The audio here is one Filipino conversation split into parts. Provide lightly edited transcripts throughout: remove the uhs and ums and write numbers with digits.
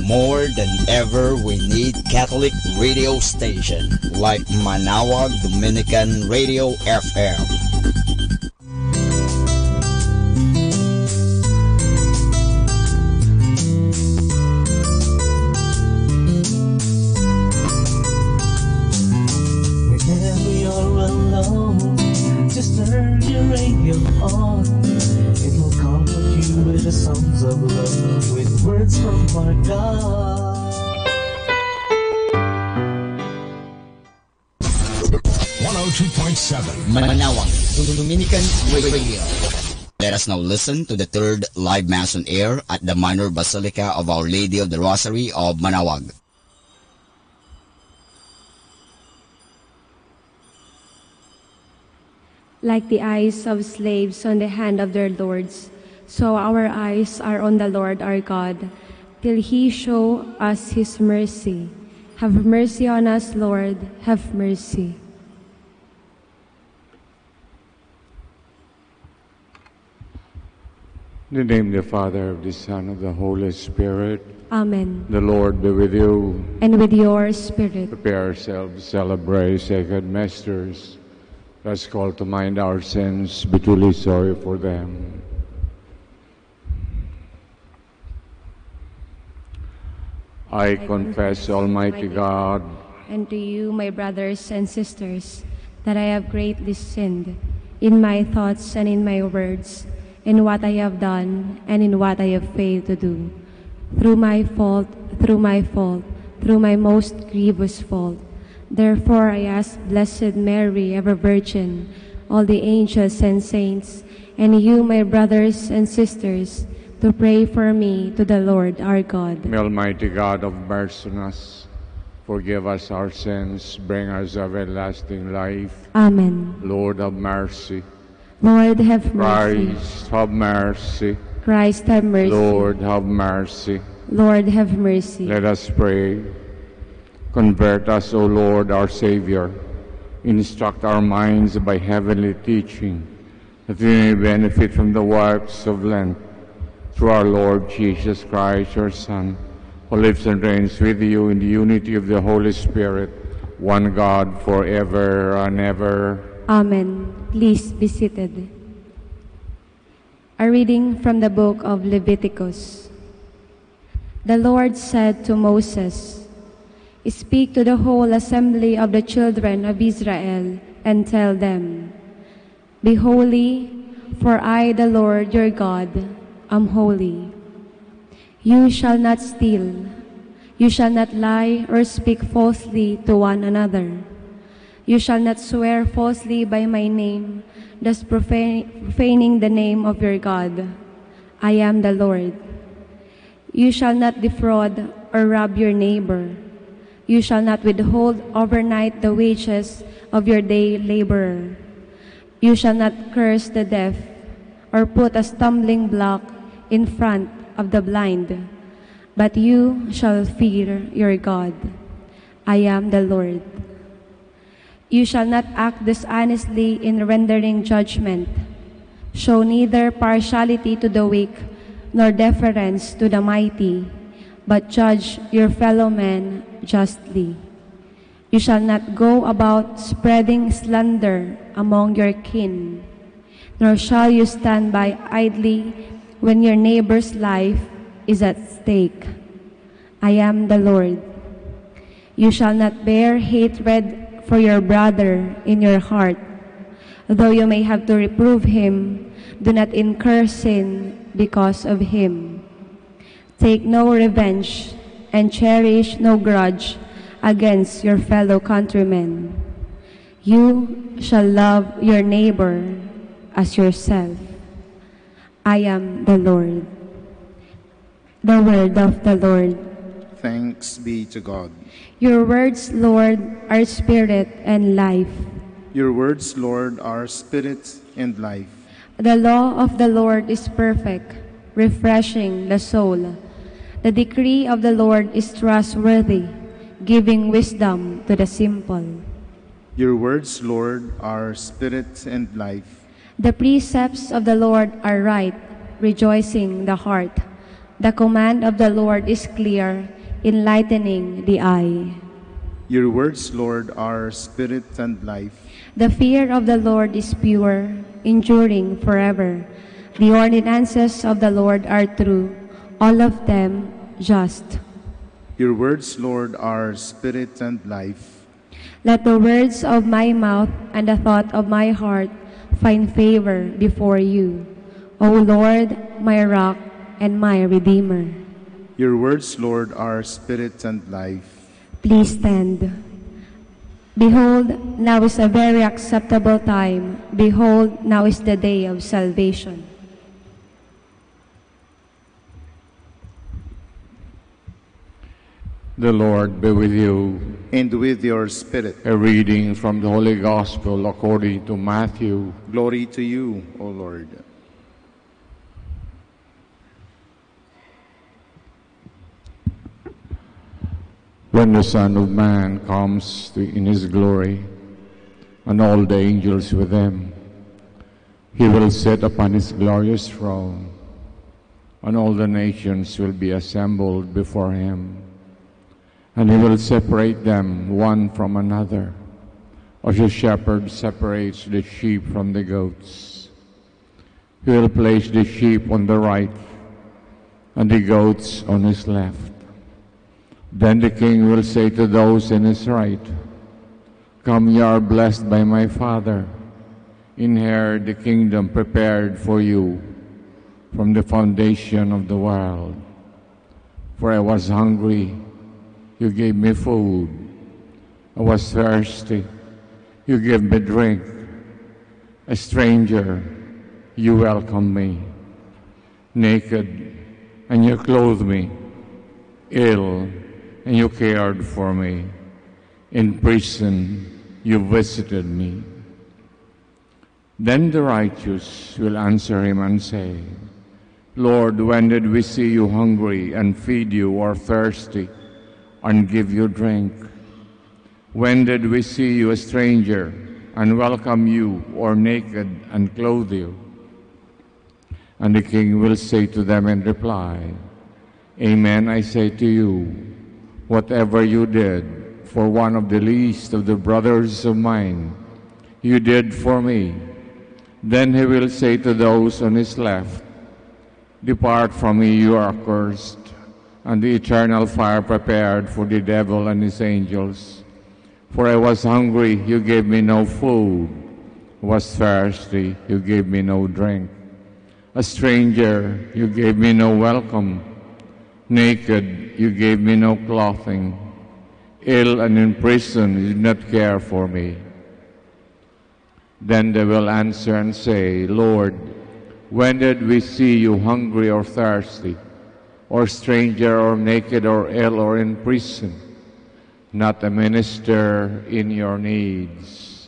More than ever, we need Catholic radio station like Manaoag Dominican Radio FM. Whenever you're alone, just turn your radio on. It will comfort you with the songs of love, with words from our God. 102.7 Manaoag Dominican Radio. Let us now listen to the third live Mass on air at the Minor Basilica of Our Lady of the Rosary of Manaoag. Like the eyes of slaves on the hand of their lords, so our eyes are on the Lord our God, till He show us His mercy. Have mercy on us, Lord, have mercy. In the name of the Father, of the Son, of the Holy Spirit. Amen. The Lord be with you. And with your spirit. Prepare ourselves to celebrate sacred mysteries. Let us call to mind our sins, be truly sorry for them. I confess, Almighty God, and to you, my brothers and sisters, that I have greatly sinned in my thoughts and in my words, in what I have done and in what I have failed to do. Through my fault, through my most grievous fault. Therefore I ask Blessed Mary, ever Virgin, all the angels and saints, and you, my brothers and sisters, to pray for me to the Lord our God. May Almighty God have mercy on us, forgive us our sins, bring us everlasting life. Amen. Lord have mercy. Lord have mercy. Christ have mercy. Christ have mercy. Lord have mercy. Lord have mercy. Let us pray. Convert us, O Lord, our Savior. Instruct our minds by heavenly teaching, that we may benefit from the works of Lent. Through our Lord Jesus Christ, your Son, who lives and reigns with you in the unity of the Holy Spirit, one God, forever and ever. Amen. Please be seated. A reading from the book of Leviticus. The Lord said to Moses, "Speak to the whole assembly of the children of Israel and tell them, Be holy, for I, the Lord your God, am holy. You shall not steal. You shall not lie or speak falsely to one another. You shall not swear falsely by my name, thus profaning the name of your God. I am the Lord. You shall not defraud or rob your neighbor. You shall not withhold overnight the wages of your day laborer. You shall not curse the deaf or put a stumbling block in front of the blind, but you shall fear your God. I am the Lord. You shall not act dishonestly in rendering judgment. Show neither partiality to the weak nor deference to the mighty, but judge your fellow men justly. You shall not go about spreading slander among your kin, nor shall you stand by idly when your neighbor's life is at stake. I am the Lord. You shall not bear hatred for your brother in your heart. Though you may have to reprove him, do not incur sin because of him. Take no revenge and cherish no grudge against your fellow countrymen. You shall love your neighbor as yourself. I am the Lord. The word of the Lord. Thanks be to God. Your words, Lord, are spirit and life. Your words, Lord, are spirit and life. The law of the Lord is perfect, refreshing the soul. The decree of the Lord is trustworthy, giving wisdom to the simple. Your words, Lord, are spirit and life. The precepts of the Lord are right, rejoicing the heart. The command of the Lord is clear, enlightening the eye. Your words, Lord, are spirit and life. The fear of the Lord is pure, enduring forever. The ordinances of the Lord are true, all of them just. Your words, Lord, are spirit and life. Let the words of my mouth and the thought of my heart find favor before you, O Lord, my rock and my redeemer. Your words, Lord, are spirit and life. Please stand. Behold, now is a very acceptable time. Behold, now is the day of salvation. The Lord be with you. And with your spirit. A reading from the Holy Gospel according to Matthew. Glory to you, O Lord. When the Son of Man comes in his glory, and all the angels with him, he will sit upon his glorious throne, and all the nations will be assembled before him. And he will separate them one from another, as a shepherd separates the sheep from the goats. He will place the sheep on the right, and the goats on his left. Then the king will say to those in his right, Come, ye are blessed by my Father. Inherit the kingdom prepared for you from the foundation of the world. For I was hungry, you gave me food. I was thirsty, you gave me drink. A stranger, you welcomed me. Naked, and you clothed me. Ill, and you cared for me. In prison, you visited me. Then the righteous will answer him and say, Lord, when did we see you hungry and feed you, or thirsty and give you drink? When did we see you a stranger and welcome you, or naked and clothe you? And the king will say to them in reply, Amen, I say to you, whatever you did for one of the least of the brothers of mine, you did for me. Then he will say to those on his left, Depart from me, you are accursed, and the eternal fire prepared for the devil and his angels. For I was hungry, you gave me no food. I was thirsty, you gave me no drink. A stranger, you gave me no welcome. Naked, you gave me no clothing. Ill and in prison, you did not care for me. Then they will answer and say, Lord, when did we see you hungry or thirsty, or stranger, or naked, or ill, or in prison? Not a minister in your needs.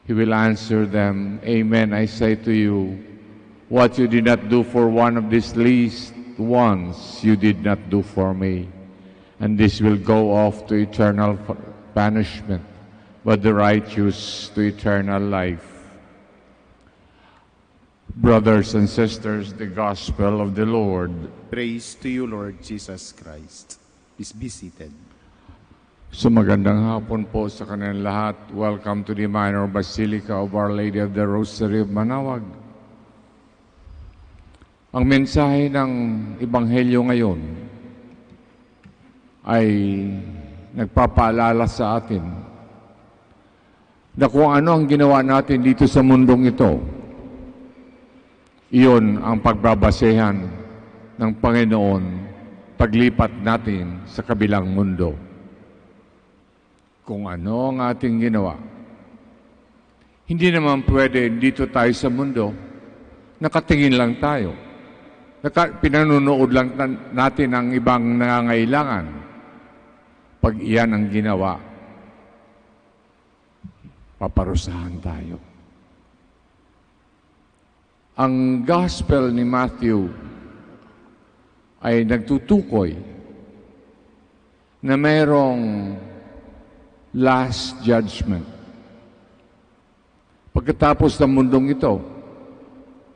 He will answer them, Amen, I say to you, what you did not do for one of these least ones, you did not do for me. And this will go off to eternal punishment, but the righteous to eternal life. Brothers and sisters, the Gospel of the Lord. Praise to you, Lord Jesus Christ. Please be seated. So magandang hapon po sa kanilang lahat. Welcome to the Minor Basilica of Our Lady of the Rosary of Manaoag. Ang mensahe ng Ebanghelyo ngayon ay nagpapaalala sa atin na kung ano ang ginawa natin dito sa mundong ito, iyon ang pagbabasehan ng Panginoon paglipat natin sa kabilang mundo. Kung ano ang ating ginawa. Hindi naman pwede dito tayo sa mundo, nakatingin lang tayo. Pinanunood lang natin ang ibang nangangailangan. Pag iyan ang ginawa, paparusahan tayo. Ang Gospel ni Matthew ay nagtutukoy na mayroong last judgment. Pagkatapos ng mundong ito,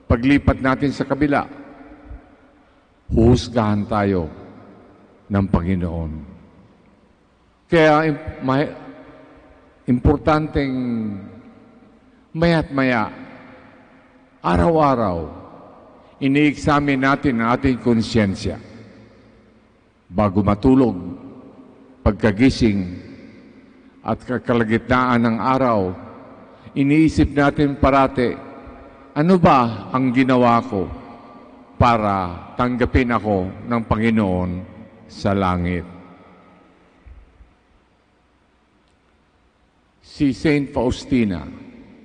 paglipat natin sa kabila, huhusgahan tayo ng Panginoon. Kaya importanteng maya't maya, araw-araw, ini-examine natin ang ating konsyensya. Bago matulog, pagkagising, at kalagitnaan ng araw, iniisip natin parati, ano ba ang ginawa ko para tanggapin ako ng Panginoon sa langit? Si Saint Faustina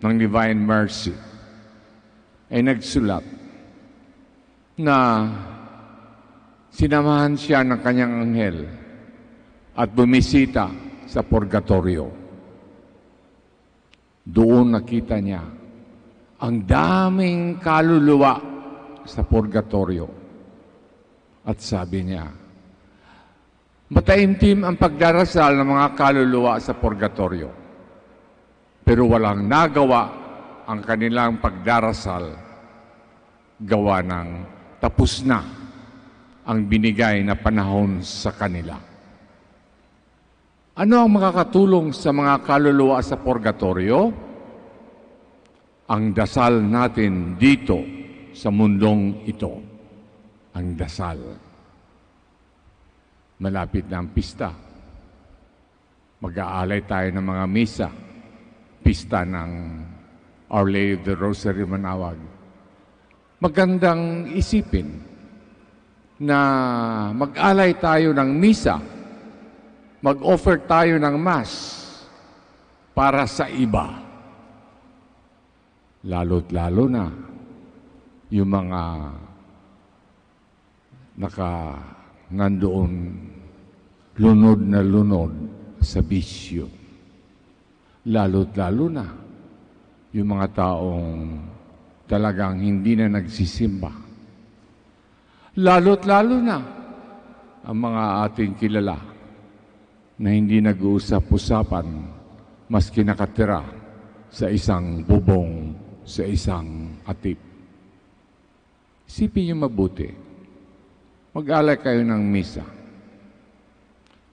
ng Divine Mercy ay nagsulat na sinamahan siya ng kanyang anghel at bumisita sa purgatorio. Doon nakita niya ang daming kaluluwa sa purgatorio. At sabi niya, mataimtim ang pagdarasal ng mga kaluluwa sa purgatorio, pero walang nagawa ang kanilang pagdarasal gawa ng tapos na ang binigay na panahon sa kanila. Ano ang makakatulong sa mga kaluluwa sa purgatorio? Ang dasal natin dito sa mundong ito. Ang dasal. Malapit na ang pista. Mag-aalay tayo ng mga misa. Pista ng Our Lady of the Rosary Manawag. Magandang isipin na mag-alay tayo ng misa, mag-offer tayo ng Mass para sa iba. Lalo't lalo na yung mga nandoon lunod na lunod sa bisyo. Lalo't lalo na yung mga taong talagang hindi na nagsisimba. Lalo't lalo na ang mga ating kilala na hindi nag-uusap-usapan maski nakatira sa isang bubong, sa isang atip. Isipin niyo mabuti. Mag-alay kayo ng misa.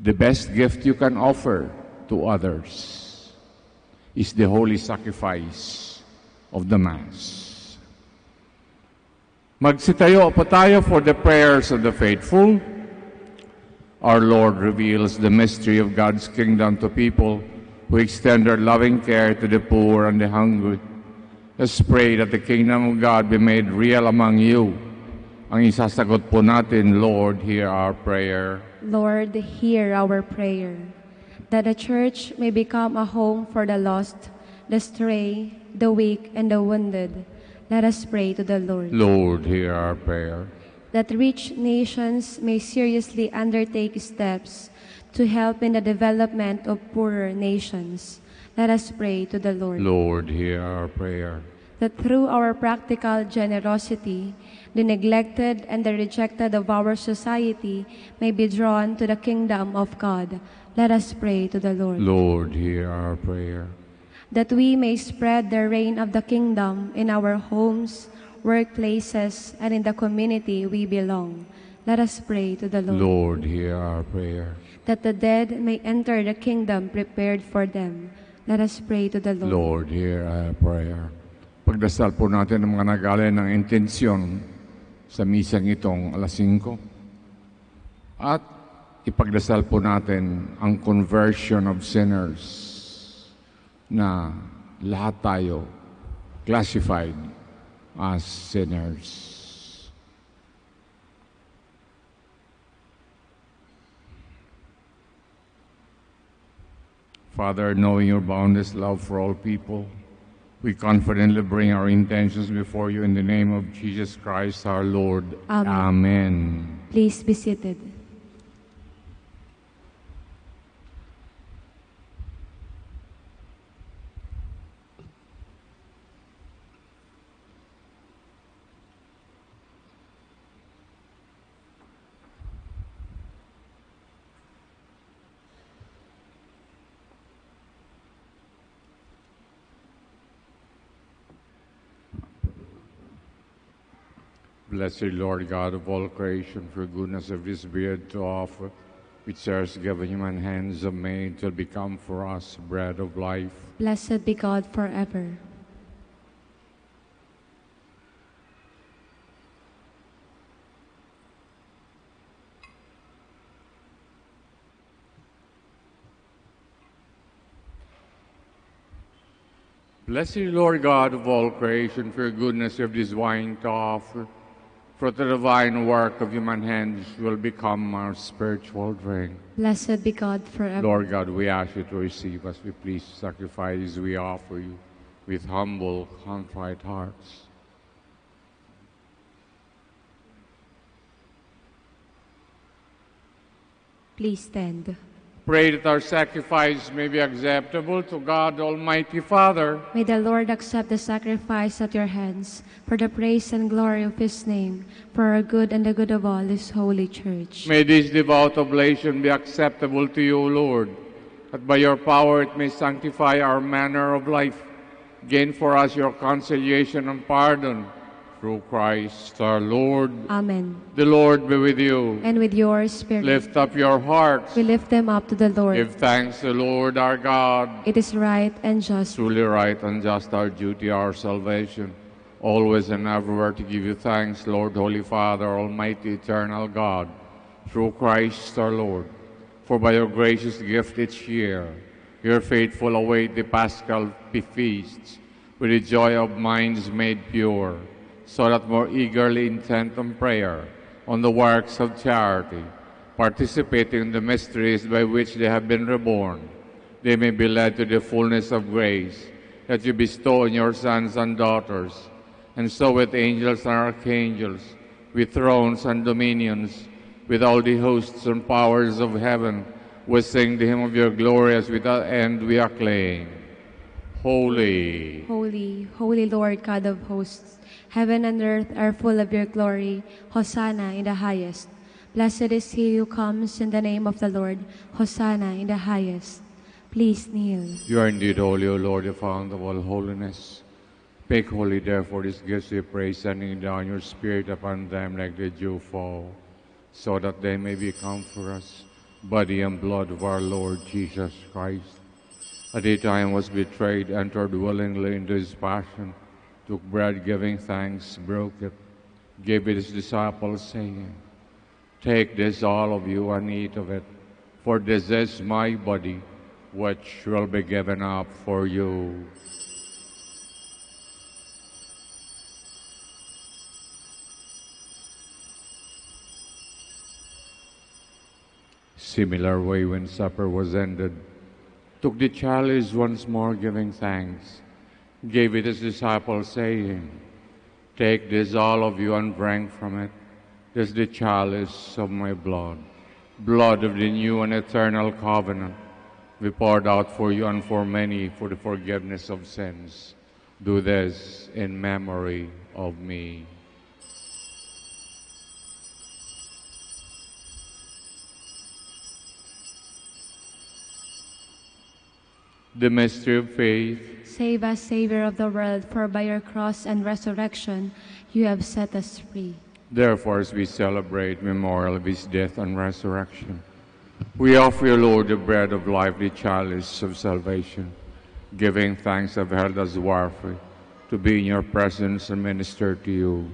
The best gift you can offer to others is the holy sacrifice of the Mass. Magsitayo po tayo for the prayers of the faithful. Our Lord reveals the mystery of God's kingdom to people who extend their loving care to the poor and the hungry. Let's pray that the kingdom of God be made real among you. Ang isasagot po natin, Lord, hear our prayer. Lord, hear our prayer, that the Church may become a home for the lost, the stray, the weak, and the wounded. Let us pray to the Lord. Lord, hear our prayer. That rich nations may seriously undertake steps to help in the development of poorer nations. Let us pray to the Lord. Lord, hear our prayer. That through our practical generosity, the neglected and the rejected of our society may be drawn to the kingdom of God. Let us pray to the Lord. Lord, hear our prayer. That we may spread the reign of the kingdom in our homes, workplaces, and in the community we belong. Let us pray to the Lord. Lord, hear our prayer. That the dead may enter the kingdom prepared for them. Let us pray to the Lord. Lord, hear our prayer. Pagdasal po natin ang mga nag-alay ng intensyon sa misang itong alas 5. At ipagdasal po natin ang conversion of sinners na lahat tayo classified as sinners. Father, knowing your boundless love for all people, we confidently bring our intentions before you in the name of Jesus Christ our Lord. Amen. Amen. Please be seated. Blessed Lord God of all creation, for goodness of this bread to offer, which has given human hands have made to become for us bread of life. Blessed be God forever. Blessed Lord God of all creation, for goodness of this wine to offer, for the divine work of human hands will become our spiritual drink. Blessed be God forever. Lord God, we ask you to receive us. We please sacrifice we offer you with humble, contrite hearts. Please stand. Pray that our sacrifice may be acceptable to God Almighty Father. May the Lord accept the sacrifice at your hands for the praise and glory of his name, for our good and the good of all his holy church. May this devout oblation be acceptable to you, Lord, that by your power it may sanctify our manner of life, gain for us your conciliation and pardon, through Christ our Lord. Amen. The Lord be with you. And with your spirit. Lift up your hearts. We lift them up to the Lord. Give thanks to the Lord our God. It is right and just. Truly right and just our duty, our salvation, always and everywhere to give you thanks, Lord, Holy Father, Almighty, eternal God, through Christ our Lord. For by your gracious gift each year, your faithful await the Paschal feasts with the joy of minds made pure, so that more eagerly intent on prayer, on the works of charity, participating in the mysteries by which they have been reborn, they may be led to the fullness of grace that you bestow on your sons and daughters, and so with angels and archangels, with thrones and dominions, with all the hosts and powers of heaven, we sing the hymn of your glory as without end we acclaim. Holy, holy, holy Lord God of hosts, heaven and earth are full of your glory. Hosanna in the highest. Blessed is he who comes in the name of the Lord. Hosanna in the highest. Please kneel. You are indeed holy, O Lord, the fount of all holiness. Make holy, therefore, these gifts, we pray, sending down your Spirit upon them like the dew fall, so that they may become for us body and blood of our Lord Jesus Christ. At the time was betrayed, entered willingly into his passion, took bread, giving thanks, broke it, gave it his disciples, saying, Take this, all of you, and eat of it, for this is my body, which will be given up for you. Similar way, when supper was ended, took the chalice once more, giving thanks, gave it his disciples, saying, Take this, all of you, and drink from it. This is the chalice of my blood, blood of the new and eternal covenant, we poured out for you and for many for the forgiveness of sins. Do this in memory of me. The mystery of faith. Save us, Savior of the world, for by your cross and resurrection you have set us free. Therefore, as we celebrate memorial of his death and resurrection, we offer you, Lord, the bread of life, the chalice of salvation, giving thanks have held us worthy to be in your presence and minister to you.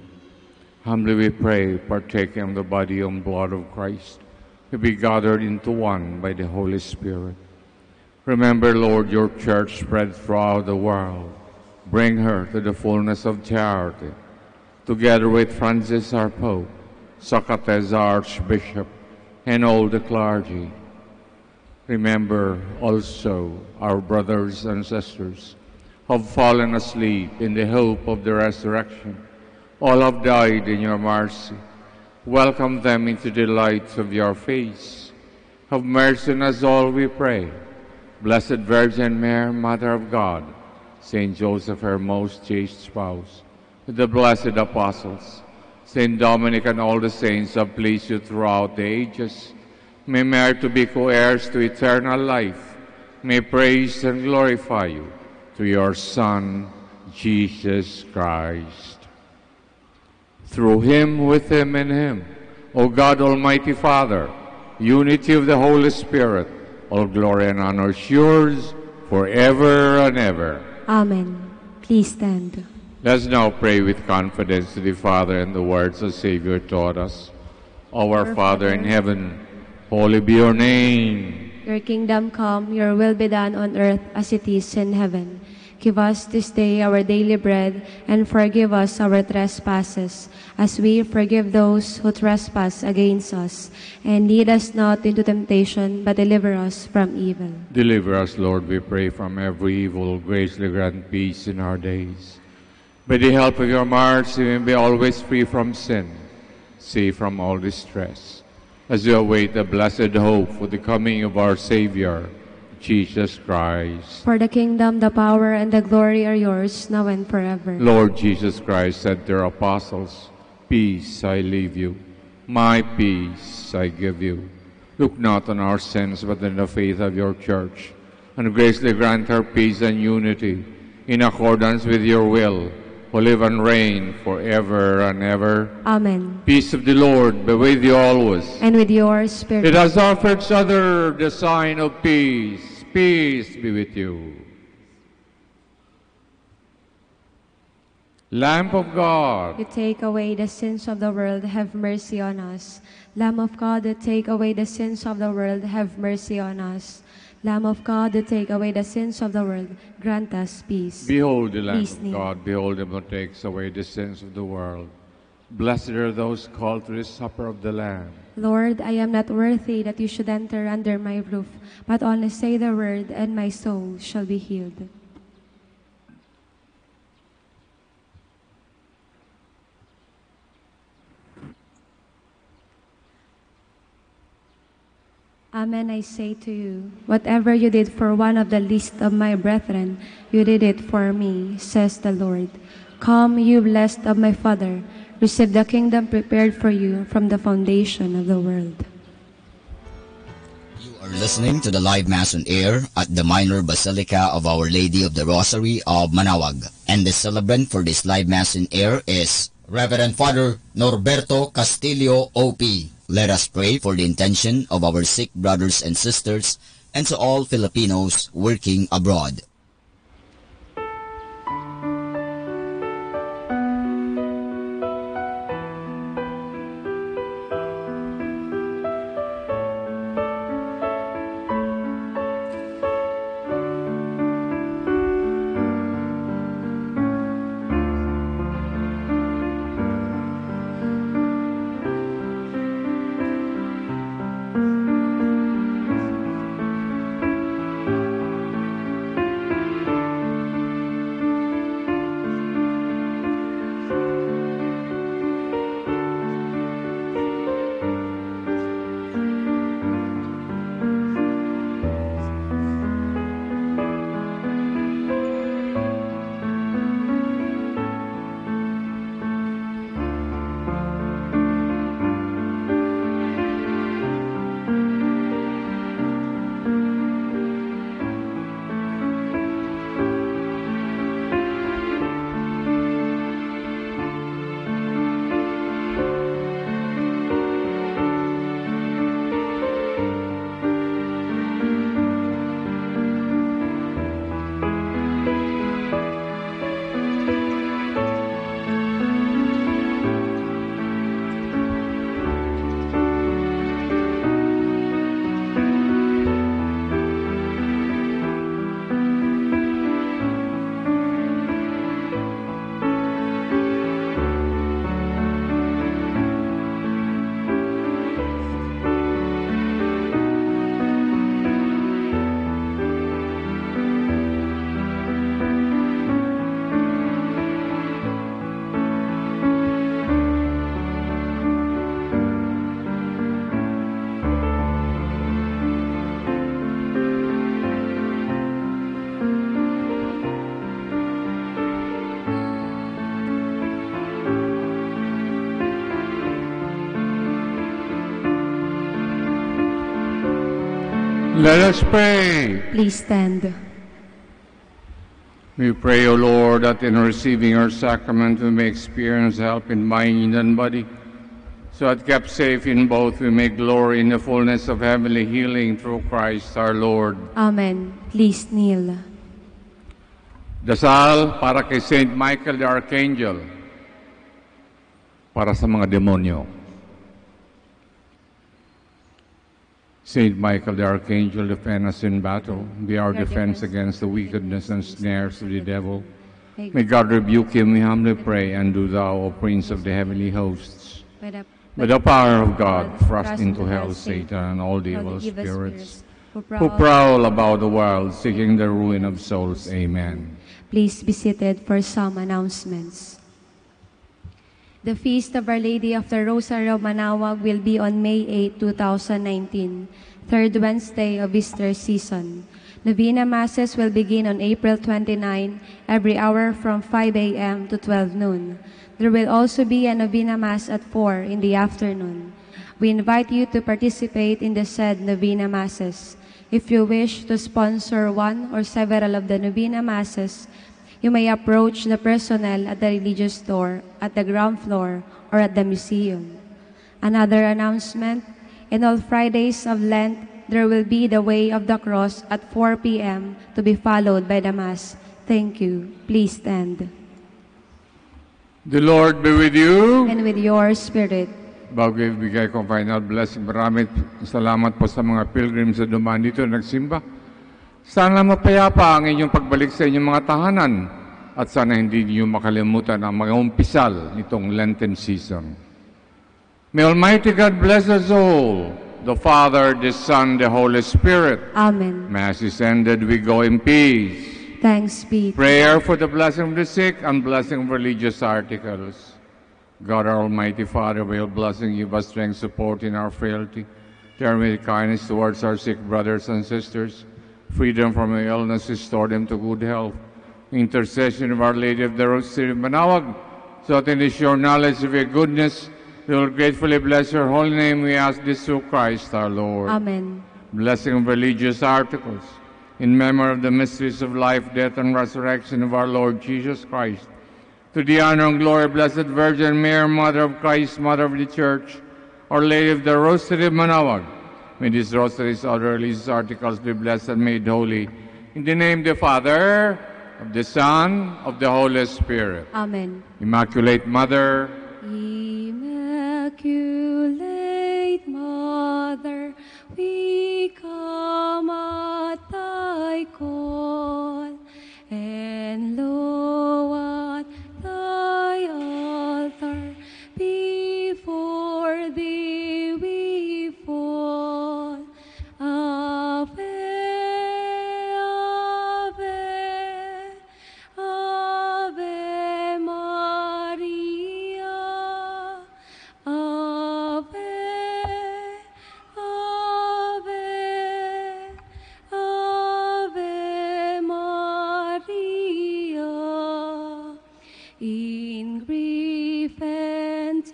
Humbly we pray, partaking of the body and blood of Christ, to be gathered into one by the Holy Spirit. Remember, Lord, your church spread throughout the world. Bring her to the fullness of charity, together with Francis our Pope, Socrates our Archbishop, and all the clergy. Remember also our brothers and sisters who have fallen asleep in the hope of the resurrection. All have died in your mercy. Welcome them into the light of your face. Have mercy on us all, we pray. Blessed Virgin Mary, Mother of God, Saint Joseph, her most chaste spouse, the blessed apostles, Saint Dominic and all the saints have pleased you throughout the ages, may merit to be co-heirs to eternal life, may praise and glorify you through your Son, Jesus Christ. through him, with him, and him. O God, Almighty Father, unity of the Holy Spirit, all glory and honor is yours forever and ever. Amen. Please stand. Let us now pray with confidence to the Father and the words the Savior taught us. Our Father in heaven, holy be your name. Your kingdom come, your will be done on earth as it is in heaven. Give us this day our daily bread, and forgive us our trespasses, as we forgive those who trespass against us. And lead us not into temptation, but deliver us from evil. Deliver us, Lord, we pray, from every evil. Graciously grant peace in our days. By the help of your mercy, we may be always free from sin, safe from all distress, as we await the blessed hope for the coming of our Savior, Jesus Christ. For the kingdom, the power, and the glory are yours, now and forever. Lord Jesus Christ said to your apostles, "Peace I leave you, my peace I give you. Look not on our sins, but on the faith of your church, and graciously grant her peace and unity, in accordance with your will, who live and reign forever and ever." Amen. Peace of the Lord be with you always. And with your spirit. Let us offer each other the sign of peace. Peace be with you. Lamb of God, You take away the sins of the world, have mercy on us. Lamb of God, that take away the sins of the world, have mercy on us. Lamb of God, that take away the sins of the world, grant us peace. behold the Lamb Please of kneel. God, behold him who takes away the sins of the world. Blessed are those called to the supper of the Lamb. Lord, I am not worthy that you should enter under my roof, but only say the word, and my soul shall be healed. Amen, I say to you, whatever you did for one of the least of my brethren, you did it for me, says the Lord. Come, you blessed of my Father, receive the kingdom prepared for you from the foundation of the world. You are listening to the live Mass on air at the Minor Basilica of Our Lady of the Rosary of Manaoag. And the celebrant for this live Mass on air is Reverend Father Norberto Castillo, O.P. Let us pray for the intention of our sick brothers and sisters and to all Filipinos working abroad. Let us pray. Please stand. We pray, O Lord, that in receiving our sacrament we may experience help in mind and body, so that kept safe in both we may glory in the fullness of heavenly healing through Christ our Lord. Amen. Please kneel. Dasal para kay Saint Michael the Archangel, para sa mga demonyo. Saint Michael the Archangel, defend us in battle. Be our defense against the wickedness and snares of the devil. May God rebuke him, we humbly pray, and do thou, O Prince of the heavenly hosts, by the power of God, thrust into hell Satan and all the evil spirits who prowl about the world, seeking the ruin of souls. Amen. Please be seated for some announcements. The Feast of Our Lady of the Rosary of Manaoag will be on May 8, 2019, third Wednesday of Easter season. Novena Masses will begin on April 29, every hour from 5 a.m. to 12 noon. There will also be a Novena Mass at 4 in the afternoon. We invite you to participate in the said Novena Masses. If you wish to sponsor one or several of the Novena Masses, you may approach the personnel at the religious store, at the ground floor, or at the museum. Another announcement, in all Fridays of Lent, there will be the Way of the Cross at 4 p.m. to be followed by the Mass. Thank you. Please stand. The Lord be with you. And with your spirit. Bago ibigay ko final blessing, maraming salamat po sa mga pilgrims na dumaan dito nagsimba. Sana mapayapa ang inyong pagbalik sa inyong mga tahanan at sana hindi niyo makalimutan ang mga umpisal nitong Lenten season. May Almighty God bless us all, the Father, the Son, the Holy Spirit. Amen. Mass is ended, we go in peace. Thanks be. Prayer for the blessing of the sick and blessing of religious articles. God, our Almighty Father, will blessing give us strength, support in our frailty, turn with kindness towards our sick brothers and sisters, freedom from illness, restore them to good health. Intercession of Our Lady of the Rosary of Manaoag, so that in the sure knowledge of your goodness, we will gratefully bless your holy name. We ask this through Christ our Lord. Amen. Blessing of religious articles, in memory of the mysteries of life, death, and resurrection of our Lord Jesus Christ. To the honor and glory of Blessed Virgin Mary, Mother of Christ, Mother of the Church, Our Lady of the Rosary of Manaoag, may these rosaries, other religious articles be blessed and made holy. In the name of the Father, of the Son, of the Holy Spirit. Amen. Immaculate Mother, Immaculate Mother, we come at thy call, and lo, at thy altar, before thee we fall. Ave, Ave, Ave Maria. Ave, Ave, Ave Maria. In grief and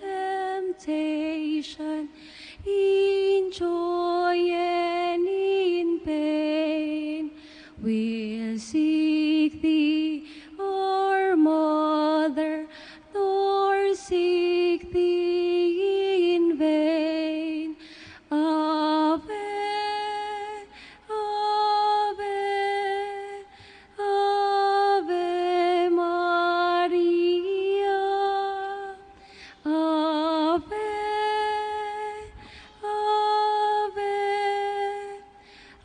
temptation, in joy and in pain, we'll seek thee, our Mother, nor seek thee in vain. Ave, Ave, Ave Maria. Ave, Ave,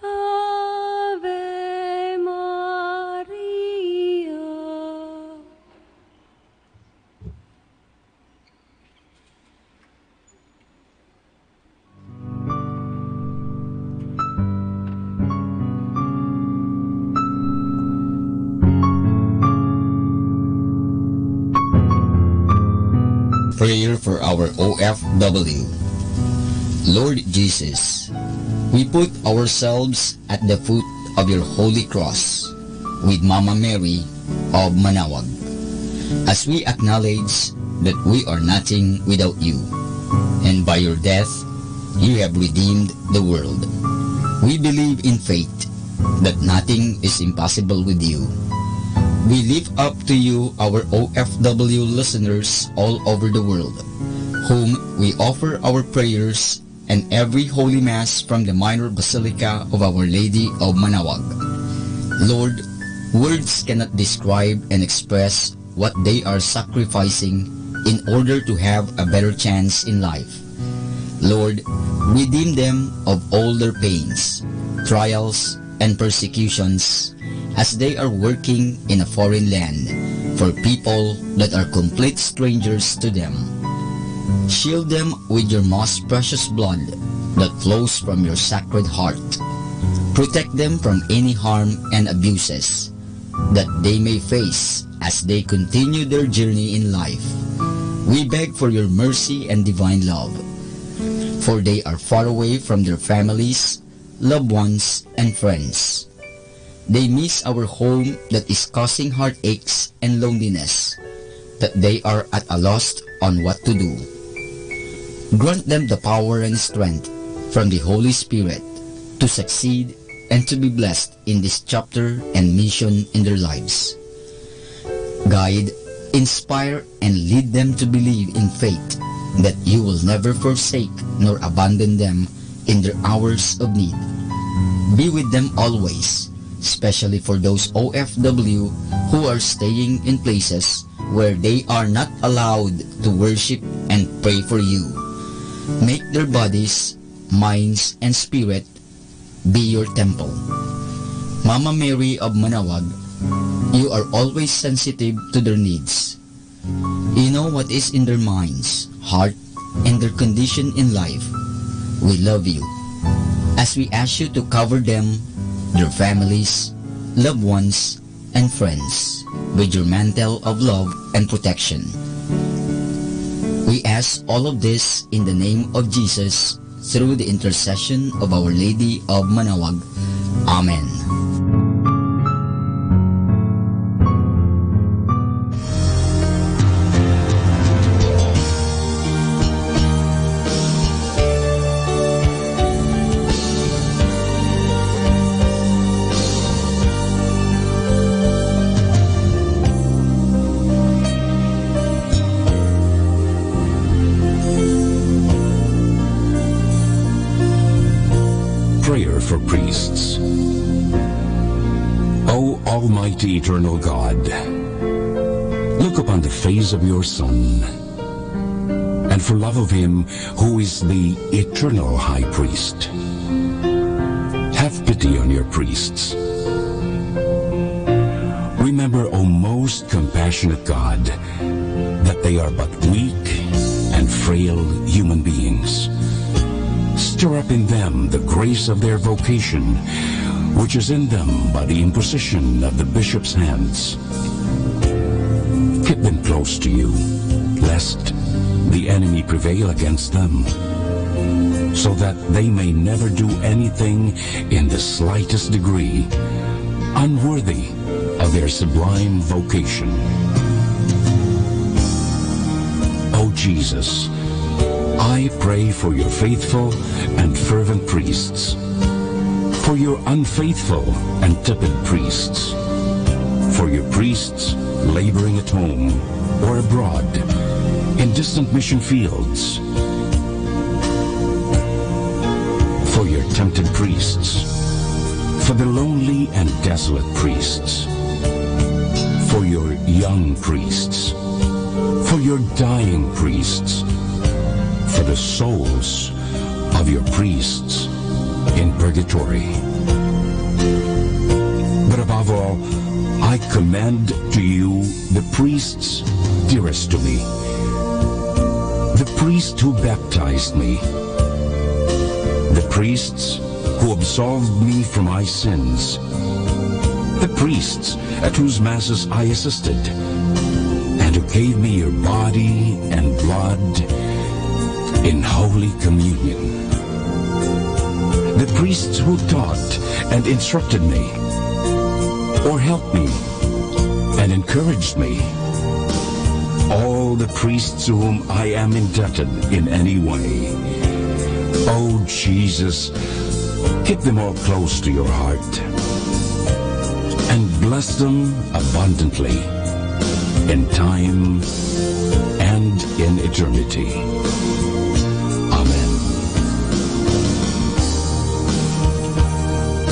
Ave Maria. Prayer for our OFW. Lord Jesus, we put ourselves at the foot of your holy cross with Mama Mary of Manaoag, as we acknowledge that we are nothing without you, and by your death you have redeemed the world. We believe in faith that nothing is impossible with you. We lift up to you our OFW listeners all over the world, whom we offer our prayers and every Holy Mass from the Minor Basilica of Our Lady of Manaoag. Lord, words cannot describe and express what they are sacrificing in order to have a better chance in life. Lord, redeem them of all their pains, trials, and persecutions as they are working in a foreign land for people that are complete strangers to them. Shield them with your most precious blood that flows from your sacred heart. Protect them from any harm and abuses that they may face as they continue their journey in life. We beg for your mercy and divine love, for they are far away from their families, loved ones, and friends. They miss our home that is causing heartaches and loneliness, that they are at a loss on what to do. Grant them the power and strength from the Holy Spirit to succeed and to be blessed in this chapter and mission in their lives. Guide, inspire, and lead them to believe in faith that you will never forsake nor abandon them in their hours of need. Be with them always, especially for those OFW who are staying in places where they are not allowed to worship and pray for you. Make their bodies, minds, and spirit be your temple. Mama Mary of Manaoag, you are always sensitive to their needs. You know what is in their minds, heart, and their condition in life. We love you. As we ask you to cover them, their families, loved ones, and friends with your mantle of love and protection. We ask all of this in the name of Jesus through the intercession of Our Lady of Manaoag. Amen. Prayer for priests. O Almighty Eternal God, look upon the face of your Son, and for love of him who is the eternal High Priest, have pity on your priests. Remember, O most compassionate God, that they are but weak and frail human beings. Stir up in them the grace of their vocation, which is in them by the imposition of the bishop's hands. Keep them close to you, lest the enemy prevail against them, so that they may never do anything in the slightest degree unworthy of their sublime vocation. O Jesus, I pray for your faithful and fervent priests, for your unfaithful and tepid priests, for your priests laboring at home or abroad in distant mission fields, for your tempted priests, for the lonely and desolate priests, for your young priests, for your dying priests, for the souls of your priests in purgatory. But above all, I commend to you the priests dearest to me, the priest who baptized me, the priests who absolved me from my sins, the priests at whose masses I assisted, and who gave me your body and blood in Holy Communion, the priests who taught and instructed me, or helped me and encouraged me, all the priests to whom I am indebted in any way. Oh Jesus, keep them all close to your heart. and bless them abundantly in time and in eternity. Amen.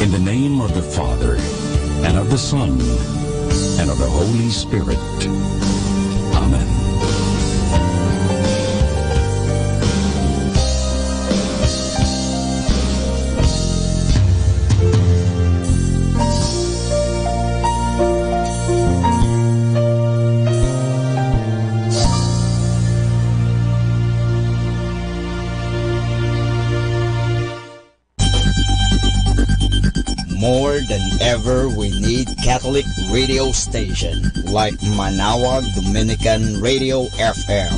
In the name of the Father, and of the Son, and of the Holy Spirit. Amen. More than ever, we need Catholic radio station like Manawag Dominican Radio FM.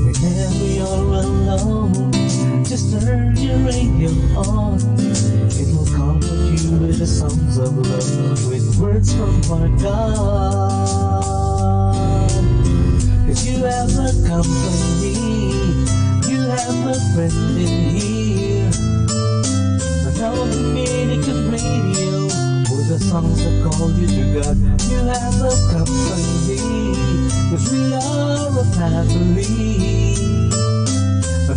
Whenever you're alone, just turn your radio on. It will comfort you with the songs of love, with words from our God. 'Cause you have a company, you have a friend in here. Now Dominican Radio, with the songs that call you to God. You have a company, 'cause we are a family.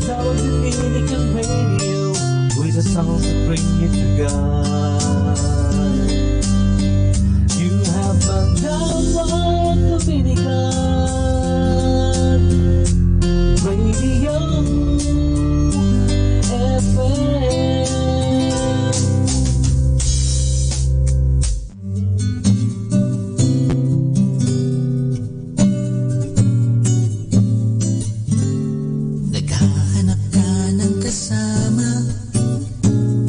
Now Dominican Radio, with the songs that bring you to God. You have Manawag Dominican Radio FM. Naghahanap ka ng kasama,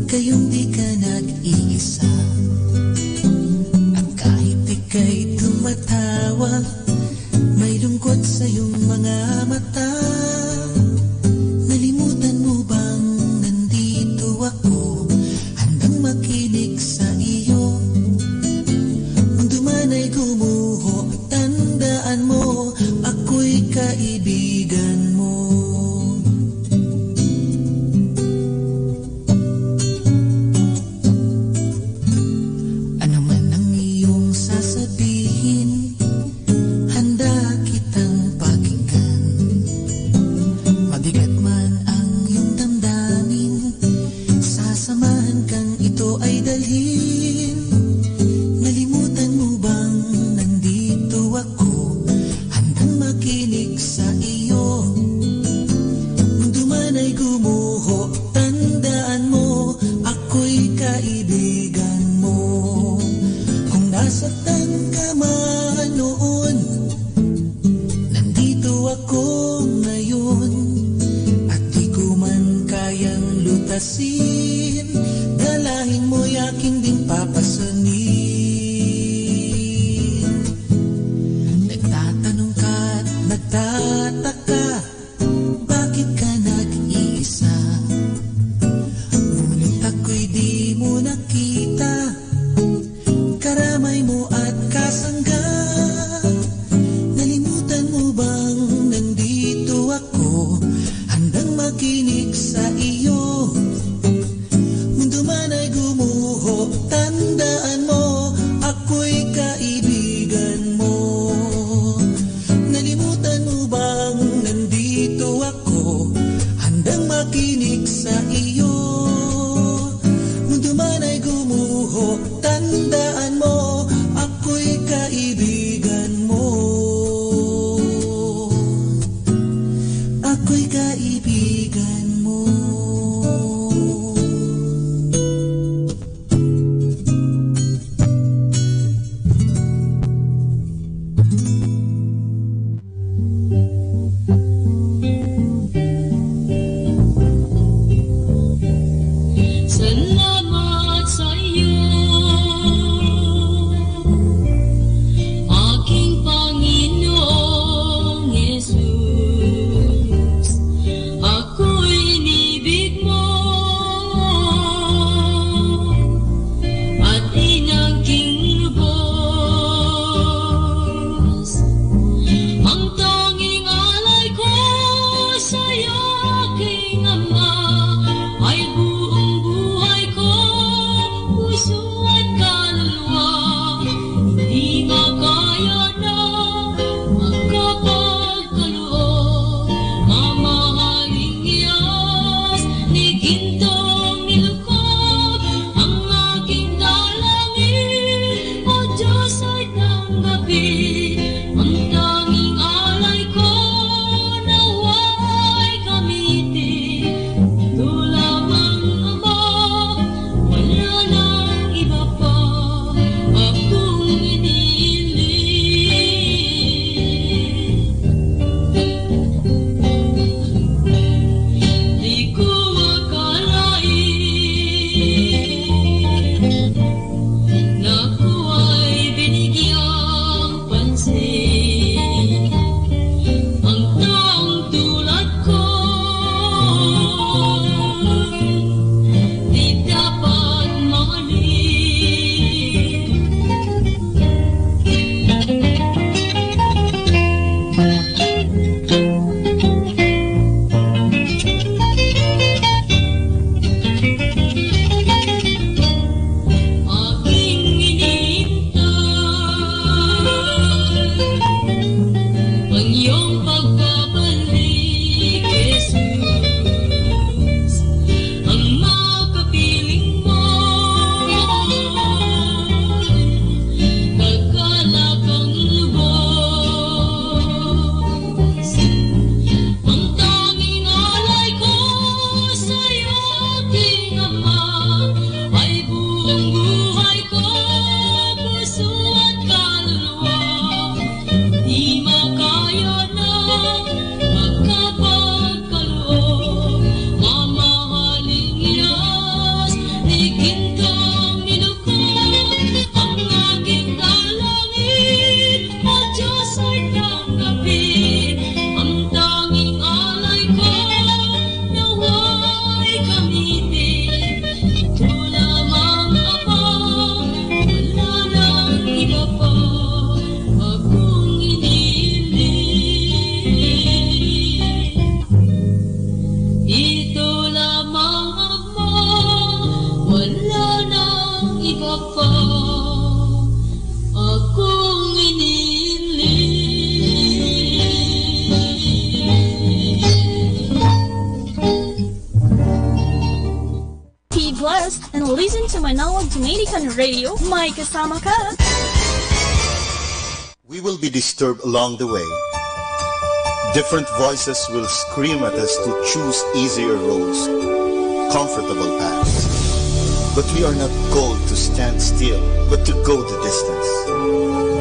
kayong di ka nag-iisa. At kahit ika'y tumatawa, may lungkot sa iyong mga mata. Nalimutan mo bang nandito ako, handang makinig sa iyo? Mundo man ay gumuho, tandaan mo, ako'y kaibigan mo. Ano man ang iyong sasabihin, handa kitang pakinggan. Mabigat man ang iyong damdamin, sasamahan kang ito ay dalhin. Nalimutan mo bang nandito ako, handang makinig sa iyo? Mundo man ay gumuho, tandaan mo, ako'y kaibigan mo. Kung nasaktan ka man noon, nandito ako ngayon. At di ko man kayang lutasin, dalahin mo'y aking ding papasanin. Nagtatanong ka't nagtataka, bakit ka nag-iisa? Ngunit ako'y di mo nakita, karamay mo at kasangga. Nalimutan mo bang nandito ako, handang makinig sa iyo? Mundo man ay gumuho, tandaan mo, ako'y kaibigan mo. Nalimutan mo bang nandito ako, handang makinig sa iyo? Mundo man ay gumuho, tandaan mo, ako'y kaibigan mo. Ako'y kaibigan mo. Salamat sa iyo, listen to Manawag Jamaican Radio. May kasama ka. We will be disturbed along the way. Different voices will scream at us to choose easier roads, comfortable paths. But we are not called to stand still, but to go the distance.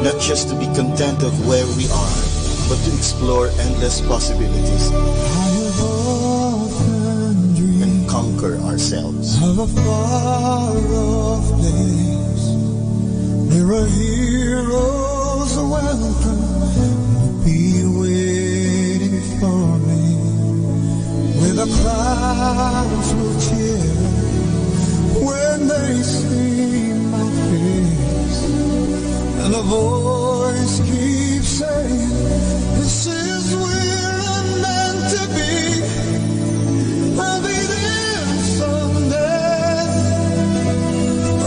Not just to be content of where we are, but to explore endless possibilities and conquer ourselves. Of a far-off place, there are heroes welcome will be waiting for me, where the clouds will cheer when they see my face, and a voice keeps saying, this is where I'm meant to be. I'll be there someday.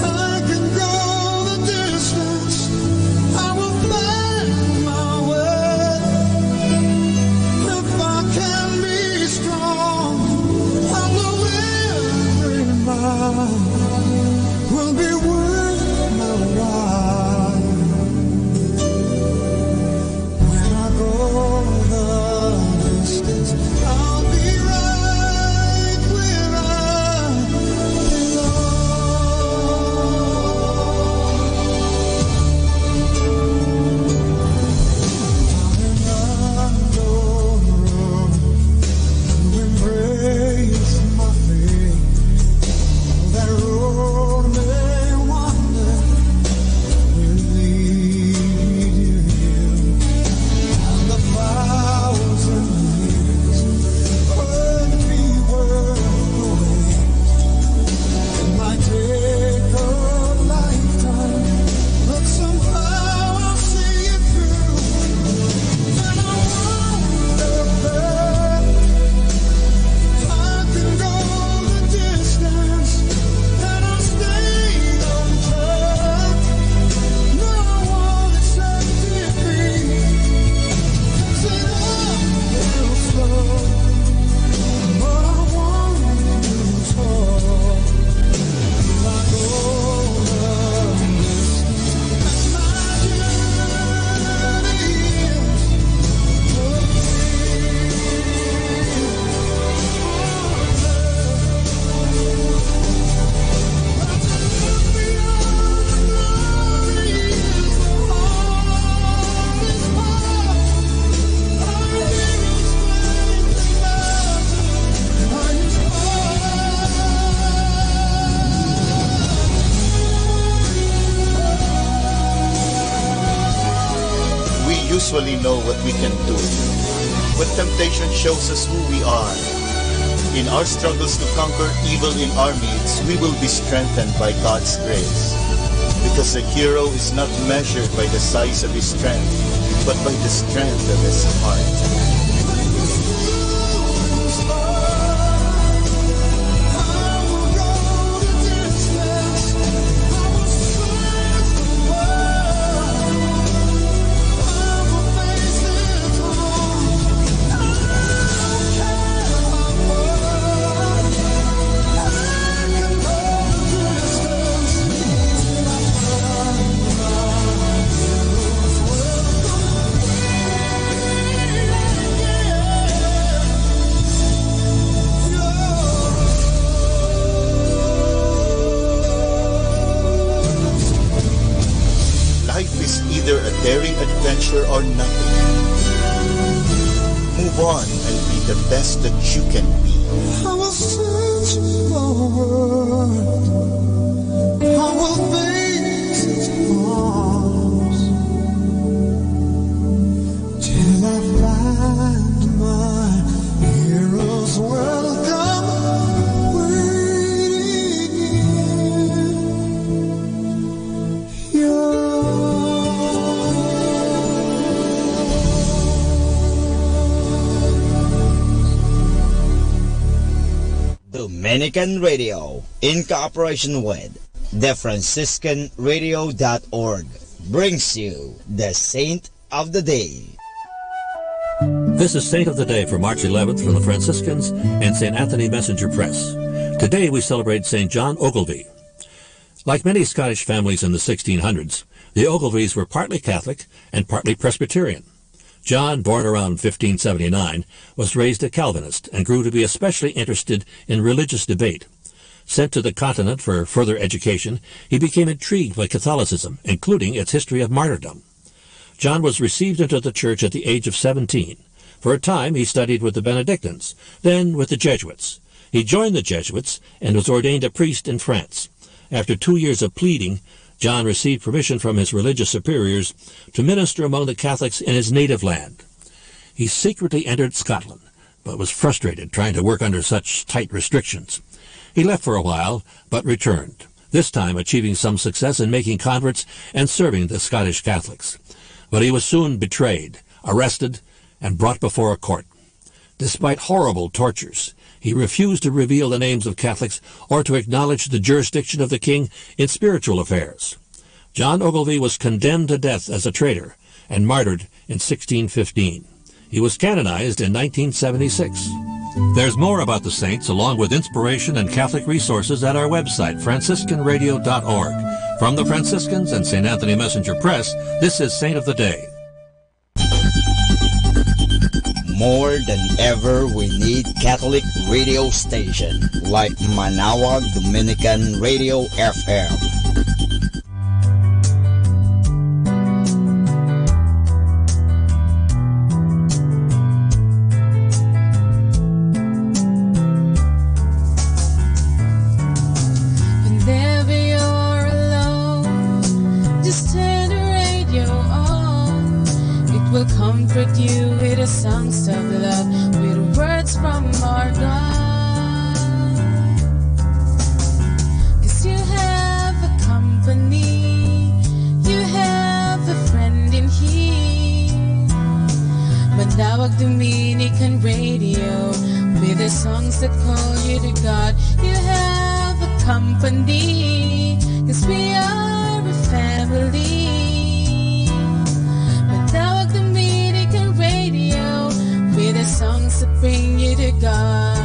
I can go the distance. I will find my way. If I can be strong, I know every mile will be worth my while. When usually know what we can do. When temptation shows us who we are, in our struggles to conquer evil in our midst, we will be strengthened by God's grace. Because a hero is not measured by the size of his strength, but by the strength of his heart. Daring adventure or nothing. Move on and be the best that you can be. I will search for a word. I will face its arms till I find my hero's welcome waiting here. Dominican Radio, in cooperation with TheFranciscanRadio.org, brings you the Saint of the Day. This is Saint of the Day for March 11th from the Franciscans and St. Anthony Messenger Press. Today we celebrate St. John Ogilvie. Like many Scottish families in the 1600s, the Ogilvies were partly Catholic and partly Presbyterian. John, born around 1579, was raised a Calvinist and grew to be especially interested in religious debate. Sent to the continent for further education, he became intrigued by Catholicism, including its history of martyrdom. John was received into the church at the age of 17. For a time he studied with the Benedictines, then with the Jesuits. He joined the Jesuits and was ordained a priest in France. After 2 years of pleading, John received permission from his religious superiors to minister among the Catholics in his native land. He secretly entered Scotland, but was frustrated trying to work under such tight restrictions. He left for a while, but returned, this time achieving some success in making converts and serving the Scottish Catholics. But he was soon betrayed, arrested, and brought before a court. Despite horrible tortures, he refused to reveal the names of Catholics or to acknowledge the jurisdiction of the king in spiritual affairs. John Ogilvie was condemned to death as a traitor and martyred in 1615. He was canonized in 1976. There's more about the saints along with inspiration and Catholic resources at our website, franciscanradio.org. From the Franciscans and St. Anthony Messenger Press, this is Saint of the Day. More than ever, we need Catholic radio station like Manaoag Dominican Radio FM. Whenever you're alone, just turn the radio on. It will comfort you with the songs of love, with words from our God. 'Cause you have a company, you have a friend in here. Manaoag Dominican Radio, with the songs that call you to God. You have a company, 'cause we are a family. Manaoag Dominican Radio, with the songs that bring you to God.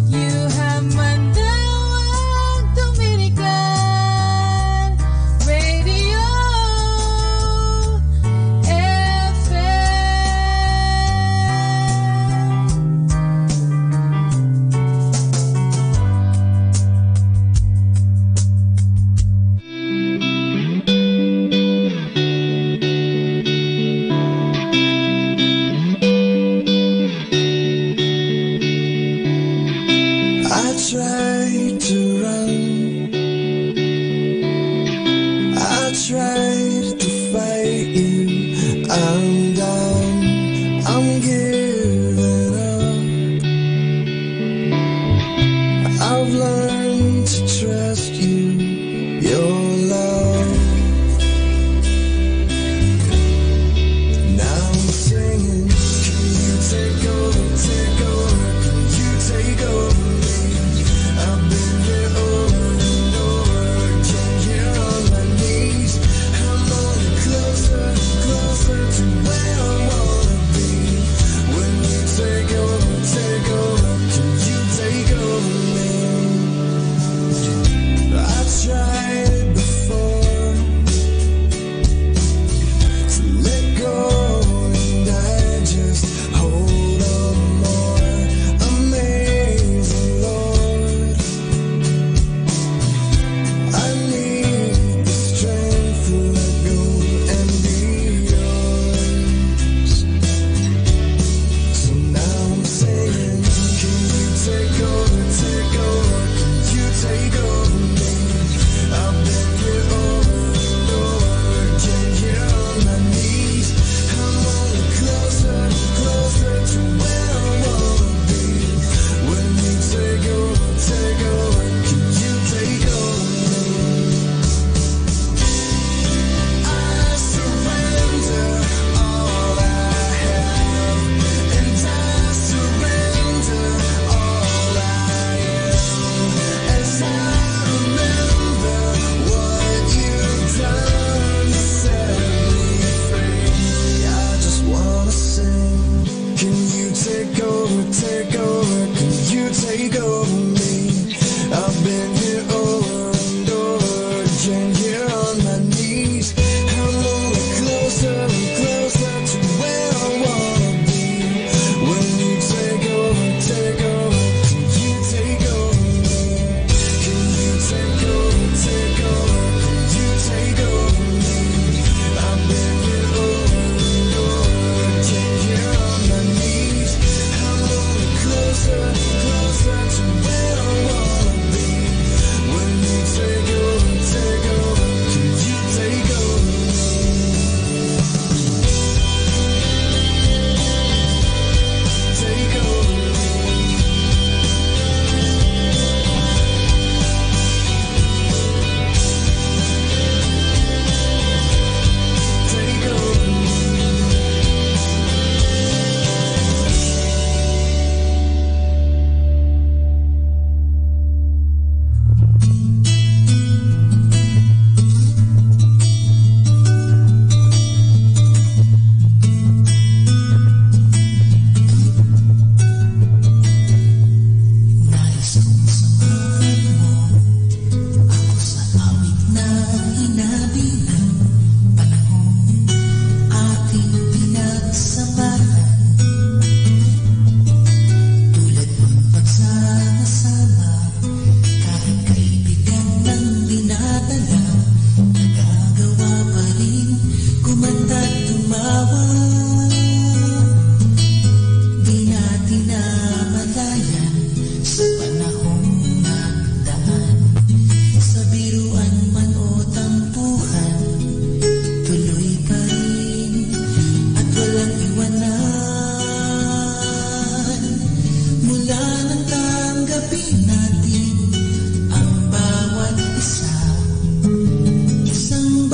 You have Manaoag Dominican Radio FM.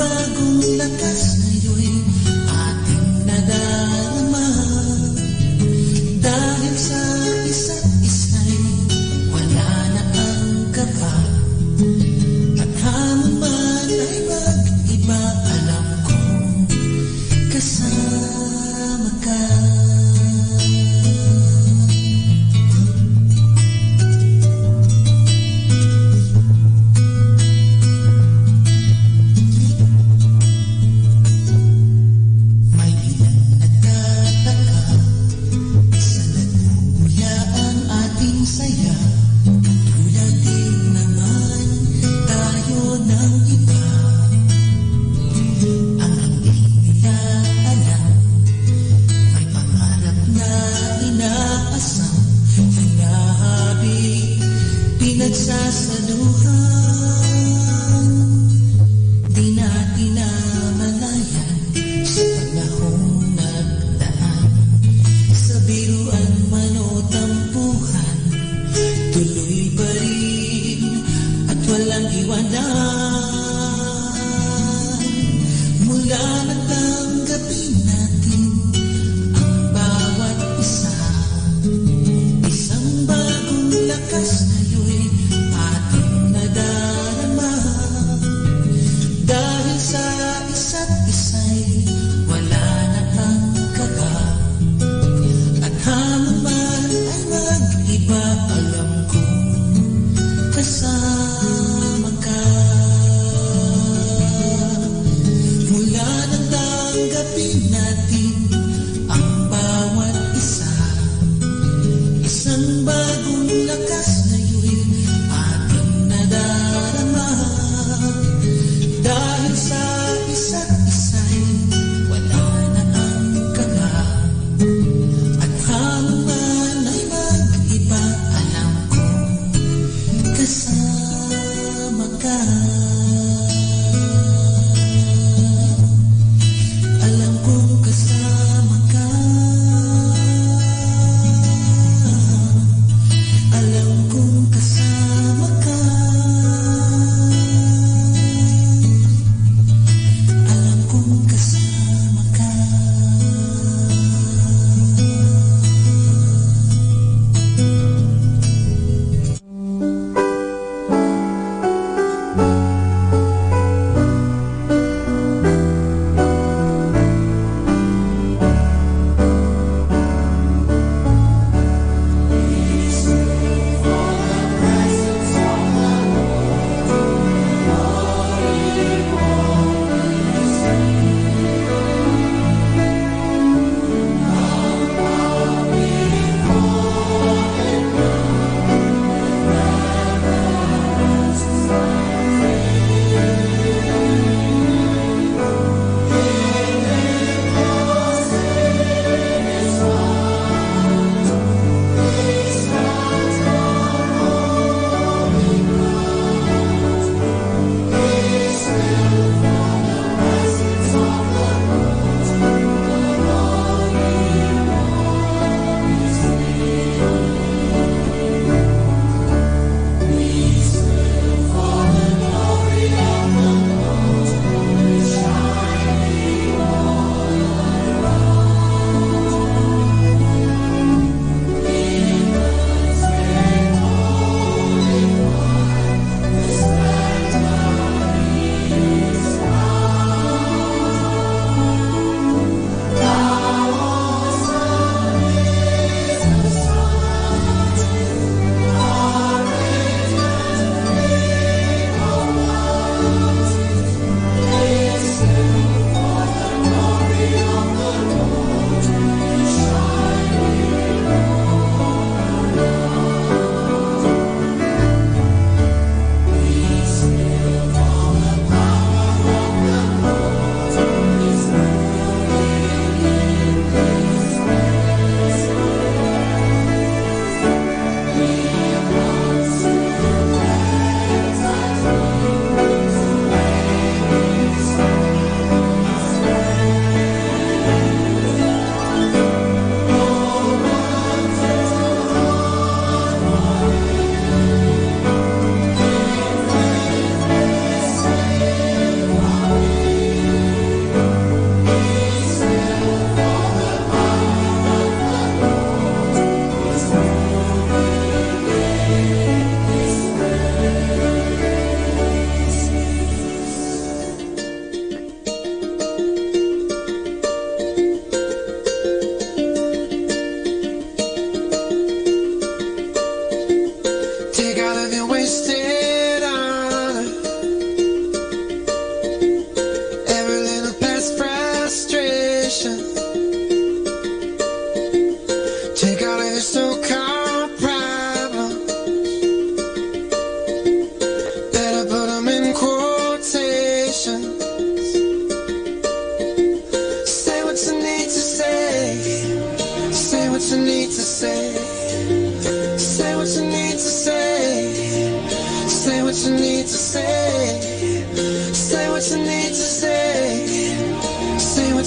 bagong lakas ngayon'y ating nadarama. Dahil sa isa't isa'y wala na ang kaba. At hamon man ay mag-iba, alam kong kasama ka. Pinagsasaluhan, di natin namalayan sa panahong nagdaan. Sa biruan man o tampuhan, tuloy pa rin at walang iwanan. Mula natanggapin natin ang bawat isa, isang bagong lakas ngayon'y ating nadarama. Dahil sa isa't isa'y wala na ang kaba. At hamon man ay mag-iba, alam kong kasama ka. Mula nang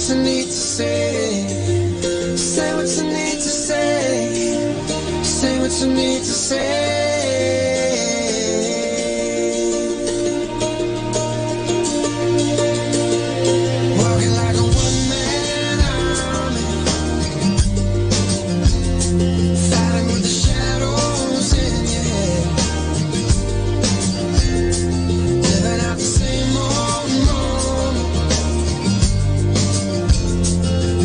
what you need to say. Say what you need to say. Say what you need to say. Walking like a one-man army, fighting with the shadows in your head, living out the same old moment,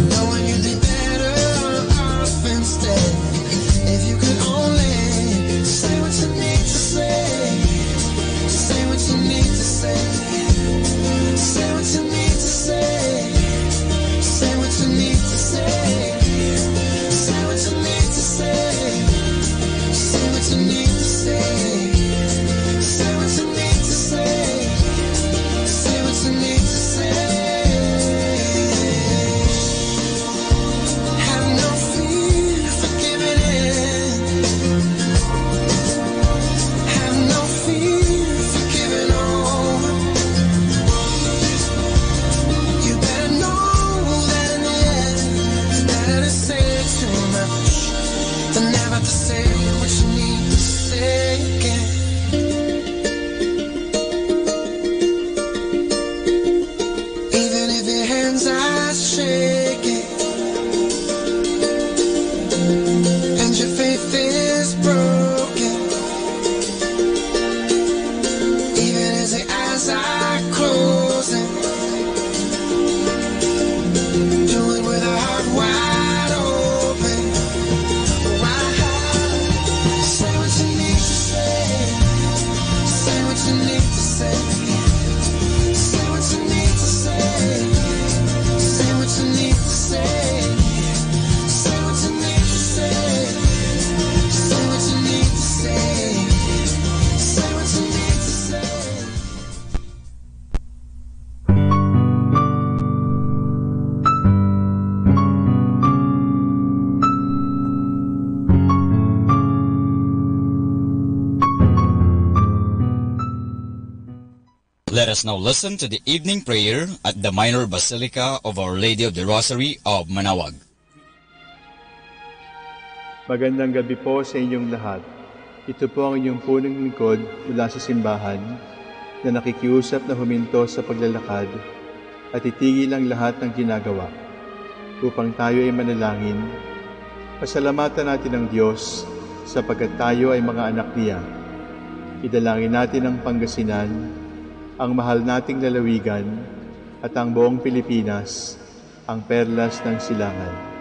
knowing you'd be better off instead. If you could only say what you need to say, say what you need to say, say what you need to say, say what you need to say, say what you need to say, say what you need to say, say what you need to say, say what you need to say. Have no fear for giving in. Have no fear for giving over. You better know that in the end, it's better to say too much than never to say what you need to say again. Even if your hands are shaking and your faith is broken, even as the eyes are closing, do it with a heart wide open. Say what you need to say. Say what you need to say. Say what you need to say. Say what you need to say. Say what you need to say. Say what you need to say. Say what you need to say. Let us now listen to the evening prayer at the Minor Basilica of Our Lady of the Rosary of Manaoag. Magandang gabi po sa inyong lahat. Ito po ang inyong punong lingkod mula sa simbahan na nakikiusap na huminto sa paglalakad at itigil ang lahat ng ginagawa upang tayo ay manalangin. Pasalamatan natin ang Diyos sapagkat tayo ay mga anak niya. Idalangin natin ang Pangasinan, ang mahal nating lalawigan at ang buong Pilipinas, ang perlas ng silangan.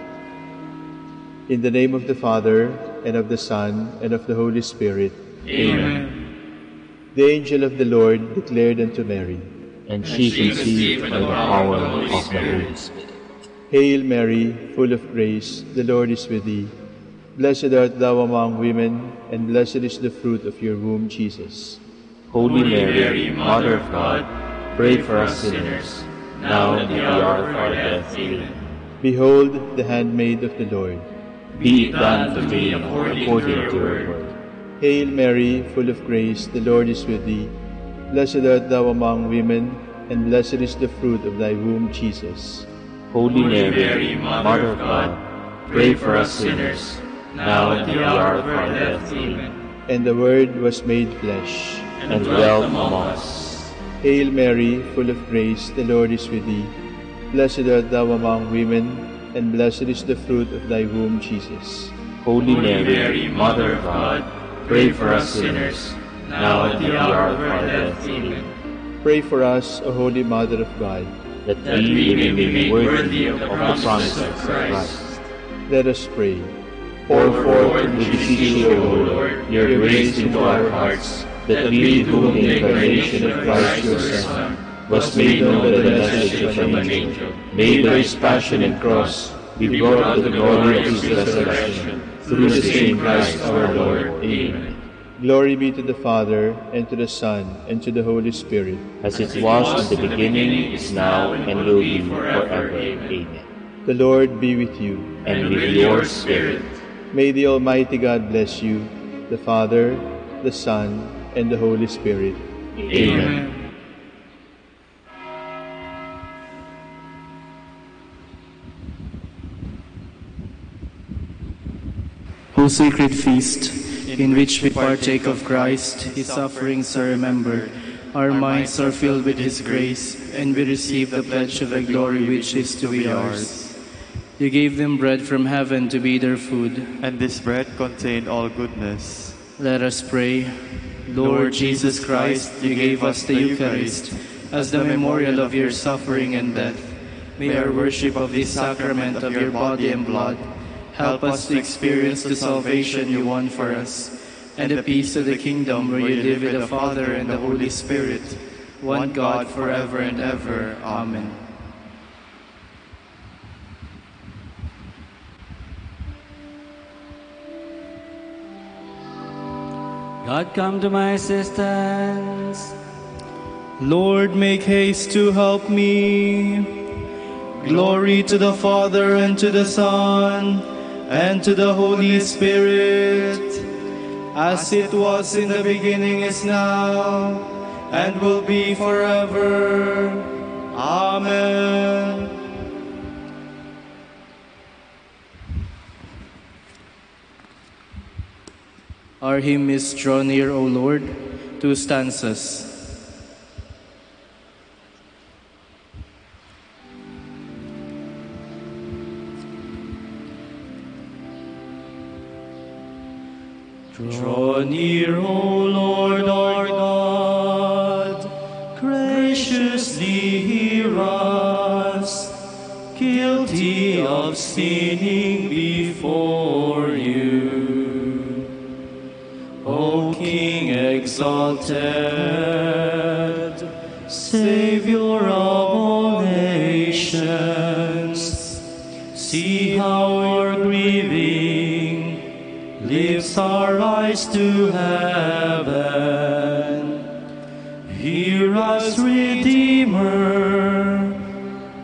In the name of the Father, and of the Son, and of the Holy Spirit. Amen. The angel of the Lord declared unto Mary, And she conceived by the power of the Holy Spirit. Hail Mary, full of grace, the Lord is with thee. Blessed art thou among women, and blessed is the fruit of your womb, Jesus. Holy Mary, Mother of God, pray for us sinners, now and at the hour of our death. Amen. Behold, the handmaid of the Lord. Be it done to me according to your word. Hail Mary, full of grace, the Lord is with thee. Blessed art thou among women, and blessed is the fruit of thy womb, Jesus. Holy Mary, Mother of God, pray for us sinners, now and at the hour of our death. Amen. And the Word was made flesh, and dwelt among us. Hail Mary, full of grace, the Lord is with thee. Blessed art thou among women, and blessed is the fruit of thy womb, Jesus. Holy Mary, Mother of God, pray for us sinners, now and at the hour of our death. Amen. Pray for us, O Holy Mother of God, that we may be made worthy of the promises of Christ. Let us pray. Pour forth, we beseech you, O Lord, your grace into our hearts, that we, to whom the incarnation of Christ your Son was made known by the message of an angel, may by his passion and cross be brought to the glory of his resurrection, through the same Christ our Lord. Amen. Glory be to the Father, and to the Son, and to the Holy Spirit. As it was in the beginning, is now, and will be forever. Amen. The Lord be with you. And with your spirit. May the Almighty God bless you, the Father, the Son, and the Holy Spirit. Amen. O sacred feast, in which we partake of Christ, his sufferings are remembered. Our minds are filled with his grace, and we receive the pledge of the glory which is to be ours. You gave them bread from heaven to be their food, and this bread contained all goodness. Let us pray. Lord Jesus Christ, you gave us the Eucharist as the memorial of your suffering and death. May our worship of this sacrament of your body and blood help us to experience the salvation you won for us, and the peace of the kingdom where you live with the Father and the Holy Spirit, one God forever and ever. Amen. God, come to my assistance. Lord, make haste to help me. Glory to the Father, and to the Son, and to the Holy Spirit, as it was in the beginning, is now, and will be forever. Amen. Our hymn is Draw Near, O Lord, 2 stanzas. Draw near, O Lord our God, graciously hear us, guilty of sinning before you. O King exalted, Savior of all nations, see how our grieving lifts our eyes to heaven. Hear us, Redeemer,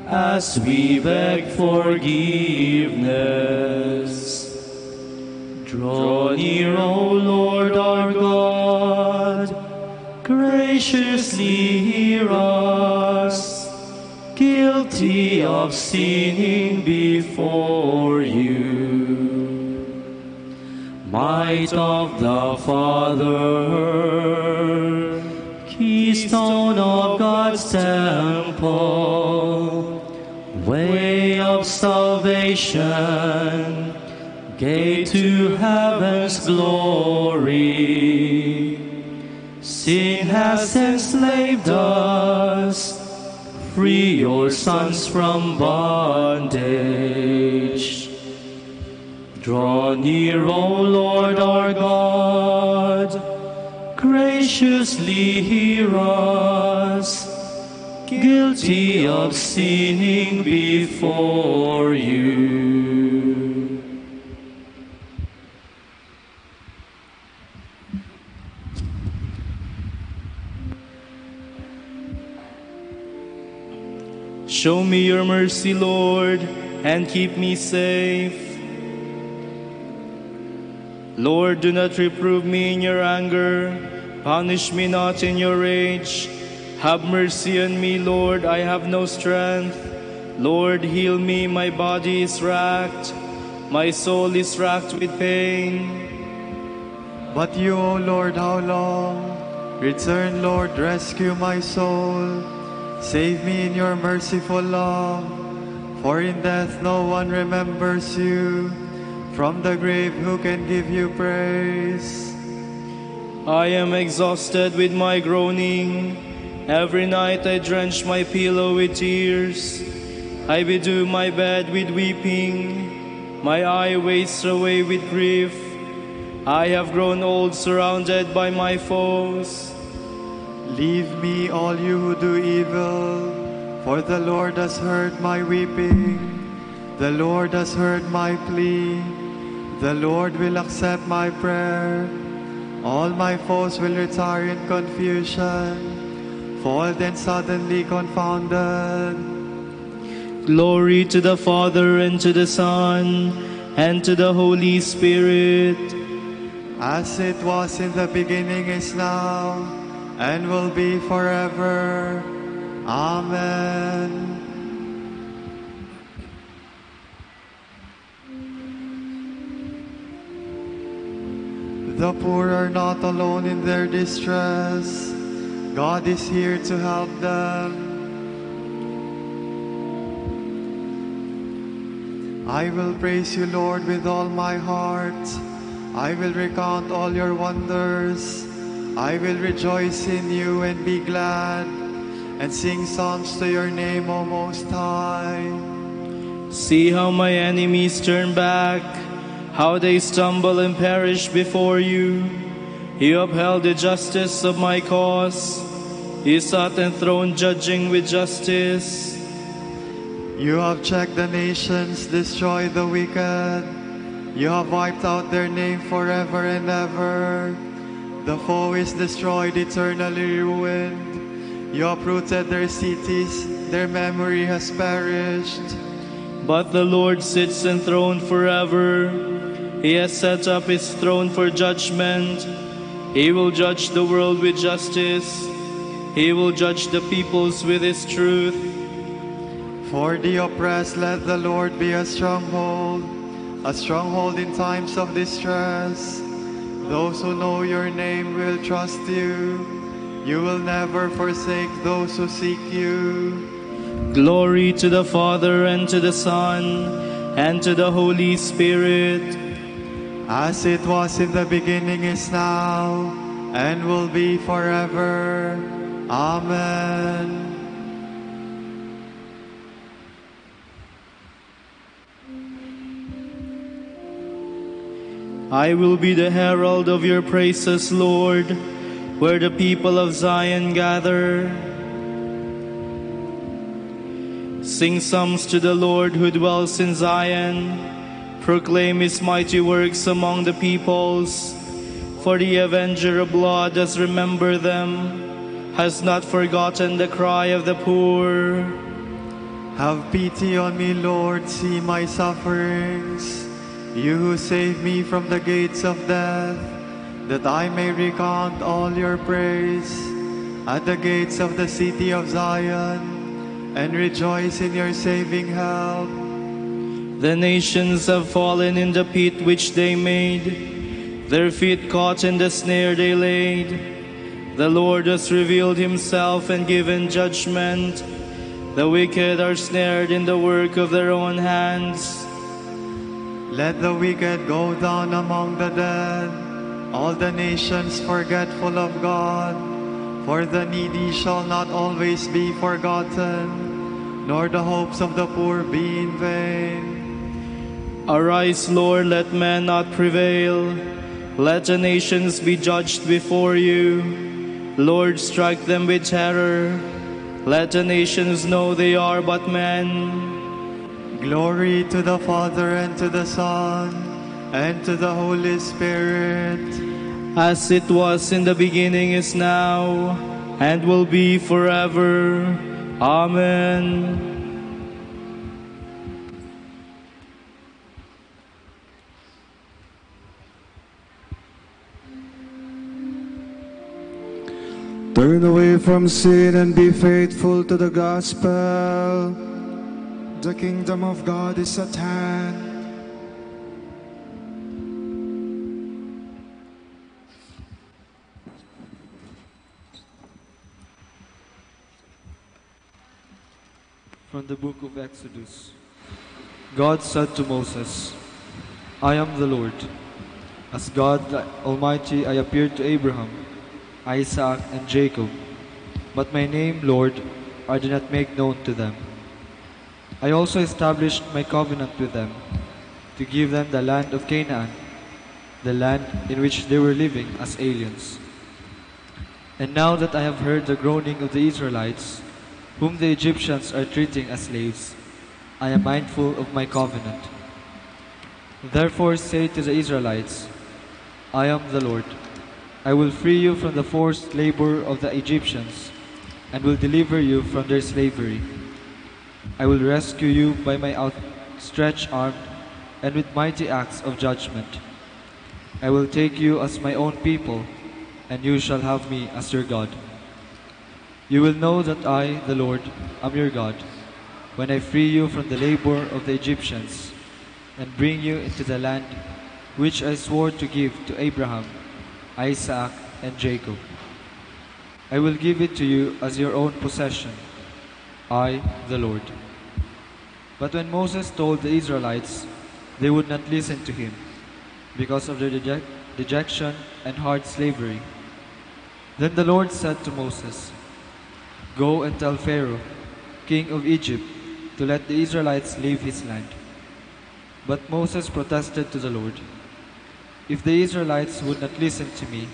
as we beg forgiveness. Draw near, O Lord our God, graciously hear us, guilty of sinning before you. Might of the Father, keystone of God's temple, way of salvation, gate to heaven's glory. Sin has enslaved us, free your sons from bondage. Draw near, O Lord our God, graciously hear us, guilty of sinning before you. Show me your mercy, Lord, and keep me safe. Lord, do not reprove me in your anger. Punish me not in your rage. Have mercy on me, Lord, I have no strength. Lord, heal me, my body is racked. My soul is racked with pain. But you, O Lord, how long? Return, Lord, rescue my soul. Save me in your merciful love. For in death no one remembers you. From the grave who can give you praise? I am exhausted with my groaning. Every night I drench my pillow with tears. I bedew my bed with weeping. My eye wastes away with grief. I have grown old, surrounded by my foes. Leave me, all you who do evil, for the Lord has heard my weeping. The Lord has heard my plea. The Lord will accept my prayer. All my foes will retire in confusion, fall then suddenly confounded. Glory to the Father, and to the Son, and to the Holy Spirit. As it was in the beginning, is now, and will be forever. Amen. The poor are not alone in their distress. God is here to help them. I will praise you, Lord, with all my heart. I will recount all your wonders. I will rejoice in you and be glad, and sing psalms to your name, O Most High. See how my enemies turn back, how they stumble and perish before you. You upheld the justice of my cause. You sat enthroned judging with justice. You have checked the nations, destroyed the wicked. You have wiped out their name forever and ever. The foe is destroyed, eternally ruined. You uprooted their cities, their memory has perished. But the Lord sits enthroned forever. He has set up his throne for judgment. He will judge the world with justice. He will judge the peoples with his truth. For the oppressed, let the Lord be a stronghold in times of distress. Those who know your name will trust you. You will never forsake those who seek you. Glory to the Father, and to the Son, and to the Holy Spirit. As it was in the beginning, is now, and will be forever. Amen. I will be the herald of your praises, Lord, where the people of Zion gather. Sing psalms to the Lord who dwells in Zion. Proclaim his mighty works among the peoples. For the avenger of blood has remembered them, has not forgotten the cry of the poor. Have pity on me, Lord, see my sufferings. You who saved me from the gates of death, that I may recount all your praise at the gates of the city of Zion, and rejoice in your saving help. The nations have fallen in the pit which they made, their feet caught in the snare they laid. The Lord has revealed himself and given judgment. The wicked are snared in the work of their own hands. Let the wicked go down among the dead, all the nations forgetful of God. For the needy shall not always be forgotten, nor the hopes of the poor be in vain. Arise, Lord, let men not prevail. Let the nations be judged before you. Lord, strike them with terror. Let the nations know they are but men. Glory to the Father, and to the Son, and to the Holy Spirit. As it was in the beginning, is now, and will be forever. Amen. Turn away from sin and be faithful to the gospel. The kingdom of God is at hand. From the book of Exodus. God said to Moses, I am the Lord. As God the Almighty, I appeared to Abraham, Isaac, and Jacob, but my name, Lord, I did not make known to them. I also established my covenant with them, to give them the land of Canaan, the land in which they were living as aliens. And now that I have heard the groaning of the Israelites, whom the Egyptians are treating as slaves, I am mindful of my covenant. Therefore say to the Israelites, I am the Lord. I will free you from the forced labor of the Egyptians, and will deliver you from their slavery. I will rescue you by my outstretched arm and with mighty acts of judgment. I will take you as my own people, and you shall have me as your God. You will know that I, the Lord, am your God, when I free you from the labor of the Egyptians, and bring you into the land which I swore to give to Abraham, Isaac, and Jacob. I will give it to you as your own possession. I, the Lord. But when Moses told the Israelites, they would not listen to him because of their dejection and hard slavery. Then the Lord said to Moses, Go and tell Pharaoh, king of Egypt, to let the Israelites leave his land. But Moses protested to the Lord, If the Israelites would not listen to me,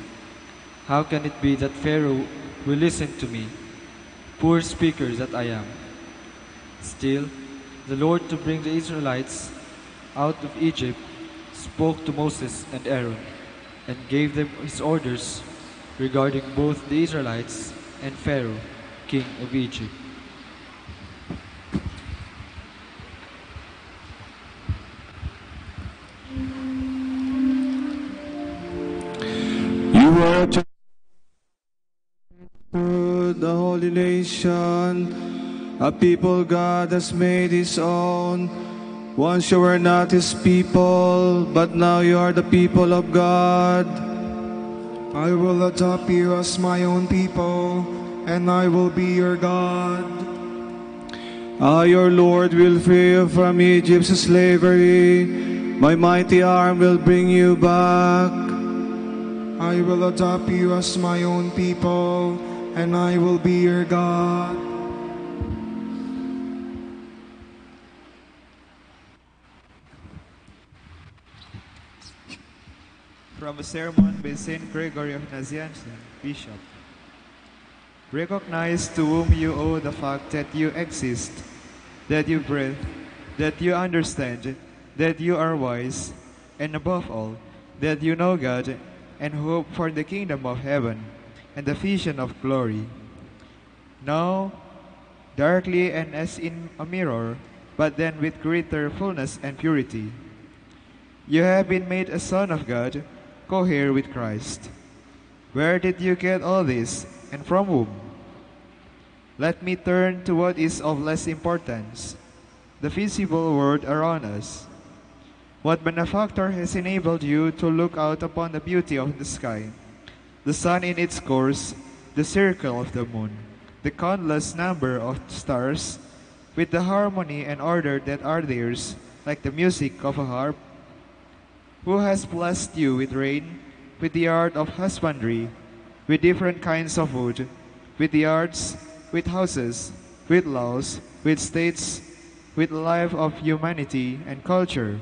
how can it be that Pharaoh will listen to me, poor speaker that I am? Still, the Lord, to bring the Israelites out of Egypt, spoke to Moses and Aaron, and gave them his orders regarding both the Israelites and Pharaoh, king of Egypt. You are to the holy nation, a people God has made his own. Once you were not his people, but now you are the people of God. I will adopt you as my own people, and I will be your God. I, your Lord, will free you from Egypt's slavery. My mighty arm will bring you back. I will adopt you as my own people, and I will be your God. From a sermon by Saint Gregory of Nazianzen, Bishop. Recognize to whom you owe the fact that you exist, that you breathe, that you understand, that you are wise, and above all, that you know God and hope for the kingdom of heaven and the vision of glory. Now, darkly and as in a mirror, but then with greater fullness and purity, you have been made a son of God, co-heir with Christ. Where did you get all this, and from whom? Let me turn to what is of less importance, the visible world around us. What benefactor has enabled you to look out upon the beauty of the sky, the sun in its course, the circle of the moon, the countless number of stars, with the harmony and order that are theirs, like the music of a harp? Who has blessed you with rain, with the art of husbandry, with different kinds of food, with the arts, with houses, with laws, with states, with life of humanity and culture,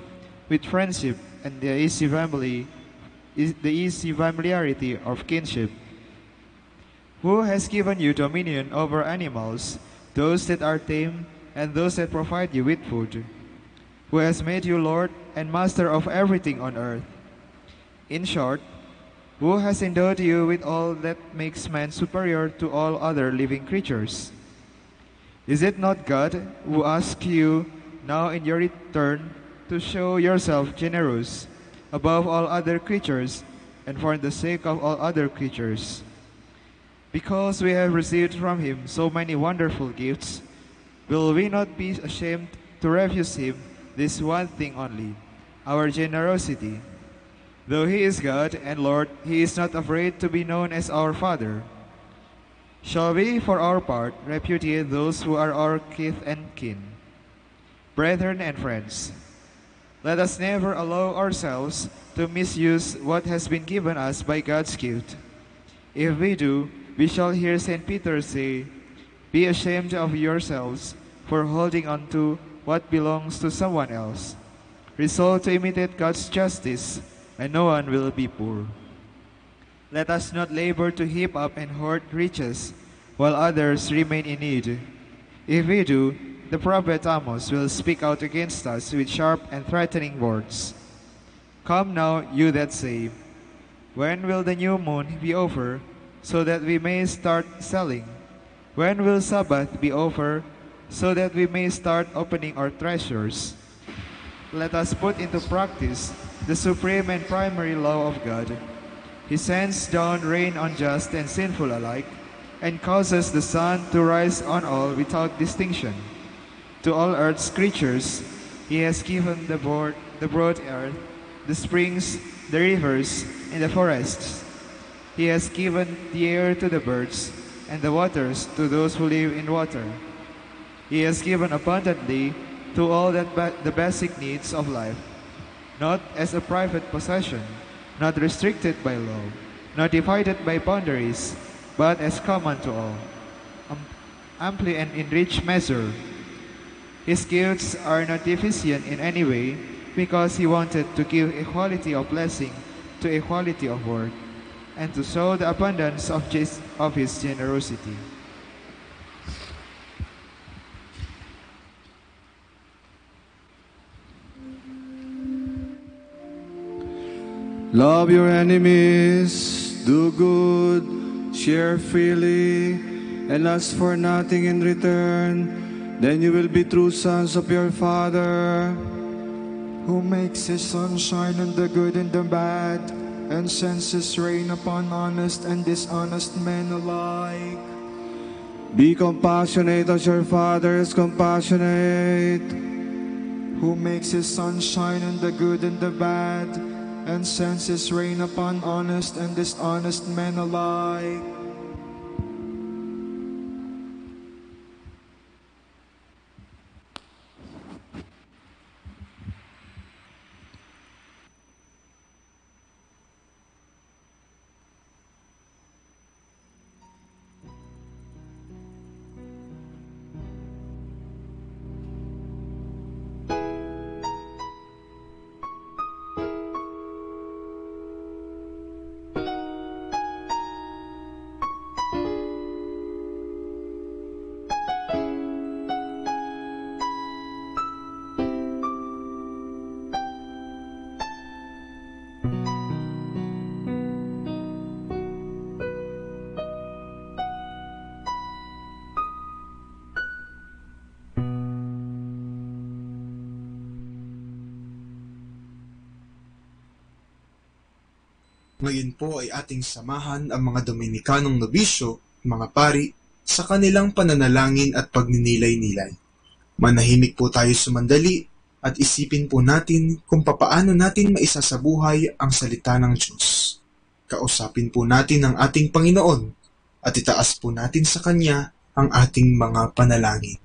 with friendship and the easy familiarity of kinship? Who has given you dominion over animals, those that are tame and those that provide you with food? Who has made you Lord and Master of everything on earth? In short, who has endowed you with all that makes man superior to all other living creatures? Is it not God who asks you now in your return to show yourself generous above all other creatures and for the sake of all other creatures? Because we have received from him so many wonderful gifts, will we not be ashamed to refuse him this one thing only, our generosity? Though he is God and Lord, he is not afraid to be known as our Father. Shall we, for our part, repudiate those who are our kith and kin? Brethren and friends, let us never allow ourselves to misuse what has been given us by God's gift. If we do, we shall hear St. Peter say, Be ashamed of yourselves for holding on to what belongs to someone else. Resolve to imitate God's justice, and no one will be poor. Let us not labor to heap up and hoard riches, while others remain in need. If we do, the prophet Amos will speak out against us with sharp and threatening words. Come now, you that say, When will the new moon be over, so that we may start selling? When will Sabbath be over, so that we may start opening our treasures? Let us put into practice the supreme and primary law of God. He sends down rain on just and sinful alike, and causes the sun to rise on all without distinction. To all earth's creatures, he has given the broad earth, the springs, the rivers, and the forests, He has given the air to the birds, and the waters to those who live in water. He has given abundantly to all the basic needs of life, not as a private possession, not restricted by law, not divided by boundaries, but as common to all, amply and in rich measure. His gifts are not deficient in any way, because he wanted to give equality of blessing to equality of work, and to show the abundance of his generosity. Love your enemies, do good, share freely, and ask for nothing in return. Then you will be true sons of your Father, who makes his sun shine on the good and the bad, and sends his rain upon honest and dishonest men alike. Be compassionate as your Father is compassionate, who makes his sun shine on the good and the bad, and sends his rain upon honest and dishonest men alike. Ngayon po ay ating samahan ang mga Dominikanong nobisyo, mga pari, sa kanilang pananalangin at pagninilay-nilay. Manahimik po tayo sumandali at isipin po natin kung papaano natin maisasabuhay ang salita ng Diyos. Kausapin po natin ang ating Panginoon at itaas po natin sa Kanya ang ating mga panalangin.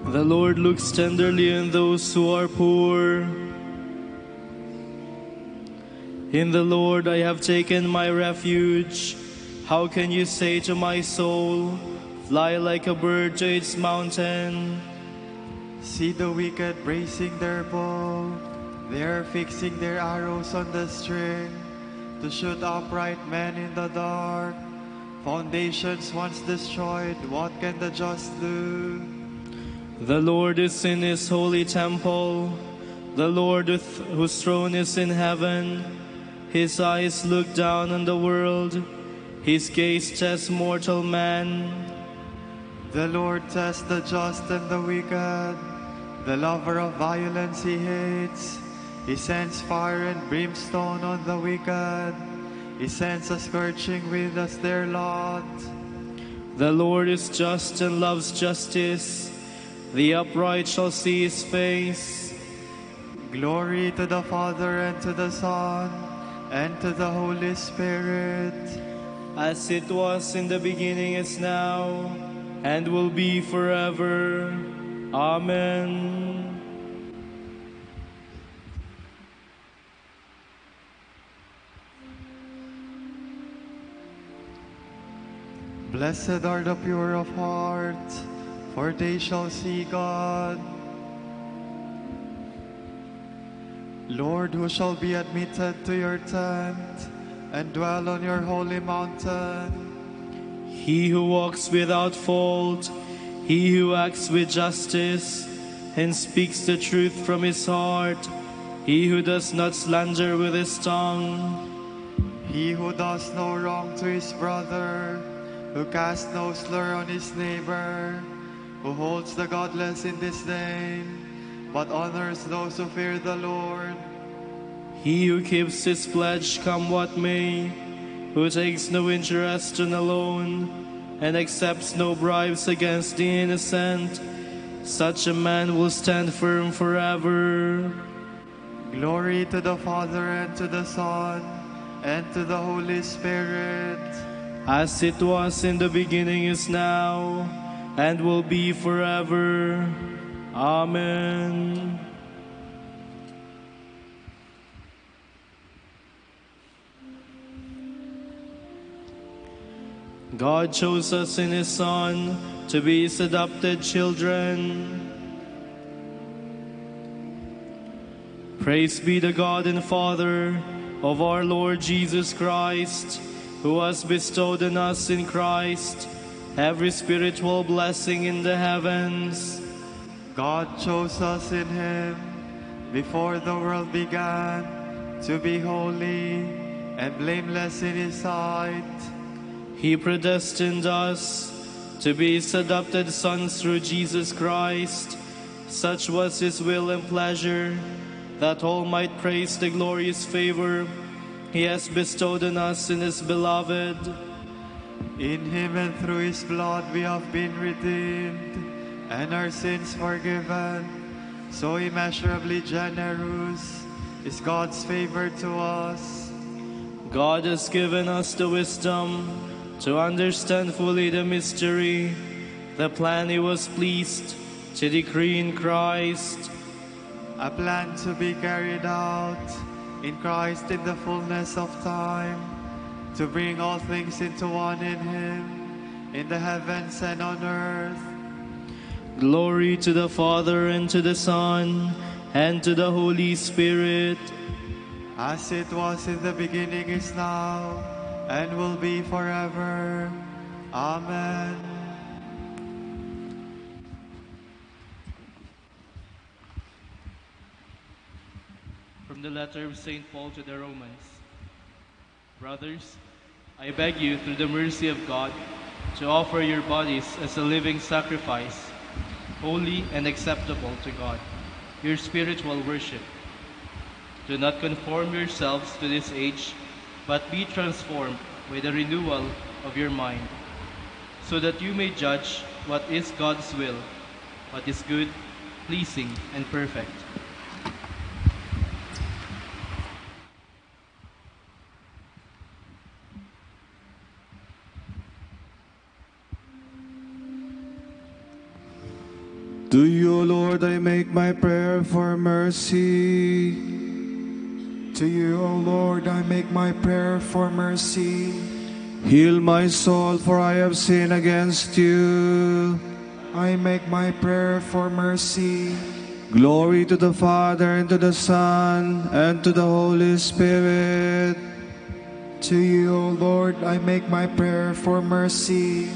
The Lord looks tenderly on those who are poor. In the Lord I have taken my refuge. How can you say to my soul, fly like a bird to its mountain? See the wicked bracing their bow. They are fixing their arrows on the string to shoot upright men in the dark. Foundations once destroyed, what can the just do? The Lord is in his holy temple. The Lord whose throne is in heaven. His eyes look down on the world. His gaze tests mortal man. The Lord tests the just and the wicked. The lover of violence he hates. He sends fire and brimstone on the wicked. He sends a scorching wind as their lot. The Lord is just and loves justice. The upright shall see his face. Glory to the Father and to the Son and to the Holy Spirit. As it was in the beginning, is now, and will be forever. Amen. Blessed are the pure of heart, for they shall see God. Lord, who shall be admitted to your tent and dwell on your holy mountain? He who walks without fault, he who acts with justice, and speaks the truth from his heart, he who does not slander with his tongue. He who does no wrong to his brother, who casts no slur on his neighbor, who holds the godless in disdain, but honors those who fear the Lord. He who keeps his pledge come what may, who takes no interest in a loan, and accepts no bribes against the innocent, such a man will stand firm forever. Glory to the Father and to the Son and to the Holy Spirit. As it was in the beginning, is now, and will be forever. Amen. God chose us in His Son to be His adopted children. Praise be the God and Father of our Lord Jesus Christ, who has bestowed on us in Christ every spiritual blessing in the heavens. God chose us in Him before the world began to be holy and blameless in His sight. He predestined us to be His adopted sons through Jesus Christ. Such was His will and pleasure, that all might praise the glorious favor He has bestowed on us in His beloved. In Him and through His blood we have been redeemed, and our sins forgiven. So immeasurably generous is God's favor to us. God has given us the wisdom to understand fully the mystery, the plan He was pleased to decree in Christ. A plan to be carried out in Christ in the fullness of time, to bring all things into one in Him, in the heavens and on earth. Glory to the Father, and to the Son, and to the Holy Spirit. As it was in the beginning, is now, and will be forever. Amen. From the letter of St. Paul to the Romans. Brothers, I beg you, through the mercy of God, to offer your bodies as a living sacrifice, holy and acceptable to God, your spiritual worship. Do not conform yourselves to this age, but be transformed by the renewal of your mind, so that you may judge what is God's will, what is good, pleasing, and perfect. To you, Lord, I make my prayer for mercy. To you, O Lord, I make my prayer for mercy. Heal my soul, for I have sinned against you. I make my prayer for mercy. Glory to the Father, and to the Son, and to the Holy Spirit. To you, O Lord, I make my prayer for mercy.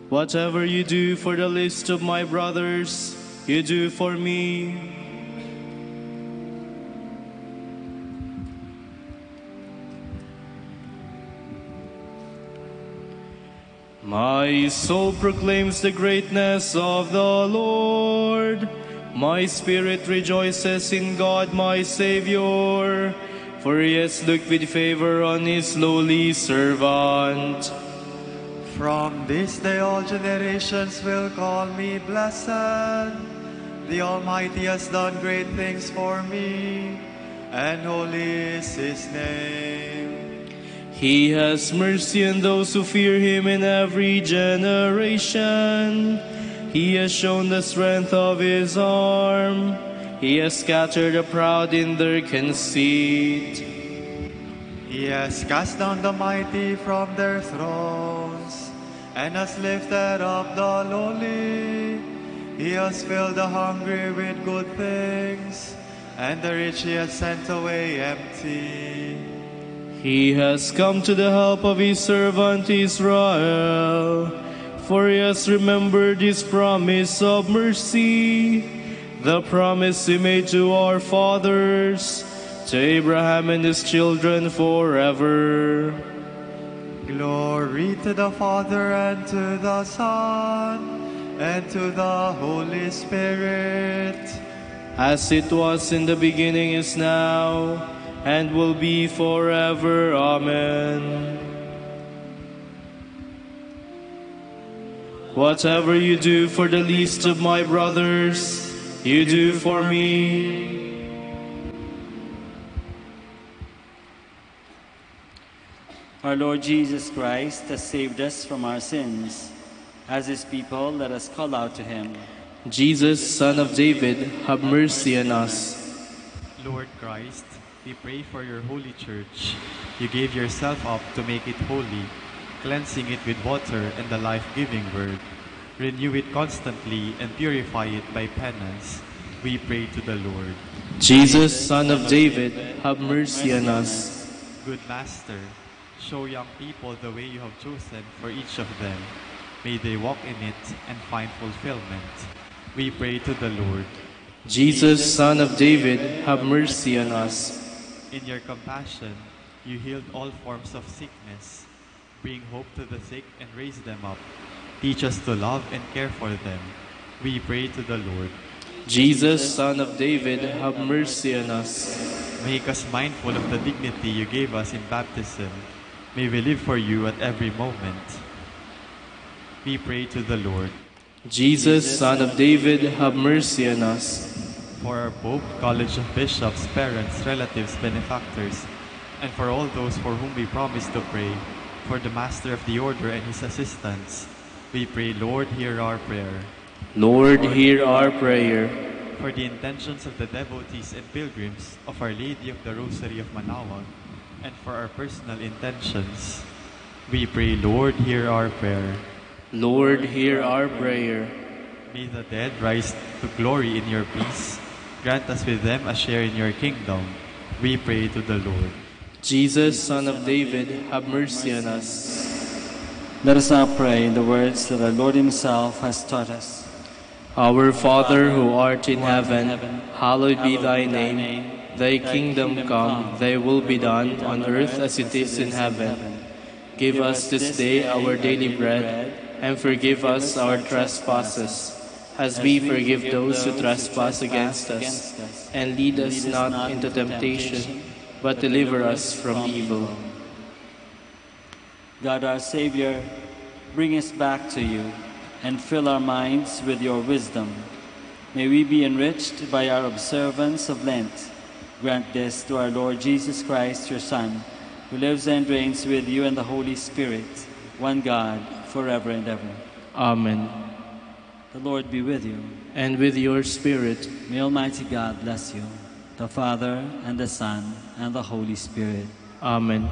Whatever you do for the least of my brothers, you do for me. My soul proclaims the greatness of the Lord. My spirit rejoices in God my Savior, for he has looked with favor on his lowly servant. From this day all generations will call me blessed. The Almighty has done great things for me, and holy is his name. He has mercy on those who fear him in every generation. He has shown the strength of his arm. He has scattered the proud in their conceit. He has cast down the mighty from their thrones, and has lifted up the lowly. He has filled the hungry with good things, and the rich he has sent away empty. He has come to the help of his servant Israel, for he has remembered his promise of mercy, the promise he made to our fathers, to Abraham and his children forever. Glory to the Father, and to the Son, and to the Holy Spirit. As it was in the beginning, is now, and will be forever. Amen. Whatever you do for the least of my brothers, you do for me. Our Lord Jesus Christ has saved us from our sins. As his people, let us call out to him. Jesus, Son of David, have mercy on us. Lord Christ, we pray for your holy church. You gave yourself up to make it holy, cleansing it with water and the life-giving word. Renew it constantly and purify it by penance. We pray to the Lord. Jesus, Son of David, have mercy on us. Good Master, show young people the way you have chosen for each of them. May they walk in it and find fulfillment. We pray to the Lord. Jesus, Son of David, have mercy on us. In your compassion, you healed all forms of sickness. Bring hope to the sick and raise them up. Teach us to love and care for them. We pray to the Lord. Jesus, Son of David, have mercy on us. Make us mindful of the dignity you gave us in baptism. May we live for you at every moment. We pray to the Lord. Jesus, Son of David, have mercy on us. For our Pope, College of Bishops, parents, relatives, benefactors, and for all those for whom we promise to pray, for the Master of the Order and his assistants, we pray, Lord, hear our prayer. Lord, hear our prayer. For the intentions of the devotees and pilgrims of Our Lady of the Rosary of Manaoag, and for our personal intentions, we pray, Lord, hear our prayer. Lord, hear our prayer. May the dead rise to glory in your peace. Grant us with them a share in your kingdom. We pray to the Lord. Jesus, Son of David, have mercy on us. Let us now pray in the words that our Lord himself has taught us. Our Father, who art in heaven, hallowed be thy name. Thy kingdom come, thy will be done on earth as it is in heaven. Give us this day our daily bread, and forgive us our trespasses, as we forgive those who trespass against us. And lead us not into temptation, but deliver us from evil. God our Savior, bring us back to you, and fill our minds with your wisdom. May we be enriched by our observance of Lent. Grant this to our Lord Jesus Christ, your Son, who lives and reigns with you and the Holy Spirit, one God, forever and ever. Amen. The Lord be with you. And with your spirit. May Almighty God bless you, the Father, and the Son, and the Holy Spirit. Amen.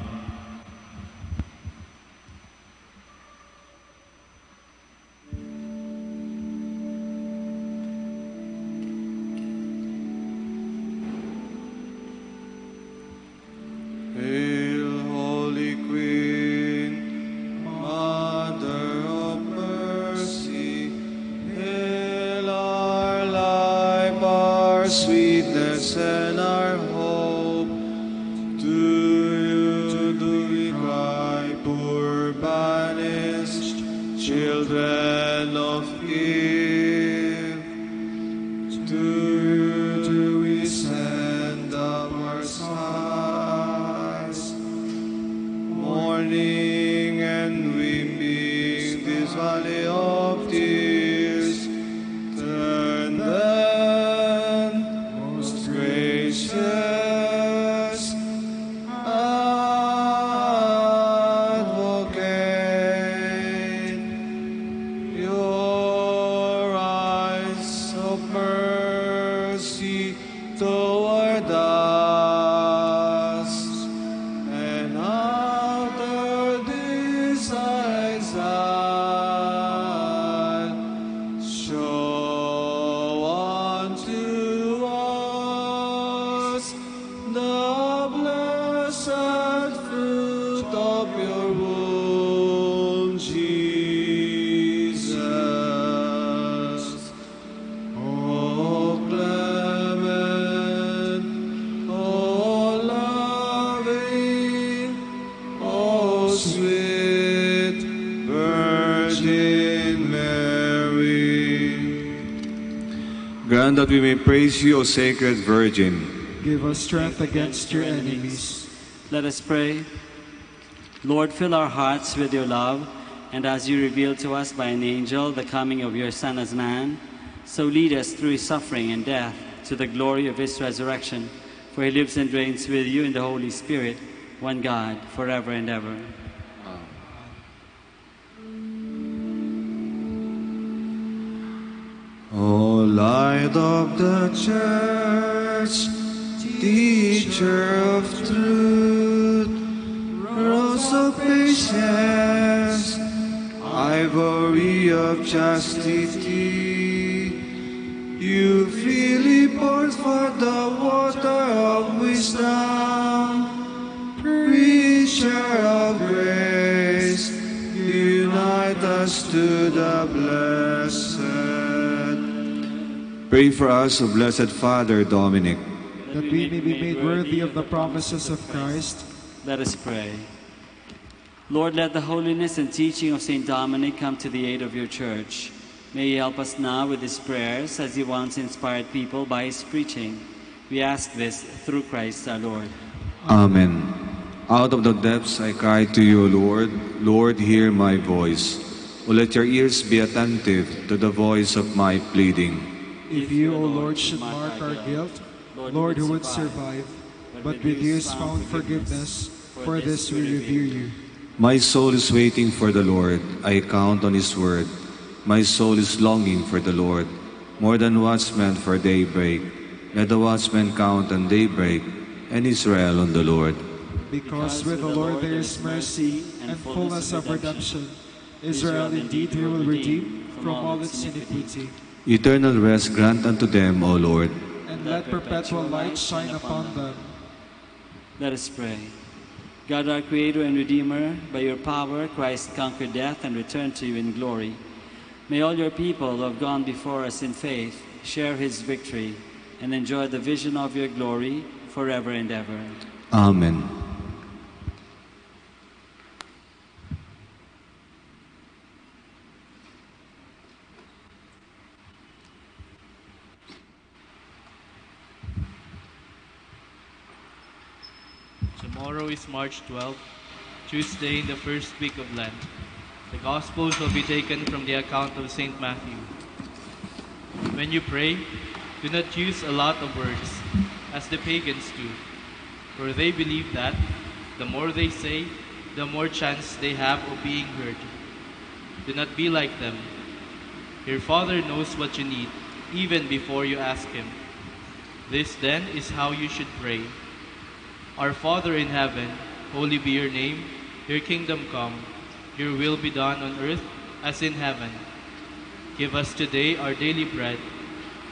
Hail, Holy Queen, Mother of Mercy. Hail our life, our sweetness, and our hope. To you do we cry, poor banished children of Eve. To you do we send up our sighs, mourning and weeping this valley of tears. Turn then, most gracious Advocate, your eyes of mercy toward us, and after this exile, show unto us the blessed fruit of your womb, Jesus. O clement, O loving, O sweet Virgin Mary. Grant that we may praise you, O Sacred Virgin. Give us strength against your enemies. Let us pray. Lord, fill our hearts with your love, and as you revealed to us by an angel the coming of your Son as man, so lead us through his suffering and death to the glory of his resurrection. For he lives and reigns with you in the Holy Spirit, one God, forever and ever. O light of the church, teacher of truth, rose of patience, ivory of chastity, you freely poured for the water of wisdom, preacher of grace, unite us to the blessed. Pray for us, O Blessed Father Dominic, that we may be made worthy of the promises of Christ. Let us pray. Lord, let the holiness and teaching of St. Dominic come to the aid of your church. May he help us now with his prayers as he once inspired people by his preaching. We ask this through Christ our Lord. Amen. Out of the depths I cry to you, Lord. Lord, hear my voice. O let your ears be attentive to the voice of my pleading. If you, O Lord, should mark our guilt, Lord, who would survive? But with you is found forgiveness. For this we revere you. My soul is waiting for the Lord. I count on his word. My soul is longing for the Lord, more than watchmen for daybreak. Let the watchmen count on daybreak, and Israel on the Lord. Because with the Lord there is mercy and fullness of redemption. Israel indeed he will redeem from all its iniquity. Eternal rest grant unto them, O Lord. And let perpetual light shine upon them. Let us pray. God, our Creator and Redeemer, by your power Christ conquered death and returned to you in glory. May all your people who have gone before us in faith share his victory and enjoy the vision of your glory forever and ever. Amen. Tomorrow is March 12th, Tuesday in the first week of Lent. The Gospels will be taken from the account of St. Matthew. When you pray, do not use a lot of words, as the pagans do, for they believe that the more they say, the more chance they have of being heard. Do not be like them. Your Father knows what you need, even before you ask Him. This then is how you should pray. Our Father in heaven, holy be your name, your kingdom come, your will be done on earth as in heaven. Give us today our daily bread.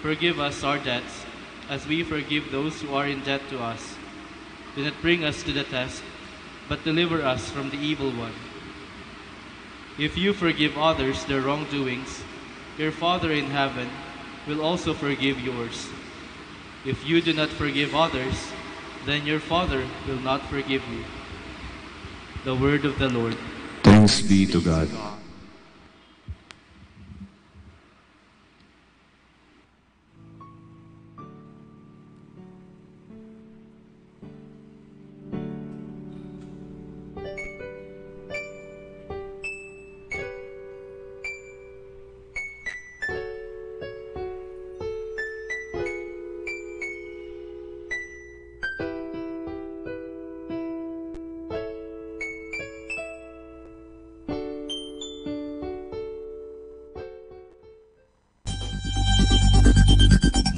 Forgive us our debts, as we forgive those who are in debt to us. Do not bring us to the test, but deliver us from the evil one. If you forgive others their wrongdoings, your Father in heaven will also forgive yours. If you do not forgive others, then your Father will not forgive you. The word of the Lord. Thanks be to God.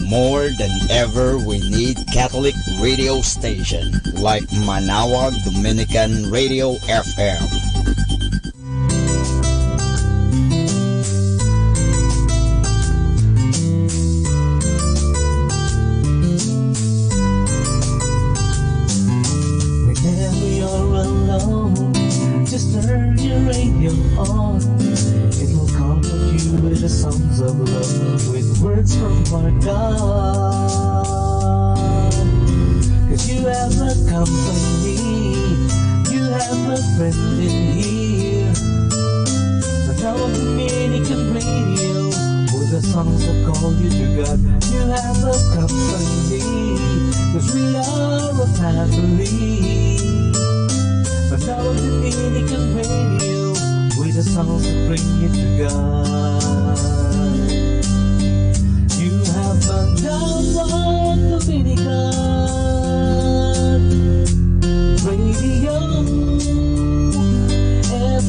More than ever, we need Catholic radio station like Manawag Dominican Radio FM. Whenever you're alone, just turn your radio on. It will comfort you with the songs of love, with words from our God. 'Cause you have a company, you have a friend in here. But now I'm Dominican Radio, with the songs that call you to God. You have a company, 'cause we are a family. But now I'm Dominican Radio, with the songs that bring you to God. You have Manawag Dominican Radio FM.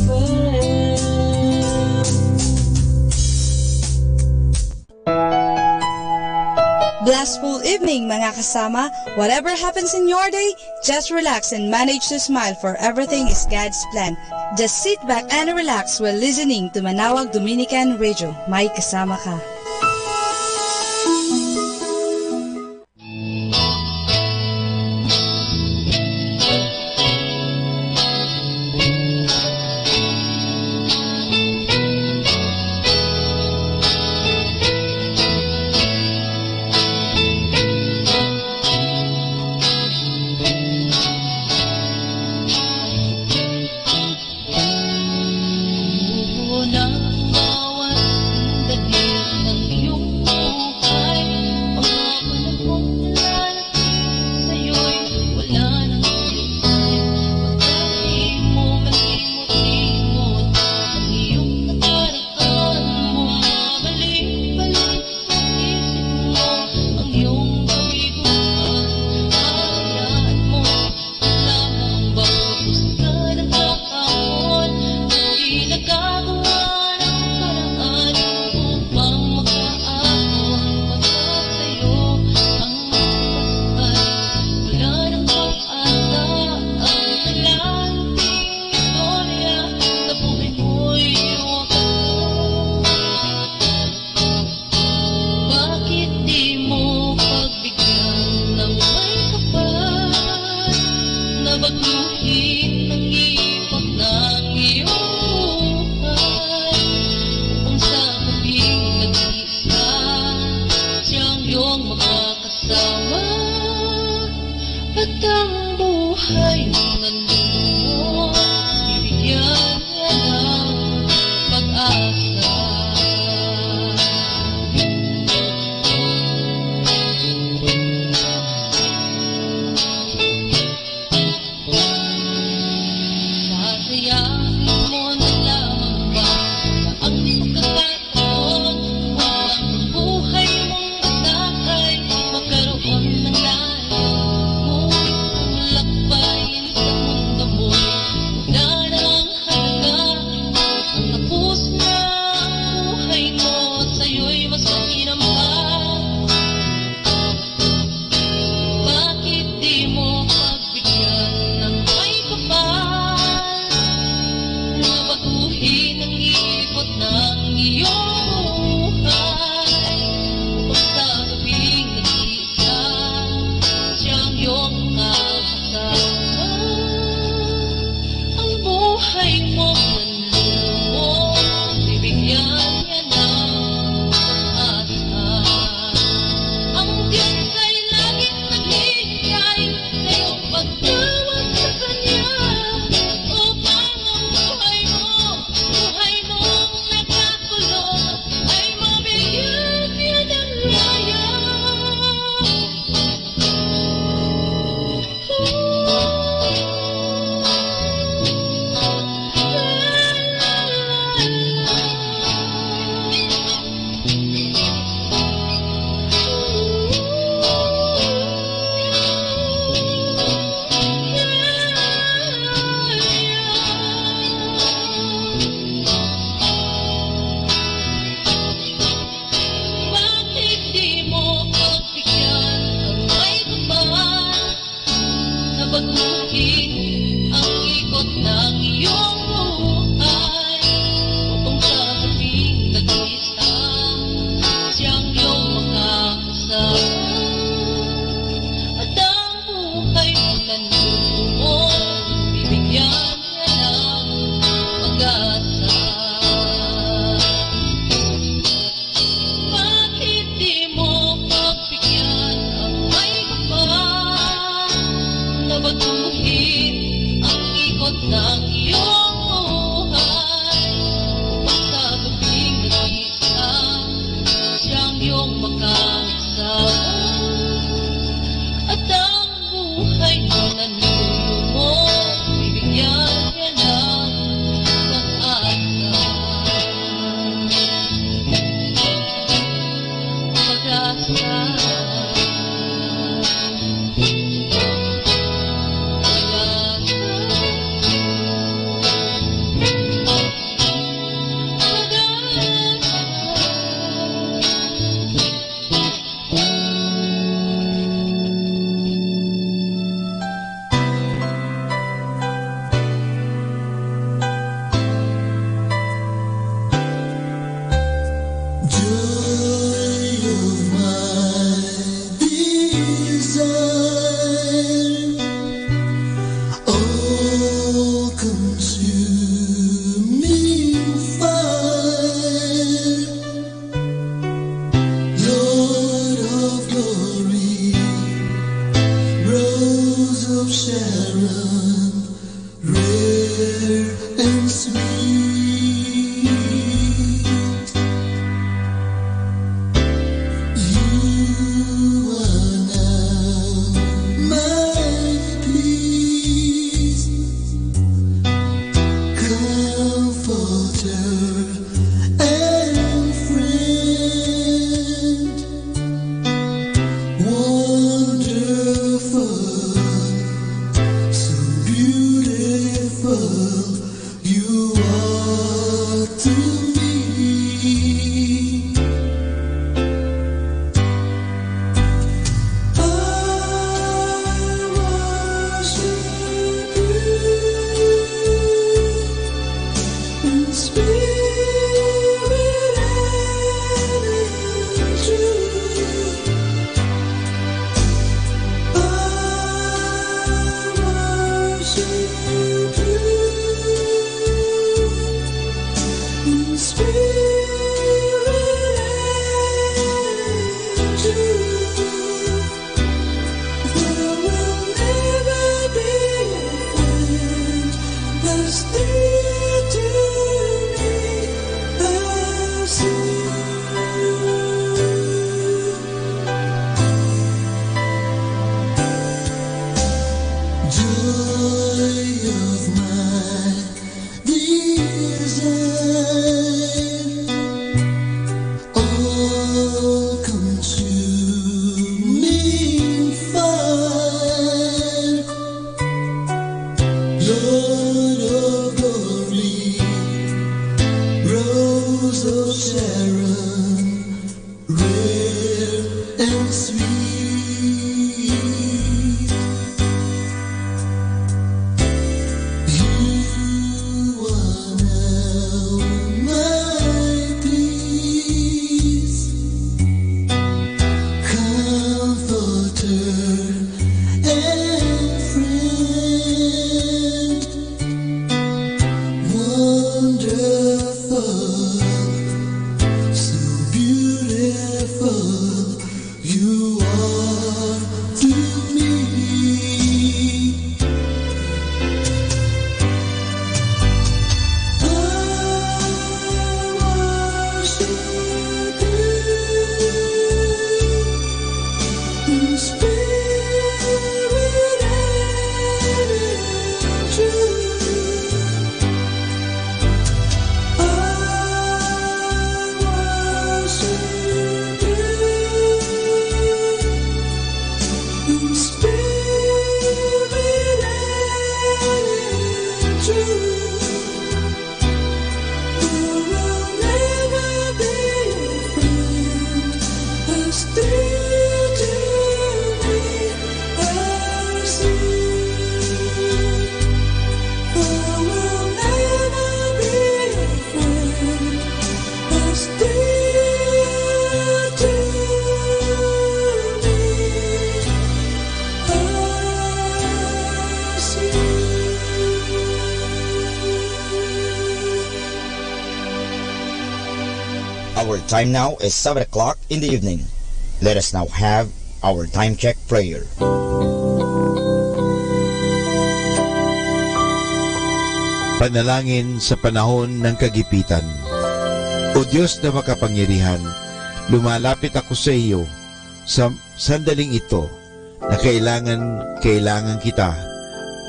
Blissful evening mga kasama. Whatever happens in your day, just relax and manage to smile, for everything is God's plan. Just sit back and relax while listening to Manawag Dominican Radio. May kasama ka. Buhay and sweet. You are now my peace, comforter and friend, wonderful, so beautiful you are to me. I worship you in spirit and in truth. I worship you in spirit and in truth. I will never be afraid, as dear to me as you. I will never be afraid, as dear to me as you. Our time now is 7 o'clock in the evening. Let us now have our time check prayer. Panalangin sa panahon ng kagipitan. O Diyos na makapangyarihan, lumalapit ako sa iyo sa sandaling ito na kailangan kita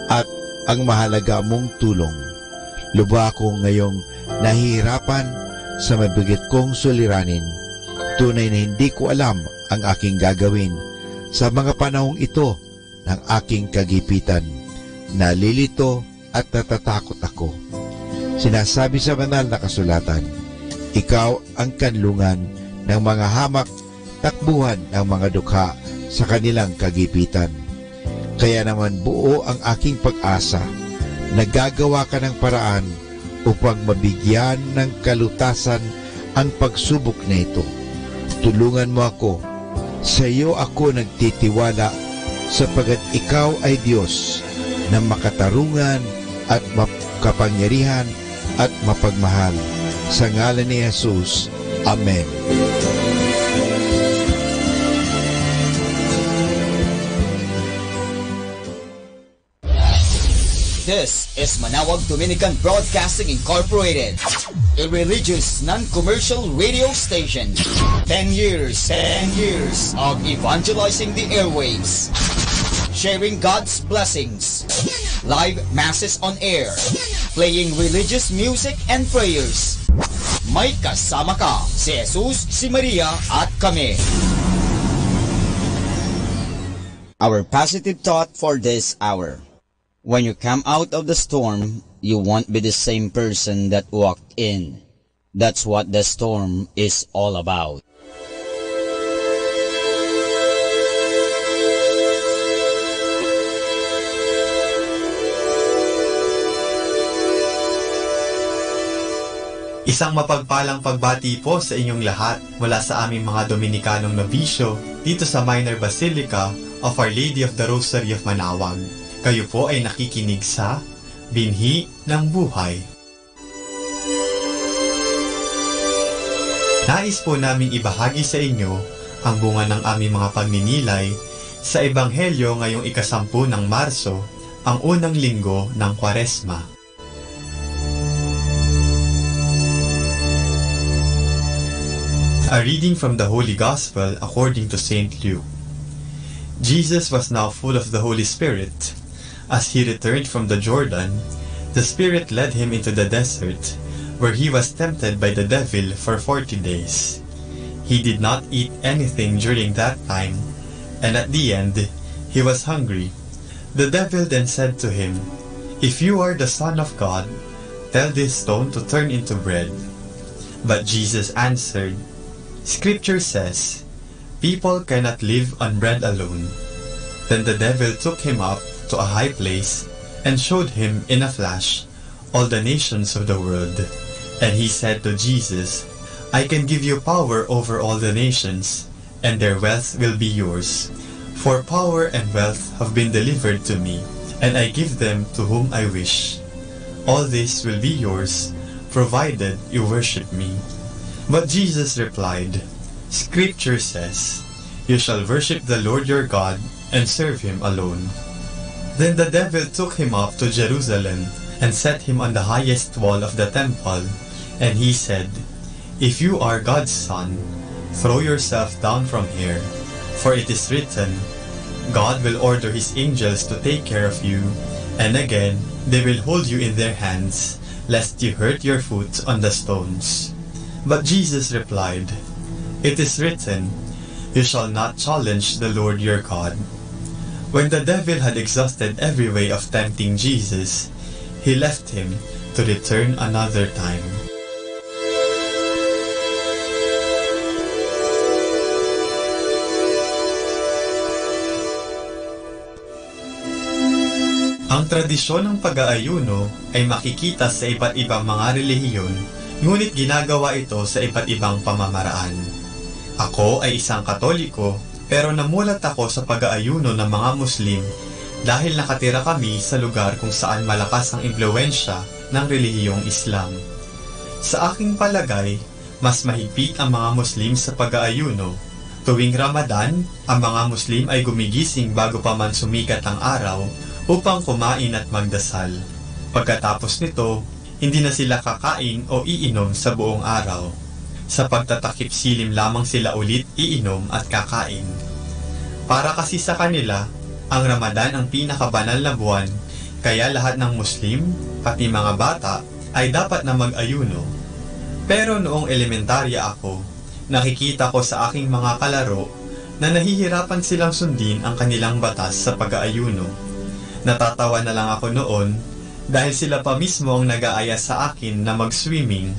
at ang mahalaga mong tulong. Lubha akong ngayong nahihirapan sa mabigat kong suliranin. Tunay na hindi ko alam ang aking gagawin sa mga panahong ito ng aking kagipitan. Nalilito at natatakot ako. Sinasabi sa banal na kasulatan, ikaw ang kanlungan ng mga hamak, takbuhan ng mga dukha sa kanilang kagipitan. Kaya naman buo ang aking pag-asa. Nagagawa ka ng paraan upang mabigyan ng kalutasan ang pagsubok na ito. Tulungan mo ako. Sa iyo ako nagtitiwala sapagat ikaw ay Diyos na makatarungan at makapangyarihan at mapagmahal. Sa ngalan ni Jesus. Amen. This is Manawag Dominican Broadcasting Incorporated, a religious non-commercial radio station. 10 years of evangelizing the airwaves, sharing God's blessings, live masses on air, playing religious music and prayers. May kasama ka, si Jesus, si Maria, at kami. Our positive thought for this hour. When you come out of the storm, you won't be the same person that walked in. That's what the storm is all about. Isang mapagpalang pagbati po sa inyong lahat mula sa aming mga Dominikanong nobisyo dito sa Minor Basilica of Our Lady of the Rosary of Manawag. Kayo po ay nakikinig sa Binhi ng Buhay. Nais po naming ibahagi sa inyo ang bunga ng aming mga pagninilay sa Ebanghelyo ngayong ika-10 ng Marso, ang unang linggo ng Kwaresma. A reading from the Holy Gospel according to St. Luke. Jesus was now full of the Holy Spirit. As he returned from the Jordan, the Spirit led him into the desert, where he was tempted by the devil for 40 days. He did not eat anything during that time, and at the end, he was hungry. The devil then said to him, "If you are the Son of God, tell this stone to turn into bread." But Jesus answered, "Scripture says, People cannot live on bread alone. Then the devil took him up to a high place and showed him in a flash all the nations of the world. And he said to Jesus, I can give you power over all the nations, and their wealth will be yours. For power and wealth have been delivered to me, and I give them to whom I wish. All this will be yours, provided you worship me. But Jesus replied, Scripture says, you shall worship the Lord your God and serve him alone. Then the devil took him up to Jerusalem and set him on the highest wall of the temple, and he said, If you are God's son, throw yourself down from here, for it is written, God will order his angels to take care of you, and again they will hold you in their hands, lest you hurt your foot on the stones. But Jesus replied, It is written, you shall not challenge the Lord your God. When the devil had exhausted every way of tempting Jesus, he left him to return another time. Ang tradisyon ng pag-aayuno ay makikita sa iba't ibang mga relihiyon, ngunit ginagawa ito sa iba't ibang pamamaraan. Ako ay isang Katoliko, pero namulat ako sa pag-aayuno ng mga Muslim dahil nakatira kami sa lugar kung saan malakas ang impluwensya ng relihiyong Islam. Sa aking palagay, mas mahigpit ang mga Muslim sa pag-aayuno. Tuwing Ramadan, ang mga Muslim ay gumigising bago pa man sumikat ang araw upang kumain at magdasal. Pagkatapos nito, hindi na sila kakain o iinom sa buong araw. Sa pagtatakip silim lamang sila ulit iinom at kakain. Para kasi sa kanila, ang Ramadan ang pinakabanal na buwan, kaya lahat ng Muslim, pati mga bata, ay dapat na mag-ayuno. Pero noong elementarya ako, nakikita ko sa aking mga kalaro na nahihirapan silang sundin ang kanilang batas sa pag-aayuno. Natatawa na lang ako noon dahil sila pa mismo ang nag-aaya sa akin na mag-swimming.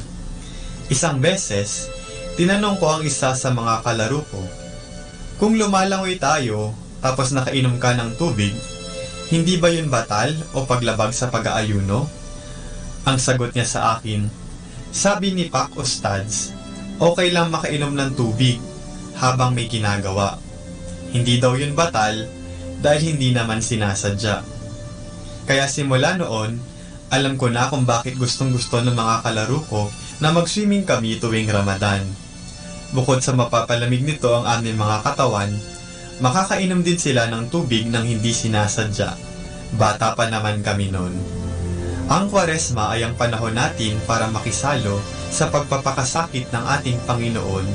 Isang beses, tinanong ko ang isa sa mga kalaro ko, kung lumalangoy tayo tapos nakainom ka ng tubig, hindi ba yun batal o paglabag sa pag-aayuno? Ang sagot niya sa akin, sabi ni Pak Ustads, okay lang makainom ng tubig habang may ginagawa. Hindi daw yun batal dahil hindi naman sinasadya. Kaya simula noon, alam ko na kung bakit gustong-gusto ng mga kalaro ko na mag-swimming kami tuwing Ramadan. Bukod sa mapapalamig nito ang aming mga katawan, makakainom din sila ng tubig nang hindi sinasadya. Bata pa naman kami noon. Ang Kwaresma ay ang panahon natin para makisalo sa pagpapakasakit ng ating Panginoon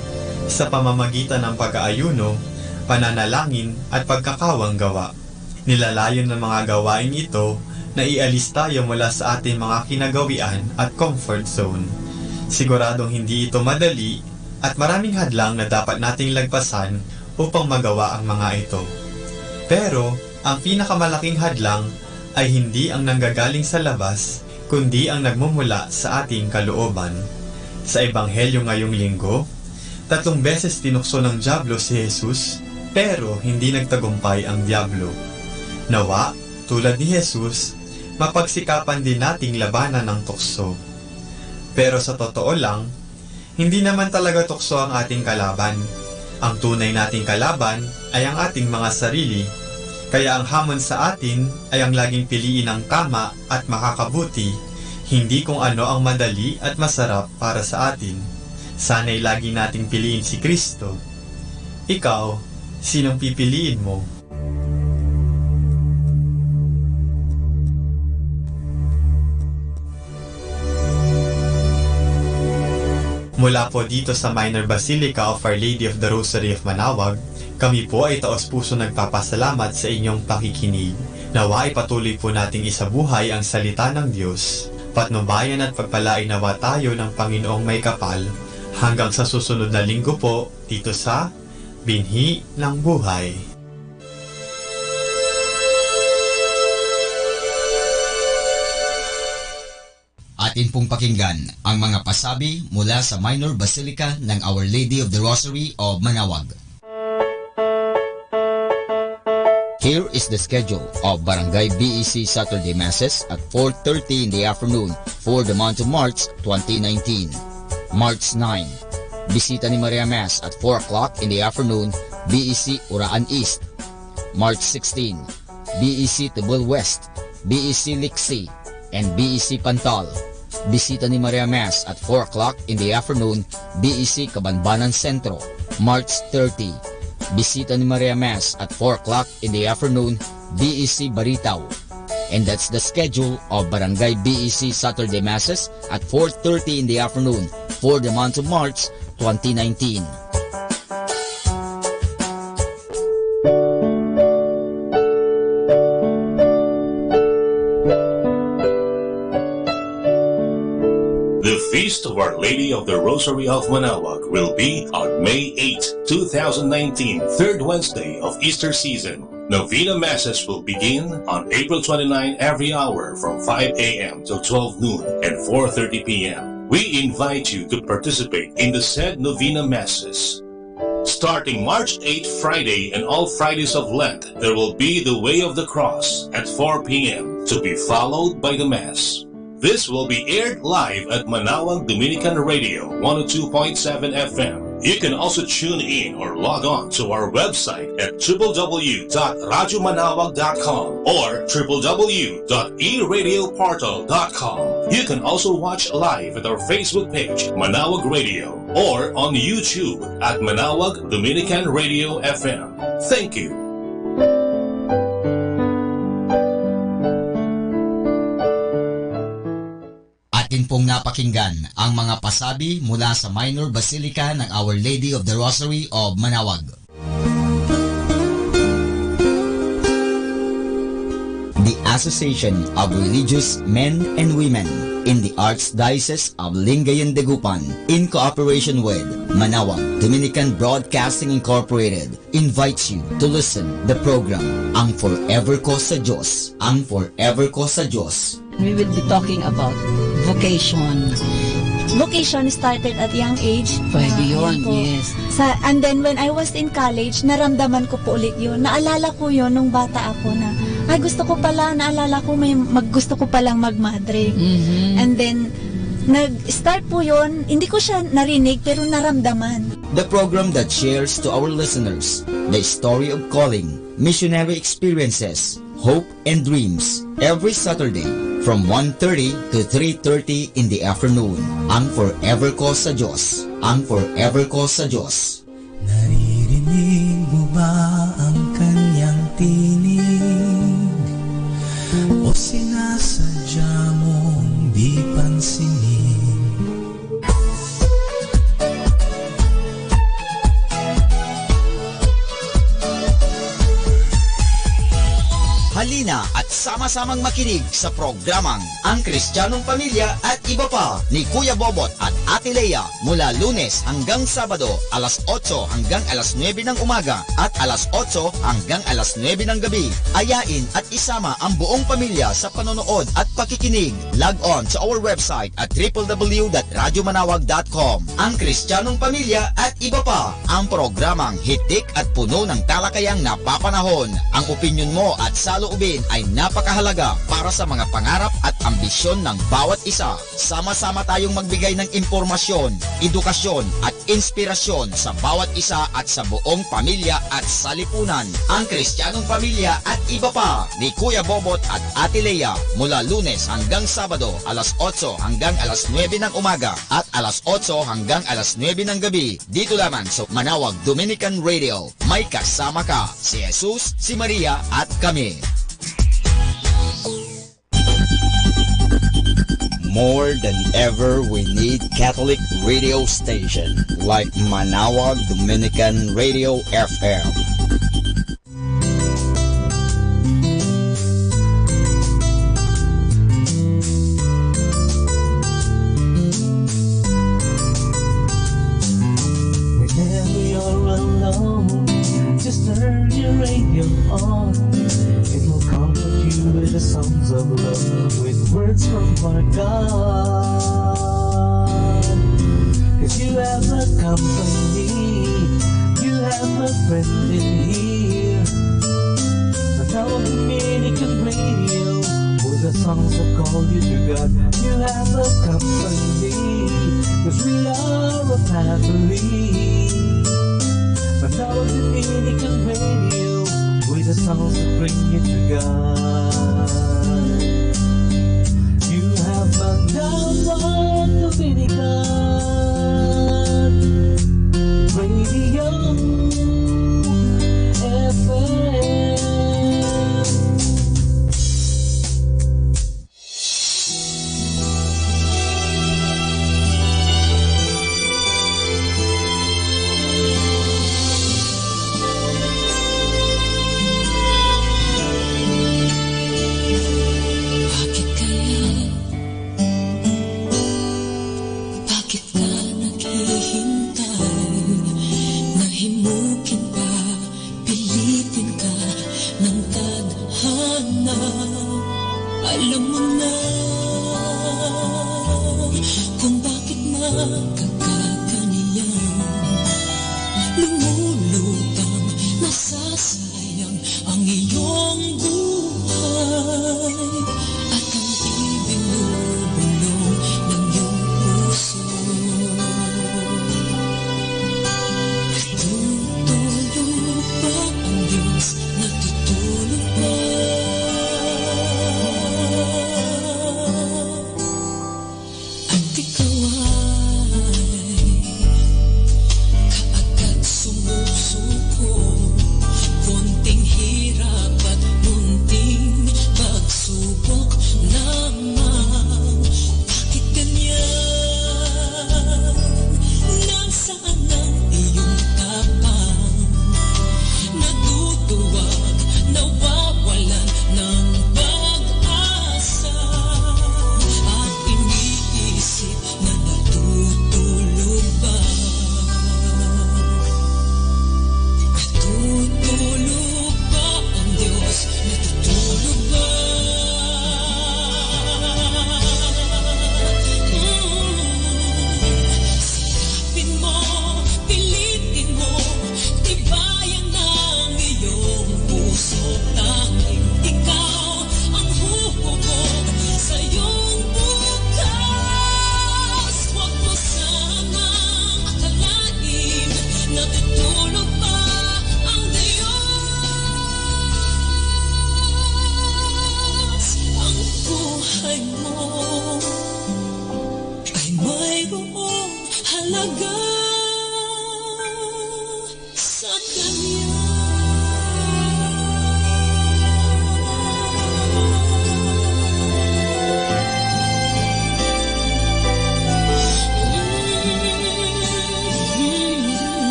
sa pamamagitan ng pag-aayuno, pananalangin at pagkakawang gawa. Nilalayon ng mga gawain ito na ialis tayo mula sa ating mga kinagawian at comfort zone. Siguradong hindi ito madali at maraming hadlang na dapat nating lagpasan upang magawa ang mga ito. Pero ang pinakamalaking hadlang ay hindi ang nanggagaling sa labas, kundi ang nagmumula sa ating kalooban. Sa Ebanghelyo ngayong linggo, 3 beses tinukso ng dyablo si Jesus, pero hindi nagtagumpay ang dyablo. Nawa, tulad ni Jesus, mapagsikapan din nating labanan ng tukso. Pero sa totoo lang, hindi naman talaga tukso ang ating kalaban. Ang tunay nating kalaban ay ang ating mga sarili. Kaya ang hamon sa atin ay ang laging piliin ang tama at makakabuti, hindi kung ano ang madali at masarap para sa atin. Sana'y lagi nating piliin si Kristo. Ikaw, sinong pipiliin mo? Mula po dito sa Minor Basilica of Our Lady of the Rosary of Manawag, kami po ay taos-puso nagpapasalamat sa inyong pakikinig. Nawa ay patuloy po nating isabuhay ang salita ng Diyos. Patnubayan at pagpalain nawa tayo ng Panginoong may kapal. Hanggang sa susunod na linggo po, dito sa Binhi ng Buhay. Atin pong pakinggan ang mga pasabi mula sa Minor Basilica ng Our Lady of the Rosary of Manawag. Here is the schedule of Barangay BEC Saturday Masses at 4:30 in the afternoon for the month of March 2019. March 9, Bisita ni Maria Mass at 4 o'clock in the afternoon, BEC Uraan East. March 16, BEC Tibul West, BEC Liksi, and BEC Pantal. Bisita ni Maria Mass at 4 o'clock in the afternoon, BEC Cabanbanan Centro. March 30, Bisita ni Maria Mass at 4 o'clock in the afternoon, BEC Baritaw. And that's the schedule of Barangay BEC Saturday Masses at 4:30 in the afternoon for the month of March 2019. The Feast of Our Lady of the Rosary of Manaoag will be on May 8, 2019, third Wednesday of Easter season. Novena Masses will begin on April 29 every hour from 5 a.m. till 12 noon and 4:30 p.m. We invite you to participate in the said Novena Masses. Starting March 8 Friday and all Fridays of Lent, there will be the Way of the Cross at 4 p.m. to be followed by the Mass. This will be aired live at Manaoag Dominican Radio 102.7 FM. You can also tune in or log on to our website at www.radyomanawag.com or www.eradioportal.com. You can also watch live at our Facebook page, Manaoag Radio, or on YouTube at Manaoag Dominican Radio FM. Thank you. Atin pong napakinggan ang mga pasabi mula sa Minor Basilica ng Our Lady of the Rosary of Manaoag. The Association of Religious Men and Women in the Archdiocese of Lingayen Dagupan, in cooperation with Manaoag Dominican Broadcasting Incorporated, invites you to listen the program Ang Forever Ko sa Diyos. Ang Forever Ko sa Diyos. We will be talking about vocation. Vocation started at young age. Pwede yun, po. yes. And then when I was in college, naramdaman ko po ulit yun. Naalala ko yun nung bata ako na, ay gusto ko pala, naalala ko gusto ko palang magmadre. And then, nag-start po yun, hindi ko siya narinig pero naramdaman. The program that shares to our listeners the story of calling, missionary experiences, hope and dreams every Saturday from 1:30 to 3:30 in the afternoon. Ang Forever Ko sa Diyos. Ang Forever Ko sa Diyos. Naririnig mo ba ang kanyang tinig? O sinasadya mong di pansinin? Halina at sama-samang makinig sa programang Ang Kristiyanong Pamilya at Iba Pa ni Kuya Bobot at Ate Lea mula Lunes hanggang Sabado alas 8 hanggang alas 9 ng umaga at alas 8 hanggang alas 9 ng gabi. Ayain at isama ang buong pamilya sa panonood at pakikinig. Log on sa our website at www.radyomanawag.com. Ang Kristiyanong Pamilya at Iba Pa, ang programang hitik at puno ng talakayang napapanahon. Ang opinyon mo at saloobin ay napakahalaga para sa mga pangarap at ambisyon ng bawat isa. Sama-sama tayong magbigay ng impormasyon, edukasyon at inspirasyon sa bawat isa at sa buong pamilya at salipunan. Ang Kristiyanong Pamilya at Iba Pa ni Kuya Bobot at Ate Lea mula Lunes hanggang Sabado alas 8 hanggang alas 9 ng umaga at alas 8 hanggang alas 9 ng gabi. Dito lamang sa Manaoag Dominican Radio. May kasama ka, si Jesus, si Maria at kami. More than ever, we need Catholic radio station like Manaoag Dominican Radio FM. Whenever you're alone, just turn your radio on. It will comfort you with the songs of love, with words from our God. 'Cause you have a company, you have a friend in here, a songs that call you to God. You have a company, 'cause we are a family. Manawag Dominican Radio, with the songs that bring you to God. You have Manawag Dominican Radio FM. Alam mo na kung bakit magkakaganyan. Lumulutang, nasasayang ang iyong buhay at ang ibinubulong ng iyong puso. Natutulog ba ang Diyos? Natutulog ba?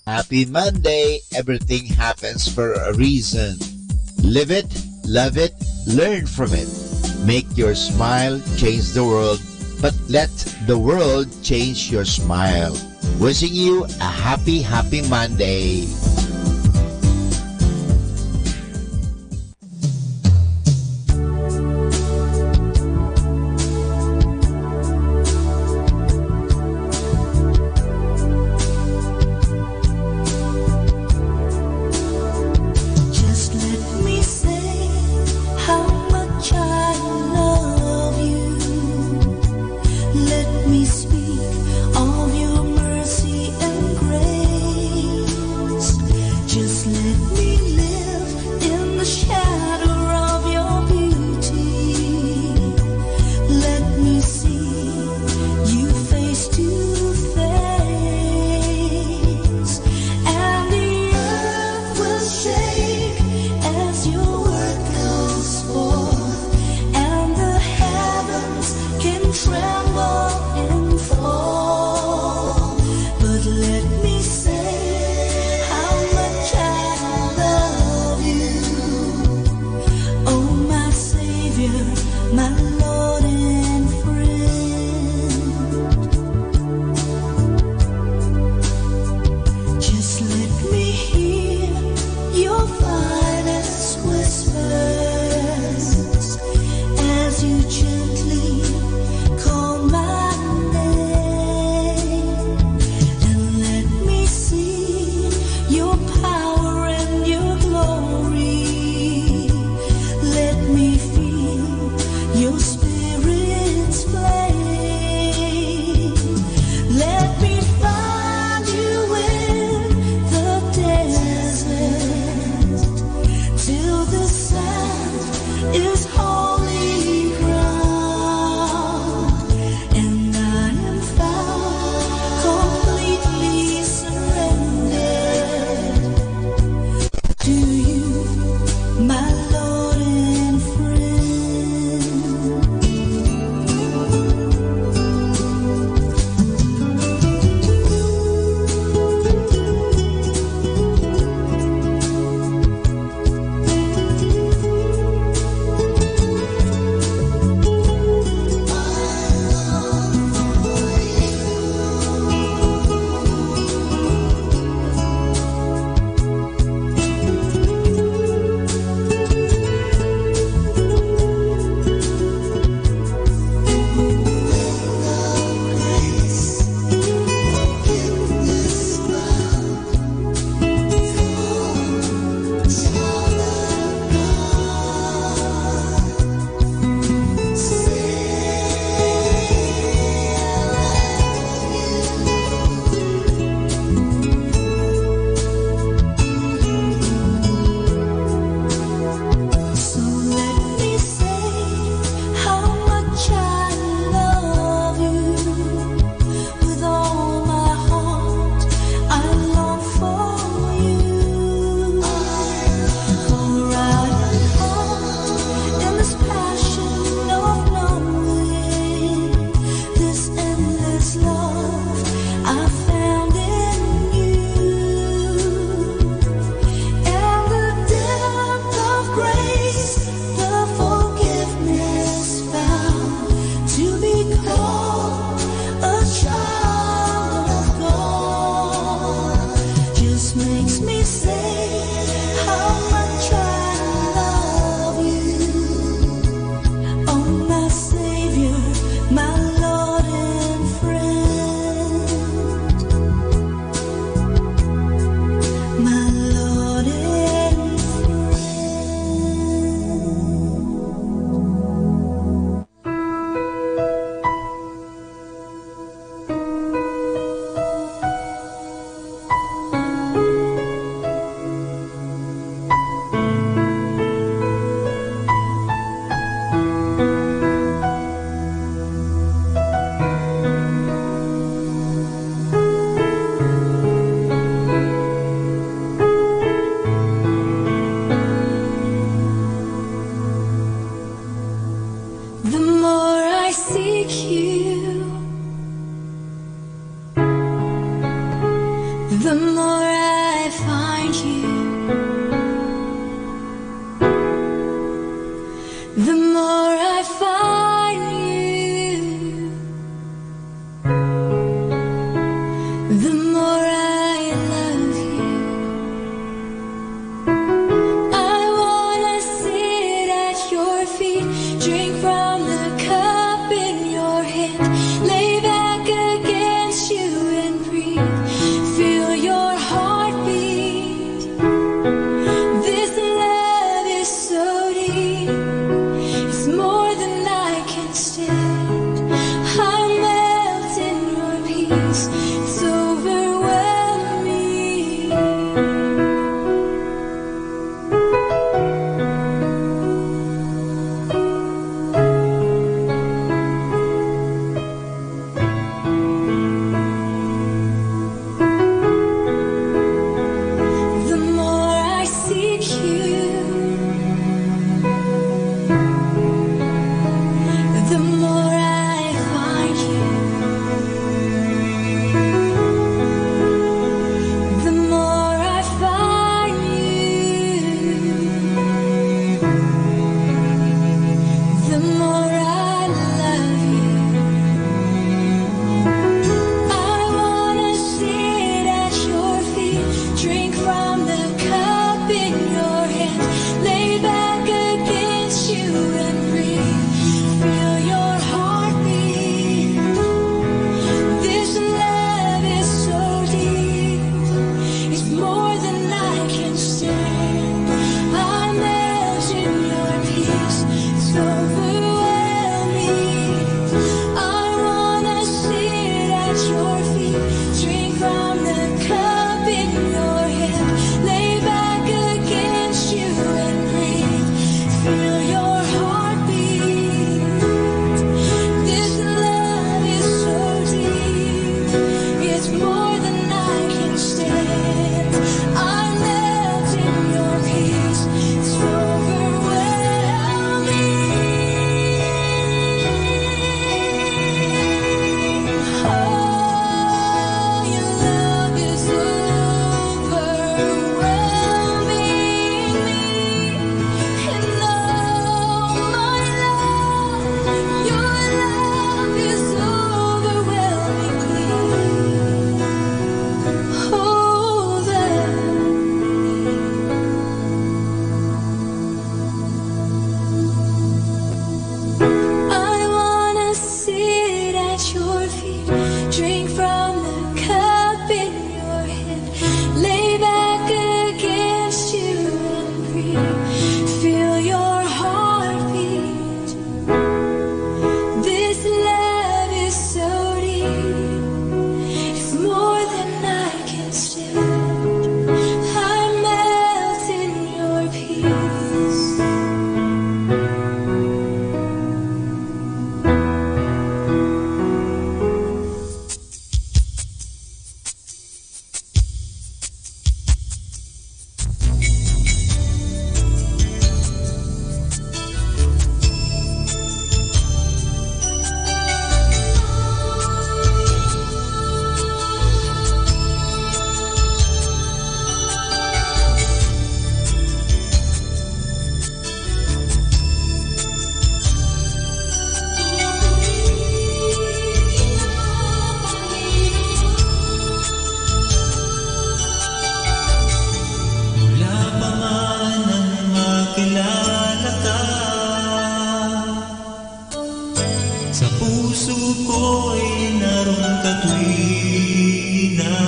Happy Monday! Everything happens for a reason. Live it, love it, learn from it. Make your smile change the world. but let the world change your smile. Wishing you a happy Monday. Just let me say how much I love you. Let me speak of your mercy and grace. Just let me live in the shadow of your beauty. Let me see you face to face, and the earth will shake as your word goes forth, and the heavens can tremble and fall. But let me say how much I love you, oh my Savior, my Lord and friend. Just let me hear your finest whispers as you gently call my name, and let me see your power and your glory. Let me feel your spirit's flame. Let me find you in the desert till the sand is holy ground, and I am found completely surrendered to you, my Lord and so let me say how much I love you. With all my heart, I long for you. For I am caught in this passion of knowing this endless love I found in you, and the depth of grace, the forgiveness found to be called a child of God, just makes me say how much I love you, oh my Savior, my Lord and friend, my Lord and the more I seek you, the more I find you, the more I find you, puso ko'y naroon katuwina.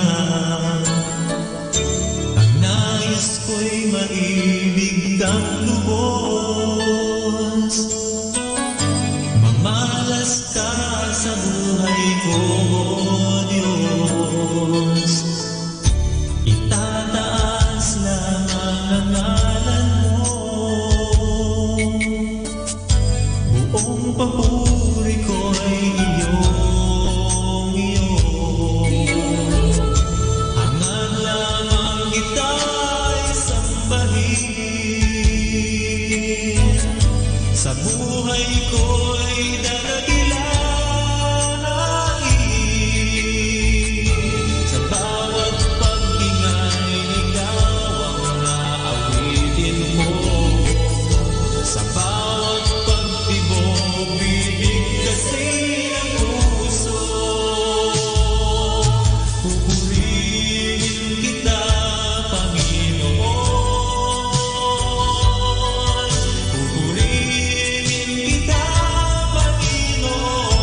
Ang nais ko'y maibig kang lubos. Mamalas ka sa buhay ko, Diyos. Itataas lamang ang ngalan mo. Buong papuri ko'y iyong. Hangad lamang kita'y sambahin. Sa buhay ko'y dadakilain. Sa bawat paghingay, ikaw ang aawitin mo. Sa bawat pagtibok, bibigkasin ang puso. Pupurihin kita, Panginoon. Pupurihin kita, Panginoon.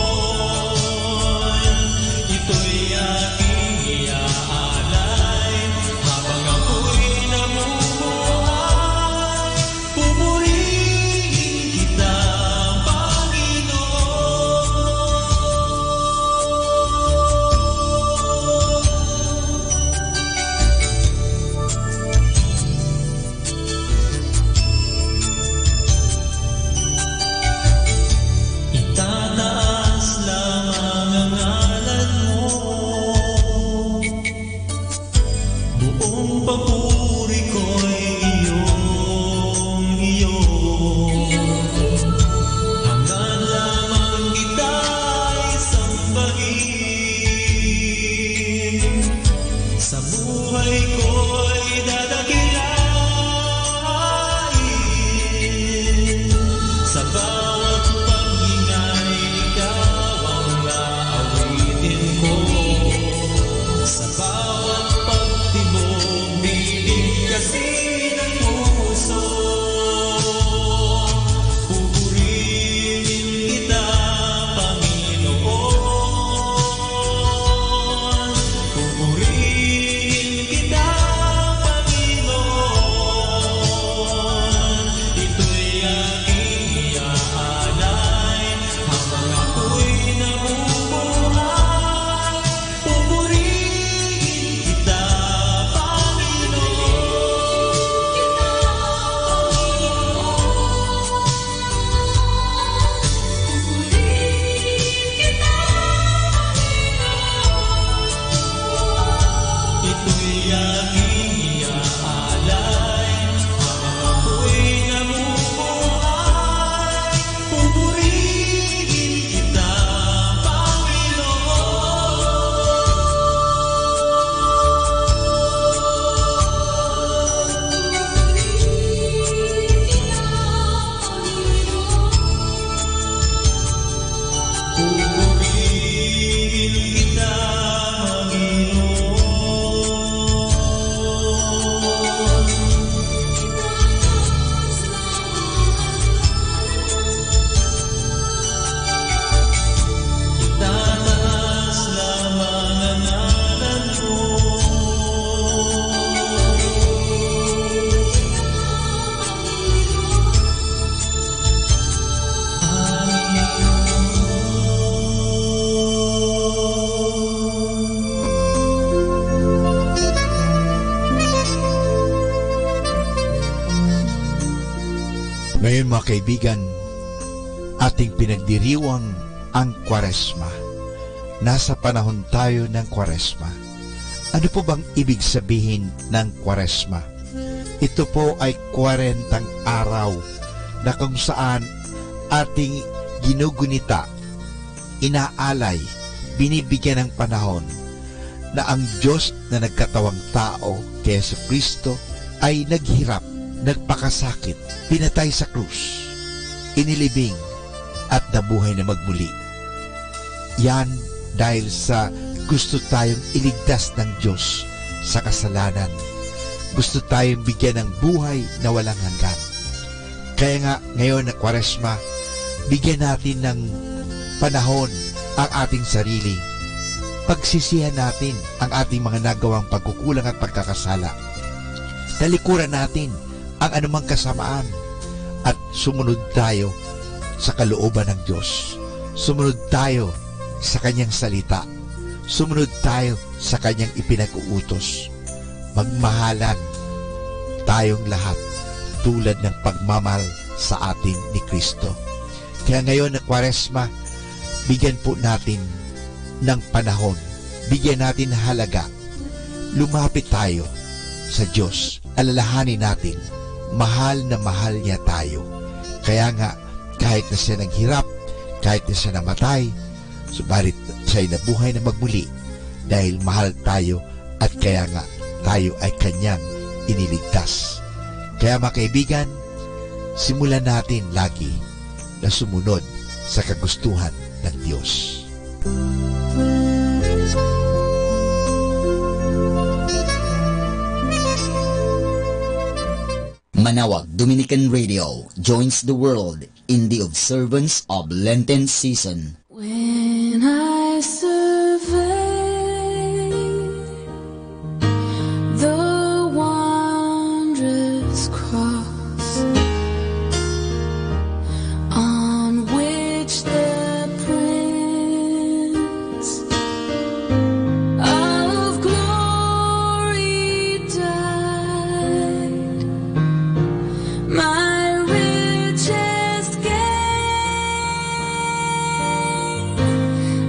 Ito'y aking iaalay habang ako'y namumuhay. Pupurihin kita, itataas lamang ang ngalan mo. Buong papuri ko'y iyong. Hangad lamang kita'y sambahin. Sa buhay ko'y dadakilain. Sa bawat paghingay, ikaw ang aawitin ko. Sa bawat pagtibok, bibigkasin ang puso. Pupurihin kita, Panginoon. Pupurihin kita, Panginoon. Ito'y aking iaalay habang ako'y namumuhay. Pupurihin kita, ito'y aking iaalay habang ako'y namumuhay. Pupurihin kita, Pupurihin kita, itataas lamang ang ngalan mo. Ngayon mga kaibigan, ating pinagdiriwang ang Kwaresma. Nasa panahon tayo ng Kwaresma. Ano po bang ibig sabihin ng Kwaresma? Ito po ay 40 araw na kung saan ating ginugunita, inaalay, binibigyan ng panahon na ang Diyos na nagkatawang tao kay Jesucristo ay naghirap, nagpakasakit, pinatay sa krus, inilibing at nabuhay na magmuli. Yan dahil sa gusto tayong iligtas ng Diyos sa kasalanan. Gusto tayong bigyan ng buhay na walang hanggan. Kaya nga ngayon na Kwaresma, bigyan natin ng panahon ang ating sarili. Pagsisihan natin ang ating mga nagawang pagkukulang at pagkakasala. Talikuran natin ang anumang kasamaan at sumunod tayo sa kalooban ng Diyos. Sumunod tayo sa Kanyang salita. Sumunod tayo sa Kanyang ipinag-uutos. Magmahalan tayong lahat tulad ng pagmamahal sa atin ni Kristo. Kaya ngayon na Kwaresma, bigyan po natin ng panahon, bigyan natin halaga, lumapit tayo sa Diyos, alalahanin natin, mahal na mahal niya tayo. Kaya nga, kahit na siya naghirap, kahit na siya namatay, subalit siya'y nabuhay na magmuli dahil mahal tayo at kaya nga tayo ay kanyang iniligtas. Kaya mga kaibigan, simulan natin lagi na sumunod sa kagustuhan ng Diyos. Manawag Dominican Radio joins the world in the observance of Lenten season. When I survey the wondrous cross on which the Prince of Glory died, my richest gain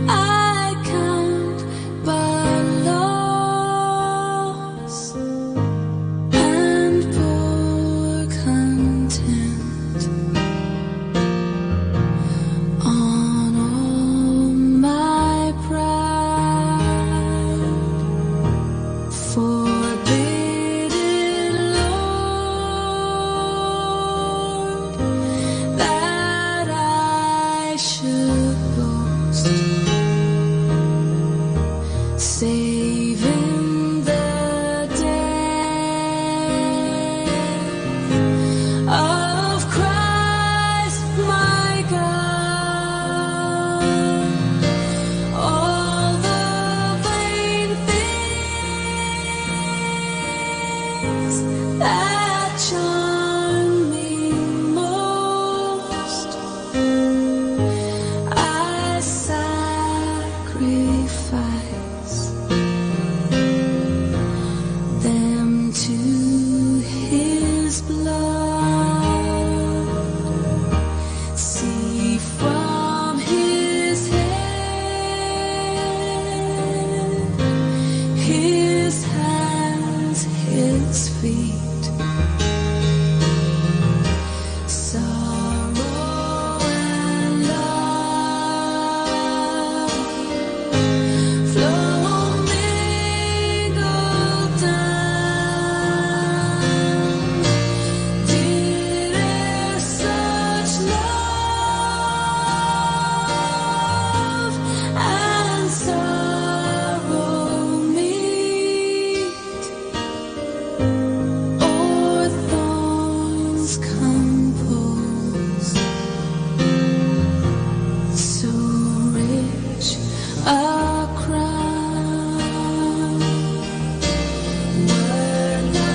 I count but loss, and pour content on all my pride. Forbidden Lord, that I should boast, save in the death of Christ my God. All the vain things that charm me most, I sacrifice them to His blood. See from His head, His hands, His feet, sorrow and love flow mingled down. Did such love and sorrow meet, or thorns compose so rich a crown? Were the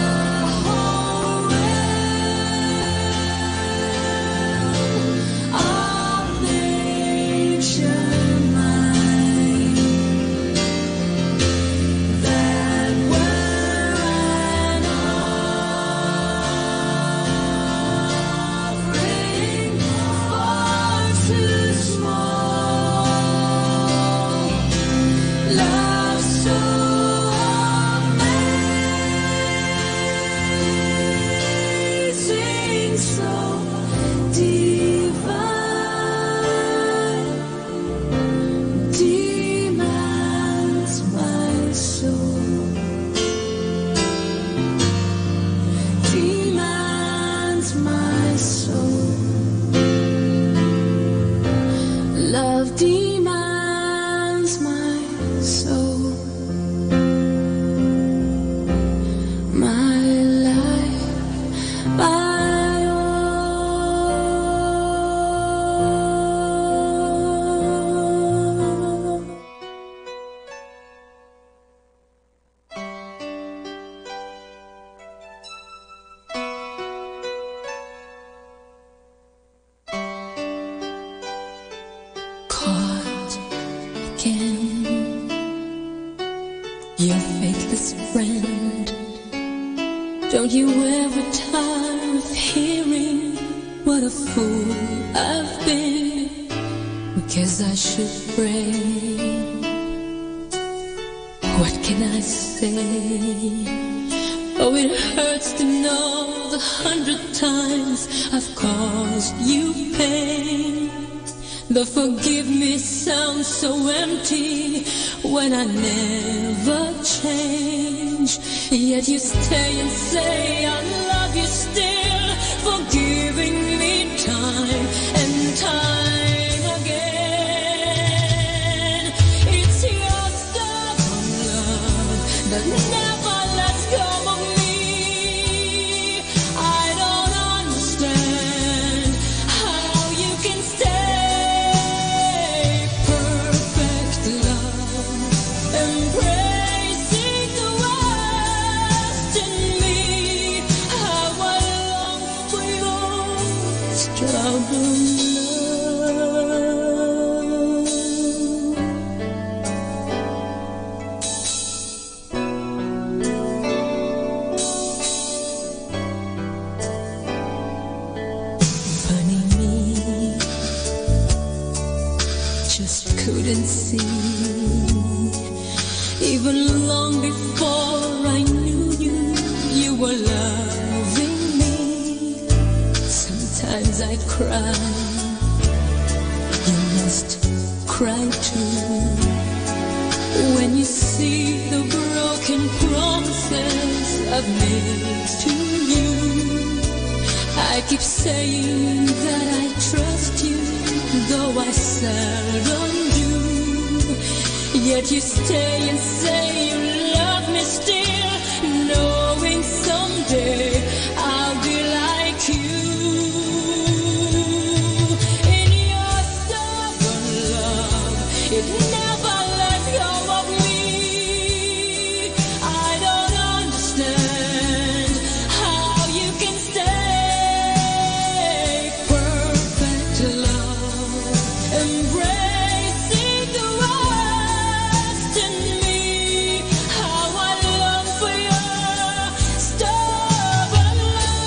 whole realm of nature mine, that were an offering far too small. Love so amazing, so divine, demands my soul, demands my soul. Love demands my soul, my life, my all. again. Your faithless friend. Don't you ever tire of hearing what a fool I've been, because I should pray. What can I say? Oh, it hurts to know the 100 times I've caused you pain. The forgive me sounds so empty when I never change. Yet you stay and say I love you still, forgiving me time and time again. It's your stubborn love that never lets go of me. I don't understand how you can stay. Perfect love, embracing the worst in me. How I long for your stubborn funny me, just couldn't see. Even long before I knew you, you were loving me. Sometimes I cry, you must cry too. When you see the broken promises I've made to you, I keep saying that I trust you, though I seldom do. Yet you stay and say you love me still, knowing someday I'll be like you. In your stubborn love, it never let go of me. I don't understand how you can stay. Perfect love, embracing the worst in me. How I long for your stubborn love.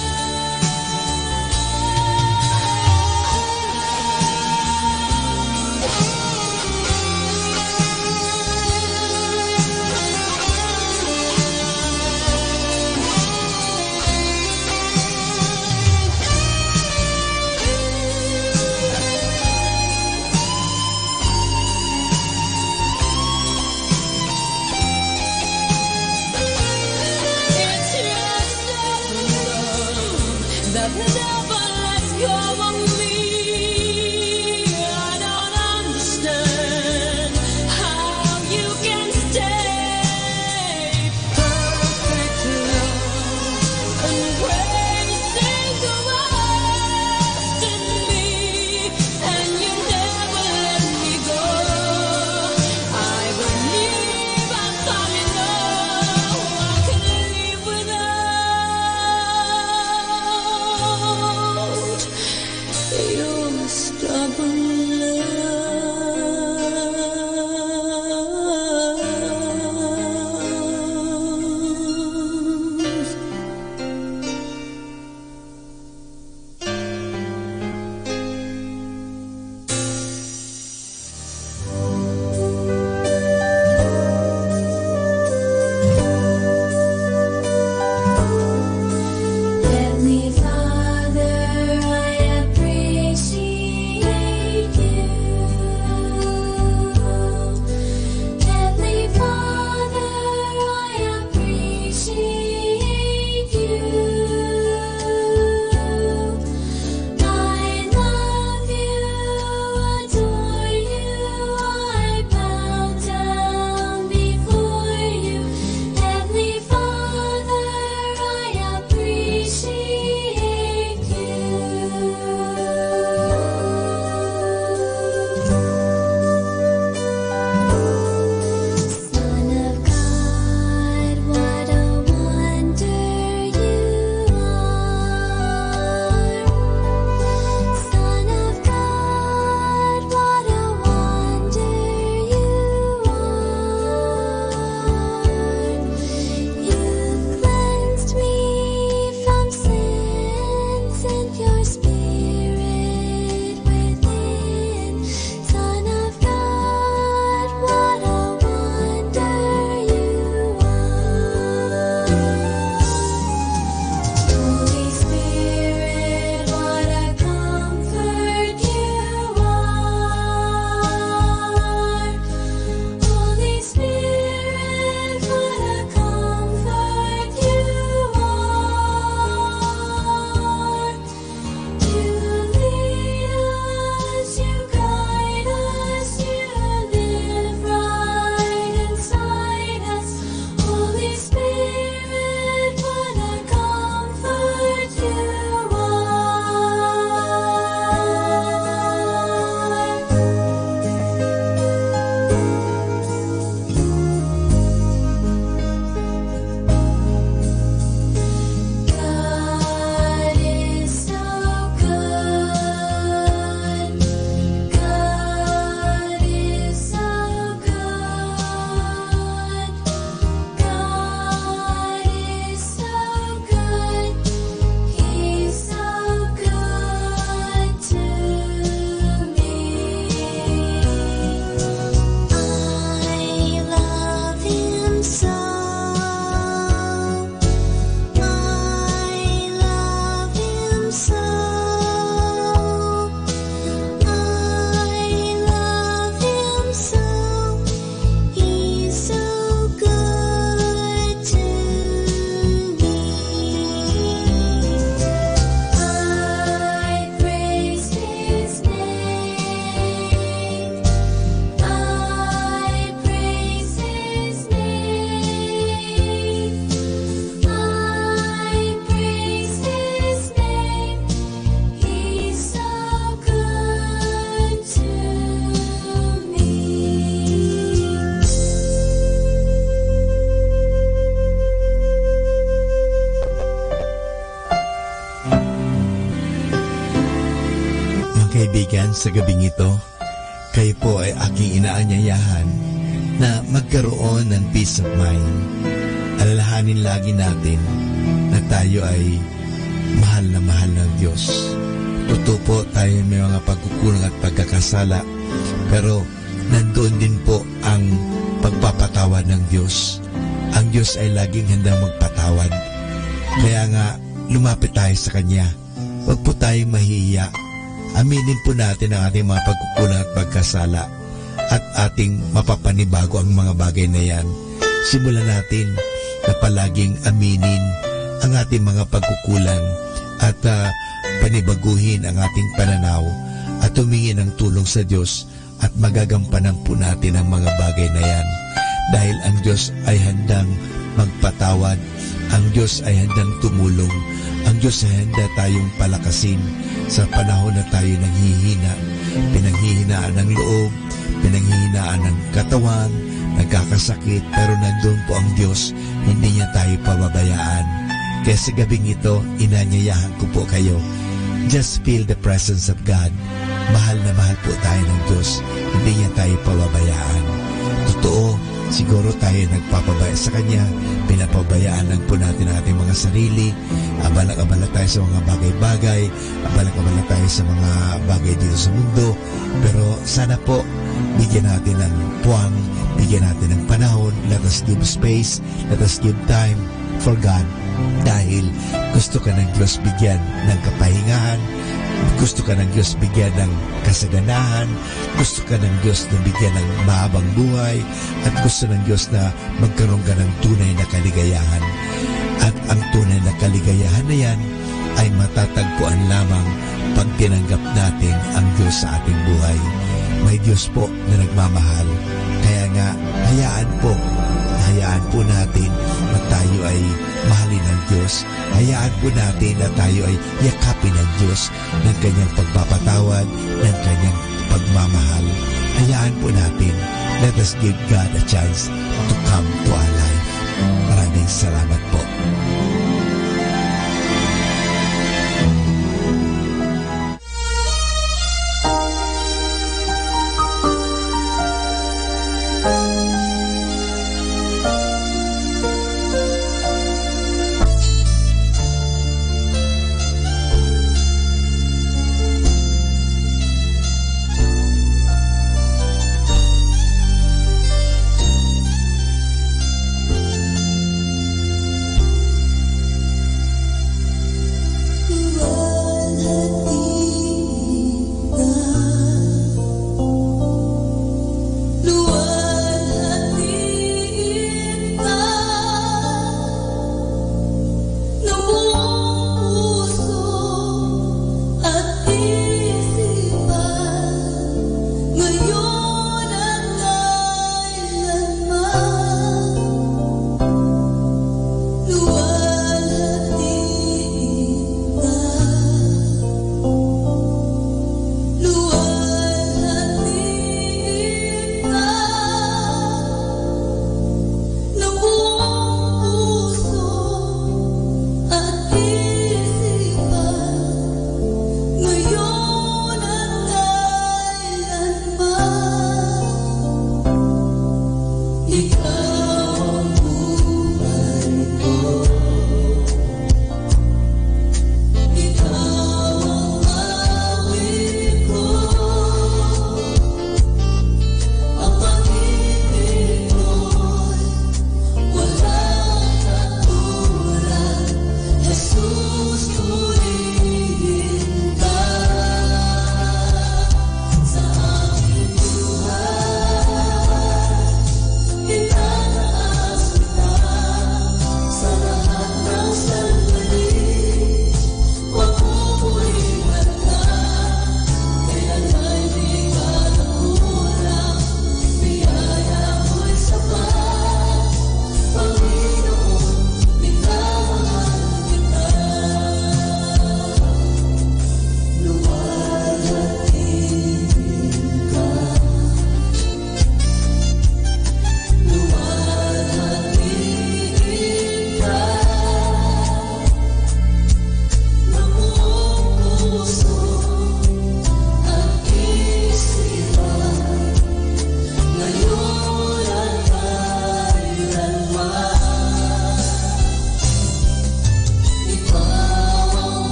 kaibigan, sa gabing ito, kayo po ay aking inaanyayahan na magkaroon ng peace of mind. Alalahanin lagi natin na tayo ay mahal na mahal ng Diyos. Totoo po, tayo may mga pagkukulang at pagkakasala, pero nandoon din po ang pagpapatawad ng Diyos. Ang Diyos ay laging handang magpatawad. Kaya nga, lumapit tayo sa Kanya. Huwag po tayong mahihiya. Aminin po natin ang ating mga pagkukulang at pagkasala at ating mapapanibago ang mga bagay na yan. Simulan natin na palaging aminin ang ating mga pagkukulang at panibaguhin ang ating pananaw at humingi ng tulong sa Diyos at magagampanan po natin ang mga bagay na yan. Dahil ang Diyos ay handang magpatawad, ang Diyos ay handang tumulong, ang Diyos ay handa tayong palakasin sa panahon na tayo nanghihina, pinanghihinaan ng loob, pinanghihinaan ng katawan, nagkakasakit, pero nandun po ang Diyos, hindi niya tayo pababayaan. Kaya sa gabing ito, inanyayahan ko po kayo, just feel the presence of God. Mahal na mahal po tayo ng Diyos, hindi niya tayo pababayaan. Totoo, siguro tayo nagpapabaya sa Kanya, pinapabayaan lang po natin ang ating mga sarili, abala-abala tayo sa mga bagay-bagay, abala-abala tayo sa mga bagay dito sa mundo, pero sana po, bigyan natin ng puwang, bigyan natin ng panahon, let us give space, let us give time for God, dahil gusto ka ng Diyos bigyan ng kapahingahan, gusto ka ng Diyos bigyan ng kasaganahan, gusto ka ng Diyos na bigyan ng mahabang buhay, at gusto ng Diyos na magkaroon ka ng tunay na kaligayahan. At ang tunay na kaligayahan na yan ay matatagpuan lamang pag tinanggap natin ang Diyos sa ating buhay. May Diyos po na nagmamahal. Kaya nga, hayaan po natin na tayo ay mahalin ng Diyos. Hayaan po natin na tayo ay yakapin ng Diyos ng Kanyang pagpapatawad, ng Kanyang pagmamahal. Hayaan po natin, let us give God a chance to come to our life. Maraming salamat po.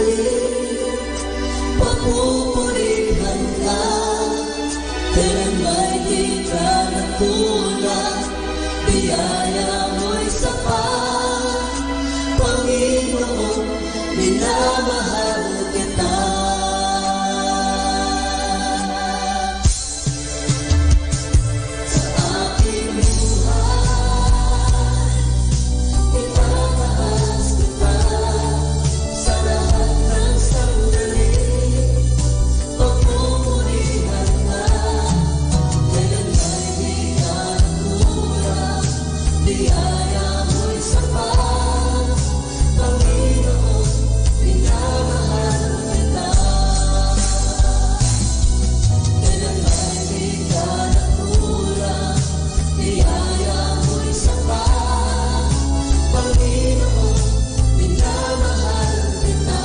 balik, papupurihan ka. Kailan may di ka nagkulang, biyaya mo'y sapat. Panginoon, minamahal kita. Sa aking buhay, itataas kita. Sa lahat ng sandali, papupurihan ka. Kailan may di ka nagkulang, biyaya mo'y sapat. Panginoon, minamahal kita. Kailan may di ka nagkulang, biyaya mo'y sapat. Panginoon, minamahal kita.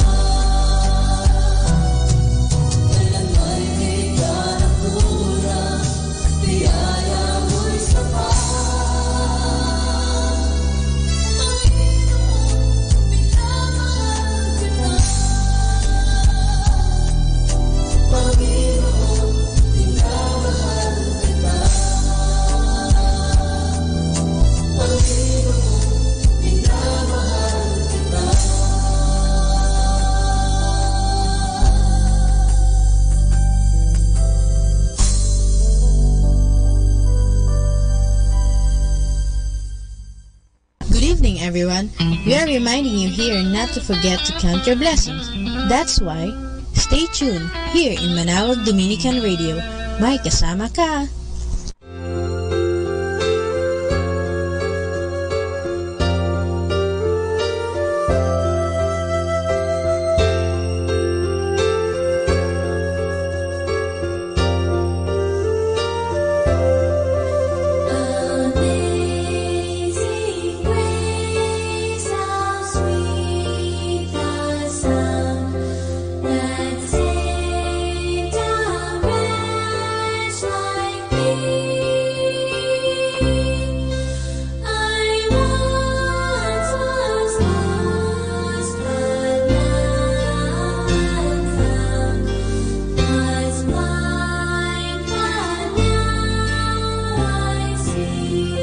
Kailan may di ka nagkulang, biyaya mo'y sapat. Panginoon, minamahal kita. Panginoon, minamahal kita. Good evening, everyone. We are reminding you here not to forget to count your blessings. That's why, stay tuned here in Manawag Dominican Radio. May kasama ka! Amazing grace, how sweet the sound that saved a wretch like me. I once was lost, but now I'm found. Was blind, but now I see.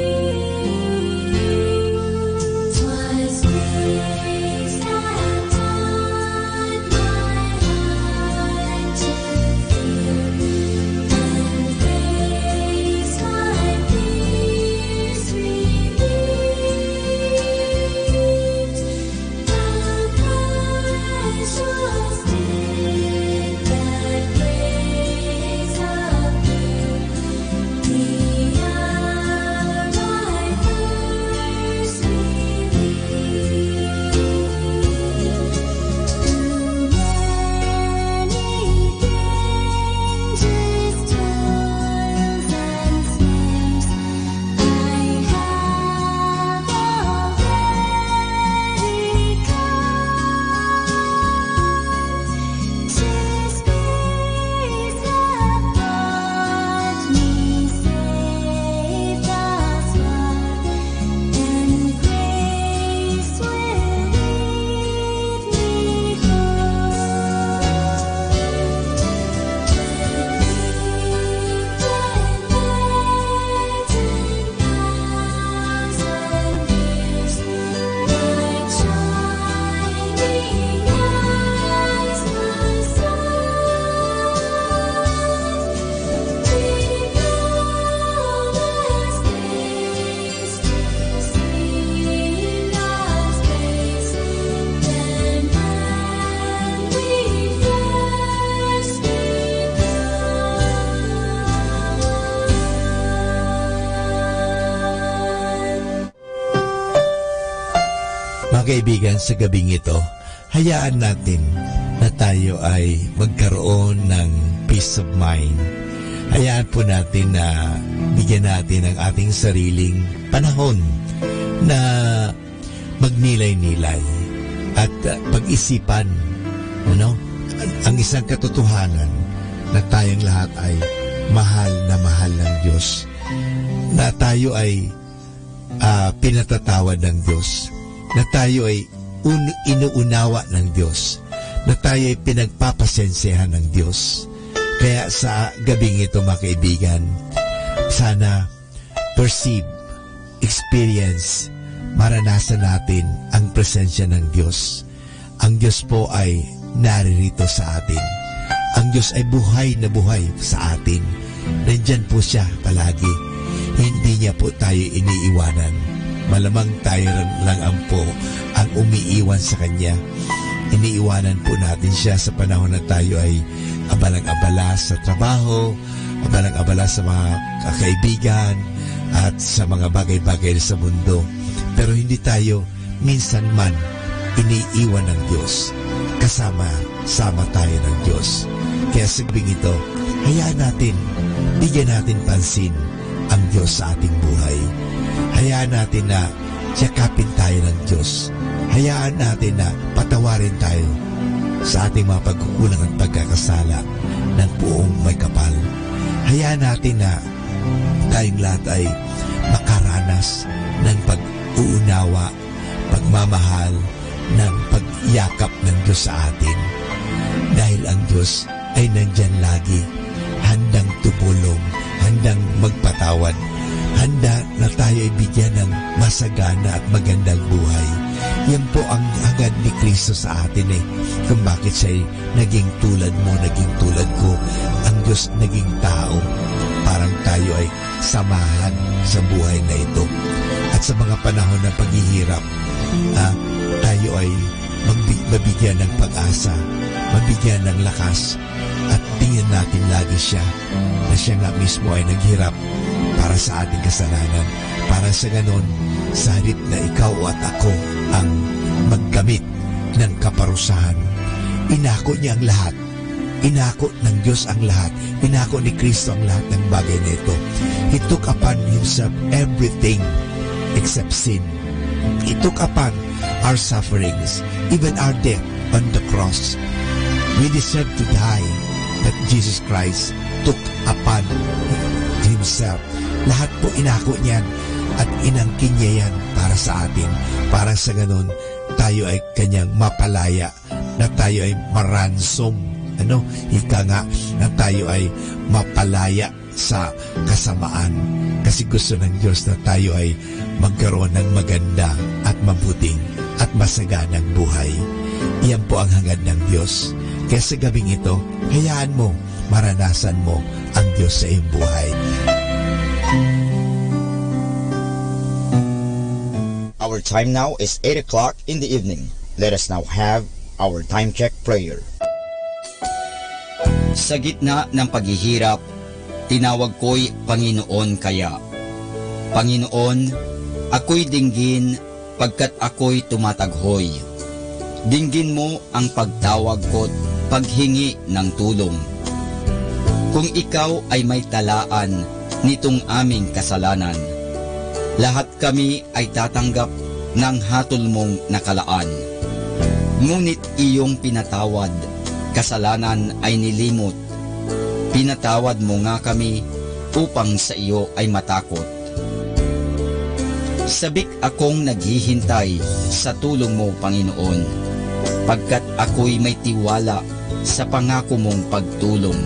'Twas grace that taught my heart to fear, and grace my fears relieved. The precious did that grace appear, the hour I first believed. Through many dangers, toils, and snares, I have already come. 'Tis grace that brought me safe thus far, and grace will lead me home. Mga kaibigan, sa gabing ito, hayaan natin na tayo ay magkaroon ng peace of mind. Hayaan po natin na bigyan natin ang ating sariling panahon na magnilay-nilay at pag-isipan ang isang katotohanan na tayong lahat ay mahal ng Diyos, na tayo ay pinatatawad ng Diyos, na tayo ay inuunawa ng Diyos, na tayo ay pinagpapasensyahan ng Diyos. Kaya sa gabing ito mga kaibigan, sana perceive, experience, maranasan natin ang presensya ng Diyos. Ang Diyos po ay naririto sa atin. Ang Diyos ay buhay na buhay sa atin. Nandyan po siya palagi. Hindi niya po tayo iniiwanan. Malamang tayo lang ang umiiwan sa Kanya. Iniiwanan po natin siya sa panahon na tayo ay abalang-abala sa trabaho, abalang-abala sa mga kaibigan, at sa mga bagay-bagay sa mundo. Pero hindi tayo minsan man iniiwan ng Diyos. Kasama tayo ng Diyos. Kaya sa gabing ito, hayaan natin, bigyan natin pansin ang Diyos sa ating buhay. Hayaan natin na yakapin tayo ng Diyos. Hayaan natin na patawarin tayo sa ating mga pagkukulang at pagkakasala ng buong may kapal. Hayaan natin na tayong lahat ay makaranas ng pag-uunawa, pagmamahal, ng pagyakap ng Diyos sa atin. Dahil ang Diyos ay nandyan lagi, handang tumulong, handang magpatawad, handa na tayo ay bigyan ng masagana at magandang buhay. Yan po ang hangad ni Kristo sa atin kung bakit siya ay naging tulad mo, naging tulad ko. Ang Diyos naging tao, parang tayo ay samahan sa buhay na ito. At sa mga panahon ng paghihirap, tayo ay mabigyan ng pag-asa, mabigyan ng lakas, at tingnan natin lagi siya na siya nga mismo ay naghirap para sa ating kasalanan, para sa ganon, sa halip na ikaw at ako ang maggamit ng kaparusahan. Inako niya ang lahat. Inako ng Diyos ang lahat. Inako ni Kristo ang lahat ng bagay na ito. He took upon Himself everything except sin. He took upon our sufferings, even our death on the cross. We deserve to die, but Jesus Christ took upon Himself. Lahat po inako niyan at inangkin niya yan para sa atin. Para sa ganun, tayo ay Kanyang mapalaya, na tayo ay maransom. Ika nga, na tayo ay mapalaya sa kasamaan. Kasi gusto ng Diyos na tayo ay magkaroon ng maganda at mabuting at masaganang buhay. Iyan po ang hangad ng Diyos. Kaya sa gabing ito, hayaan mo, maranasan mo ang Diyos sa iyong buhay. Our time now is 8 o'clock in the evening. Let us now have our time check prayer. Sa gitna ng paghihirap, tinawag ko'y Panginoon kaya. Panginoon, ako'y dinggin pagkat ako'y tumataghoy. Dinggin mo ang pagtawag ko't paghingi ng tulong. Kung ikaw ay may talaan nitong aming kasalanan, lahat kami ay tatanggap ng hatol mong nakalaan. Ngunit iyong pinatawad, kasalanan ay nilimot. Pinatawad mo nga kami upang sa iyo ay matakot. Sabik akong naghihintay sa tulong mo, Panginoon, pagkat ako'y may tiwala sa pangako mong pagtulong.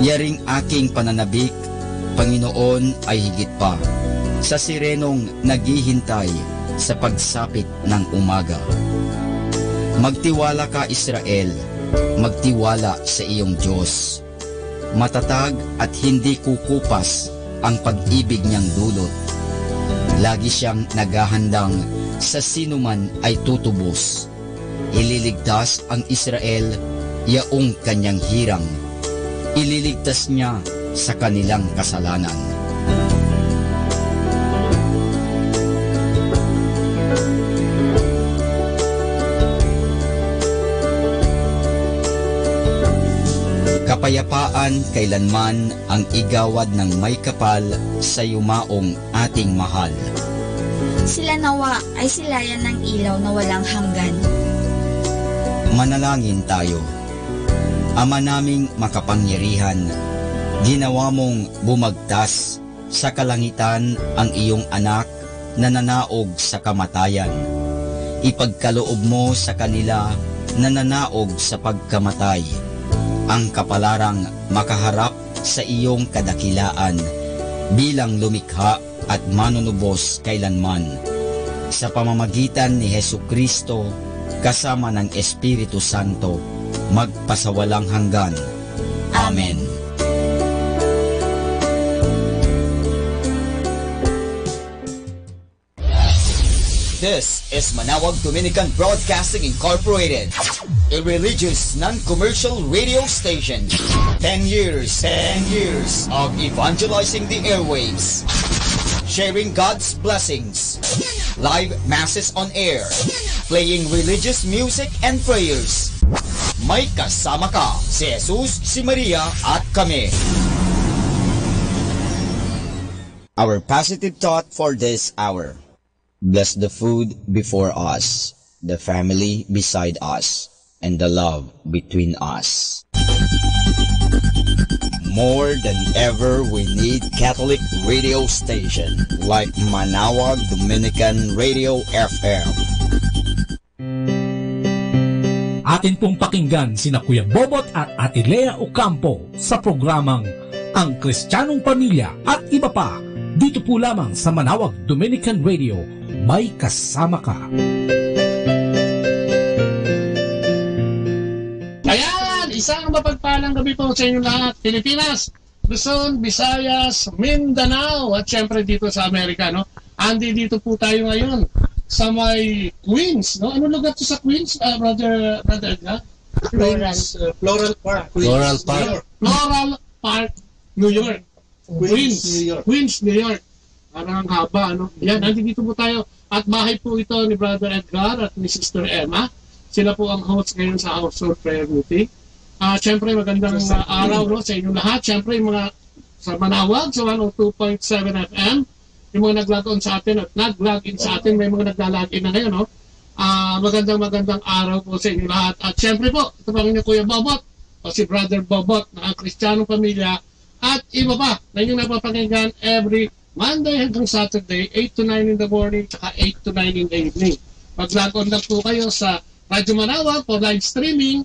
Yaring aking pananabik, Panginoon, ay higit pa sa sirenong naghihintay sa pagsapit ng umaga. Magtiwala ka, Israel, magtiwala sa iyong Diyos. Matatag at hindi kukupas ang pag-ibig niyang dulot. Lagi siyang naghahandang sa sinuman ay tutubos. Ililigtas ang Israel, yaong kanyang hirang. Ililigtas niya sa kanilang kasalanan. Kapayapaan kailanman ang igawad ng may kapal sa yumaong ating mahal. Sila nawa ay silayan ng ilaw na walang hanggan. Manalangin tayo. Ama naming makapangyarihan, ginawa mong bumagtas sa kalangitan ang iyong anak na nanaog sa kamatayan. Ipagkaloob mo sa kanila nananaog sa pagkamatay, ang kapalarang makaharap sa iyong kadakilaan bilang lumikha at manunubos kailanman. Sa pamamagitan ni Hesukristo kasama ng Espiritu Santo, magpasawalang hanggan. Amen. This is Manawag Dominican Broadcasting Incorporated, a religious non-commercial radio station. 10 years of evangelizing the airwaves, sharing God's blessings, live masses on air, playing religious music and prayers. May kasama ka, si Jesus, si Maria, at kami. Our positive thought for this hour. Bless the food before us, the family beside us, and the love between us. More than ever, we need Catholic radio station like Manawag Dominican Radio FM. Atin pong pakinggan sina Kuya Bobot at Ate Lea Ocampo sa programang Ang Kristiyanong Pamilya at iba pa. Dito po lamang sa Manawag Dominican Radio, may kasama ka. Ayan! Isang mapagpalang gabi po sa inyo lahat. Pilipinas, Luzon, Visayas, Mindanao, at syempre dito sa Amerika, no? Andi dito po tayo ngayon sa may Queens, no? Ano lugar to sa Queens, brother Edgar? Floral Park. Floral Park. Floral Park, New York. Queens, New York. Parang ang haba, ano? Yan, dito po tayo. At bahay po ito ni Brother Edgar at ni Sister Emma. Sila po ang host ngayon sa Household Prayer Meeting. Siyempre, magandang araw, no, sa inyo lahat. Siyempre, yung mga sa Manawag, sa 102.7 FM, yung mga nag-log-on sa atin at nag-log-in sa atin, may mga nag-log-in na ngayon, no? Magandang araw po sa inyo lahat. At siyempre po, ito pa rin yung Kuya Bobot, o si Brother Bobot, na ang Kristiyanong Pamilya, at iba pa na inyong napapakinggan every Monday hanggang Saturday, 8 to 9 in the morning, tsaka 8 to 9 in the evening. Mag-log on lang po kayo sa Radyo Manawag for live streaming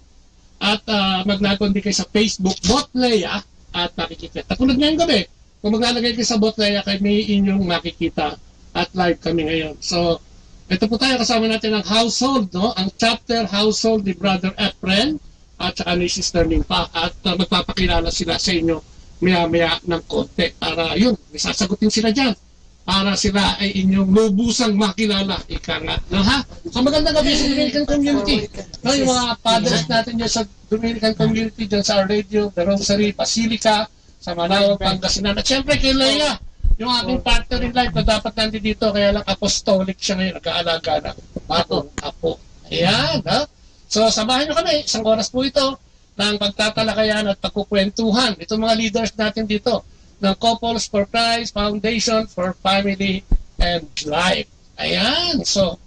at mag-log on din kayo sa Facebook, Botlea, at makikita. Katulad ngayong gabi, kung maglalagay kayo sa Botlea, kayo may inyong makikita at live kami ngayon. So, ito po tayo, kasama natin ang household, no? Ang chapter household ni Brother Efren at saka ni Sister Nimpa, at magpapakilala sila sa inyo maya-maya ng konti para yun, sasagutin sila dyan para sila ay inyong lubusang makilala, ika nga. No, ha? So magandang gabi sa Dominican community. No, yung mga fathers natin dyan sa Dominican community, dyan sa radio, The Rosary, Basilica, sa Manawag, Pangasinan. At syempre kay Leia, yung aking partner in life na dapat nandito dito, kaya lang apostolic siya ngayon, nag-aalaga na bagong apo. Ayan, ha? So samahan nyo kami, isang oras po ito, ng pagtatalakayan at pagkukwentuhan. Itong mga leaders natin dito ng Couples for Christ Foundation for Family and Life. Ayan. So,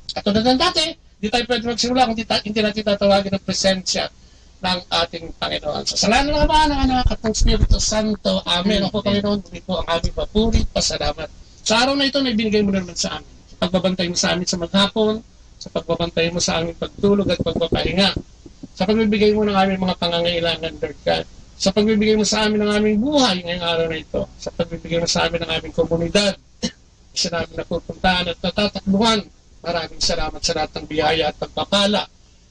katulad ng dati, di tayo pwede magsimula kung hindi natin tatawagin ang presensya ng ating Panginoon. So, salamat ng Ama, ng Anak at ng Espiritu Santo. Amen. Ako, Panginoon, bumi po ang aming papuri. Pasalamat. Sa araw na ito, na ibinigay mo naman sa amin. Sa pagbabantay mo sa amin sa maghapon, sa pagbabantay mo sa aming pagtulog at pagpapahinga, sa pagbibigay mo ng aming mga pangangailangan, Lord God, sa pagbibigay mo sa amin ng aming buhay ngayong araw na ito, sa pagbibigay mo sa amin ng aming komunidad, isa namin napupuntahan at natatakbuhan, maraming salamat sa lahat ng biyaya at pagpapala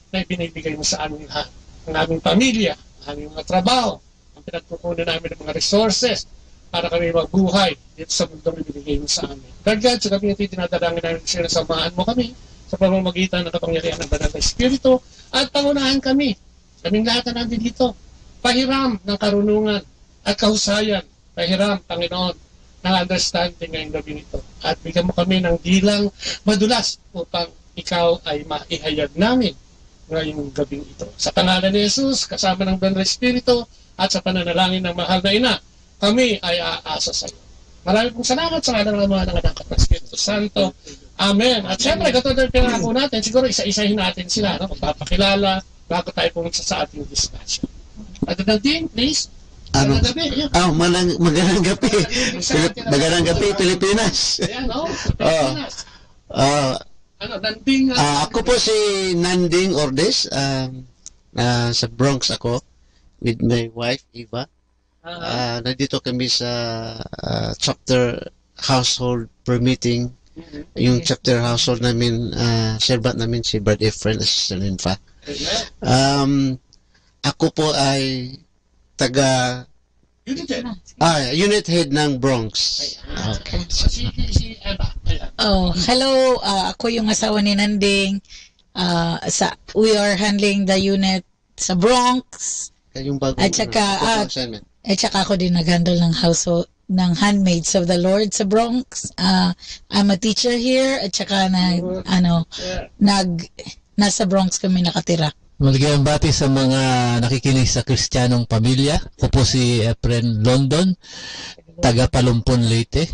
na ibinibigay mo sa aming lahat, ang aming pamilya, ang aming mga trabaho, ang pinagpupunan namin ng mga resources para kami mabuhay dito sa mundong ibinigay mo sa amin. Lord God, sa gabi ito, tinadalangin namin siya na samahan mo kami sa pamamagitan ng kapangyarihan ng Banal na Espiritu at pangunahan kami, kaming lahat na nandito dito, pahiram ng karunungan at kahusayan, pahiram, Panginoon, ng understanding ngayong gabi nito. At bigyan mo kami ng dilang madulas upang ikaw ay maihayag namin ngayong gabi ito. Sa pangalan ni Jesus, kasama ng Banal na Espiritu at sa pananalangin ng mahal na ina, kami ay aasa sa iyo. Marami pong salamat sa ngalan ng mga Anak at ng Espiritu Santo. Amen. At syempre, katulad ng pinangako natin, siguro isa-isahin natin sila, no? Magpapakilala bago tayo pumunta sa ating discussion. At the team, please. Magandang gabi. Magandang gabi. Magandang gabi, Pilipinas. Ayan, no? Pilipinas. Nanding... Ako po si Nanding Ordes. Sa Bronx ako with my wife, Eva. Nandito kami sa chapter household prayer meeting. Yung chapter household namin, servant namin si Brad Efren, assistant infa. Ako po ay taga unit head ng Bronx. Okay. Si Eva. Hello. Ako yung asawa ni Nanding. We are handling the unit sa Bronx. Yung bagong, at saka ako din nag-handle ng household ng Handmaids of the Lord sa Bronx. I'm a teacher here at saka nasa Bronx kami nakatira. Maligayang bati sa mga nakikinig sa Kristiyanong Pamilya. Ako po si Efren London, taga Palumpon, Leyte.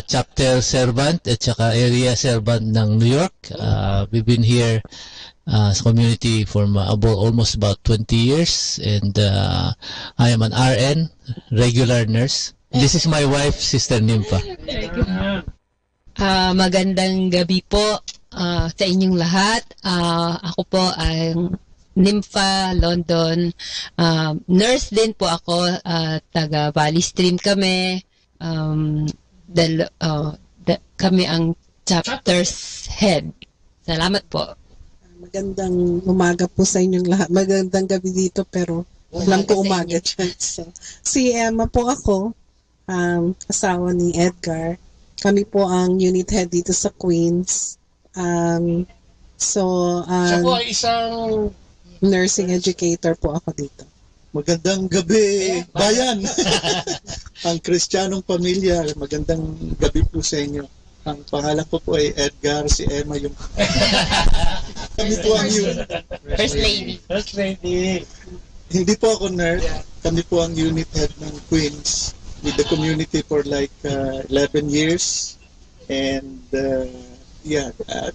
Chapter servant at saka area servant ng New York. We've been here sa community for almost about 20 years, and I am an RN, regular nurse. This is my wife, Sister Nympha. Magandang gabi po sa inyong lahat. Ako po ay Nympha London. Nurse din po ako, taga Valley Stream kami. Kami ang chapter's head. Salamat po. Magandang umaga po sa inyong lahat. Magandang gabi dito pero alam ko umaga dyan. So, si Emma po ako, asawa ni Edgar. Kami po ang unit head dito sa Queens. Siya po ay isang nursing educator po ako dito. Magandang gabi, bayan! Ang Kristiyanong Pamilya, magandang gabi po sa inyo. Ang pangalan ko po ay Edgar, si Emma yung... Kami po ang First Lady. First Lady. Hindi po ako nurse. Kami po ang unit head ng Queens with the community for like 11 years. And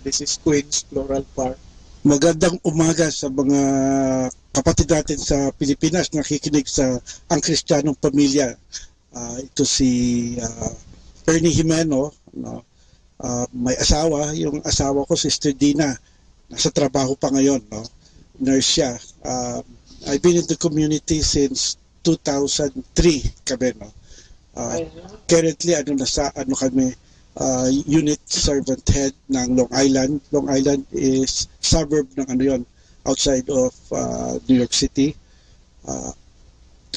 this is Queens Floral Park. Magandang umaga sa mga kapatid natin sa Pilipinas nakikinig sa Ang Kristiyanong Pamilya. Ito si Ernie Jimeno, may asawa. Yung asawa ko, Sister Dina, nasa trabaho pa ngayon, nurse siya. I've been in the community since 2003 kami, currently kami unit servant head ng Long Island. Long Island is suburb ng outside of New York City.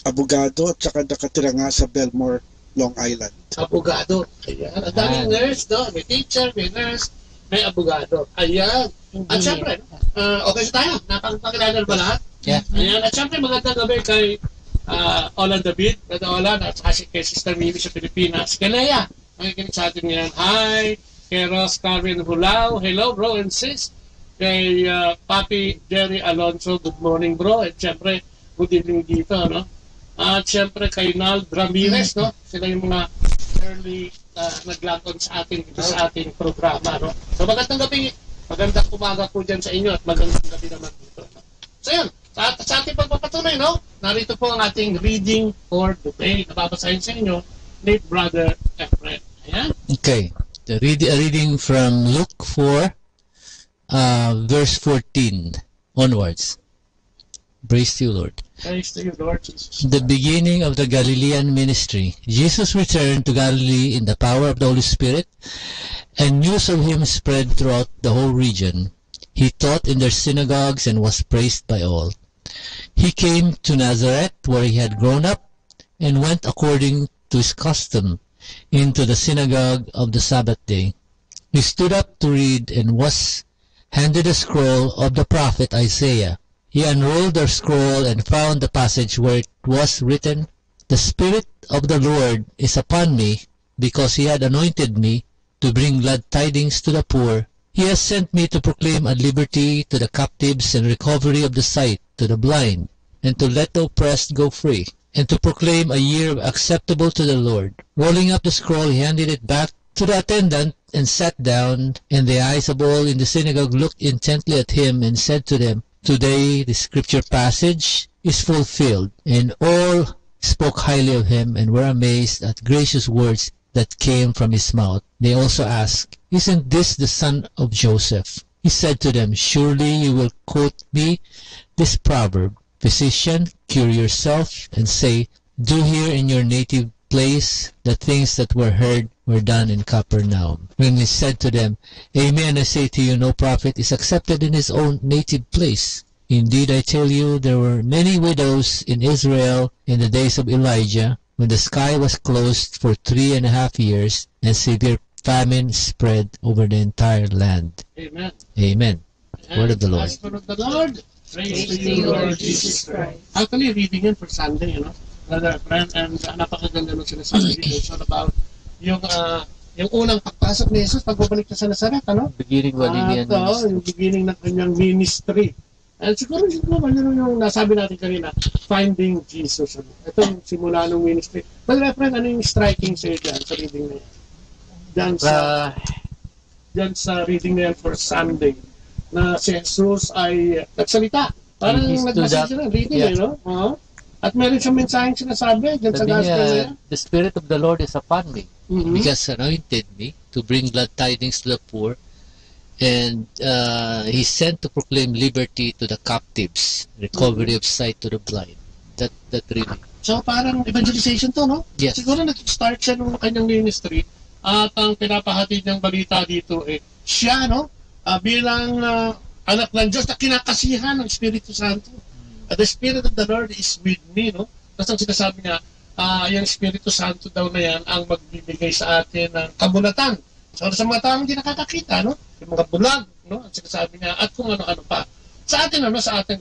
Abogado at saka nakatira nga sa Belmore, Long Island. Abogado. Ayan. Ang daming nurse, may teacher, may nurse, may abogado. Ayan. At syempre, okay tayo. Napagpakilala ba lahat? Yeah. Ayan. At syempre, magandang gabi kay Olan David, Brother Olan, at saka kay Sister Mimi sa Pilipinas. Kay Lea, makikinig sa atin ngayon. Hi. Kay Ross Carvin Hulao. Hello, bro and sis. Kay Papi Jerry Alonso. Good morning, bro. At syempre, good evening dito, At syempre kay Nald Ramirez, Sila yung mga early naglaton sa ating programa, So magandang gabi, magandang umaga po dyan sa inyo at magandang gabi naman dito. So yun, sa ating pagpapatuloy, narito po ang ating reading for today. Nababasahin sa inyo ni Brother Efren. Ayan. Okay, a reading from Luke 4, verse 14 onwards. Praise to you, Lord. Praise to you, Lord Jesus. The beginning of the Galilean ministry. Jesus returned to Galilee in the power of the Holy Spirit, and news of him spread throughout the whole region. He taught in their synagogues and was praised by all. He came to Nazareth, where he had grown up, and went according to his custom into the synagogue of the Sabbath day. He stood up to read and was handed a scroll of the prophet Isaiah. He unrolled the scroll and found the passage where it was written, "The Spirit of the Lord is upon me, because he had anointed me to bring glad tidings to the poor. He has sent me to proclaim a liberty to the captives and recovery of the sight to the blind, and to let the oppressed go free, and to proclaim a year acceptable to the Lord." Rolling up the scroll, he handed it back to the attendant and sat down, and the eyes of all in the synagogue looked intently at him and said to them, "Today the scripture passage is fulfilled." And all spoke highly of him and were amazed at gracious words that came from his mouth. They also asked, "Isn't this the son of Joseph?" He said to them, "Surely you will quote me this proverb, 'Physician, cure yourself,' and say, 'Do here in your native place the things that were heard were done in Capernaum.' When he said to them, 'Amen, I say to you, no prophet is accepted in his own native place. Indeed, I tell you, there were many widows in Israel in the days of Elijah, when the sky was closed for 3.5 years, and severe famine spread over the entire land." Amen. Amen. Word of the Lord. As word of the Lord, praise to you, Lord Jesus Christ. Actually, reading yun for Sunday, Brother friend, and napakaganda nung sinasabi dito. It's all about yung unang pagpasok ni Jesus, pagbabalik niya sa Nazaret, Beginning Galilean ministry. Yung beginning ng kanyang ministry. And siguro yung nasabi natin kanina, finding Jesus. Ito yung simula ng ministry. But my friend, ano yung striking sa'yo dyan sa reading na yan? Dyan sa reading na yan for Sunday, na si Jesus ay nagsalita. Parang nagmessage na, reading At meron siyang mensaheng sinasabi dyan sa gospel na yan. The Spirit of the Lord is upon me, because anointed me to bring glad tidings to the poor, and He sent to proclaim liberty to the captives, recovery of sight to the blind. That really. So parang evangelization to, no? Yes. Siguro nag-start siya nung kanyang ministry, at ang pinapahatid niyang balita dito siya, bilang anak ng Diyos na kinakasihan ng Espiritu Santo. The Spirit of the Lord is with me, no? Tapos ang sinasabi niya, yung Espiritu Santo daw na yan ang magbibigay sa atin ng kabulatan. So sa mga taong hindi nakakakita, no? Yung mga bulag, no? Ang sinasabi niya, at kung ano-ano pa. Sa atin,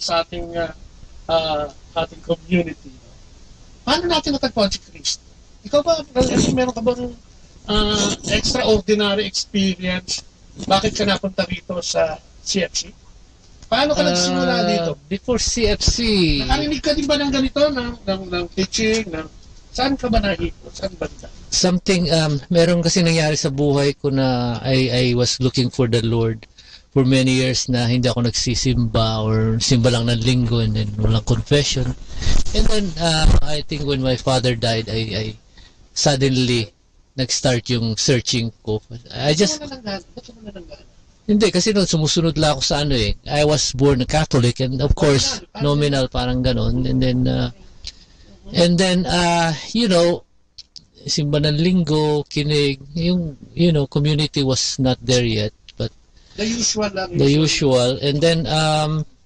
sa ating community. Paano natin natagpuan si Kristo? Ikaw ba, meron ka bang extraordinary experience? Bakit ka napunta rito sa CFC? Paano ka nagsimula dito? Before CFC, nakarinig ka din ba ng ganito, ng teaching, saan ka ba nahito? Saan banda? Something, meron kasi nangyari sa buhay ko na I was looking for the Lord for many years na hindi ako nagsisimba or simba lang ng linggo and then walang confession. And then, I think when my father died, I suddenly nag-start yung searching ko. Hindi, kasi sumusunod lang ako sa I was born a Catholic, and of course, nominal, parang ganon. And then, simba ng linggo, kinig, yung, community was not there yet, but the usual. And then,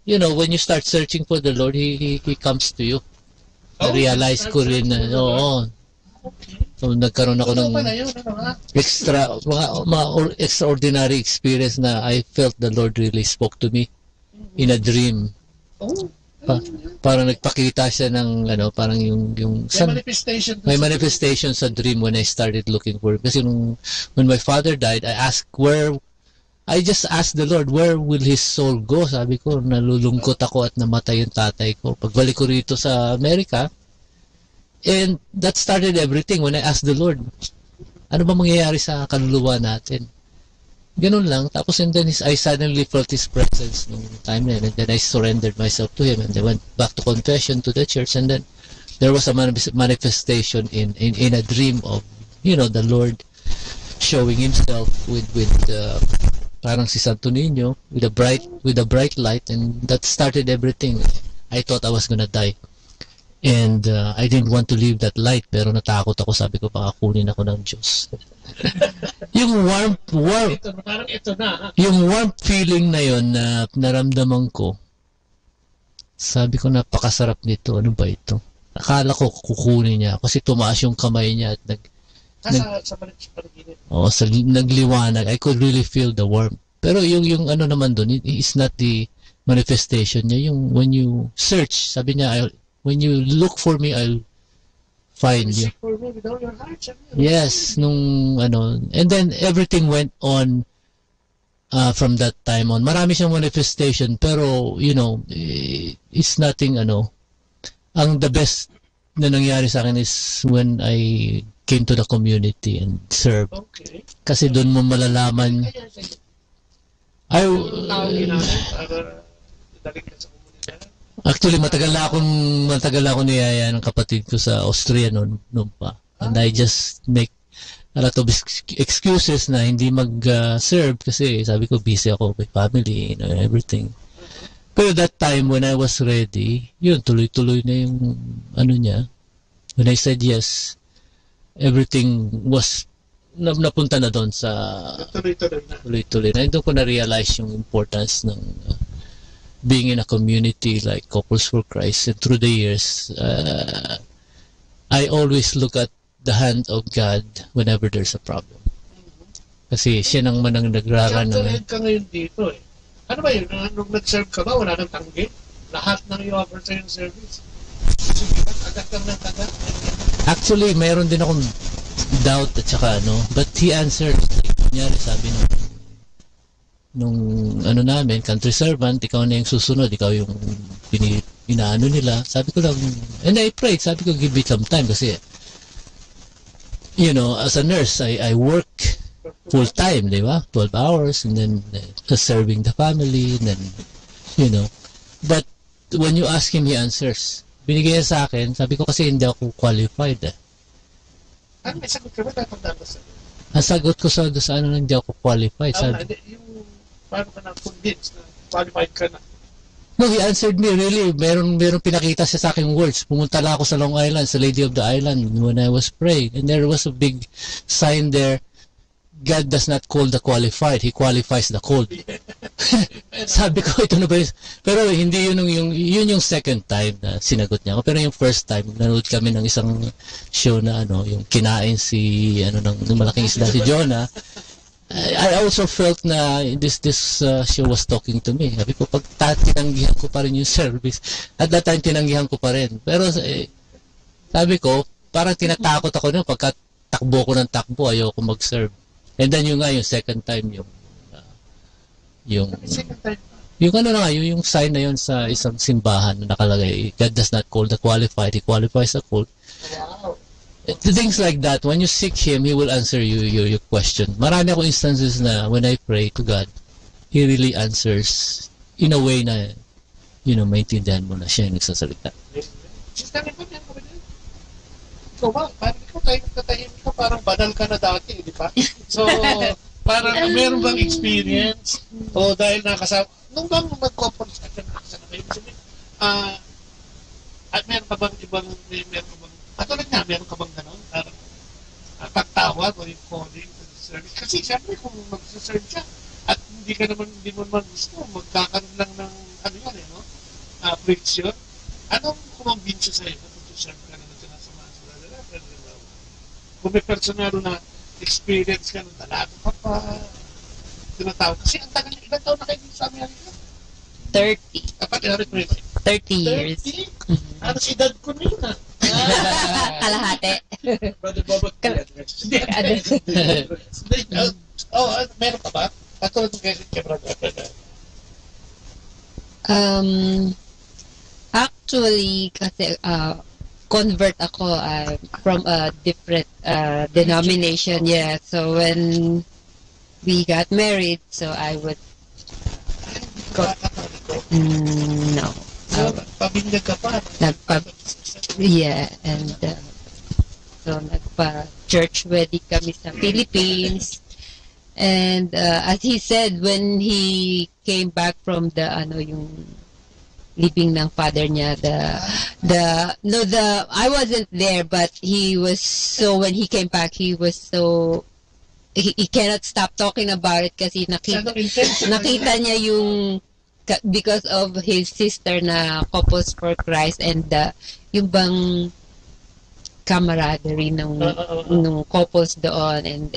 when you start searching for the Lord, He comes to you. Realize ko rin na, So, nagkaroon ako ng extraordinary experience na I felt the Lord really spoke to me in a dream. Parang nagpakita siya ng parang yung may manifestation sa dream when I started looking for him. Kasi when my father died, I just asked the Lord, where will his soul go? Sabi ko, nalulungkot ako at namatay yung tatay ko. Pagbalik ko rito sa Amerika, and that started everything when I asked the Lord, ano ba mangyayari sa kaluluwa natin? Ganun lang. Tapos and then I suddenly felt His presence nung time na yun. And then I surrendered myself to Him. And I went back to confession to the church. And then there was a manifestation in a dream of, the Lord showing Himself with parang si Santo Niño with a bright light. And that started everything. I thought I was gonna die. And I didn't want to leave that light, pero natakot ako. Sabi ko, baka kunin ako ng Diyos. Yung warm feeling na yon na naramdaman ko, sabi ko, napakasarap nito. Ano ba ito? Akala ko kukunin niya kasi tumaas yung kamay niya at nagliwanag. I could really feel the warmth. Pero yung ano naman doon, it's not the manifestation niya. Yung when you search, sabi niya, when you look for me, I'll find you. Yes, and then everything went on from that time on. Marami siyang manifestation, pero, it's nothing, ang the best na nangyari sa akin is when I came to the community and served. Okay. Kasi doon mo malalaman. Actually, matagal na akong niyaya ng kapatid ko sa Austria noon pa. And I just a lot of excuses na hindi mag-serve kasi sabi ko busy ako with family, everything. Pero that time when I was ready, yun, tuloy-tuloy na yung niya. When I said yes, everything was napunta na doon sa tuloy-tuloy na. Doon ko na-realize yung importance ng being in a community like Couples for Christ. And through the years, I always look at the hand of God whenever there's a problem. Kasi siya nang manang nagraraan Chapter head ka ngayon dito eh. Ano ba yun? Nung nag-serve ka ba, wala nang tanggi? Lahat ng i-offer sa yung service. Sige ba, agad kang ng agad? Actually, mayroon din akong doubt at saka but he answered. Like, kunyari, sabi nung namin, country servant, ikaw na yung susunod, ikaw yung inaano nila. Sabi ko lang, and I prayed, sabi ko, give it some time kasi as a nurse, I work full time, di ba? 12 hours, and then serving the family, and then, But when you ask him, he answers. Binigay sa akin, sabi ko kasi hindi ako qualified. Ano, may sagot ka ba? Tatandaan ba sa Ang sagot ko sa hindi ako qualified. Yung, paano ka na-convince na qualified ka na? No, he answered me, really. Meron pinakita siya sa aking words. Pumunta lang ako sa Long Island, sa Lady of the Island, when I was praying. And there was a big sign there, God does not call the qualified, He qualifies the called. Sabi ko, ito na ba yun? Pero hindi yun yung second time na sinagot niya ako. Pero yung first time, nanood kami ng isang show na yung kinain ng malaking isda si Jonah. I also felt na this show was talking to me. Sabi ko, pag tinanggihan ko pa rin yung service, at that time tinanggihan ko pa rin. Pero sabi ko, parang tinatakot ako na pagka takbo ko ng takbo, ayoko mag-serve. And then yung second time yung sign na yun sa isang simbahan na nakalagay, God does not call the qualified, He qualifies the called. Wow. Things like that, when you seek Him, He will answer your question. Marami akong instances na when I pray to God, He really answers in a way na, maintindihan mo na siya yung nagsasalita. Sister, ikaw ba? Parang ikaw tayo nagtatahimik ka, parang banal ka na dati, di ba? So, parang meron bang experience? O dahil nakasama, nung bang mag-couple sa akin, nakasama kayo, at meron ka bang katulad nga, meron ka bang gano'n? Parang pagtawag o yung calling to the service. Kasi siyempre kung mag-serve siya at hindi mo naman gusto, magkakaroon lang ng friction. Anong kumambinsa sa'yo kung to-serve ka naman sinasamahan sa lalaki? Kung may personal na experience ka nung talaga ka pa tinatawag. Kasi ang tagal, ilang taon na kayo dito sa Amerika? 30. Kapag 30 years. 30? Ano si dad ko nila? Kalahati. Brother Bobot. Meron ka ba? Katulad ng kay Brother. Actually, kasi convert ako from a different denomination. Yeah, so when we got married, so I would go. No. Pabindag ka pa? Yeah, and so nagpa-church wedding kami sa Philippines. And as he said, when he came back from the yung leaving ng father niya, I wasn't there, but he was when he came back, he was so he cannot stop talking about it kasi nakita niya yung because of his sister na Couples for Christ and yung bang camaraderie nung couples doon and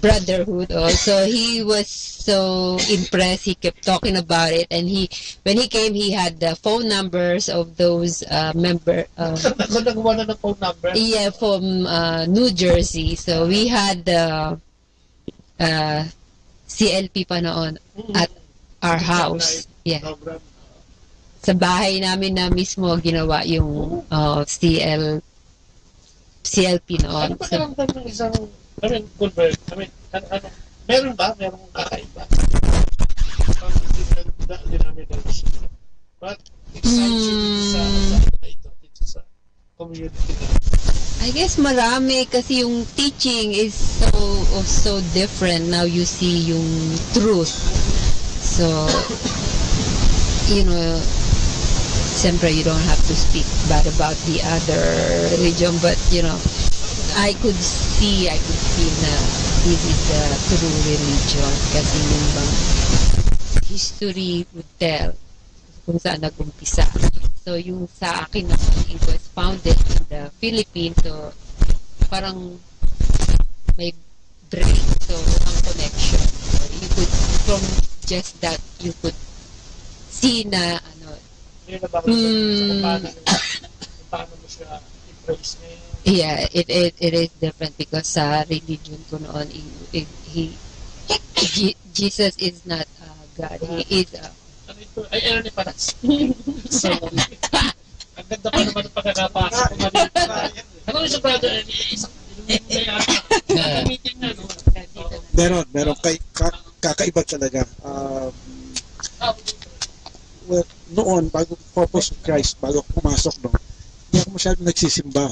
brotherhood also. He was so impressed. He kept talking about it, and when he came, he had the phone numbers of those member. Nagawa na ng phone number? Yeah, from New Jersey. So we had the CLP pa noon at our house. Yeah. Sa bahay namin na mismo ginawa yung CLP noon. Ano ba karamdam ng isang, convert? Meron ba? Merong kakaiba? But, exciting dito sa community na. I guess marami kasi yung teaching is so different. Now you see yung truth. So, you know, siyempre you don't have to speak bad about the other religion, but you know, I could see na this is the true religion kasi yung bang history would tell kung saan nag-umpisa. So, yung sa akin naman, it was founded in the Philippines. So, parang may break. So, ang connection. So, you could, from just that, you could see na, ano, paano mo siya i-praise niya. Yeah, it is different because sa religion ko noon, Jesus is not God. He is ay, ano ni Paras. So, ang ganda pa naman ang pagkakapasa ko maliit pa. Ano yung sa brother, isang meeting na, no? Meron. Kakaiba talaga. Well, noon, bago Corpus Christ, bago ako pumasok, no, hindi ako masyadong nagsisimba.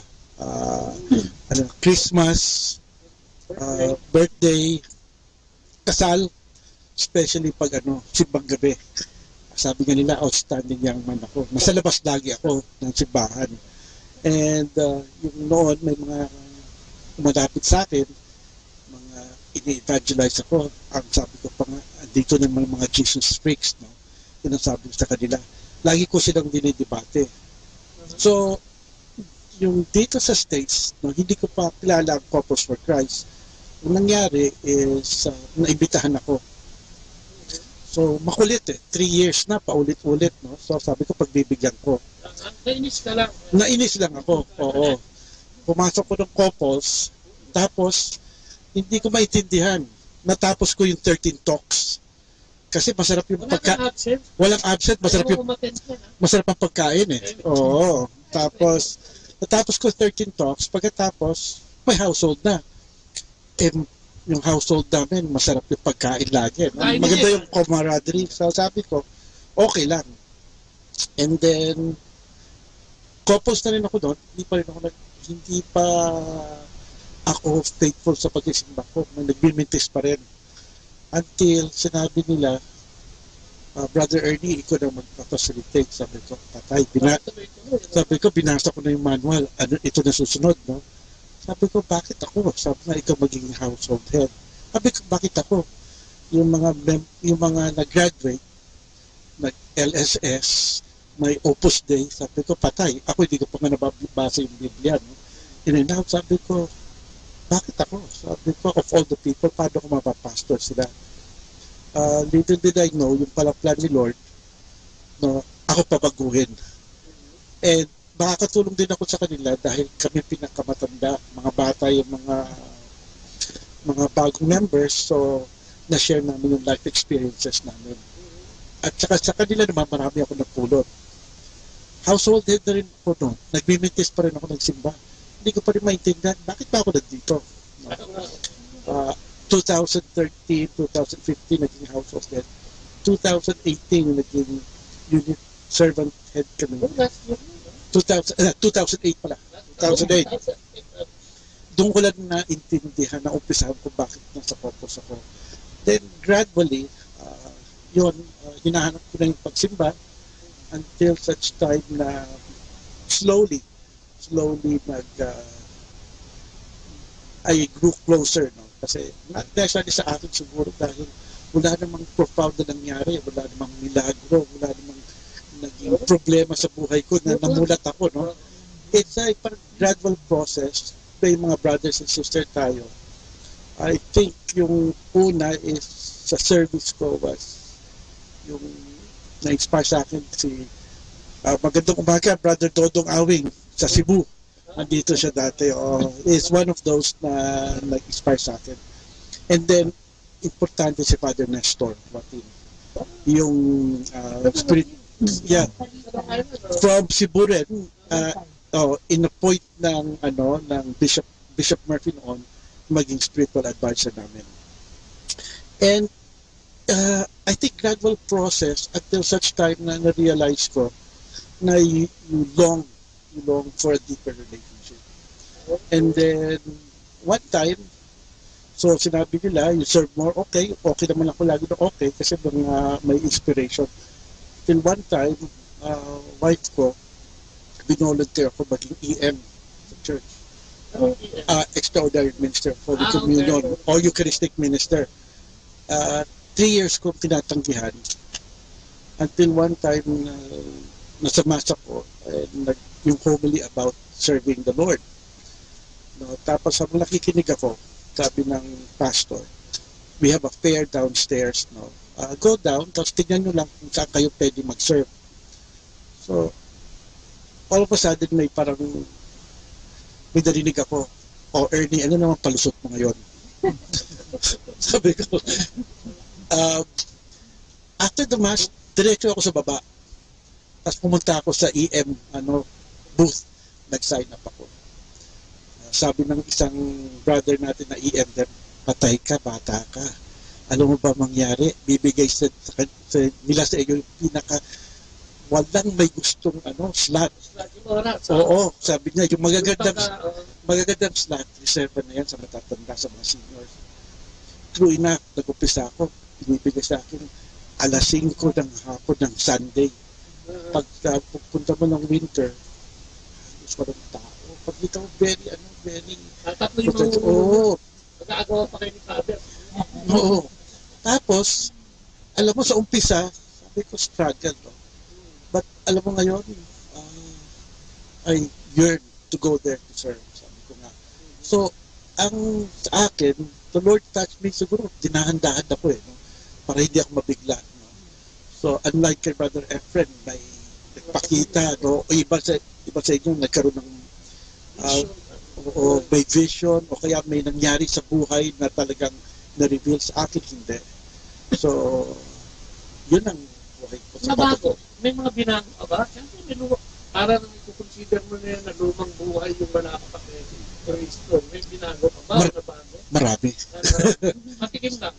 Christmas, birthday, kasal, especially pag simbang gabi. Sabi nga nila, outstanding young man ako. Nasa labas lagi ako ng simbahan. And yung noon, may mga umalapit sa akin, mga ini-evangelize ako. Ang sabi ko pa nga, dito ng mga Jesus freaks, no? Yun ang sabi ko sa kanila. Lagi ko silang dinidebate. So, yung dito sa States, no, hindi ko pa kilala ang Corpus for Christ. Ang nangyari is, naibitahan ako. So, makulit 3 years na, paulit-ulit, no? So, sabi ko, pagbibigyan ko. Nainis ka lang? Nainis lang ako, oo. Pumasok ko ng couples, tapos, hindi ko maintindihan. Natapos ko yung 13 talks. Kasi masarap yung pagkain. Walang absent. Masarap ang pagkain Oo. Tapos, natapos ko 13 talks, pagkatapos, may household na. Yung household namin, masarap yung pagkain lagi. No? Maganda yung camaraderie. So, sabi ko, okay lang. And then, couples na rin ako doon. Hindi pa ako faithful sa pagsisimba ko. Nagbimintis pa rin. Until sinabi nila, Brother Ernie, ikaw na magpapacilitate. Sabi ko, patay. Binasa ko na yung manual. Ito na susunod, no? Sabi ko, bakit ako? Sabi nga, ikaw maging household head. Sabi ko, bakit ako? Yung mga nag-graduate, nag-LSS, may Opus Dei, sabi ko, patay. Ako, hindi ko pa nga nababasa yung Biblia. No? In and out, sabi ko, bakit ako? Sabi ko, of all the people, paano ko mapapastor sila? Little did I know, yung pala plan ni Lord, no, ako pabaguhin. And makakatulong din ako sa kanila dahil kami pinakamatanda, mga bata yung mga bagong members, so na-share namin yung life experiences namin. At saka sa kanila naman marami ako napulot. Household head na rin ako noon. Nagmimintis pa rin ako ng simba. Hindi ko pa rin maintindihan, bakit ba ako nandito? 2013, 2015 naging household head. 2018 naging unit servant head kami. 2008 pala. 2008. Doon ko lang naintindihan, naumpisahan ko bakit nasa Corpus ako. Then gradually, hinahanap ko na yung pagsimba until such time na slowly I grew closer. No? Kasi not necessarily sa akin siguro dahil wala namang profound na nangyari, wala namang milagro, wala namang naging problema sa buhay ko na namulat ako, no? It's a gradual process. May mga brothers and sisters tayo. I think yung una is sa service ko was yung na-inspire sa akin si magandang umaga, Brother Dodong Awing sa Cebu. Nandito siya dati. Is one of those na nag-inspire sa akin. And then, importante si Father Nestor. Yung spirit, yeah, from Cebu rin, in a point ng Bishop Murphy noon, maging spiritual advisor namin. And I think gradual process until such time na na-realize ko na you long for a deeper relationship. And then, one time, so sinabi nila, you serve more, okay naman ako lagi na okay, kasi may inspiration. Till one time, wife ko, binolunteer ako maging EM sa church. Extraordinary Minister for the Communion, o Eucharistic Minister. 3 years ko tinatanggihan until one time nasa masa ko yung homily about serving the Lord. No, tapos habang nakikinig ako, sabi ng pastor, we have a fair downstairs. No? Go down, tapos tignan nyo lang kung saan kayo pwede mag-serve. So, all of a sudden may narinig ako, Ernie, ano naman palusot mo ngayon? Sabi ko, after the mass, diretso ako sa baba. Tapos pumunta ako sa EM booth. Nag-sign up ako. Sabi ng isang brother natin na EM, patay ka, bata ka. Alam mo ba mangyari? Bibigay nila sa iyo yung walang may gustong slot. Oo, sabi niya, yung magagandang slot, reserve na yan sa matatanda, sa mga seniors. True enough, nag-upisa ako, binibigay sa akin, 5:00 ng hapon ng Sunday. Pag pupunta mo ng winter, gusto ng tao. Pag ikaw very, mag-aagawa pa kayo ni Father. Oo. Tapos, alam mo, sa umpisa, sabi ko, struggle, no? But, alam mo ngayon, I yearn to go there to serve. Sabi ko nga. So, ang sa akin, the Lord touched me, siguro, dinahan-dahan ako no? Para hindi ako mabigla. No? So, unlike kay Brother Efren, may nagpakita, no? O iba sa inyo, nagkaroon ng may vision, o kaya may nangyari sa buhay na talagang na-reveal sa akin, hindi. So, yun ang buhay ko. Nabago. May mga binago ka ba? Siyempre, para nang i-consider mo na yan na lumang buhay yung manakapakit. May binago ka ba? Nabago? Marami. Matikim lang.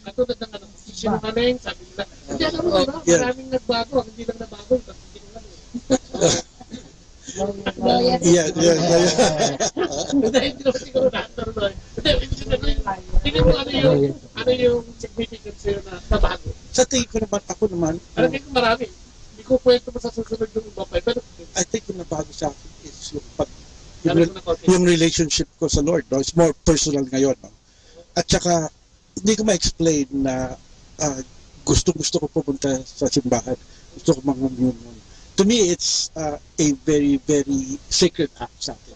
Katulad ng sinungaling, sabi nila. Hindi alam mo ba? Maraming nagbago. Hindi lang nabago. Hindi lang Yeah. Dahil hindi naman siguro na-tuloy. Tingnan mo ano yung significance sa'yo na nabago. Sa tingin ko naman, ako naman, alam ko marami. Hindi ko kwento mo sa susunod yung iba pa. Pero I think yung nabago sa akin is yung relationship ko sa Lord. No? It's more personal ngayon. No? At saka, hindi ko ma-explain na gusto ko pupunta sa simbahan. Gusto ko mag-communion. To me, it's a very, very sacred act sa akin.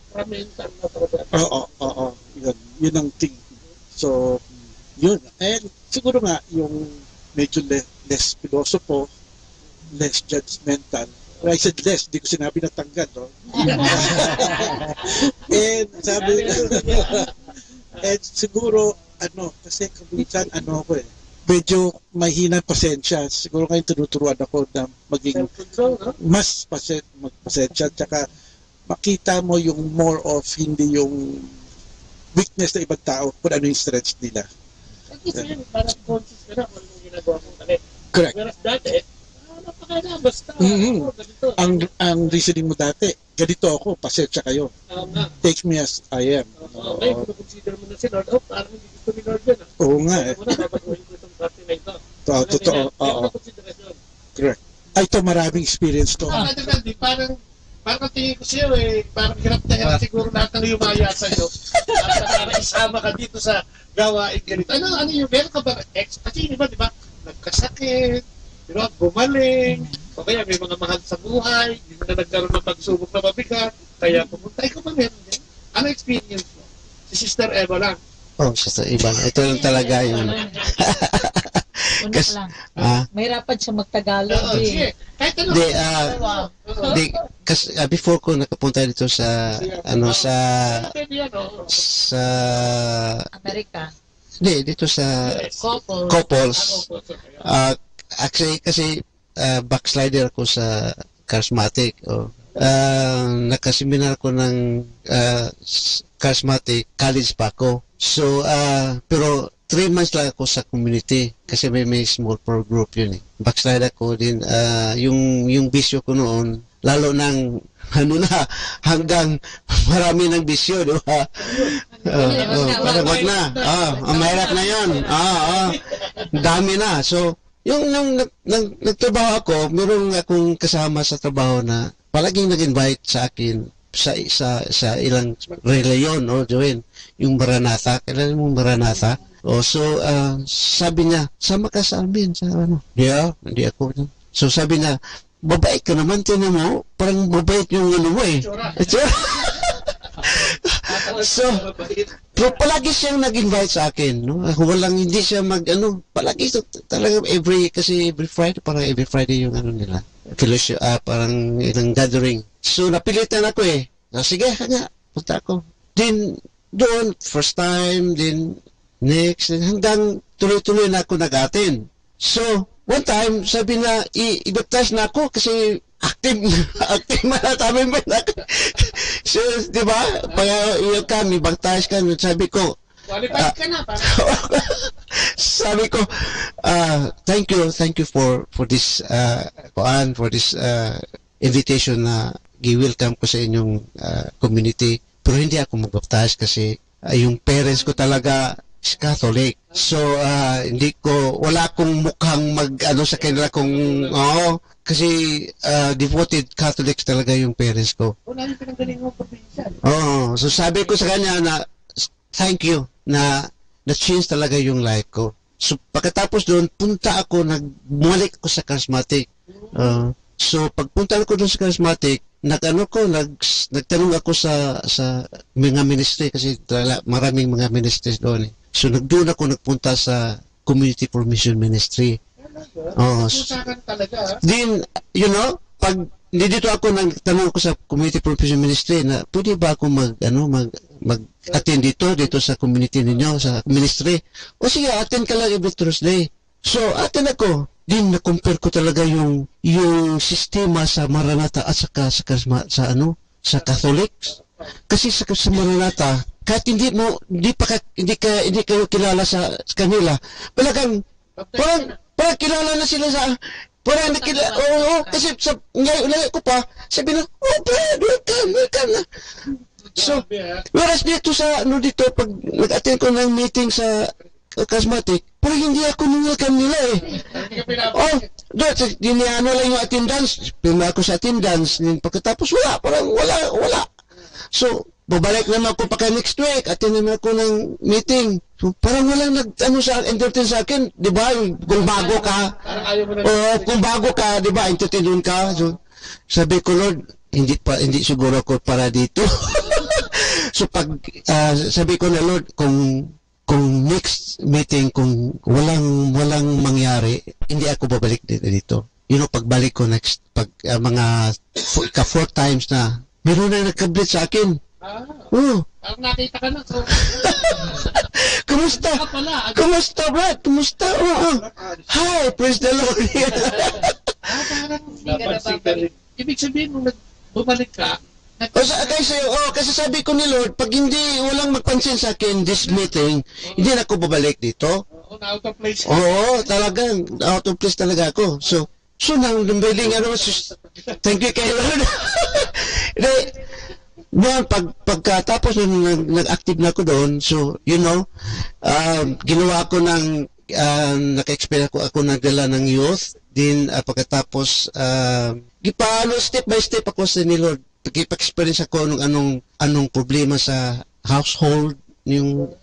Oo. Yun ang thing. So, yun. And siguro nga, yung medyo less philosopher, less judgmental. When I said less, di ko sinabi na tanggal, no? And sabi, and siguro, kasi kabitan, ako medyo mahina pasensya. Siguro kayo tinuturuan ako na maging mas magpasensya. Tsaka makita mo yung more of hindi yung weakness na ibang tao kung ano yung strengths nila. Kasi parang conscious ka na kung anong ginagawa mong mali. Correct. Whereas dati, napakala, basta. Ganito. Ang reasoning mo dati, ganito ako, pasensya kayo. Take me as I am. Okay, kung consider mo na si Lord, parang hindi gusto ni Lord yan. Oo nga eh. Babaguhin ko itong party na ito. Totoo. Correct. Ay, ito maraming experience to. Parang tingin ko sa'yo parang hirap na hirap siguro lahat ng lumaya sa'yo. Para isama ka dito sa gawain ganito. Ano yung meron ka ba? Kasi di ba, nagkasakit, gumaling, o kaya may mga mahal sa buhay, hindi mo na nagkaroon ng pagsubok na mabigat, kaya pumunta. Ikaw ba meron din? Ano experience mo? Si Sister Eva lang. Sister Eva. Ito lang talaga yun. Mahirapan siya magtagalog Kahit kasi before ko nakapunta dito sa sa Amerika. Dito sa couples. Actually kasi backslider ako sa charismatic. Nakaseminar ko ng charismatic college pa ako. So pero 3 months lang ako sa community kasi may small pro group yun eh. Backslide ako din. Yung bisyo ko noon, lalo ng hanggang marami ng bisyo, di ba? Parang wag na. Mahirap na yun. Dami na. So, yung nagtrabaho ako, meron akong kasama sa trabaho na palaging nag-invite sa akin sa ilang reliyon, Joanne, yung Maranatha. Kailan mong Maranatha? So, sabi niya, sama ka sa amin. Hindi ako. So, sabi niya, babait ka naman, tinan mo, parang babait yung mo eh. So, pero palagi siyang nag-invite sa akin, no? Hindi siya palagi talaga every Friday, parang every Friday yung nila. Fellowship, parang ilang gathering. So, napilitan ako eh. Sige, punta ako. Then, doon, first time, then, next, hanggang tuloy-tuloy na ako nag-attend. So, one time, sabi na, i-baptize na ako kasi active na tamin ba na. So, di ba? Pag kami, baptize ka, sabi ko, qualified ka na. Sabi ko, thank you for this, for this invitation na gi-welcome ko sa inyong community. Pero hindi ako mag-baptize kasi yung parents ko talaga Catholic. So, wala akong mukhang sa kanila kung, kasi devoted Catholics talaga yung parents ko. Wala yung pinanggaling mo probinsya. So sabi ko sa kanya na, thank you, na change talaga yung life ko. So, pagkatapos doon, bumalik ko sa charismatic. So, pagpunta ko doon sa charismatic, nagtanong ako sa mga ministry kasi maraming mga ministries doon. So, doon ako nagpunta sa Community for Mission Ministry. Then, pag dito ako nagtanong ako sa Community for Mission Ministry na pwede ba ako mag-attend dito sa community ninyo, sa ministry. O sige, attend ka lang every Thursday. So, attend ako. Din na-compare ko talaga yung sistema sa Maranatha at sa Catholics. Kasi sa Maranatha, kahit hindi kayo kilala sa kanila, parang kilala na sila sa kasi ngayon ko pa, sabi na, Brad, welcome na. So, whereas dito pag nag-attend ko ng meeting sa charismatic, parang hindi ako welcome nila eh. Diniano lang yung attendance. Pima ako sa attendance. Pagkatapos wala. So, babalik naman ako pa next week. Attend naman ako ng meeting. So, parang walang entertain sa akin. Di ba? Kung bago ka, di ba? Entertain ka. So, sabi ko, Lord, hindi siguro ako para dito. So, sabi ko na, Lord, kung next meeting, kung walang mangyari, hindi ako babalik dito. Pagbalik ko next, mga 4 times na, meron na nagkablit sa akin. Parang nakita ka na. So, Kumusta? Kumusta, Brad? Kumusta? Hi, praise the Lord. Ibig sabihin, nung bumalik ka, kasi sabi ko ni Lord, pag walang magpansin sa akin this meeting, hindi na ako babalik dito. Out of place. Talagang out of place talaga ako. So nang lumbiling thank you kay Lord. Noon, pagkatapos nag-active na ako doon, so, ginawa ko naka-experience ako nagdala ng youth, din pagkatapos, step by step ako sa ni Lord, pag-experience ako anong problema sa household, yung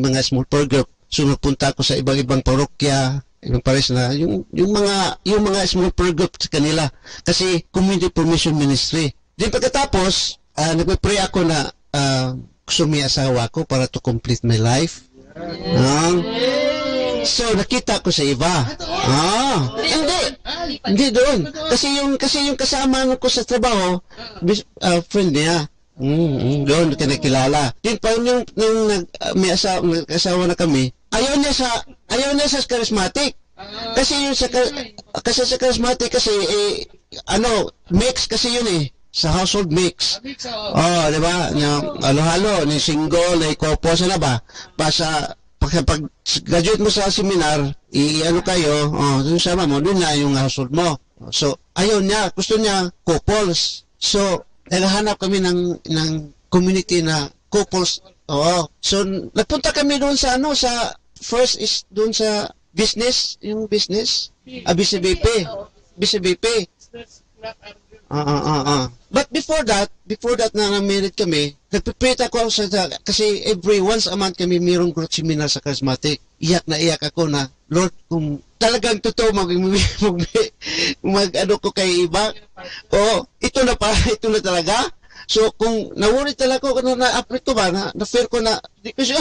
mga small prayer group. So, napunta ako sa ibang parokya, ibang pares na, yung mga small prayer group sa kanila, kasi Community for Mission Ministry. Din pagkatapos, nagpe-pray ako na gusto may asawa ko para to complete my life. So, nakita ko sa iba. Hindi doon. Kasi yung kasama ko sa trabaho, friend niya. Doon ka nakilala. Din pa nung may asawa na kami, ayaw niya sa charismatic. Kasi sa charismatic mix kasi yun eh. Sa household mix. Di ba? Halo-halo, ni single, ni couple, sana ba? Pag graduate mo sa seminar, kayo, sama mo, doon na yung household mo. So, ayaw niya, gusto niya couples. So, naghahanap kami ng community na couples. Oo. So, nagpunta kami doon sa first is doon sa business, yung business. BCBP. But before that na married kami, nagpiprit ako kasi every once a month kami mayroong growth seminar sa charismatic. Iyak na iyak ako na, Lord, kung talagang totoo ano ko kay iba, ito na talaga. So, kung nawuri talaga ako, na-appreciate ko ba, na-fair ko na, di ko siya,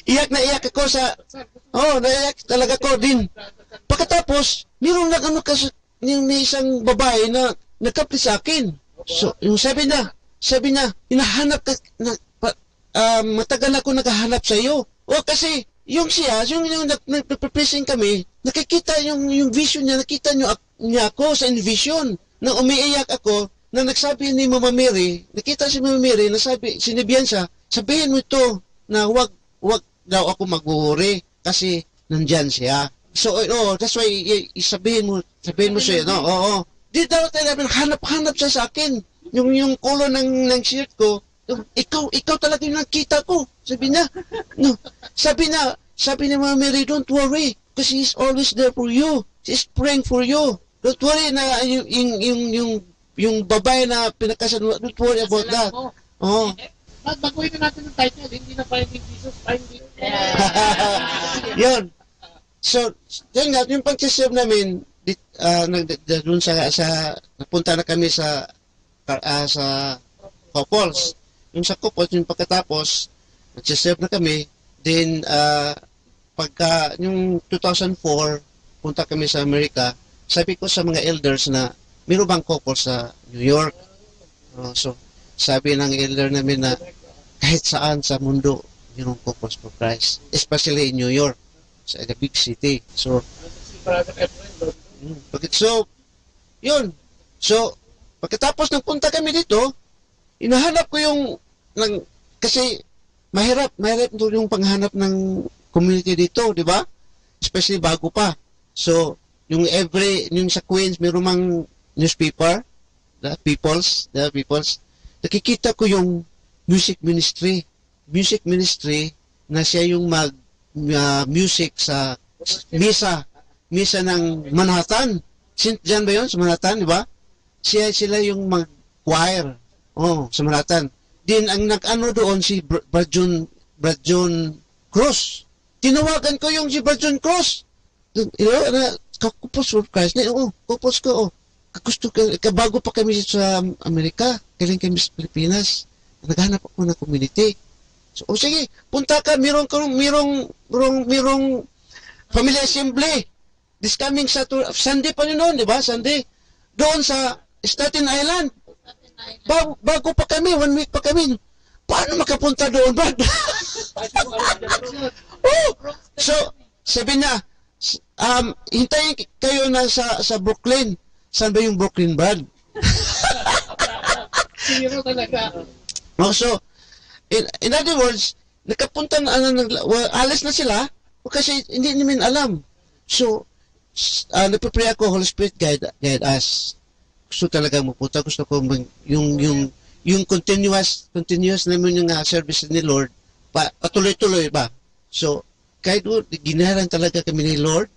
iyak na iyak ako naiyak talaga ko din. Pagkatapos, mayroong may isang babae na nagkapli sa akin. So, yung sabi niya, hinahanap ka, matagal ako naghahanap sa iyo. Kasi, yung nagpe-pressing kami, nakikita yung vision niya, nakita niya ako sa vision. Nang umiiyak ako, na nagsabi ni Mama Mary, nakita si Mama Mary, sinabihan siya, sabihin mo ito, na wag daw ako maghuhuri, kasi nandyan siya. So, that's why, sabihin mo siya, no? Di daw tayo hanap siya sa akin. Yung color ng shirt ko, ikaw talaga yung nakita ko. Sabi niya, no. Sabi ni Mama Mary, don't worry, because He's always there for you. He's praying for you. Don't worry na yung babae na pinakasan mo, don't worry about that. Baguhin na natin yung title, hindi na Finding Jesus, Finding. Yun. So, yun nga, yung pag-serve namin, doon napunta na kami sa couples. Yung sa couples, yung pagkatapos, nag-serve na kami, then, yung 2004, punta kami sa Amerika, sabi ko sa mga elders na, mayroon bang couples sa New York? So, sabi ng elder namin na, kahit saan sa mundo, mayroong couples for Christ. Especially in New York, sa the big city. So, yun. So, pagkatapos ng punta kami dito, inahanap ko kasi mahirap yung panghanap ng community dito, di ba? Especially bago pa. So, yung sa Queens, mayroong mang newspaper, the Peoples, nakikita ko yung music ministry na siya yung music sa misa ng Manhattan. Diyan ba yun? Sa Manhattan, di ba? Sila yung mag-choir. Sa Manhattan. Din, ang nag-ano doon si Brad John Cruz. Tinawagan ko yung si Brad John Cruz. Kakupos for Christ. Kupos ko, gusto bago pa kami sa Amerika, galing kami sa Pilipinas. Naghanap ako ng community. So, sige, punta ka, mirong family assembly. This coming Sunday pa noon, di ba? Sunday. Doon sa Staten Island. Bago pa kami, 1 week pa kami. Paano makapunta doon, Brad? So, sabi na, hintayin kayo na sa Brooklyn. Saan ba yung Brooklyn, Brad? Zero talaga. So, in other words, nakapunta na, alis na sila, kasi hindi namin alam. So, nagpapray ako, Holy Spirit, guide us. Gusto talaga mapunta, gusto ko yung continuous naman yung service ni Lord, patuloy-tuloy ba? So, kahit ginaran talaga kami ni Lord,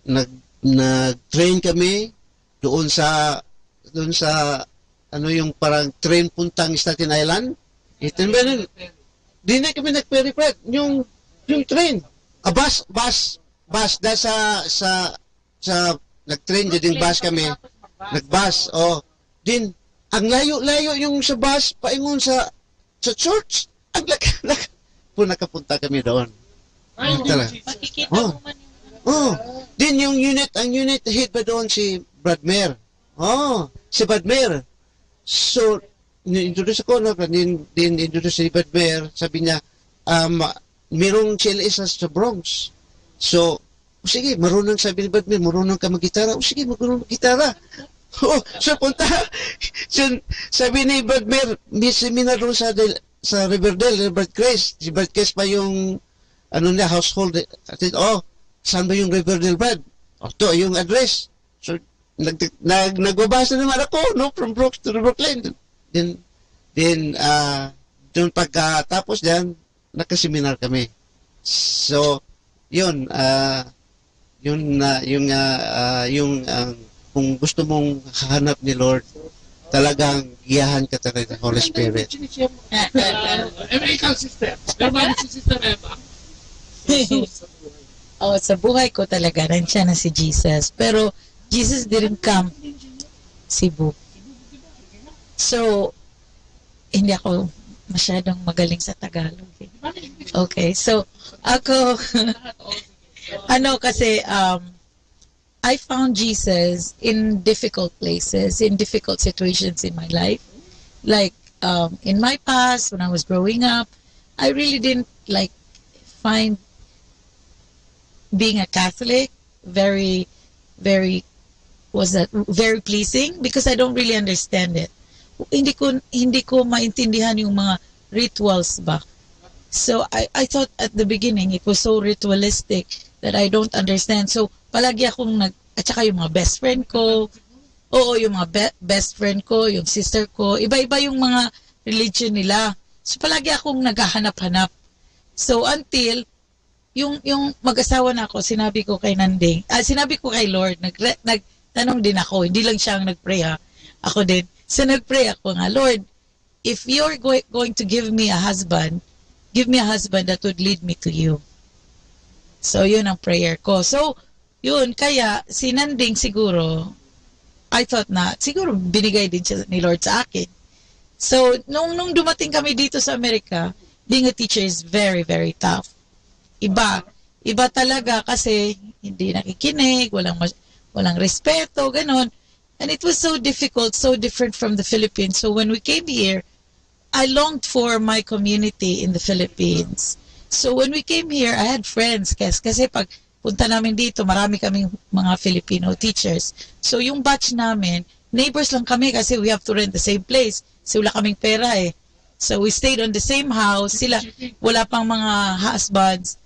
nag-train kami, doon sa yung parang train puntang Staten Island. Di na kami nag-peripret yung train. Bus dahil sa nag-train din bus kami. Nag-bus. Din ang layo yung sa bus paingon sa church. Ang nakapunta kami doon. Din yung unit head ba doon si Brad Mayer. Si Brad Mayer. So, introduce ako, din introduce si Brad Mayer, sabi niya, mayroong CLS sa Bronx. So, sige, marunong sabi ni Brad Mayer, marunong ka mag-gitara. Sige, marunong mag-gitara. So, punta. So, sabi ni Brad Mayer, may seminar doon sa Riverdale, Brad Grace. Si Brad Grace pa yung, household. Saan ba yung Riverdale, Brad? Ito, yung address. So, nagbabasa naman ako, no, from Brooks to Brooklyn. Then doon pagkatapos diyan, nagka-seminar kami. So, yun, kung gusto mong hanap ni Lord, talagang giyahan ka talaga ng Holy Spirit. Ikaw, sister. Pero si Sister Eva. Oh, sa buhay ko talaga, nandiyan na si Jesus. Pero, Jesus didn't come Cebu. So, hindi ako masyadong magaling sa Tagalog. Okay, so, ako, kasi, I found Jesus in difficult places, in difficult situations in my life. Like, in my past, when I was growing up, I really didn't, find being a Catholic very pleasing because I don't really understand it. Hindi ko maintindihan yung mga rituals ba. So I thought at the beginning it was so ritualistic that I don't understand. So palagi akong at saka yung mga best friend ko, yung mga best friend ko, yung sister ko, iba-iba yung mga religion nila. So palagi akong naghahanap-hanap. So until yung mag-asawa na ako, sinabi ko kay Nanding, sinabi ko kay Lord, nagtanong din ako, hindi lang siya ang nag-pray ha, ako din. So nag-pray ako nga, Lord, if you're going to give me a husband that would lead me to you. So yun ang prayer ko. So yun, kaya si Nanding siguro, I thought na, siguro binigay din siya ni Lord sa akin. So nung dumating kami dito sa Amerika, being a teacher is very, very tough. Iba talaga kasi hindi nakikinig, walang respeto, ganun. And it was so difficult, so different from the Philippines. So when we came here, I longed for my community in the Philippines. So when we came here, I had friends kasi pag punta namin dito, marami kaming mga Filipino teachers. So yung batch namin, neighbors lang kami kasi we have to rent the same place. So wala kaming pera eh. So we stayed on the same house. Sila, wala pang mga husbands.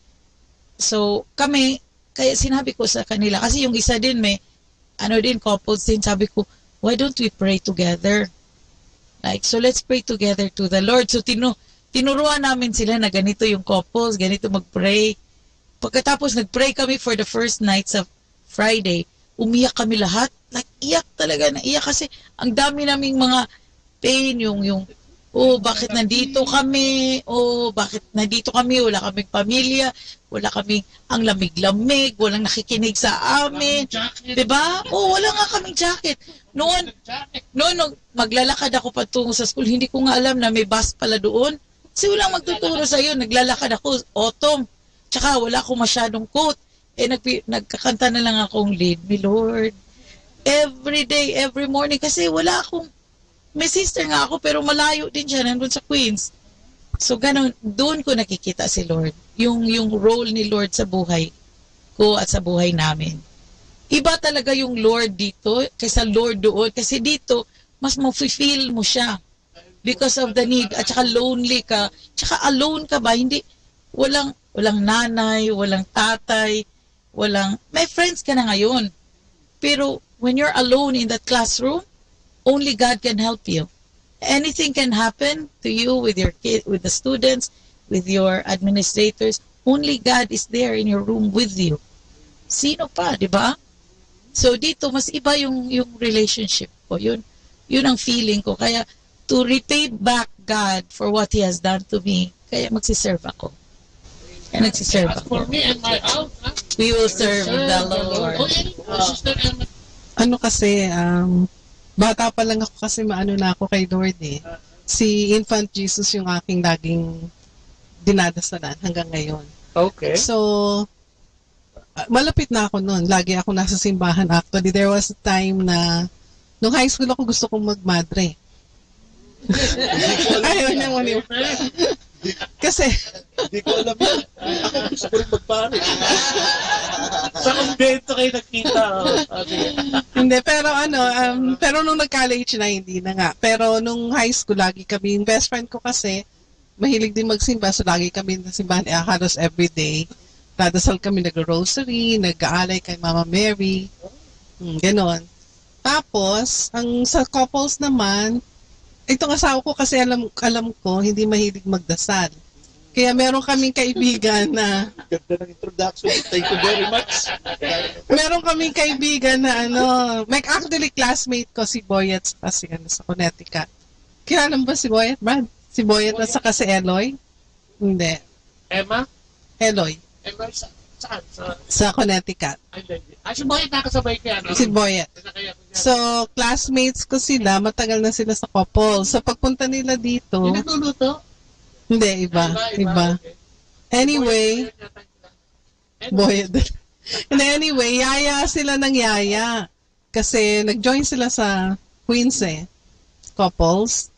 So, kaya sinabi ko sa kanila, kasi yung isa din couples din, sabi ko, why don't we pray together? So let's pray together to the Lord. So, tinuruan namin sila na ganito yung couples, ganito mag-pray. Pagkatapos, nag-pray kami for the first nights of Friday. Umiyak kami lahat. Iyak talaga, naiyak kasi ang dami naming mga pain, bakit nandito kami? Bakit nandito kami? Wala kaming pamilya, wala kaming ang lamig-lamig, walang nakikinig sa amin. Diba? Wala nga kaming jacket. Noon, maglalakad ako patungo sa school, hindi ko nga alam na may bus pala doon. Kasi walang magtuturo sa'yo, naglalakad ako, autumn. Tsaka wala akong masyadong coat. Nagkakanta na lang akong Lead Me Lord. Every day, every morning, kasi wala akong may sister nga ako pero malayo din siya nandun sa Queens. So ganun, doon ko nakikita si Lord. Yung role ni Lord sa buhay ko at sa buhay namin. Iba talaga yung Lord dito kaysa Lord doon. Kasi dito, mas ma-feel mo siya. Because of the need. At saka lonely ka. Tsaka alone ka ba? Hindi, walang nanay, walang tatay, may friends ka na ngayon. Pero when you're alone in that classroom, only God can help you. Anything can happen to you with your kid, with the students, with your administrators. Only God is there in your room with you. Sino pa, di ba? So dito, mas iba yung relationship ko. Yun ang feeling ko. Kaya to repay back God for what He has done to me, kaya magsiserve ako. Kaya nagsiserve ako. For me and my house, we will serve the Lord. Bata pa lang ako kasi na ako kay Lord eh. Si Infant Jesus yung aking laging dinadasalan hanggang ngayon. Okay. So, malapit na ako noon. Lagi ako nasa simbahan. Actually, there was a time na nung high school ako gusto kong magmadre. Ayaw niya mo niyo. Kasi, hindi ko alam yan. Ako gusto ko rin magpare. Sa kumbento kayo nagkita. Hindi, pero nung nag-college na, hindi na nga. Pero nung high school, lagi kami, yung best friend ko kasi, mahilig din magsimba, so lagi kami sa simbahan, halos everyday. Dadasal kami, nag-rosary, nag-aalay kay Mama Mary. Ganon. Tapos, ang sa couples naman, itong asawa ko kasi alam ko, hindi mahilig magdasal. Kaya meron kaming kaibigan na... Ganda ng introduction. Thank you very much. Meron kaming kaibigan na actually classmate ko si Boyet kasi sa Connecticut. Kilala mo ba si Boyet, Brad? Si Boyet at saka si Eloy? Hindi. Emma? Eloy. Emma, saan? Sa Connecticut. Si Boyet nakasabay kaya, no? Si Boyet. So, classmates ko sila, matagal na sila sa couple. So, pagpunta nila dito... Yung nagluluto? Hindi, iba. Anyway, Boyet. Anyway, yaya sila ng yaya. Kasi nag-join sila sa Queens couples.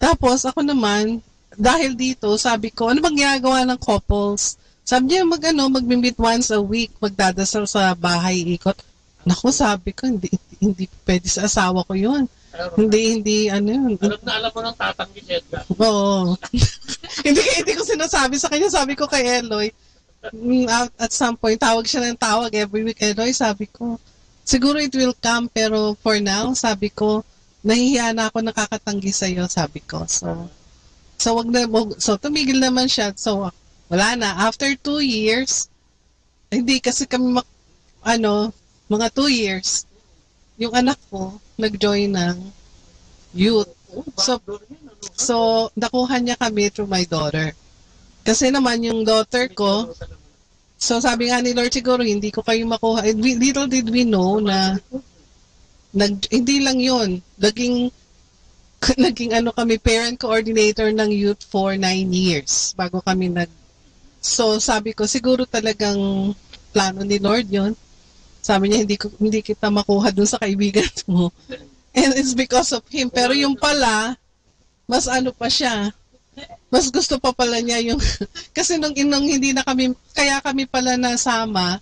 Tapos, ako naman, dahil dito, sabi ko, ano bang ginagawa ng couples? Sabi niya, mag-meet once a week, magdadasal sa bahay, ikot. Naku, sabi ko, hindi pwede sa asawa ko yun. Hindi, yun. Alam mo ng tatanggi si Edgar. Oo. hindi ko sinasabi sa kanya, sabi ko kay Eloy, at some point, tawag siya ng tawag every week. Eloy, sabi ko, siguro it will come, pero for now, sabi ko, nahihiya na ako nakakatanggi sa'yo, sabi ko. So tumigil naman siya. So, wala na. After 2 years, hindi kasi kami mga 2 years, yung anak ko, nag-join ng youth. So, nakuha niya kami through my daughter. Kasi naman yung daughter ko, so sabi nga ni Lord, siguro hindi ko kayo makuha. Little did we know na hindi lang yun. Naging kami, parent coordinator ng youth for 9 years bago kami So, sabi ko, siguro talagang plano ni Lord yun. Sabi niya, hindi kita makuha dun sa kaibigan mo. And it's because of him. Pero yung pala, mas pa siya. Mas gusto pa pala niya yung... kasi nung hindi na kami... Kaya kami pala nasama,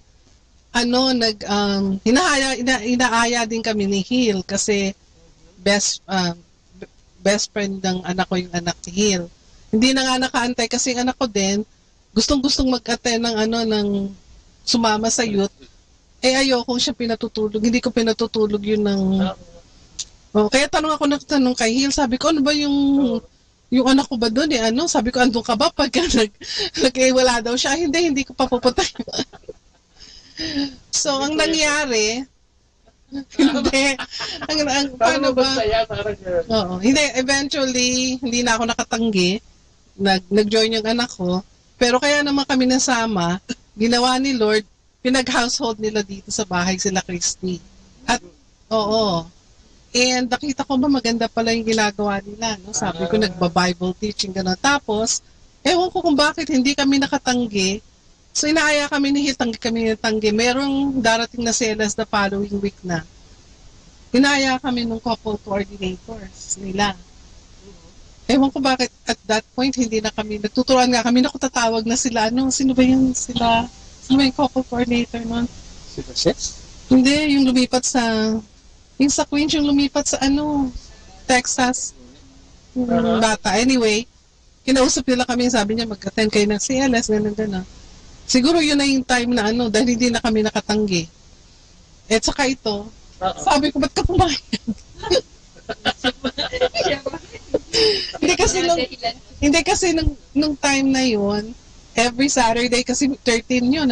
inaaya din kami ni Hill kasi best friend ng anak ko yung anak ni Hill. Hindi na nga nakaantay kasi yung anak ko din, gustong-gustong mag-attend ng sumama sa youth. Ayoko siya pinatutulog. Hindi ko pinatutulog yun ng... kaya tanong kay Hill, sabi ko, ano ba yung anak ko ba doon? Sabi ko, andun ka ba? Pagka wala daw siya, hindi ko pa pupunta. So, ang nangyari, paano ba? Oo, eventually, hindi na ako nakatanggi. Nag-join yung anak ko. Pero kaya naman kami nasama, ginawa ni Lord, pinag-household nila dito sa bahay sila Christy. At, oo. And nakita ko ba maganda pala yung ginagawa nila. No? Sabi ko, nagba-Bible teaching gano'n. Tapos, ewan ko kung bakit hindi kami nakatanggi. So, inaaya kami ni Hill, kami natanggi. Merong darating na CLS the following week na. Inaaya kami ng couple coordinators nila. Ewan ko bakit at that point hindi na kami, nagtuturuan nga kami, nakutatawag na sila. Sino ba yung couple coordinator nun? Sila Shes? Hindi, yung lumipat sa Queens, yung lumipat sa Texas. Bata. Anyway, kinausap nila kami, sabi niya, mag-attend kayo ng CLS, gano'n. Siguro yun na yung time na dahil hindi na kami nakatanggi. At saka ito, sabi ko, ba't ka pumayag? Hindi kasi nung time na yun, every Saturday, kasi 13 yun,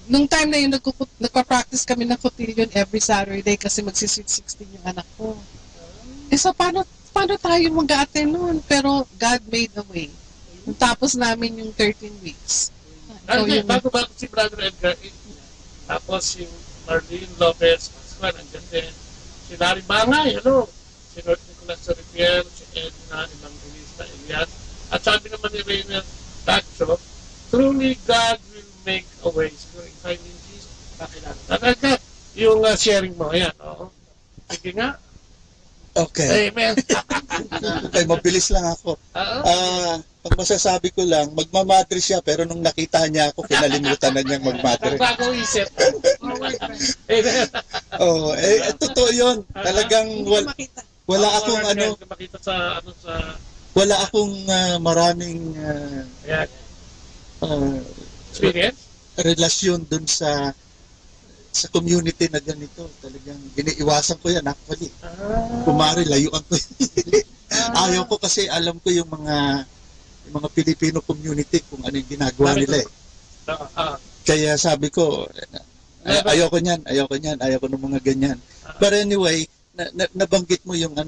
nung time na yun, nagpa-practice kami ng cotillion every Saturday kasi magsi-16 yung anak ko. So, paano tayo mag-a-attend nun? Pero God made a way. Tapos namin yung 13 weeks. Bago si Brother Edgar, tapos yung Marlene Lopez, Pascual, andyan din. Si Larry Bangay, si Lord Nicolas Ripiel, si Edna Evangelista Elias. At sabi naman ni Rainer Tacho, truly God will make a way. Siguro in finding Jesus, kakilala. Edgar, yung sharing mo, ayan. Sige nga. Okay. Amen. Okay, mabilis lang ako. Pag masasabi ko lang, magmamadre siya, pero nung nakita niya ako, kinalimutan na niyang magmadre. Bago isip. Totoo yun. Talagang wala akong wala akong maraming experience? Relasyon dun sa sa community na ganito. Talagang iniiwasan ko yan actually. Kumari, layuan ko yan. Ayaw ko kasi alam ko yung mga Filipino community kung ano yung ginagawa nila eh. Kaya sabi ko, ayaw ko niyan, ayaw ko ng mga ganyan. But anyway, nabanggit mo yung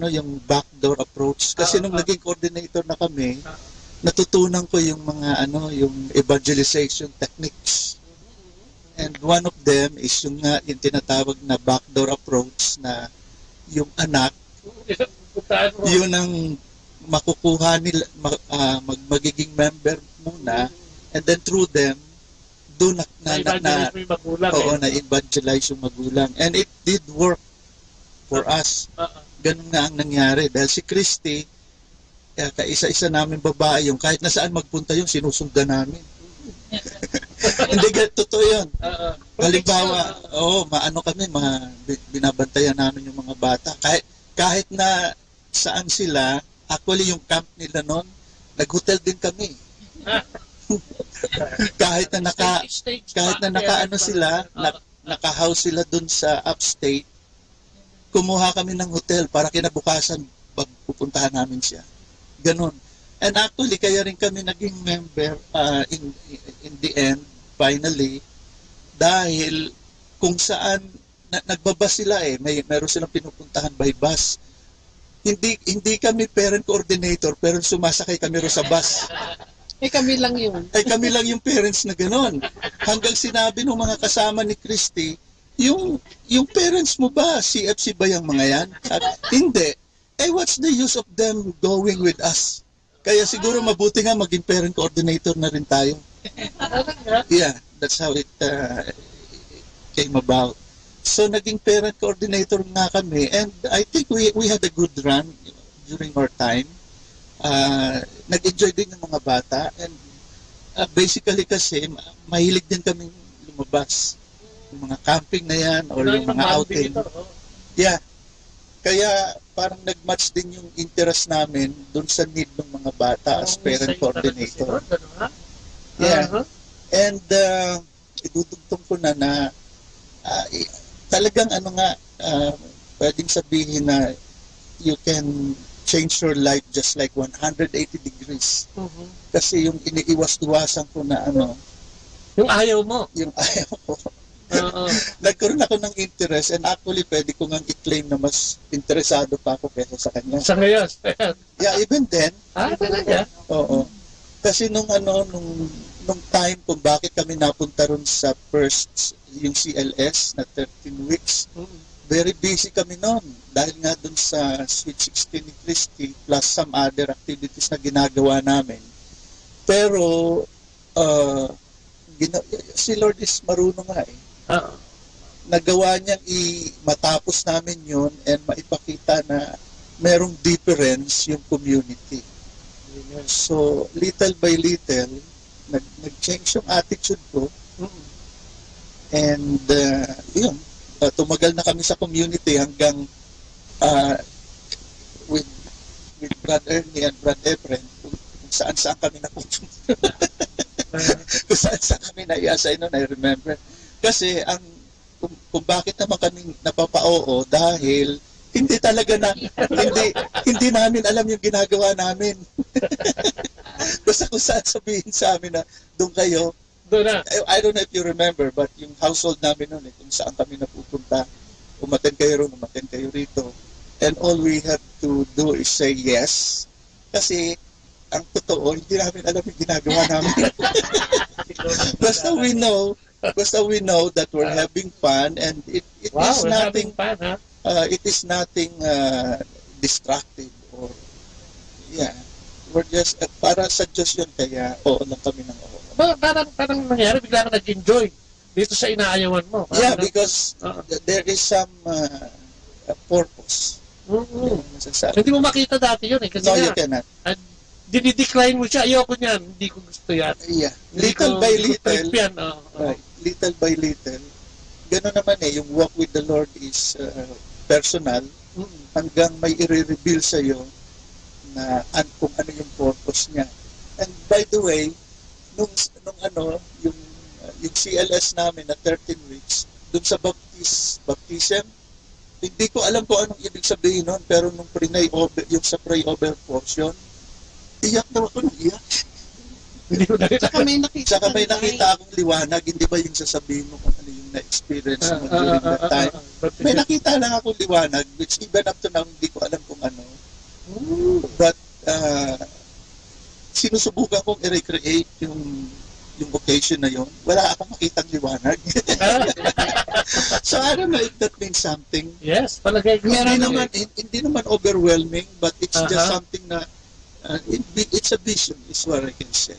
backdoor approach kasi nung naging coordinator na kami, natutunan ko yung mga yung evangelization techniques. And one of them is yung tinatawag na backdoor approach na yung anak yun ang makukuha nila magiging member muna, and then through them doon na-evangelize yung magulang. And it did work for us. Ganun nga ang nangyari. Dahil si Christy, kaisa-isa namin babae yung kahit na saan magpunta yung sinusundan namin. Hindi, totoo yun. Halimbawa, binabantayan namin yung mga bata. Kahit na saan sila, actually yung camp nila noon, nag-hotel din kami. kahit na naka-house sila dun sa upstate, kumuha kami ng hotel para kinabukasan pupuntahan namin siya. Ganon. And actually, kaya rin kami naging member in the end, finally, dahil kung saan nagbabas sila meron silang pinupuntahan by bus. Hindi kami parent coordinator, pero sumasakay kami ro sa bus. Kami lang yun. Kami lang yung parents na gano'n. Hanggang sinabi ng mga kasama ni Christy, yung parents mo ba, CFC ba yung mga yan? Hindi. What's the use of them going with us? Kaya siguro mabuti nga maging parent coordinator na rin tayo. Yeah, that's how it came about. So naging parent coordinator nga kami, and I think we had a good run during our time. Nag-enjoy din ng mga bata, and basically kasi mahilig din kami lumabas. Yung mga camping na yan or yung mga outing. Yeah. Kaya parang nag-match din yung interest namin dun sa need ng mga bata as parent coordinator. Yeah. And idudugtong ko na talagang pwedeng sabihin na you can change your life just like 180 degrees. Kasi yung iniiwas-iwasan ko na yung ayaw mo. Yung ayaw ko. Nagkaroon ako ng interest, and actually pwede ko ngang i-claim na mas interesado pa ako kaysa sa kanya. Sa ngayon? Yeah, even then. Talaga? Oo. Kasi nung time kung bakit kami napunta ron sa first, yung CLS na 13 weeks, very busy kami noon. Dahil nga dun sa Sweet 16 ni Christy, plus some other activities na ginagawa namin. Pero, si Lord is marunong nga nagawa niyang matapos namin yun and maipakita na merong difference yung community. So, little by little, nag-change yung attitude ko. And, tumagal na kami sa community hanggang with Brad Ernie and Brad Efren, kung saan-saan kami napupunta. Kung saan-saan kami na-i-assign nun, I remember. Kasi kung bakit naman kami napapa-oo, dahil hindi namin alam yung ginagawa namin. Basta kung saan sabihin sa amin na doon kayo, I don't know if you remember, but yung household namin noon, kung saan kami napupunta, umaten kayo ron, umaten kayo rito. And all we have to do is say yes. Kasi ang totoo, hindi namin alam yung ginagawa namin. Basta we know that we're having fun, and it is nothing fun, huh? It is nothing destructive or we're just para sa Diyos yun, kaya oo lang kami ng oo. Parang nangyari, bigla ka nag-enjoy dito sa inaayawan mo. Yeah, because there is some purpose. Hindi mo makita dati yun kasi you cannot. Dinidecline mo siya, ayoko niyan, hindi ko gusto yan. Yeah, little by little. Right, little by little. Gano'n naman yung walk with the Lord is personal, hanggang may i-reveal sa'yo na kung ano yung purpose niya. And by the way, nung yung CLS namin na 13 weeks, dun sa baptism, hindi ko alam kung anong ibig sabihin nun, pero nung yung sa pray over portion, iyak daw ako nung iyak. Saka may nakita akong liwanag, hindi ba yung sasabihin mo kung ano yung na-experience mo during that time? May nakita lang akong liwanag, which even up to now, hindi ko alam kung ano. But, sinusubukan kong i-recreate yung occasion na yon. Wala akong makitang liwanag. So, I don't know if that means something. Yes, palagay ko. Hindi naman overwhelming, but it's just something na, it's a vision, is what I can say.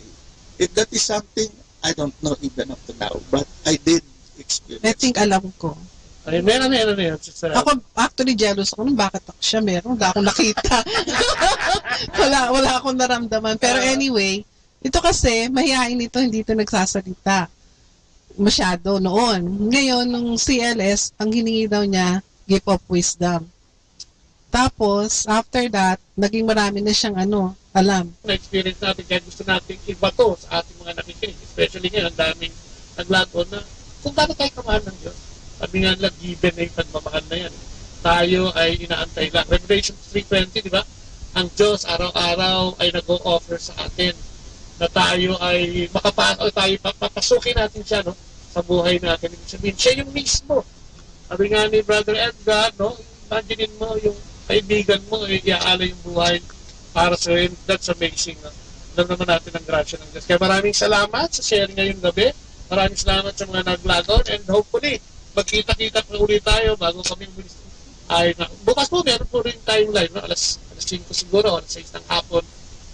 If that is something, I don't know even up to now, but I did experience. I think alam ko. Ay, meron. Ako, actually, jealous ako nung bakit siya meron. Wala akong nakita. wala akong naramdaman. Pero anyway, ito kasi, mahihain ito, hindi ito nagsasalita masyado noon. Ngayon, nung CLS, ang hiningi daw niya, gift of wisdom. Tapos, after that, naging marami na siyang alam. Na-experience natin, kaya gusto natin iba to sa ating mga nakikinig. Especially ngayon, ang daming naglago na kung paano tayo kamahal ng Diyos. Sabi nga lang, given na yung pagmamahal na yan. Tayo ay inaantay lang. Revelation 3:20, di ba? Ang Diyos araw-araw ay nag-o-offer sa atin na tayo ay makapasok, tayo papasukin natin siya, no? Sa buhay natin. Ibig sabihin, siya yung mismo. Sabi nga ni Brother Edgar, no? Imaginin mo yung kaibigan mo, iaalala yung buhay para sa rin. That's amazing. No? Alam naman natin ang grasya ng Diyos. Kaya maraming salamat sa sharing ngayong gabi. Maraming salamat sa mga naglagon. And hopefully, magkita-kita pa ulit tayo bago kami bukas po, meron po rin tayong live. No? Alas 5 siguro, alas 6 ng hapon.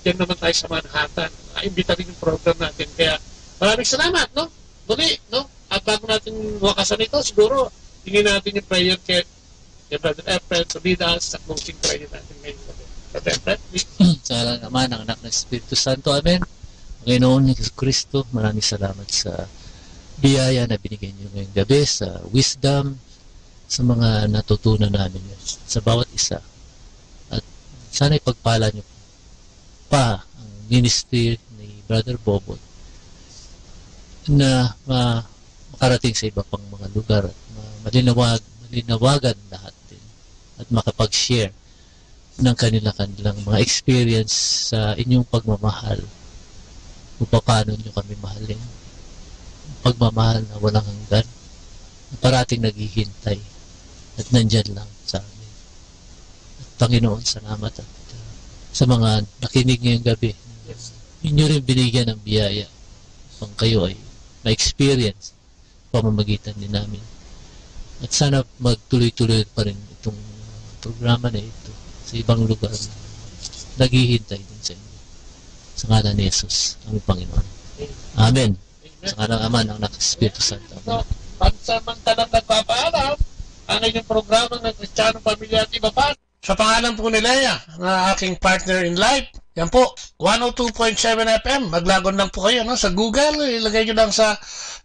Diyan naman tayo sa Manhattan. Imbita rin yung program natin. Kaya maraming salamat. No? Muli, no? At bago natin wakasan ito, siguro, hingin natin yung prayer kay Brother Efren to lead us sa closing prayer natin ngayon. Brother Efren, please. Sa ngalan ng Ama, ng Anak, ng Espiritu Santo. Amen. Panginoon ni Kristo, maraming salamat sa biyaya na binigay niyo ngayong gabi, sa wisdom, sa mga natutunan namin sa bawat isa. At sana ipagpala niyo pa ang ministry ni Brother Bobot na makarating sa iba pang mga lugar at malinawagan lahat din at makapag-share ng kanilang mga experience sa inyong pagmamahal kung paano nyo kami mahalin, pagmamahal na walang hanggan, na parating naghihintay at nandyan lang sa amin. At Panginoon, salamat at sa mga nakinig ngayong gabi, inyo rin binigyan ng biyaya upang kayo ay ma-experience pamamagitan din namin. At sana magtuloy-tuloy pa rin itong programa na ito sa ibang lugar na naghihintay din sa inyo. Sa ngalan ni Jesus, ang Panginoon. Amen. Sa ngalan ng Ama, ng Anak, Espiritu Santo. Pansamantalang nagpapaalam ang inyong programa ng Kristyanong Pamilya at Iba Pa. Sa pangalan po ni Lea, na aking partner in life, yan po, 102.7 FM. Maglagon lang po kayo sa Google. Ilagay nyo lang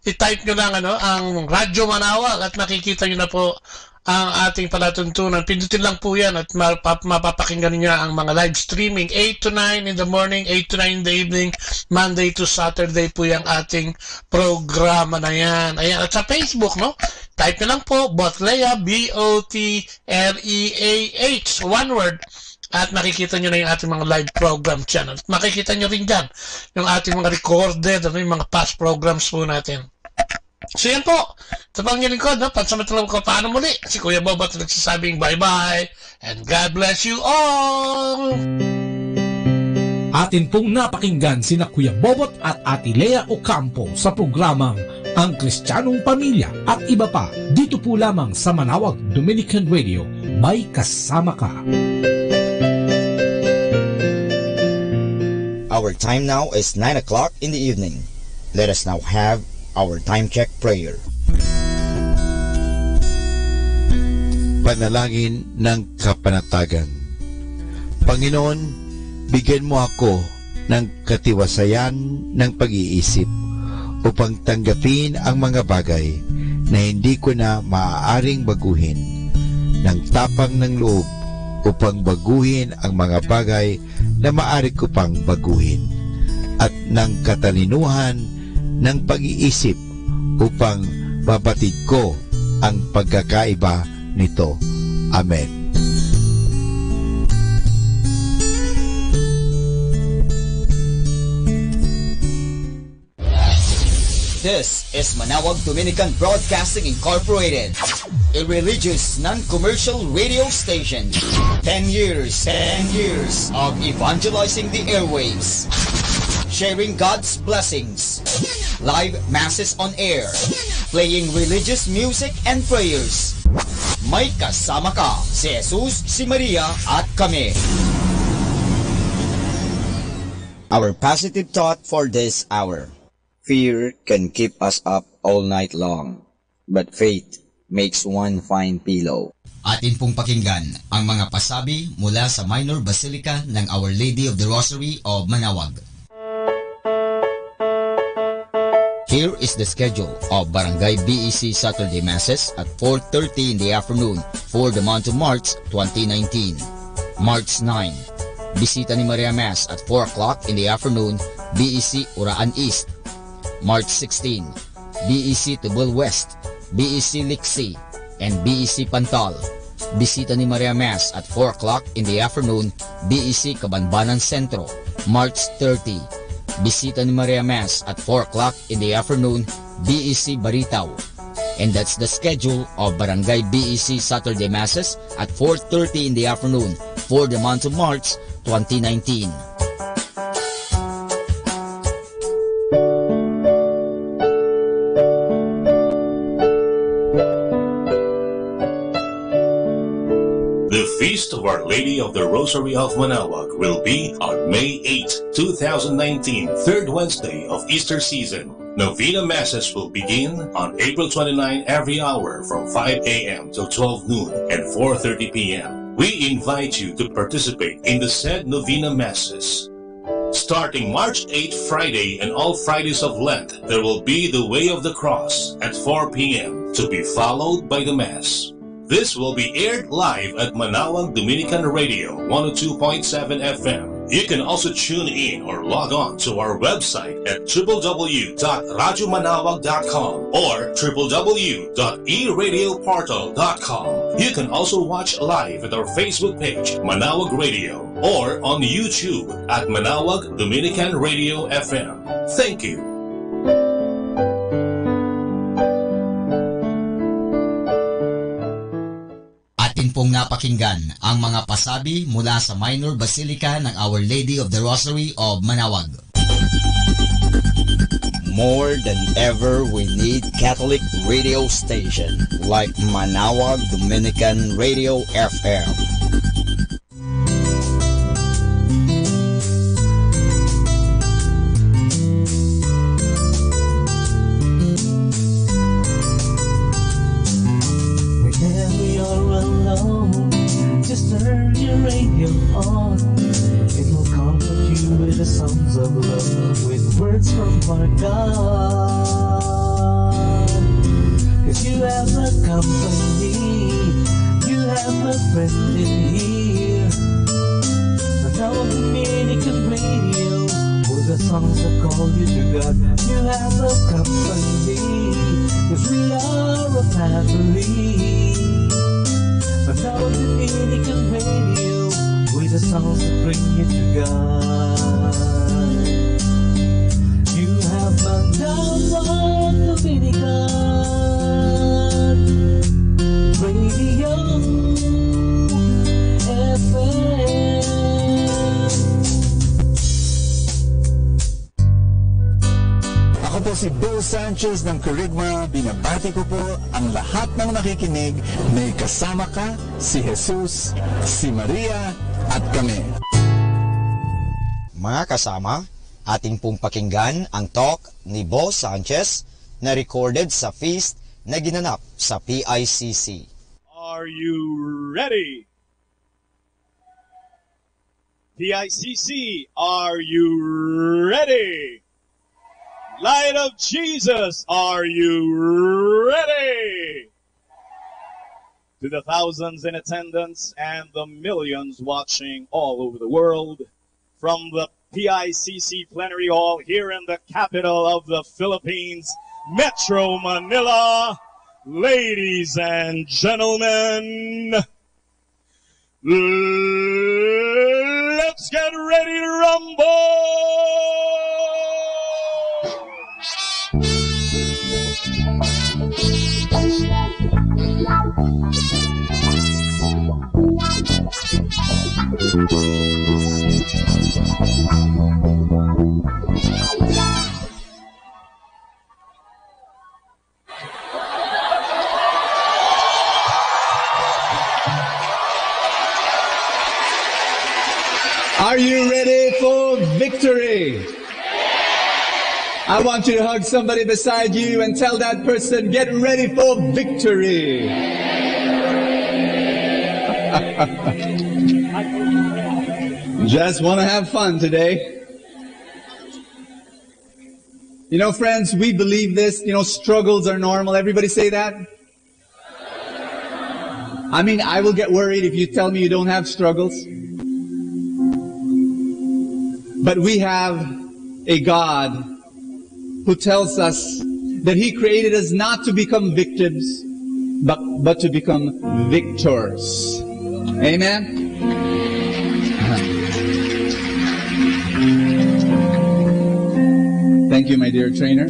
i-type nyo lang ang Radyo Manawag at makikita nyo na po ang ating palatuntunan. Pindutin lang po yan at mapapakinggan niya ang mga live streaming 8 to 9 in the morning, 8 to 9 in the evening, Monday to Saturday po yung ating programa na yan. Ayan, at sa Facebook, type nyo lang po, Botleah, B-O-T-L-E-A-H, one word. At makikita nyo na yung ating mga live program channel. At makikita nyo rin dyan yung ating mga recorded, yung mga past programs po natin. So yan po. Ito pang nilingkod, pansamantalang ko paano muli. Si Kuya Bobot nagsasabing bye-bye and God bless you all! Atin pong napakinggan sina Kuya Bobot at Ate Lea Ocampo sa programang Ang Kristyanong Pamilya at Iba Pa. Dito po lamang sa Manawag Dominican Radio. May kasama ka. Our time now is 9 o'clock in the evening. Let us now have our time check prayer. Panalangin ng kapanatagan. Panginoon, bigyan mo ako ng katiwasayan ng pag-iisip upang tanggapin ang mga bagay na hindi ko na maaaring baguhin, ng tapang ng loob upang baguhin ang mga bagay na maaari ko pang baguhin, at ng katalinuhan ng pag-iisip upang mabatid ko ang pagkakaiba nito. Amen. This is Manawag Dominican Broadcasting Incorporated, a religious, non-commercial radio station. 10 years of evangelizing the airwaves, sharing God's blessings, live masses on air, playing religious music and prayers. May kasama ka, si Jesus, si Maria, at kami. Our positive thought for this hour. Fear can keep us up all night long, but faith makes one fine pillow. Atin pong pakinggan ang mga pasabi mula sa Minor Basilica ng Our Lady of the Rosary of Manawag. Here is the schedule of Barangay BEC Saturday Masses at 4:30 in the afternoon for the month of March 2019. March 9, Bisita ni Maria Mass at 4 o'clock in the afternoon, BEC Uraan East. March 16, BEC Tubol West, BEC Liksi, and BEC Pantal. Bisita ni Maria Mass at 4 o'clock in the afternoon, BEC Cabanbanan Centro. March 30, Bisita ni Maria Mass at 4 o'clock in the afternoon, BEC Baritaw. And that's the schedule of Barangay BEC Saturday Masses at 4:30 in the afternoon for the month of March 2019. The Feast of Our Lady of the Rosary of Manawag will be on May 8, 2019, third Wednesday of Easter season. Novena Masses will begin on April 29 every hour from 5 a.m. till 12 noon and 4:30 p.m. We invite you to participate in the said Novena Masses. Starting March 8 Friday and all Fridays of Lent, there will be the Way of the Cross at 4 p.m. to be followed by the Mass. This will be aired live at Manawag Dominican Radio 102.7 FM. You can also tune in or log on to our website at www.radyomanawag.com or www.eradioportal.com. You can also watch live at our Facebook page, Manawag Radio, or on YouTube at Manawag Dominican Radio FM. Thank you. Atin pong napakinggan ang mga pasabi mula sa Minor Basilica ng Our Lady of the Rosary of Manawag. More than ever, we need Catholic radio station like Manawag Dominican Radio FM. Whenever you're alone, just turn your radio on. It will comfort you with the songs of love, with words from our God. 'Cause you have a company, you have a friend in here. Manawag Dominican Radio, with the songs that call you to God. You have a company, 'cause we are a family. Manawag Dominican Radio, with the songs that bring you to God. You have Manawag Dominican Radio FM. Ako po si Bill Sanchez ng Kerygma. Binabati ko po ang lahat ng nakikinig. May kasama ka, si Jesus, si Maria, at kami. Mga kasama, ating pong pakinggan ang talk ni Bo Sanchez na recorded sa feast na ginanap sa PICC. Are you ready? PICC, are you ready? Light of Jesus, are you ready? To the thousands in attendance and the millions watching all over the world, from the PICC Plenary Hall here in the capital of the Philippines, Metro Manila, Ladies and gentlemen, let's get ready to rumble! Are you ready for victory? I want you to hug somebody beside you and tell that person, get ready for victory. Just want to have fun today. You know, friends, we believe this. You know, struggles are normal. Everybody say that? I mean, I will get worried if you tell me you don't have struggles. But we have a God who tells us that He created us not to become victims, but to become victors. Amen? Thank you, my dear trainer.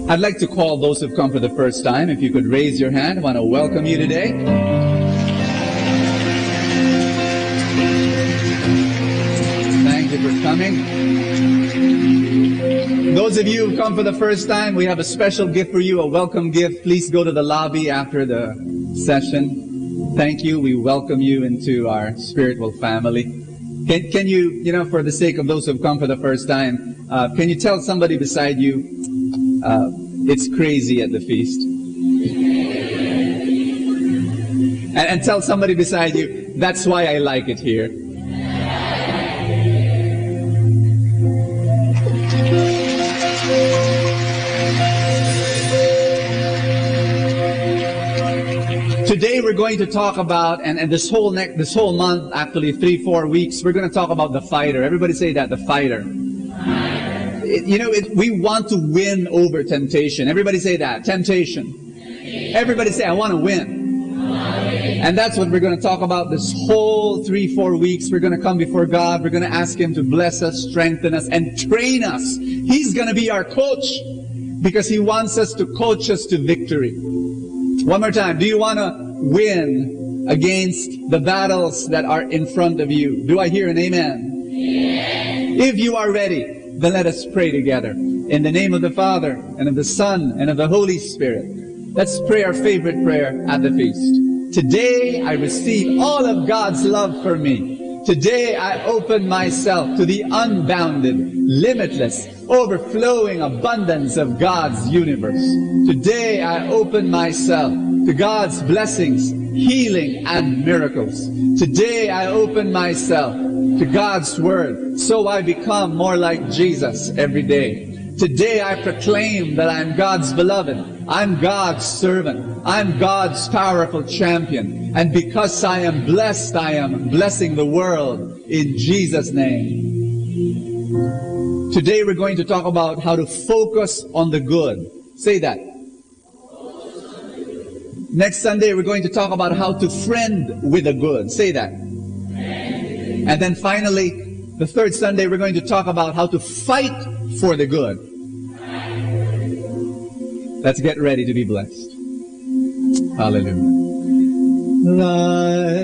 I'd like to call those who've come for the first time. If you could raise your hand, I want to welcome you today. For coming. Those of you who've come for the first time, we have a special gift for you, a welcome gift. Please go to the lobby after the session. Thank you. We welcome you into our spiritual family. Can you, you know, for the sake of those who've come for the first time, can you tell somebody beside you, it's crazy at the feast? And tell somebody beside you, that's why I like it here. Today we're going to talk about, and this whole month, actually 3-4 weeks, we're going to talk about the fighter. Everybody say that, the fighter. We want to win over temptation. Everybody say that, temptation. Everybody say, I want to win. And that's what we're going to talk about this whole 3-4 weeks. We're going to come before God. We're going to ask Him to bless us, strengthen us, and train us. He's going to be our coach because He wants us to coach us to victory. One more time. Do you want to win against the battles that are in front of you? Do I hear an amen? Yeah. If you are ready, then let us pray together. In the name of the Father, and of the Son, and of the Holy Spirit. Let's pray our favorite prayer at the feast. Today I receive all of God's love for me. Today I open myself to the unbounded, limitless, overflowing abundance of God's universe. Today I open myself to God's blessings, healing, and miracles. Today I open myself to God's Word, so I become more like Jesus every day. Today I proclaim that I'm God's beloved. I'm God's servant. I'm God's powerful champion. And because I am blessing the world in Jesus' name. Today we're going to talk about how to focus on the good. Say that. Next Sunday we're going to talk about how to friend with the good. Say that. And then finally, the third Sunday we're going to talk about how to fight for the good. Let's get ready to be blessed. Hallelujah. Thy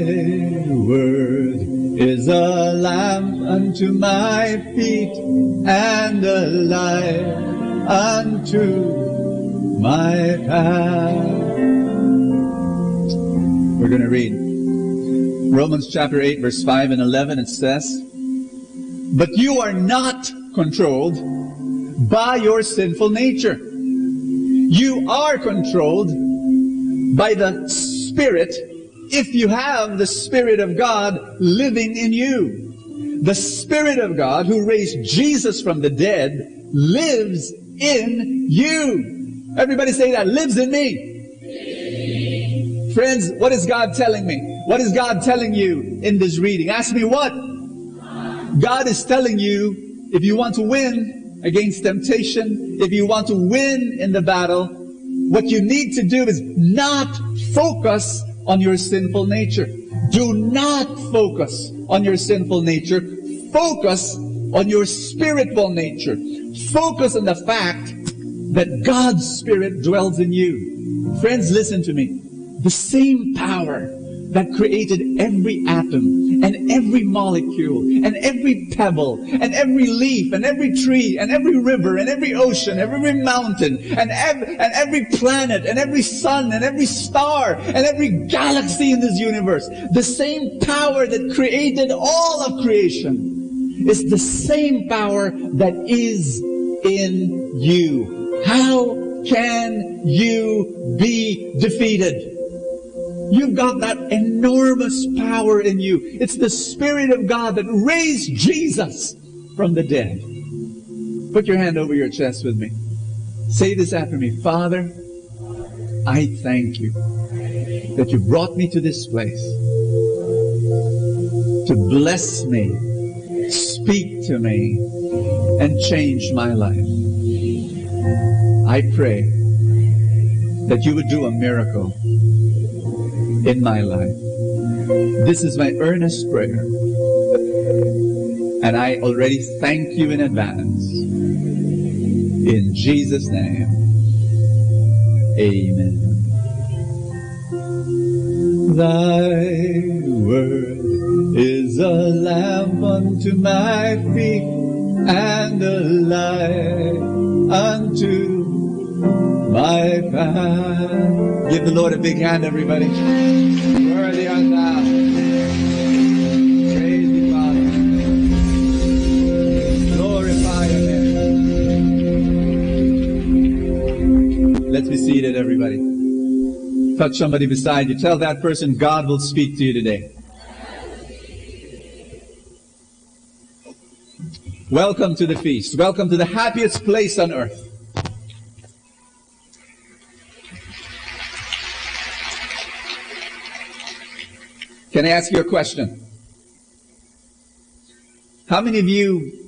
word is a lamp unto my feet and a light unto my path. We're going to read Romans chapter 8, verse 5 and 11. It says, but you are not controlled by your sinful nature. You are controlled by the Spirit if you have the Spirit of God living in you. The Spirit of God who raised Jesus from the dead lives in you. Everybody say that, lives in me. Friends, what is God telling me? What is God telling you in this reading? Ask me what? God is telling you, if you want to win, against temptation, if you want to win in the battle, what you need to do is not focus on your sinful nature. Do not focus on your sinful nature. Focus on your spiritual nature. Focus on the fact that God's Spirit dwells in you. Friends, listen to me. The same power that created every atom and every molecule and every pebble and every leaf and every tree and every river and every ocean, every mountain and every planet and every sun and every star and every galaxy in this universe, the same power that created all of creation is the same power that is in you. How can you be defeated? You've got that enormous power in you. It's the Spirit of God that raised Jesus from the dead. Put your hand over your chest with me. Say this after me. Father, I thank you that you brought me to this place to bless me, speak to me, and change my life. I pray that you would do a miracle in my life. This is my earnest prayer. And I already thank you in advance. In Jesus' name, amen. Thy word is a lamp unto my feet and a light unto my path. Give the Lord a big hand, everybody. Worthy art thou. Praise thee, Father. Glorify your name. Let's be seated, everybody. Touch somebody beside you. Tell that person God will speak to you today. Welcome to the feast. Welcome to the happiest place on earth. Can I ask you a question? How many of you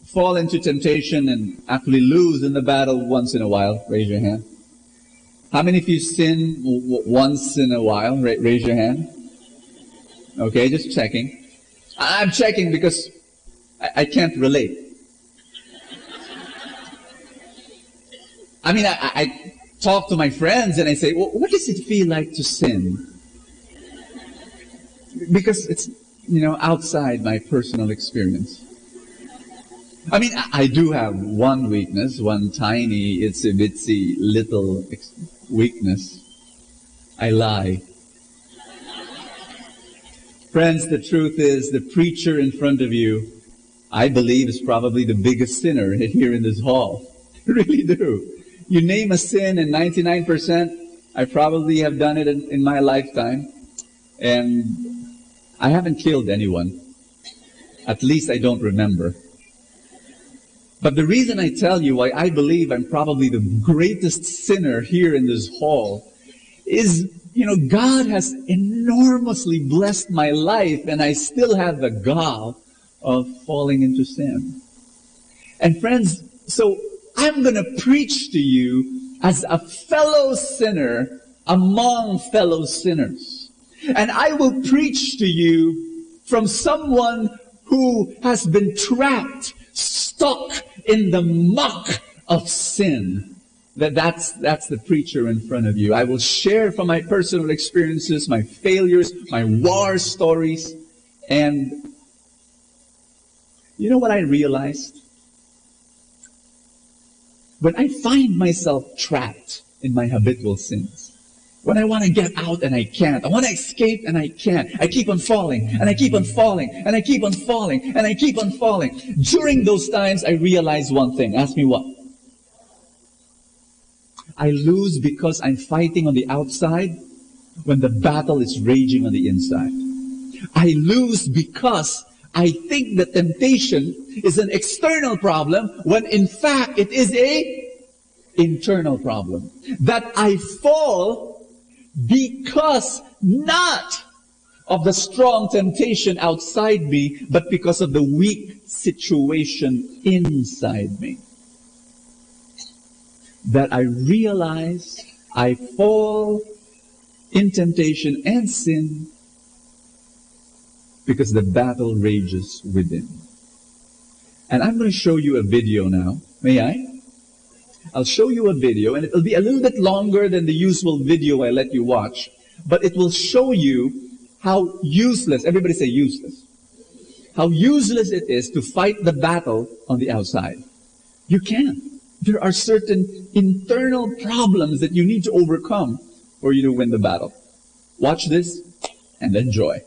fall into temptation and actually lose in the battle once in a while? Raise your hand. How many of you sin once in a while? Raise your hand. Okay, just checking. I'm checking because I can't relate. I mean, I talk to my friends and I say, well, what does it feel like to sin? Because it's, outside my personal experience. I mean, I do have one weakness, one tiny, itsy-bitsy little weakness. I lie. Friends, the truth is, the preacher in front of you, I believe, is probably the biggest sinner here in this hall. I really do. You name a sin, and 99%, I probably have done it in my lifetime. And I haven't killed anyone. At least I don't remember. But the reason I tell you why I believe I'm probably the greatest sinner here in this hall is, God has enormously blessed my life and I still have the gall of falling into sin. And friends, so I'm going to preach to you as a fellow sinner among fellow sinners. And I will preach to you from someone who has been trapped, stuck in the muck of sin. That's the preacher in front of you. I will share from my personal experiences, my failures, my war stories. And you know what I realized? When I find myself trapped in my habitual sins, when I want to get out and I can't. I want to escape and I can't. I keep on falling and I keep on falling and I keep on falling and I keep on falling. During those times, I realize one thing. Ask me what? I lose because I'm fighting on the outside when the battle is raging on the inside. I lose because I think that temptation is an external problem when in fact it is a internal problem. That I fall because not of the strong temptation outside me, but because of the weak situation inside me. That I realize I fall in temptation and sin because the battle rages within. And I'm going to show you a video now. May I? I'll show you a video, and it'll be a little bit longer than the usual video I let you watch, but it will show you how useless, everybody say useless, how useless it is to fight the battle on the outside. You can't. There are certain internal problems that you need to overcome for you to win the battle. Watch this and enjoy.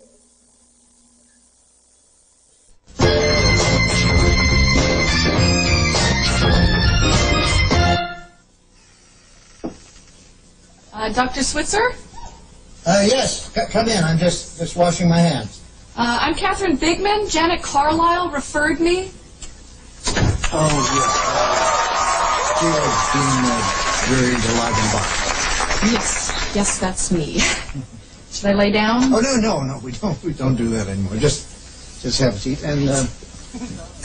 Dr. Switzer? Yes, come in. I'm just washing my hands. I'm Catherine Bigman. Janet Carlisle referred me. Oh, yeah. Still being buried alive in a box. Yes, that's me. Should I lay down? Oh, no, we don't do that anymore. Just have a seat. And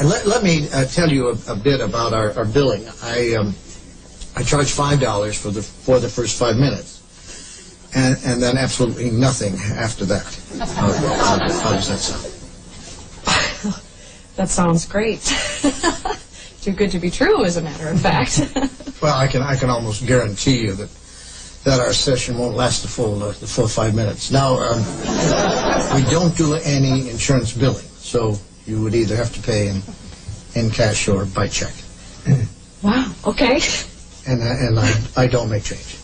let me tell you a bit about our billing. I charge $5 for the first 5 minutes. And then absolutely nothing after that. How does that sound? That sounds great. Too good to be true, as a matter of fact. Well, I can almost guarantee you that our session won't last the full 5 minutes. Now, we don't do any insurance billing, so you would either have to pay in cash or by check. Wow. Okay. And I don't make change.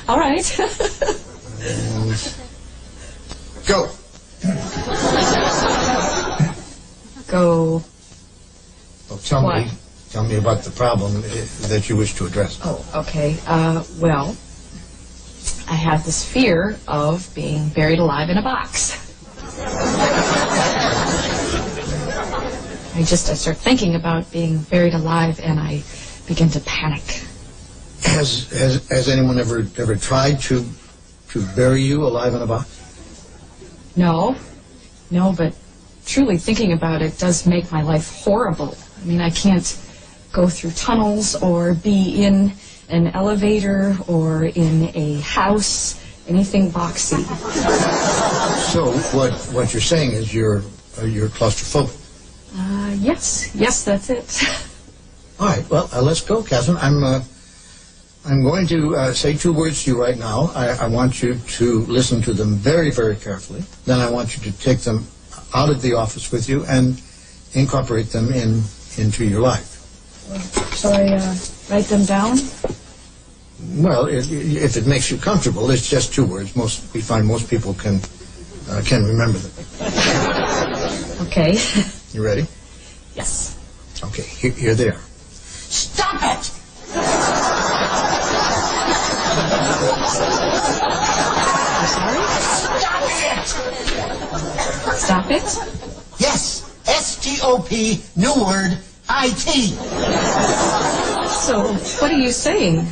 All right. And go. Go. Well, tell me about the problem that you wish to address. Oh, okay. Well, I have this fear of being buried alive in a box. I start thinking about being buried alive and I begin to panic. Has anyone ever tried to bury you alive in a box? No, but truly thinking about it does make my life horrible. I mean, I can't go through tunnels or be in an elevator or in a house, anything boxy. So what you're saying is you're claustrophobic. Yes, that's it. All right, well, let's go, Catherine. I'm going to say 2 words to you right now. I want you to listen to them very, very carefully. Then I want you to take them out of the office with you and incorporate them into your life. Shall I write them down? Well, if it makes you comfortable, it's just 2 words. We find most people can remember them. Okay. You ready? Yes. Okay, here they are. Stop it! I'm sorry? Stop it? Yes, S-T-O-P, new word, I-T. So, what are you saying?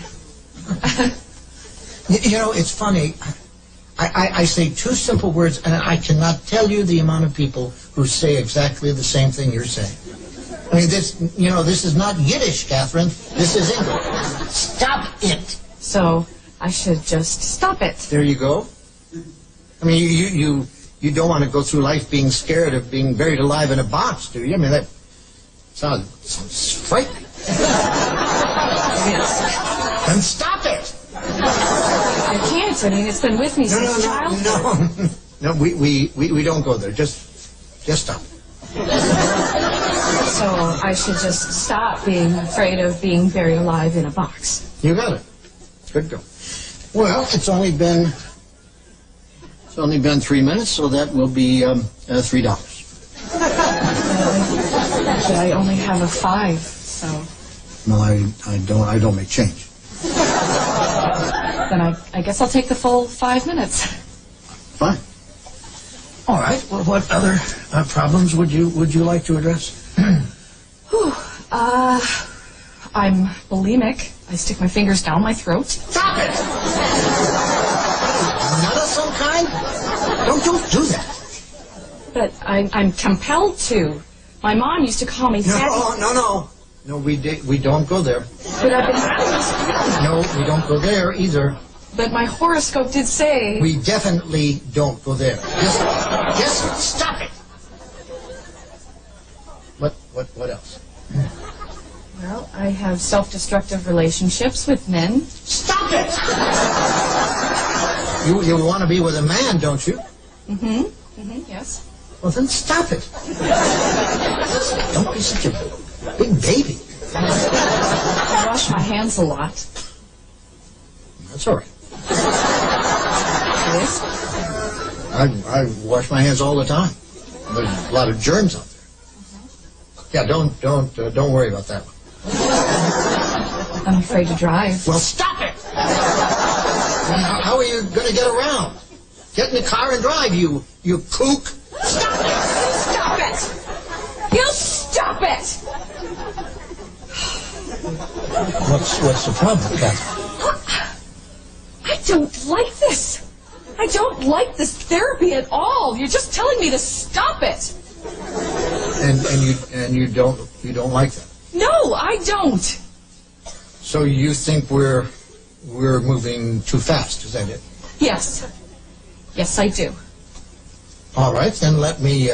You know, it's funny. I say 2 simple words, and I cannot tell you the amount of people who say exactly the same thing you're saying. I mean, this is not Yiddish, Catherine. This is English. Stop it. So, I should just stop it. There you go. I mean, you don't want to go through life being scared of being buried alive in a box, do you? I mean, that sounds frightening. Yes. Then stop it. I can't. I mean, it's been with me since childhood. No, we don't go there. Just stop. So I should just stop being afraid of being buried alive in a box. You got it. Good go. Well, it's only been 3 minutes, so that will be $3. But I only have a 5, so. No, I don't make change. Then I guess I'll take the full 5 minutes. Fine. All right. Well, what other problems would you like to address? Whew. I'm bulimic. I stick my fingers down my throat. Stop it! Not some kind? Don't do that. But I'm compelled to. My mom used to call me Fatty. No, we don't go there. But I've been having this feeling. No, we don't go there either. But my horoscope did say... We definitely don't go there. Just stop it. What else? Well, I have self-destructive relationships with men. Stop it! You want to be with a man, don't you? Yes. Well, then stop it. Don't be such a big baby. I wash my hands a lot. That's all right. Yes? I wash my hands all the time. There's a lot of germs out there. Yeah, don't worry about that one. I'm afraid to drive. Well, stop it! How are you going to get around? Get in the car and drive, you kook. Stop it! Stop it! You stop it! What's the problem, Catherine? I don't like this. I don't like this therapy at all. You're just telling me to stop it. And you don't like that? No, I don't. So you think we're moving too fast? Is that it? Yes. Yes, I do. All right, then let me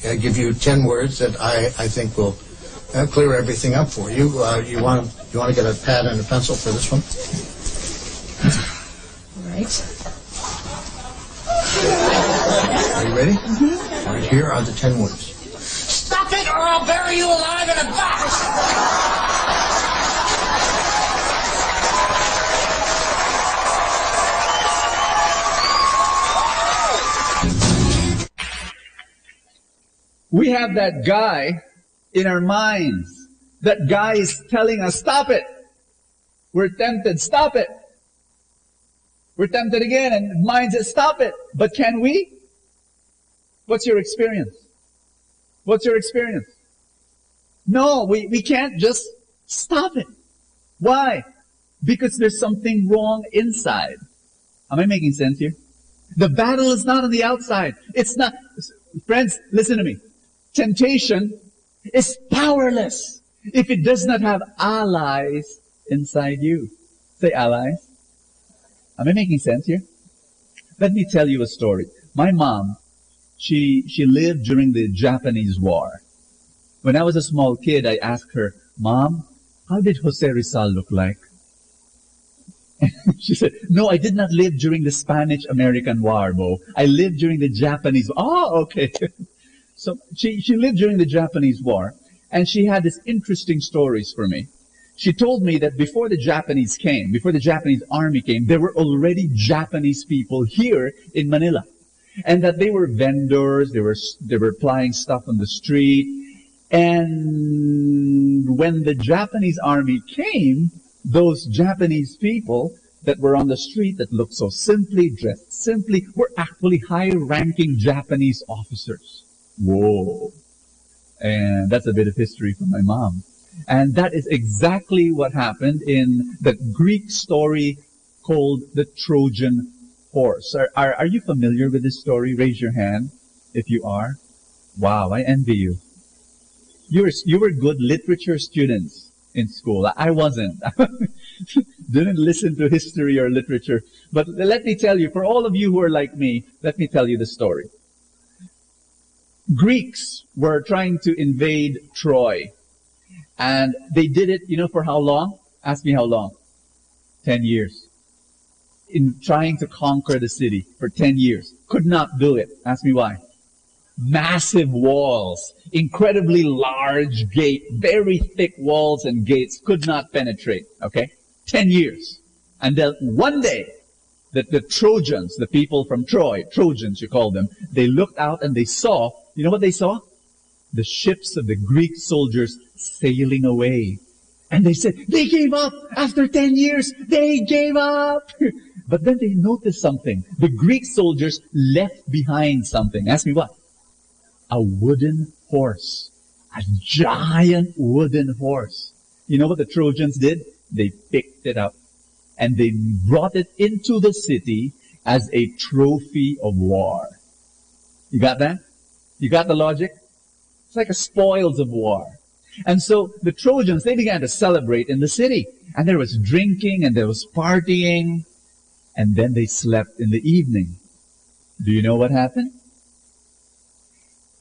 give you 10 words that I think will clear everything up for you. You want to get a pad and a pencil for this one? All right. Are you ready? All right, here are the 10 words. Stop it, or I'll bury you alive in a box! We have that guy in our minds. That guy is telling us, stop it. We're tempted, stop it. We're tempted again, and mind says, stop it. But can we? What's your experience? What's your experience? No, we can't just stop it. Why? Because there's something wrong inside. Am I making sense here? The battle is not on the outside. It's not. Friends, listen to me. Temptation is powerless if it does not have allies inside you. Say allies. Am I making sense here? Let me tell you a story. My mom, she lived during the Japanese War. When I was a small kid, I asked her, Mom, how did Jose Rizal look like? She said, no, I did not live during the Spanish-American War, Bo. I lived during the Japanese War. Oh, okay. So she lived during the Japanese War, and she had these interesting stories for me. She told me that before the Japanese army came, there were already Japanese people here in Manila. And that they were vendors, they were plying stuff on the street. And when the Japanese army came, those Japanese people that were on the street that looked so simply, dressed simply, were actually high-ranking Japanese officers. Whoa. And that's a bit of history from my mom. And that is exactly what happened in the Greek story called the Trojan horse. Are you familiar with this story? Raise your hand if you are. Wow, I envy you. You were good literature students in school. I wasn't. Didn't listen to history or literature. But let me tell you, for all of you who are like me, let me tell you the story. Greeks were trying to invade Troy. And they did it, for how long? Ask me how long. 10 years. In trying to conquer the city for 10 years. Could not do it. Ask me why. Massive walls, incredibly large gate, very thick walls and gates could not penetrate. Okay? 10 years. And then one day, the Trojans, the people from Troy, Trojans you call them, they looked out and they saw, you know what they saw? The ships of the Greek soldiers sailing away. And they said, they gave up after 10 years. They gave up. But then they noticed something. The Greek soldiers left behind something. Ask me what? A wooden horse. A giant wooden horse. You know what the Trojans did? They picked it up and they brought it into the city as a trophy of war. You got that? You got the logic? It's like a spoils of war. And so the Trojans, they began to celebrate in the city. And there was drinking and there was partying. And then they slept in the evening. Do you know what happened?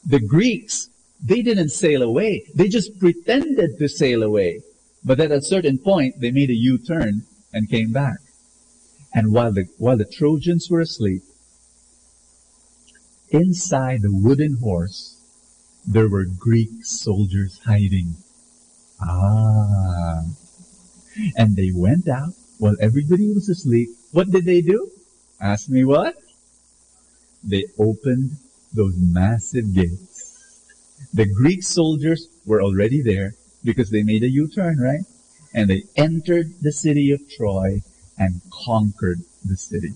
The Greeks, they didn't sail away. They just pretended to sail away. But at a certain point, they made a U-turn and came back. And while the Trojans were asleep, inside the wooden horse, there were Greek soldiers hiding. And they went out while everybody was asleep. What did they do? Ask me what? They opened those massive gates. The Greek soldiers were already there because they made a U-turn, right? And they entered the city of Troy and conquered the city.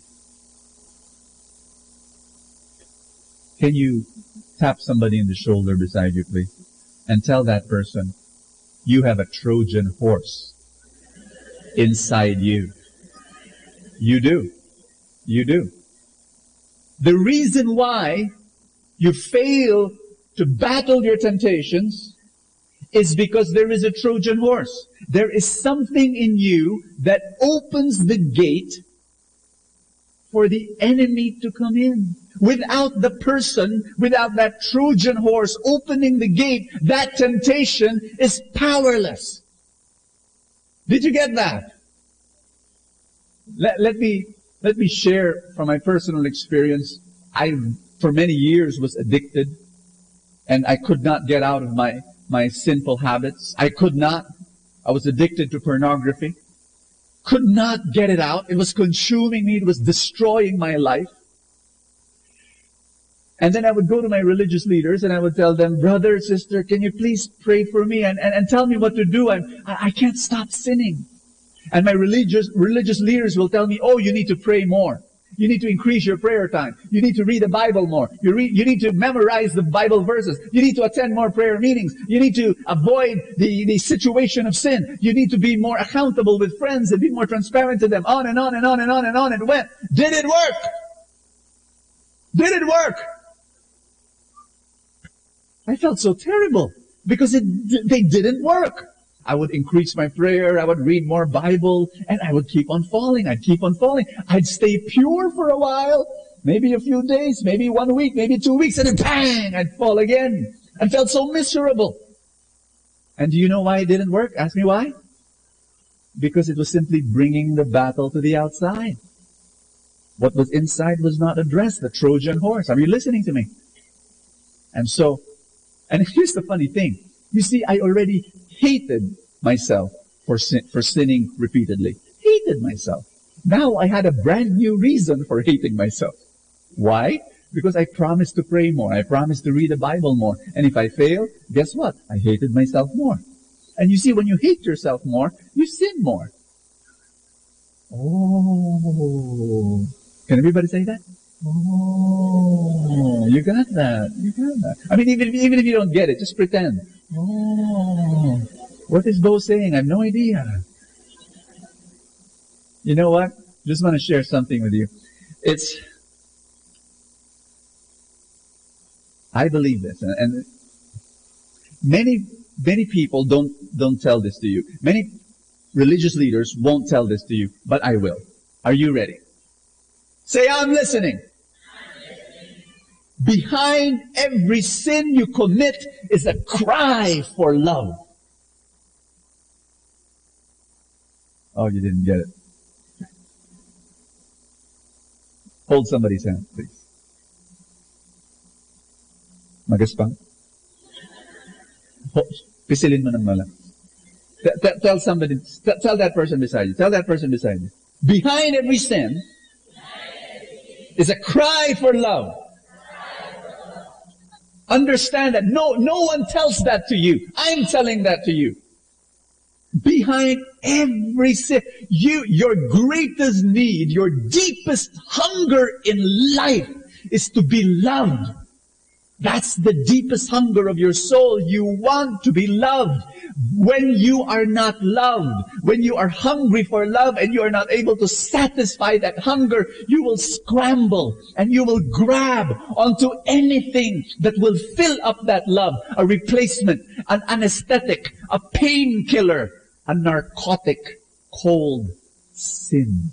Can you tap somebody in the shoulder beside you, please? And tell that person, you have a Trojan horse inside you. You do. You do. The reason why you fail to battle your temptations is because there is a Trojan horse. There is something in you that opens the gate for the enemy to come in. Without the person, without that Trojan horse opening the gate, that temptation is powerless. Did you get that? Let me share from my personal experience. I, for many years, was addicted, and I could not get out of my sinful habits. I was addicted to pornography. Could not get it out. It was consuming me. It was destroying my life. And then I would go to my religious leaders and I would tell them, brother, sister, can you please pray for me and tell me what to do? I can't stop sinning. And my religious leaders will tell me, oh, you need to pray more. You need to increase your prayer time. You need to read the Bible more. You need to memorize the Bible verses. You need to attend more prayer meetings. You need to avoid the situation of sin. You need to be more accountable with friends and be more transparent to them. On and on and on and on and on it went. Did it work? Did it work? I felt so terrible because they didn't work. I would increase my prayer, I would read more Bible, and I would keep on falling. I'd keep on falling. I'd stay pure for a while, maybe a few days, maybe 1 week, maybe 2 weeks, and then bang, I'd fall again. I felt so miserable. And do you know why it didn't work? Ask me why? Because it was simply bringing the battle to the outside. What was inside was not addressed, the Trojan horse. Are you listening to me? And here's the funny thing. You see, I already hated myself for sinning repeatedly. Hated myself. Now I had a brand new reason for hating myself. Why? Because I promised to pray more. I promised to read the Bible more. And if I fail, guess what? I hated myself more. And you see, when you hate yourself more, you sin more. Oh. Can everybody say that? Oh, you got that. You got that. I mean, even if you don't get it, just pretend. Oh, what is Bo saying? I have no idea. You know what? Just want to share something with you. I believe this, and many people don't tell this to you. Many religious leaders won't tell this to you, but I will. Are you ready? Say, I'm listening. Behind every sin you commit is a cry for love. Oh, you didn't get it. Hold somebody's hand, please. Magaspang. Pisilin mo ng malang. Tell somebody, tell that person beside you. Tell that person beside you. Behind every sin is a cry for love. Understand that no one tells that to you. I'm telling that to you. Behind every sin, your greatest need, your deepest hunger in life is to be loved. That's the deepest hunger of your soul. You want to be loved. When you are not loved, when you are hungry for love and you are not able to satisfy that hunger, you will scramble and you will grab onto anything that will fill up that love. A replacement, an anesthetic, a painkiller, a narcotic called sin.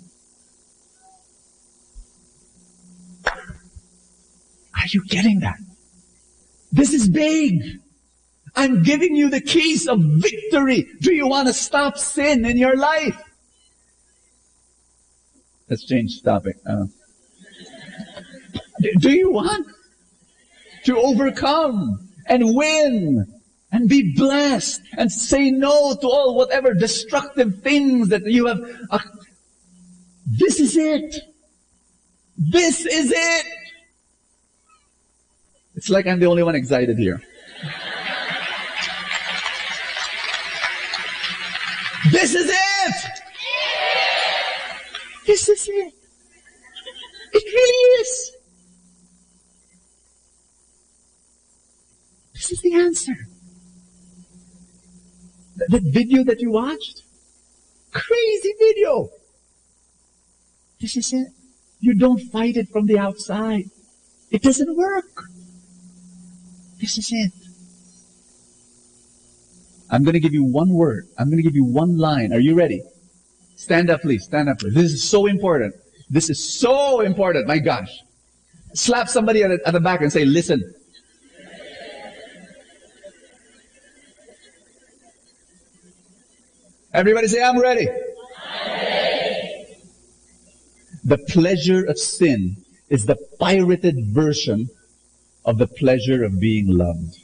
Are you getting that? This is big. I'm giving you the keys of victory. Do you want to stop sin in your life? Let's change topic. Do you want to overcome and win and be blessed and say no to all whatever destructive things that you have? This is it. This is it. It's like I'm the only one excited here. This is it! This is it. It really is. This is the answer. That video that you watched? Crazy video. This is it. You don't fight it from the outside. It doesn't work. This is it. I'm going to give you one word. I'm going to give you one line. Are you ready? Stand up, please. Stand up, please. This is so important. This is so important. My gosh. Slap somebody at the back and say, listen. Everybody say, I'm ready. The pleasure of sin is the pirated version of the pleasure of being loved.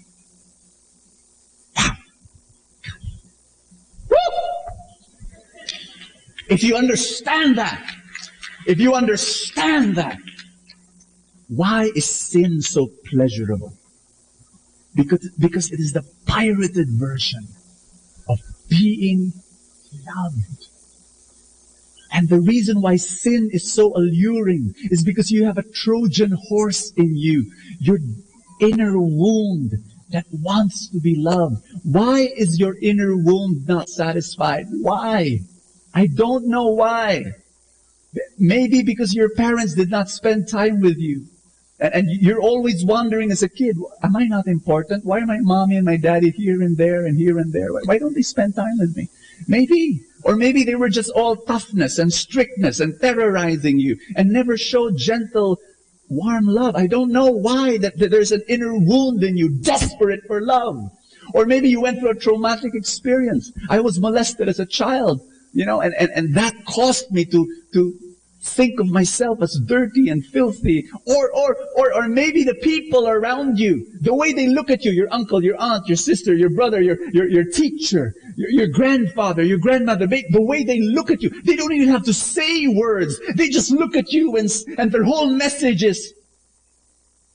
If you understand that, why is sin so pleasurable? Because it is the pirated version of being loved. And the reason why sin is so alluring is because you have a Trojan horse in you, your inner wound that wants to be loved. Why is your inner wound not satisfied? Why? I don't know why. Maybe because your parents did not spend time with you. And you're always wondering as a kid, am I not important? Why are my mommy and my daddy here and there and here and there? Why don't they spend time with me? Maybe. Or maybe they were just all toughness and strictness and terrorizing you and never showed gentle, warm love. I don't know why that there's an inner wound in you, desperate for love. Or maybe you went through a traumatic experience. I was molested as a child, and that caused me to think of myself as dirty and filthy. Or maybe the people around you, the way they look at you, your uncle, your aunt, your sister, your brother, your teacher, your grandfather, your grandmother, the way they look at you, they don't even have to say words. They just look at you and their whole message is,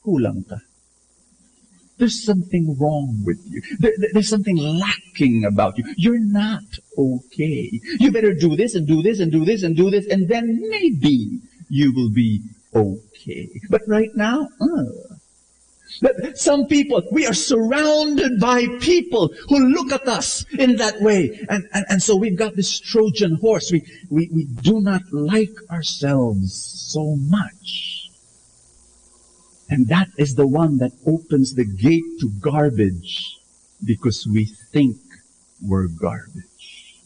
kulang ka. There's something wrong with you. There's something lacking about you. You're not okay. You better do this and do this and do this and do this, and then maybe you will be okay. But right now, some people, we are surrounded by people who look at us in that way. And so we've got this Trojan horse. We do not like ourselves so much. And that is the one that opens the gate to garbage because we think we're garbage.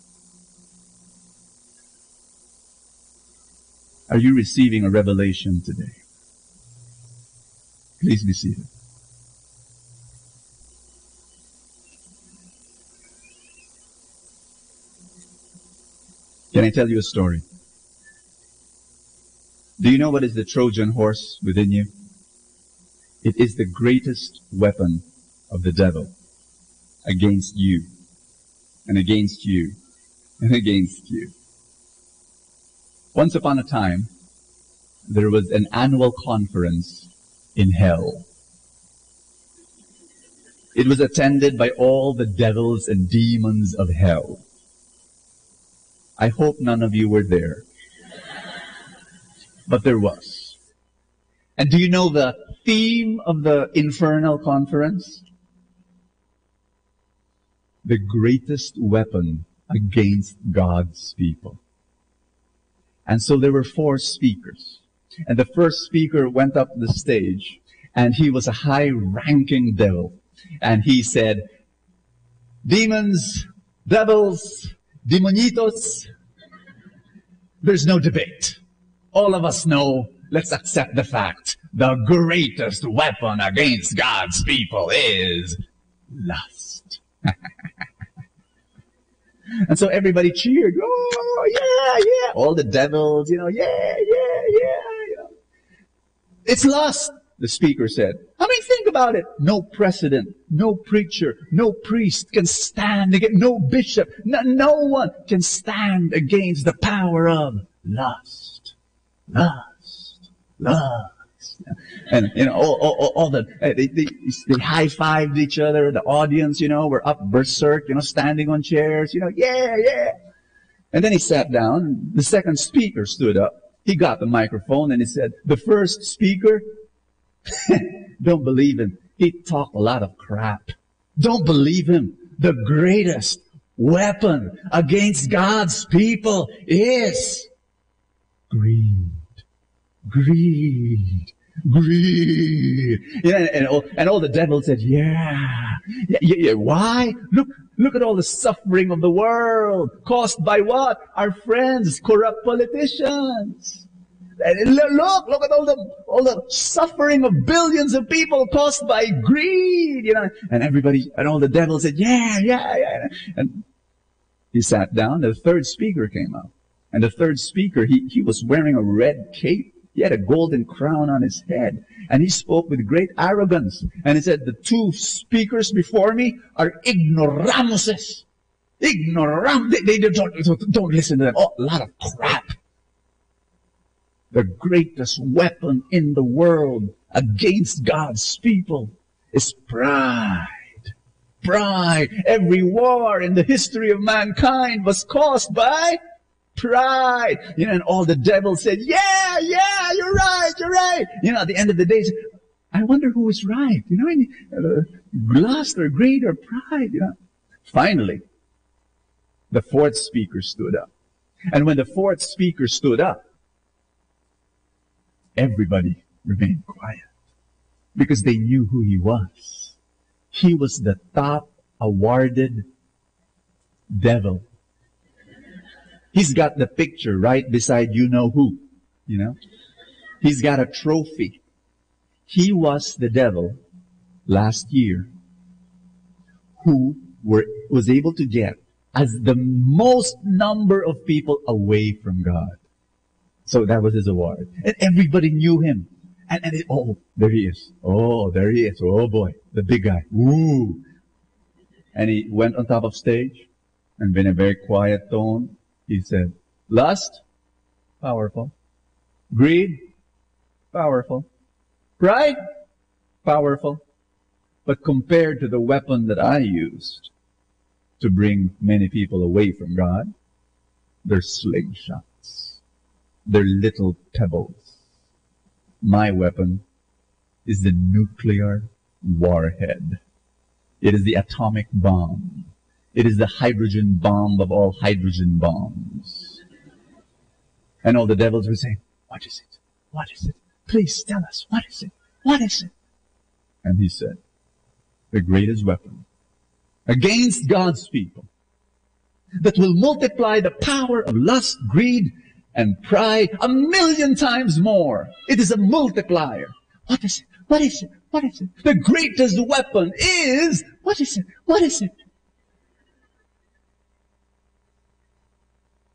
Are you receiving a revelation today? Please be seated. Can I tell you a story? Do you know what is the Trojan horse within you? It is the greatest weapon of the devil against you and against you and against you. Once upon a time, there was an annual conference in hell. It was attended by all the devils and demons of hell. I hope none of you were there. But there was. And do you know the theme of the Infernal Conference? The greatest weapon against God's people. And so there were 4 speakers. And the first speaker went up the stage, and he was a high-ranking devil. And he said, demons, devils, demonitos, there's no debate. All of us know, let's accept the fact, the greatest weapon against God's people is lust. And so everybody cheered. Oh, yeah, yeah. All the devils, yeah, yeah, yeah. It's lust, the speaker said. I mean, think about it. No president, no preacher, no priest can stand against, no bishop, no one can stand against the power of lust. Lust. Lust. And, all they high-fived each other. The audience, were up berserk, standing on chairs, yeah, yeah. And then he sat down. The second speaker stood up. He got the microphone and he said, the first speaker, don't believe him. He talked a lot of crap. Don't believe him. The greatest weapon against God's people is greed. Greed. Greed. And all the devils said, yeah. Why? Look at all the suffering of the world caused by what? Our friends, corrupt politicians. And look at all the suffering of billions of people caused by greed, And everybody, and all the devils said, yeah. And he sat down. The third speaker came out. And the third speaker, he was wearing a red cape. He had a golden crown on his head. And he spoke with great arrogance. And he said, the 2 speakers before me are ignoramuses. They don't listen to them. Oh, a lot of crap. The greatest weapon in the world against God's people is pride. Pride. Every war in the history of mankind was caused by pride. And all the devils said, yeah, you're right. At the end of the day, I wonder who is right. Lust or greed or pride. Finally, the 4th speaker stood up. And when the 4th speaker stood up, everybody remained quiet because they knew who he was. He was the top awarded devil. He's got the picture right beside who, He's got a trophy. He was the devil last year who was able to get as the most number of people away from God. So that was his award. And everybody knew him. There he is. Oh, there he is. Oh boy, the big guy. Woo! And he went on top of stage and in a very quiet tone, he said, lust, powerful. Greed, powerful. Pride, powerful. But compared to the weapon that I used to bring many people away from God, they're slingshots. They're little pebbles. My weapon is the nuclear warhead. It is the atomic bomb. It is the hydrogen bomb of all hydrogen bombs. And all the devils would say, what is it? What is it? Please tell us, what is it? What is it? And he said, the greatest weapon against God's people that will multiply the power of lust, greed, and pride 1,000,000 times more. It is a multiplier. What is it? What is it? What is it? The greatest weapon is, what is it? What is it?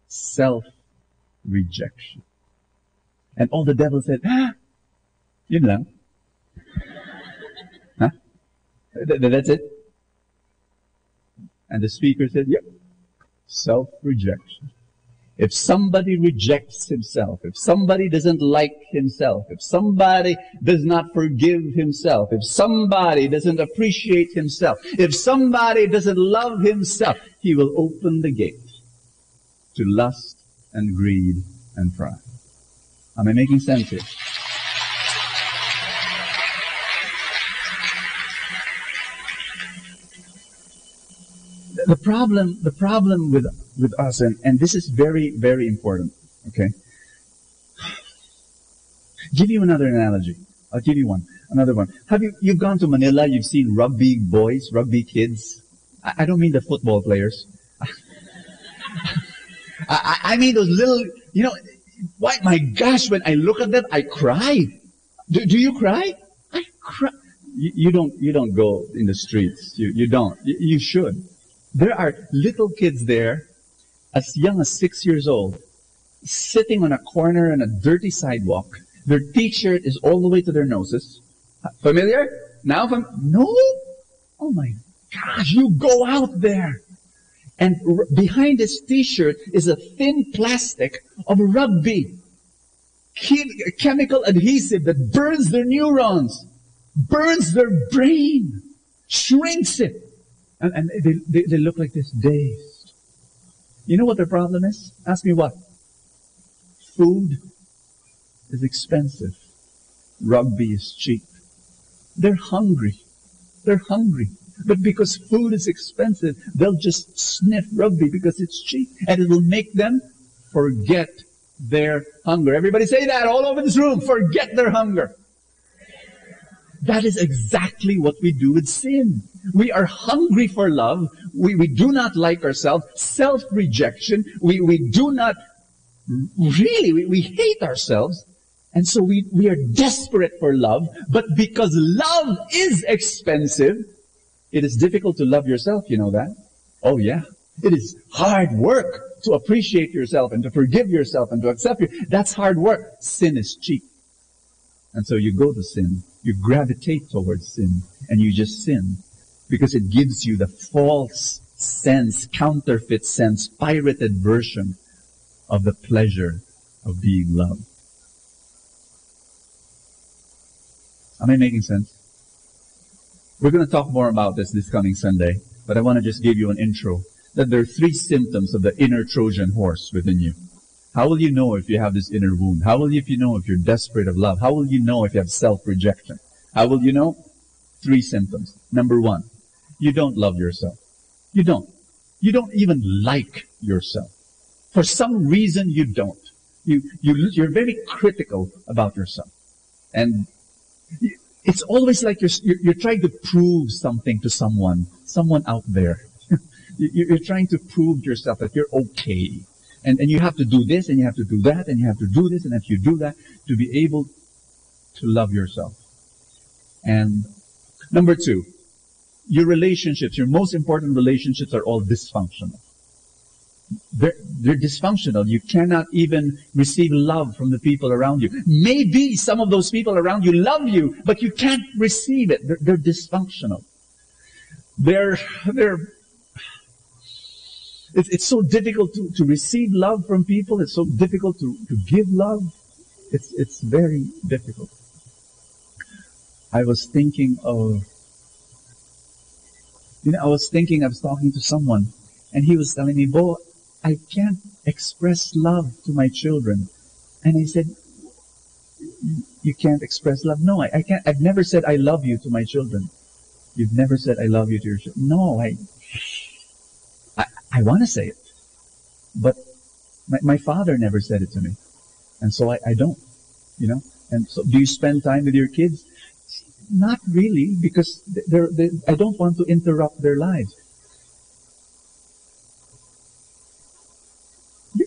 Self-rejection. And all the devils said, yun lang. Huh? That's it? And the speaker said, yep, self-rejection. If somebody rejects himself, if somebody doesn't like himself, if somebody does not forgive himself, if somebody doesn't appreciate himself, if somebody doesn't love himself, he will open the gate to lust and greed and pride. Am I making sense here? The problem with us, and this is very, very important, okay? Give you another analogy. I'll give you another one. You've gone to Manila, you've seen rugby boys, rugby kids. I don't mean the football players. I mean those little, why, my gosh, when I look at them, I cry. Do you cry? I cry. You don't go in the streets. You don't. You should. There are little kids there, as young as 6 years old, sitting on a corner on a dirty sidewalk. Their t-shirt is all the way to their noses. Familiar? Now, no? Oh my gosh, you go out there. And behind this t-shirt is a thin plastic of rugby. Chemical adhesive that burns their neurons, burns their brain, shrinks it. And they look like this, dazed. You know what their problem is? Ask me what? Food is expensive. Rugby is cheap. They're hungry. They're hungry. But because food is expensive, they'll just sniff rugby because it's cheap. And it will make them forget their hunger. Everybody say that all over this room. Forget their hunger. That is exactly what we do with sin. We are hungry for love. We do not like ourselves. Self-rejection. We do not really, we hate ourselves. And so we are desperate for love. But because love is expensive, it is difficult to love yourself. You know that? Oh yeah. It is hard work to appreciate yourself and to forgive yourself and to accept you. That's hard work. Sin is cheap. And so you go to sin. You gravitate towards sin. And you just sin. Because it gives you the false sense, counterfeit sense, pirated version of the pleasure of being loved. Am I making sense? We're going to talk more about this coming Sunday. But I want to just give you an intro. That there are 3 symptoms of the inner Trojan horse within you. How will you know if you have this inner wound? How will you know if you're desperate of love? How will you know if you have self-rejection? How will you know? 3 symptoms. Number 1, you don't love yourself. You don't. You don't even like yourself. For some reason, you don't. You're very critical about yourself. And it's always like you're trying to prove something to someone out there. You're trying to prove to yourself that you're okay. And you have to do this, and you have to do that, and you have to do this, and if you do that, to be able to love yourself. And number 2, your relationships, your most important relationships are all dysfunctional. They're dysfunctional. You cannot even receive love from the people around you. Maybe some of those people around you love you, but you can't receive it. They're dysfunctional. It's so difficult to receive love from people. It's so difficult to give love. It's very difficult. I was talking to someone, and he was telling me, Bo, I can't express love to my children. And I said, you can't express love? No, I can't. I've never said I love you to my children. You've never said I love you to your children. No, I want to say it. But my father never said it to me. And so I don't, And so do you spend time with your kids? Not really, because I don't want to interrupt their lives.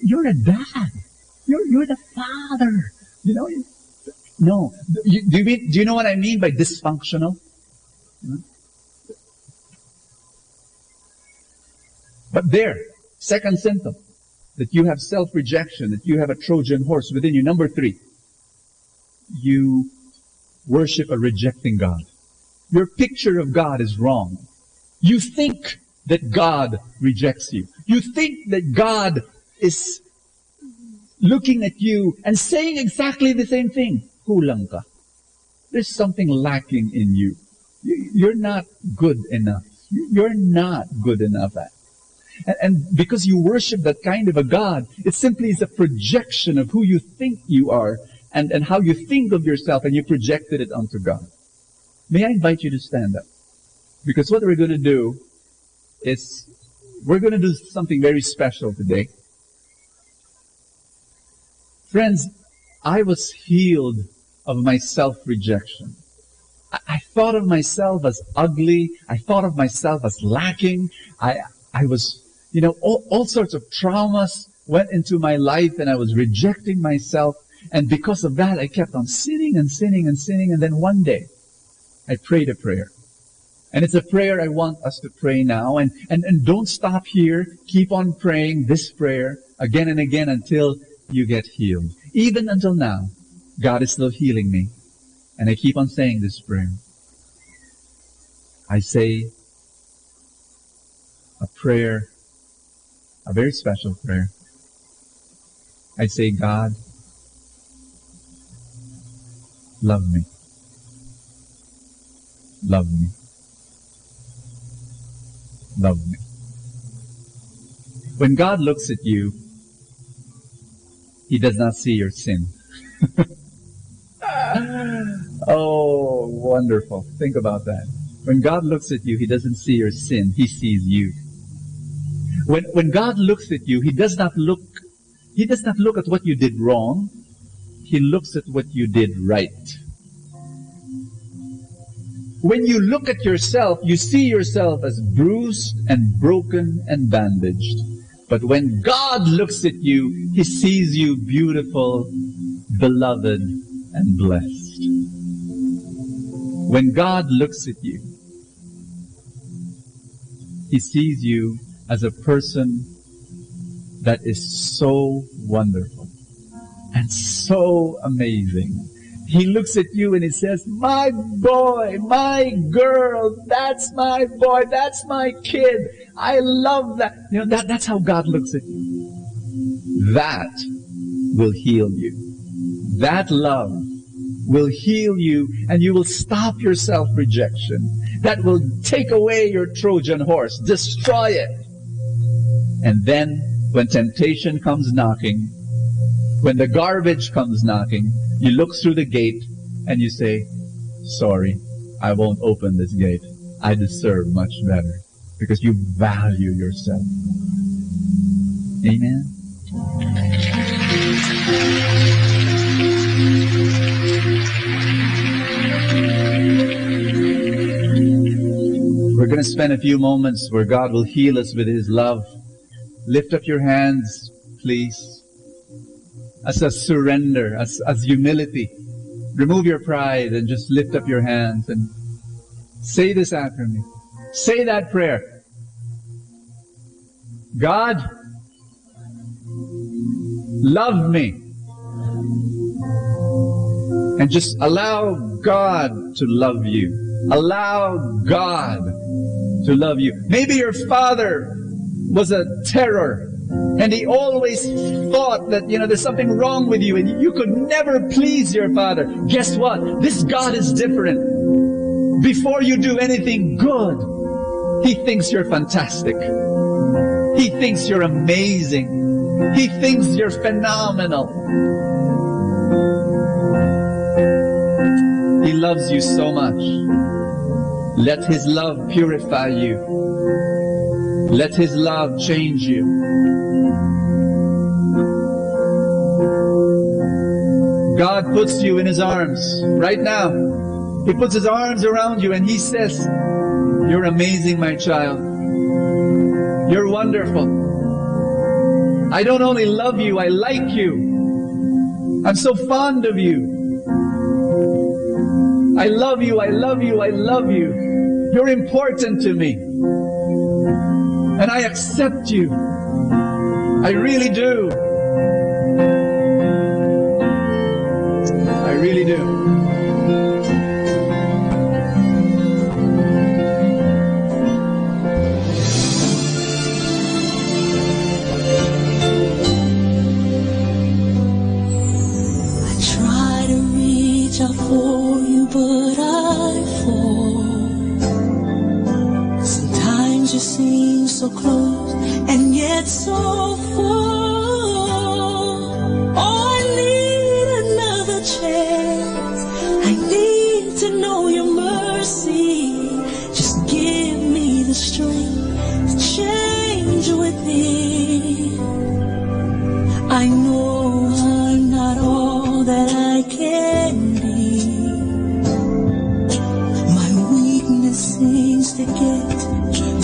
You're a dad. You're the father. No. Do you know what I mean by dysfunctional? But second symptom, that you have self-rejection, that you have a Trojan horse within you. Number 3, you worship a rejecting God. Your picture of God is wrong. You think that God rejects you. You think that God is looking at you and saying exactly the same thing. Kulang ka. There's something lacking in you. You're not good enough. You're not good enough at. And because you worship that kind of a God, it simply is a projection of who you think you are and how you think of yourself, and you projected it onto God. May I invite you to stand up? Because what we're going to do is We're going to do something very special today. Friends, I was healed of my self-rejection. I thought of myself as ugly. I thought of myself as lacking. I was, all sorts of traumas went into my life, and I was rejecting myself. And because of that, I kept on sinning and sinning and sinning. And then one day, I prayed a prayer. And it's a prayer I want us to pray now. And don't stop here. Keep on praying this prayer again and again until you get healed. Even until now, God is still healing me. And I keep on saying this prayer. I say a prayer, a very special prayer. I say, God, love me. Love me. Love me. When God looks at you, He does not see your sin. Oh, wonderful. Think about that. When God looks at you, He doesn't see your sin. He sees you. When God looks at you, He does not look at what you did wrong. He looks at what you did right. When you look at yourself, you see yourself as bruised and broken and bandaged. But when God looks at you, He sees you beautiful, beloved, and blessed. When God looks at you, He sees you as a person that is so wonderful and so amazing. He looks at you and He says, my boy, my girl, that's my boy, that's my kid. I love that. That's how God looks at you. That will heal you. That love will heal you, and you will stop your self-rejection. That will take away your Trojan horse, destroy it. And then, when temptation comes knocking, when the garbage comes knocking, you look through the gate and you say, sorry, I won't open this gate. I deserve much better. Because you value yourself. Amen? We're going to spend a few moments where God will heal us with His love. Lift up your hands, please. As a surrender, as humility. Remove your pride and just lift up your hands and say this after me. Say that prayer. God, love me. And just allow God to love you. Allow God to love you. Maybe your father was a terror. And he always thought that, there's something wrong with you and you could never please your father. Guess what? This God is different. Before you do anything good, He thinks you're fantastic. He thinks you're amazing. He thinks you're phenomenal. He loves you so much. Let His love purify you. Let His love change you. God puts you in His arms right now. He puts His arms around you and He says, you're amazing, my child. You're wonderful. I don't only love you, I like you. I'm so fond of you. I love you, I love you, I love you. You're important to me. And I accept you. I really do. I really do. For you, but I fall. Sometimes you seem so close and yet so far. Oh, I need another chance. I need to know your mercy. Just give me the strength to change with me. I know I'm not all that I can be. My weakness seems to get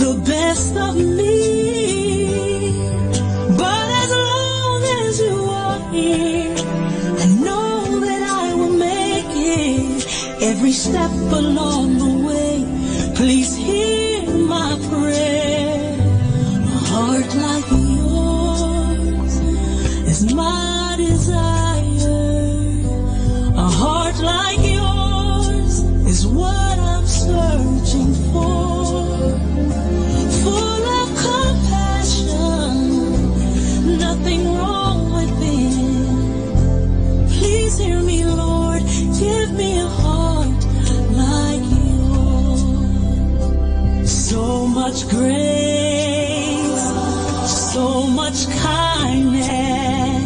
the best of me. But as long as you are here, I know that I will make it every step along the way. Please hear my prayer. A heart like yours is my desire. A heart like yours is what I'm searching for. Full of compassion, nothing wrong within. Please hear me, Lord, give me a heart like yours. So much grace, so much kindness,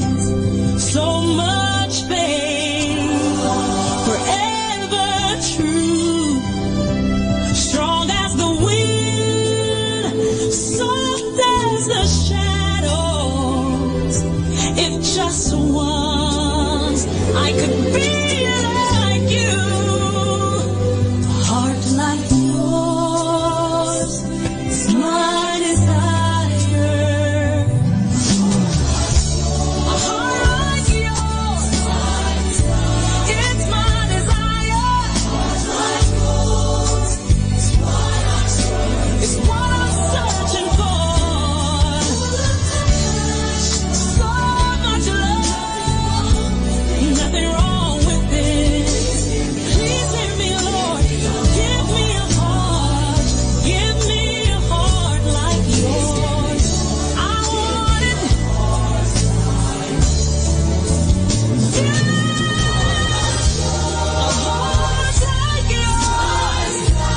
so much faith, forever true, strong as the wind, soft as the shadows. If just once I could be like you, a heart like yours is my desire. A heart like yours, it's my desire. It's what I'm searching for. So much love, nothing wrong with it. Please hear me, Lord. Give me a heart. Give me a heart like yours. I want it. A heart like yours is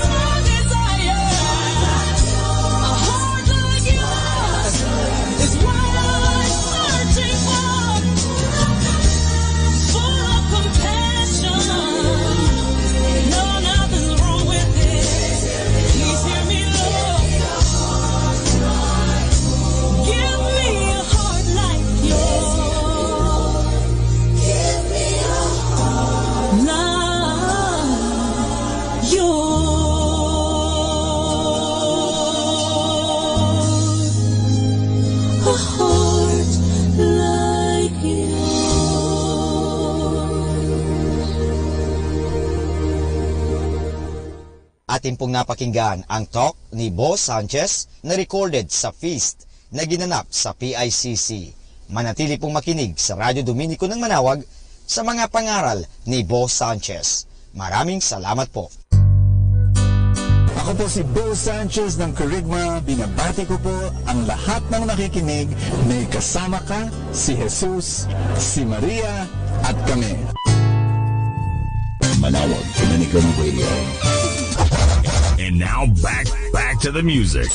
my desire. A heart like yours is what I'm searching for. Full of compassion. No, nothing's wrong with it. Please hear me, Lord. Give me a heart like yours. Give me a heart like yours. A heart like Atin pong napakinggan ang talk ni Bo Sanchez na recorded sa feast na ginanap sa PICC. Manatili pong makinig sa Radyo Dominico ng Manawag sa mga pangaral ni Bo Sanchez. Maraming salamat po. Ako po si Bo Sanchez ng Kerygma. Binabati ko po ang lahat ng nakikinig. May kasama ka, si Jesus, si Maria, at kami. Manawag Dominican Radio. And now back to the music.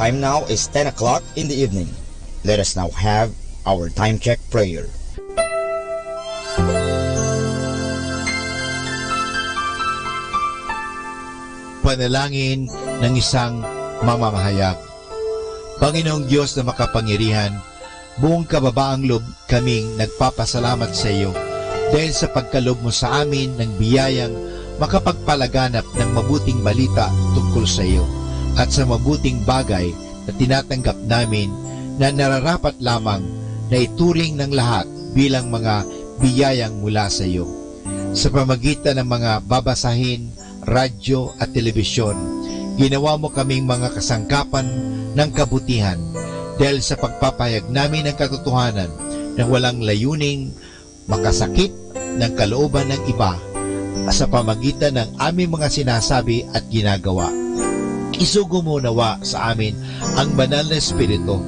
Time now is 10 o'clock in the evening. Let us now have our time check prayer. Panalangin ng isang mamamahayag. Panginoong Diyos na makapangyarihan, buong kababaang loob kaming nagpapasalamat sa iyo dahil sa pagkalob mo sa amin ng biyayang makapagpalaganap ng mabuting balita tungkol sa iyo at sa mabuting bagay na tinatanggap namin na nararapat lamang na ituring ng lahat bilang mga biyayang mula sa iyo. Sa pamagitan ng mga babasahin, radyo at telebisyon, ginawa mo kaming mga kasangkapan ng kabutihan dahil sa pagpapahayag namin ng katotohanan na walang layuning makasakit ng kalooban ng iba sa pamagitan ng aming mga sinasabi at ginagawa. Isugo mo nawa sa amin ang banal na Espiritu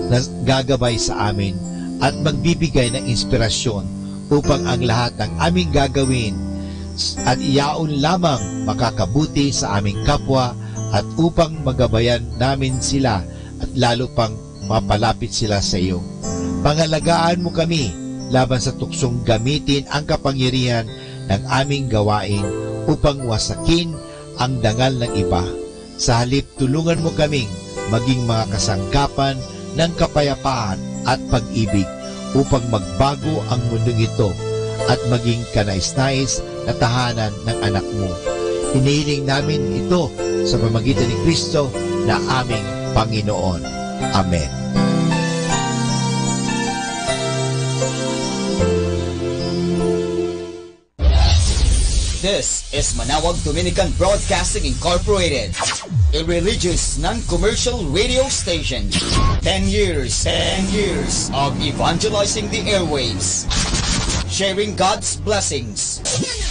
na gagabay sa amin at magbibigay ng inspirasyon upang ang lahat ng aming gagawin at iyaon lamang makakabuti sa aming kapwa at upang magabayan namin sila at lalo pang mapalapit sila sa iyo. Pangalagaan mo kami laban sa tuksong gamitin ang kapangyarihan ng aming gawain upang wasakin ang dangal ng iba. Sa halip, tulungan mo kaming maging mga kasangkapan ng kapayapaan at pag-ibig upang magbago ang mundong ito at maging kanais-nais na tahanan ng anak mo. Hinihiling namin ito sa pamamagitan ni Kristo na aming Panginoon. Amen. This is Manawag Dominican Broadcasting Incorporated, a religious, non-commercial radio station. 10 years of evangelizing the airwaves, sharing God's blessings,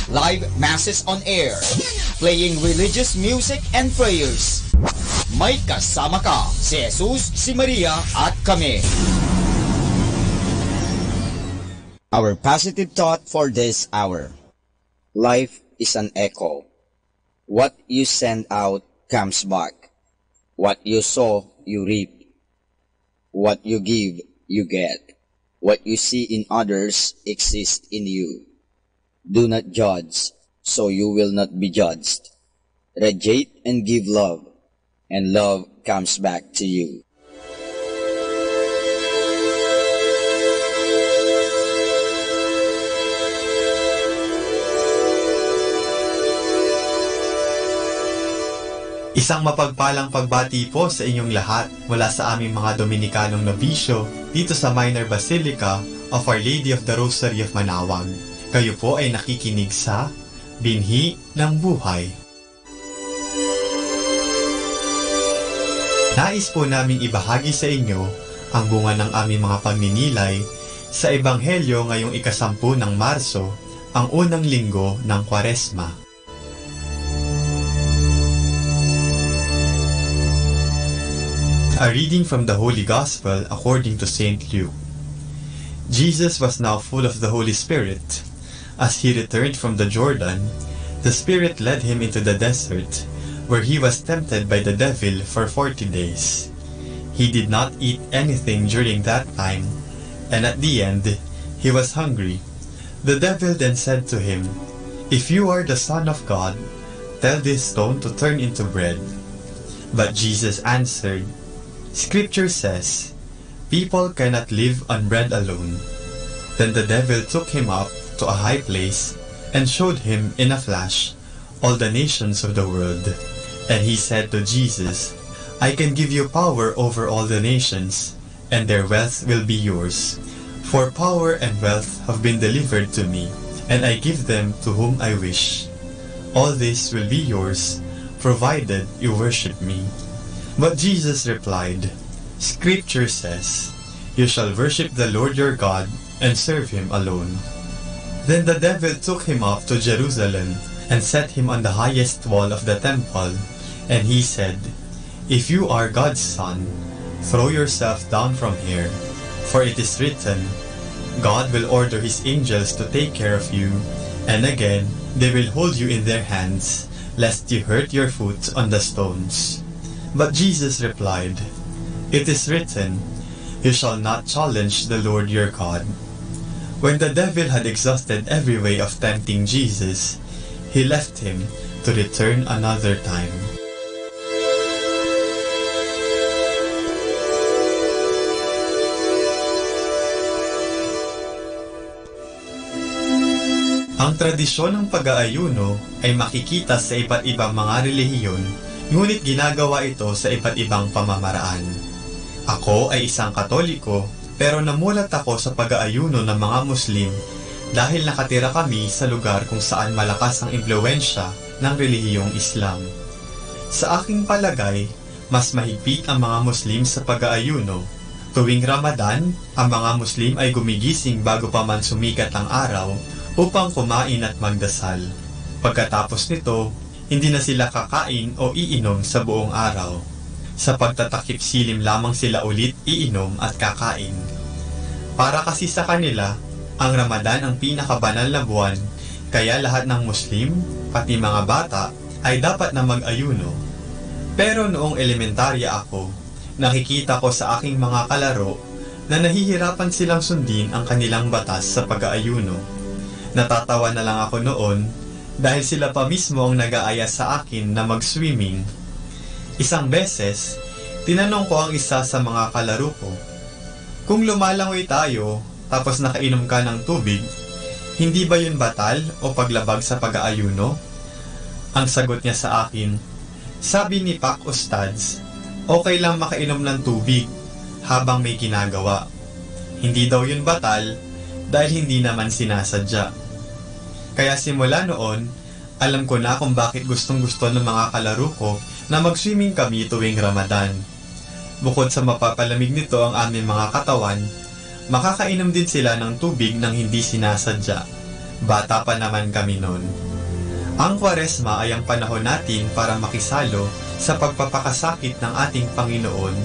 live masses on air, playing religious music and prayers. May kasama ka, si Jesus, si Maria at kami. Our positive thought for this hour. Life is an echo. What you send out comes back. What you sow, you reap. What you give, you get. What you see in others exists in you. Do not judge, so you will not be judged. Radiate and give love, and love comes back to you. Isang mapagpalang pagbati po sa inyong lahat mula sa aming mga Dominikanong nobisyo dito sa Minor Basilica of Our Lady of the Rosary of Manaoag. Kayo po ay nakikinig sa Binhi ng Buhay. Nais po naming ibahagi sa inyo ang bunga ng aming mga pagninilay sa Ebanghelyo ngayong 10 ng Marso, ang unang linggo ng Kwaresma. A reading from the Holy Gospel according to St. Luke. Jesus was now full of the Holy Spirit. As he returned from the Jordan, the Spirit led him into the desert, where he was tempted by the devil for 40 days. He did not eat anything during that time, and at the end, he was hungry. The devil then said to him, "If you are the Son of God, tell this stone to turn into bread." But Jesus answered, "Scripture says, people cannot live on bread alone." Then the devil took him up to a high place and showed him in a flash all the nations of the world. And he said to Jesus, "I can give you power over all the nations, and their wealth will be yours. For power and wealth have been delivered to me, and I give them to whom I wish. All this will be yours, provided you worship me." But Jesus replied, "Scripture says, you shall worship the Lord your God and serve him alone." Then the devil took him up to Jerusalem and set him on the highest wall of the temple, and he said, "If you are God's son, throw yourself down from here, for it is written, God will order his angels to take care of you, and again they will hold you in their hands, lest you hurt your foot on the stones." But Jesus replied, "It is written, you shall not challenge the Lord your God." When the devil had exhausted every way of tempting Jesus, he left him to return another time. Ang tradisyon ng pag-aayuno ay makikita sa iba't ibang mga relihiyon, ngunit ginagawa ito sa iba't ibang pamamaraan. Ako ay isang Katoliko, pero namulat ako sa pag-aayuno ng mga Muslim dahil nakatira kami sa lugar kung saan malakas ang impluwensya ng relihiyong Islam. Sa aking palagay, mas mahigpit ang mga Muslim sa pag-aayuno. Tuwing Ramadan, ang mga Muslim ay gumigising bago pa man sumikat ang araw upang kumain at magdasal. Pagkatapos nito, hindi na sila kakain o iinom sa buong araw. Sa pagtatakip silim lamang sila ulit iinom at kakain. Para kasi sa kanila, ang Ramadan ang pinakabanal na buwan, kaya lahat ng Muslim, pati mga bata, ay dapat na mag-ayuno. Pero noong elementarya ako, nakikita ko sa aking mga kalaro na nahihirapan silang sundin ang kanilang batas sa pag-aayuno. Natatawa na lang ako noon dahil sila pa mismo ang nag-aaya sa akin na mag-swimming. Isang beses, tinanong ko ang isa sa mga kalaro ko, "Kung lumalangoy tayo tapos nakainom ka ng tubig, hindi ba yun batal o paglabag sa pag-aayuno?" Ang sagot niya sa akin, "Sabi ni Pak Ustads, okay lang makainom ng tubig habang may ginagawa. Hindi daw yun batal dahil hindi naman sinasadya." Kaya simula noon, alam ko na kung bakit gustong-gusto ng mga kalaro ko na mag-swimming kami tuwing Ramadan. Bukod sa mapapalamig nito ang aming mga katawan, makakainom din sila ng tubig nang hindi sinasadya. Bata pa naman kami noon. Ang Kwaresma ay ang panahon natin para makisalo sa pagpapakasakit ng ating Panginoon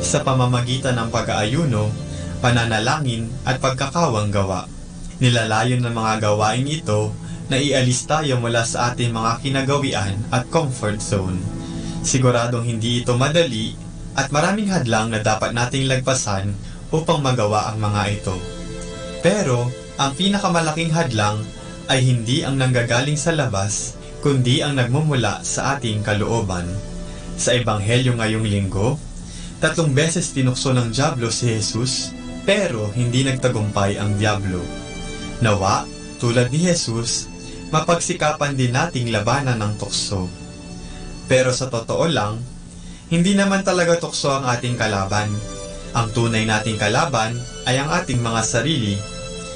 sa pamamagitan ng pag-aayuno, pananalangin at pagkakawang gawa. Nilalayon ng mga gawain ito na ialis tayo mula sa ating mga kinagawian at comfort zone. Siguradong hindi ito madali at maraming hadlang na dapat nating lagpasan upang magawa ang mga ito. Pero ang pinakamalaking hadlang ay hindi ang nanggagaling sa labas, kundi ang nagmumula sa ating kalooban. Sa Ebanghelyo ngayong linggo, 3 beses tinukso ng dyablo si Jesus, pero hindi nagtagumpay ang dyablo. Nawa, tulad ni Jesus, mapagsikapan din nating labanan ng tukso. Pero sa totoo lang, hindi naman talaga tukso ang ating kalaban. Ang tunay nating kalaban ay ang ating mga sarili.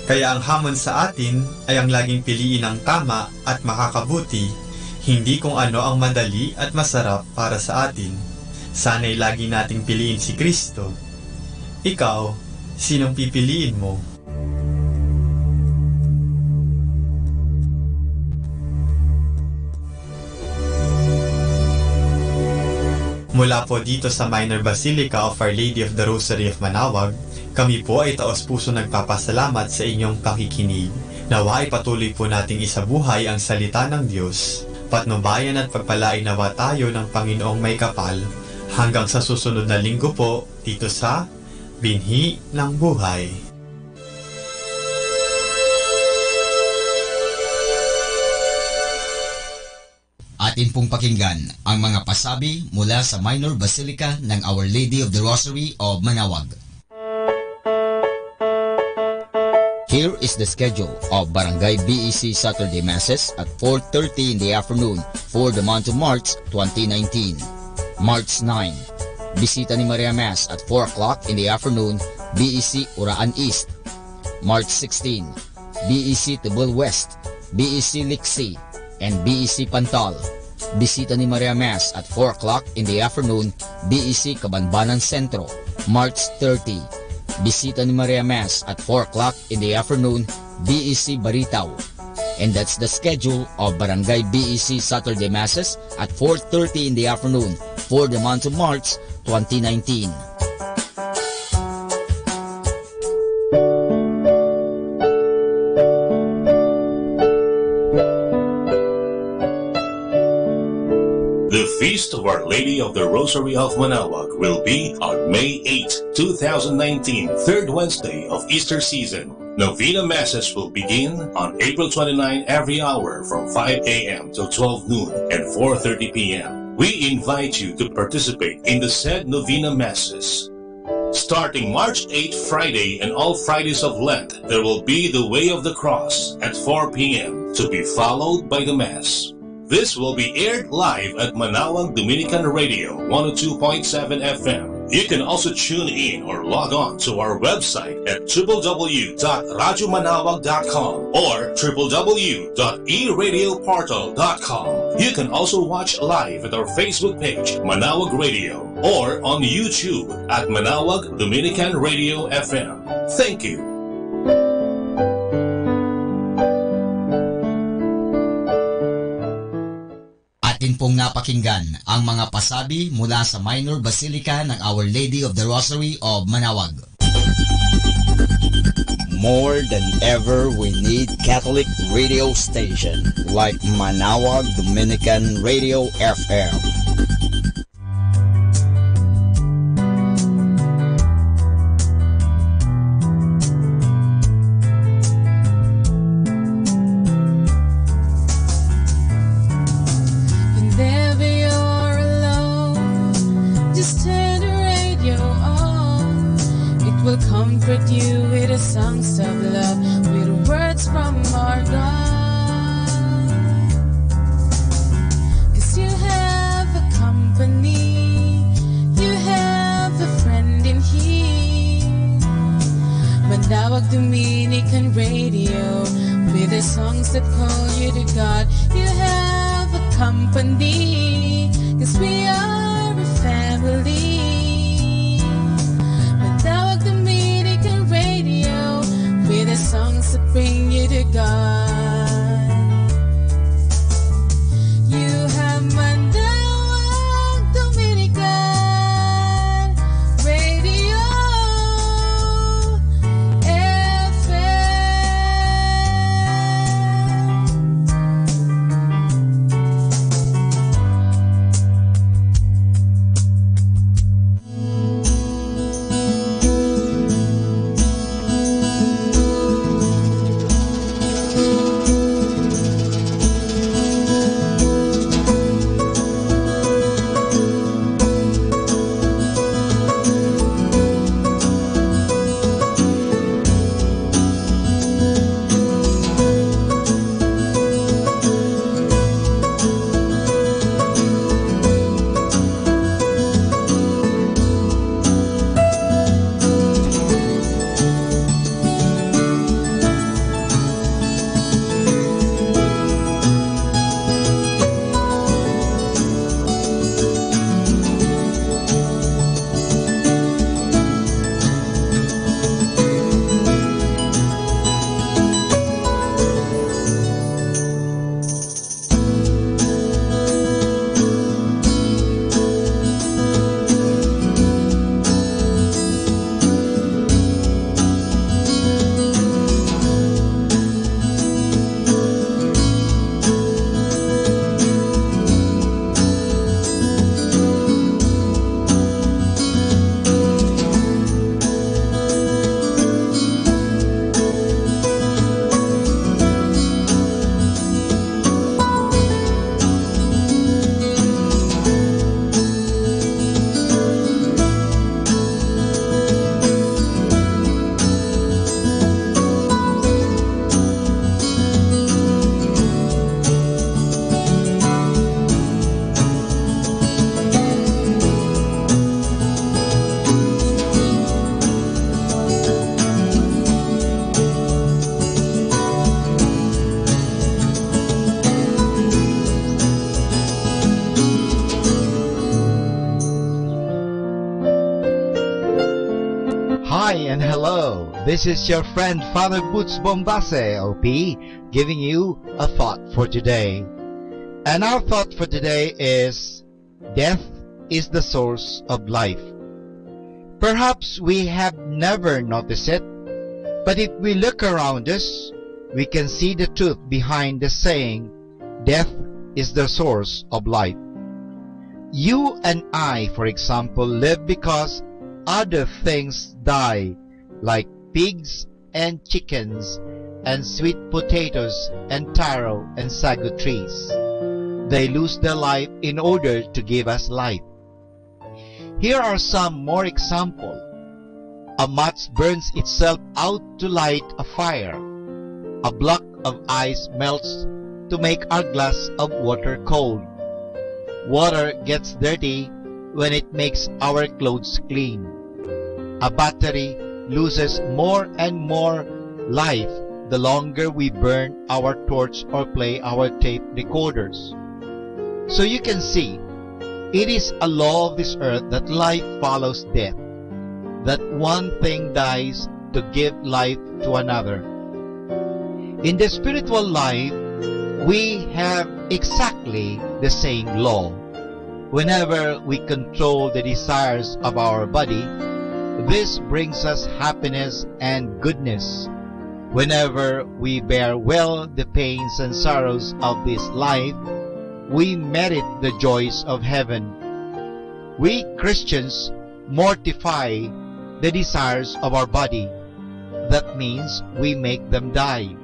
Kaya ang hamon sa atin ay ang laging piliin ang tama at makakabuti, hindi kung ano ang madali at masarap para sa atin. Sana'y lagi nating piliin si Kristo. Ikaw, sinong pipiliin mo? Mula po dito sa Minor Basilica of Our Lady of the Rosary of Manawag, kami po ay taos-puso nagpapasalamat sa inyong pakikinig. Nawa ay patuloy po nating isabuhay ang salita ng Diyos. Patnubayan at pagpalain nawa tayo ng Panginoong may kapal. Hanggang sa susunod na linggo po, dito sa Binhi ng Buhay. Atin pong pakinggan ang mga pasabi mula sa Minor Basilica ng Our Lady of the Rosary of Manawag. Here is the schedule of Barangay BEC Saturday Masses at 4:30 in the afternoon for the month of March 2019. March 9, Bisita ni Maria Mass at 4 o'clock in the afternoon, BEC Uraan East. March 16, BEC Tibul West, BEC Liksi, and BEC Pantal. Bisita ni Maria Mass at 4 o'clock in the afternoon, BEC Cabanbanan Centro. March 30, Bisita ni Maria Mass at 4 o'clock in the afternoon, BEC Baritaw. And that's the schedule of Barangay BEC Saturday Masses at 4:30 in the afternoon for the month of March 2019. The Feast of Our Lady of the Rosary of Manawag will be on May 8, 2019, third Wednesday of Easter season. Novena Masses will begin on April 29 every hour from 5 a.m. till 12 noon and 4:30 p.m. We invite you to participate in the said Novena Masses. Starting March 8 Friday and all Fridays of Lent, there will be the Way of the Cross at 4 p.m. to be followed by the Mass. This will be aired live at Manawag Dominican Radio 102.7 FM. You can also tune in or log on to our website at www.radyomanawag.com or www.eradioportal.com. You can also watch live at our Facebook page, Manawag Radio, or on YouTube at Manawag Dominican Radio FM. Thank you. Atin pong napakinggan ang mga pasabi mula sa Minor Basilica ng Our Lady of the Rosary of Manawag. More than ever, we need Catholic radio station like Manawag Dominican Radio FM. Comfort you with the songs of love, with words from our God. 'Cause you have a company, you have a friend in here. Manawag Dominican Radio, with the songs that call you to God. You have a company, 'cause we are a family. With the songs that bring you to God. You have Manawag Dominican Radio FM. This is your friend Father Boots Bombase, OP, giving you a thought for today. And our thought for today is, death is the source of life. Perhaps we have never noticed it, but if we look around us, we can see the truth behind the saying, death is the source of life. You and I, for example, live because other things die, like pigs and chickens and sweet potatoes and taro and sago trees. They lose their life in order to give us life. Here are some more examples. A match burns itself out to light a fire. A block of ice melts to make our glass of water cold. Water gets dirty when it makes our clothes clean. A battery loses more and more life the longer we burn our torch or play our tape recorders. So you can see, it is a law of this earth that life follows death, that one thing dies to give life to another. In the spiritual life, we have exactly the same law. Whenever we control the desires of our body, this brings us happiness and goodness. Whenever we bear well the pains and sorrows of this life, we merit the joys of heaven. We Christians mortify the desires of our body. That means we make them die.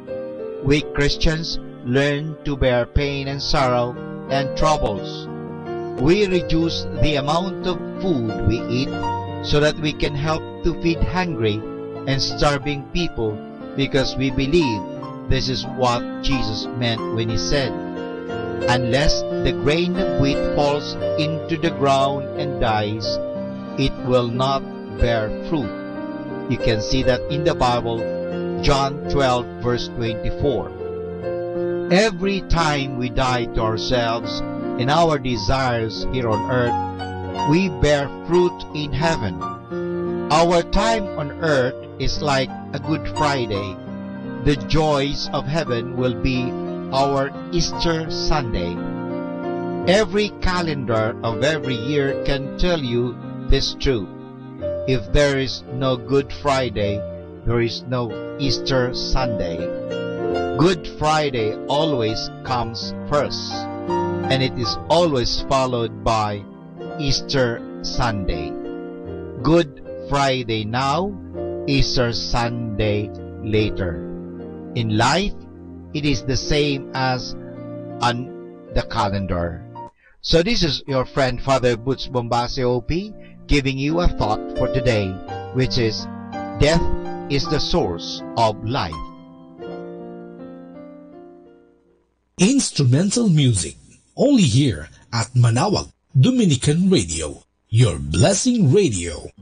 We Christians learn to bear pain and sorrow and troubles. We reduce the amount of food we eat so that we can help to feed hungry and starving people, because we believe this is what Jesus meant when he said, unless the grain of wheat falls into the ground and dies, it will not bear fruit. You can see that in the Bible, John 12 verse 24. Every time we die to ourselves and our desires here on earth, we bear fruit in heaven. Our time on earth is like a Good Friday. The joys of heaven will be our Easter Sunday. Every calendar of every year can tell you this truth. If there is no Good Friday, there is no Easter Sunday. Good Friday always comes first, and it is always followed by Easter Sunday. Good Friday now, Easter Sunday later. In life, it is the same as on the calendar. So this is your friend Father Boots Bombase OP giving you a thought for today, which is, death is the source of life. Instrumental music, only here at Manawag Dominican Radio, your blessing radio.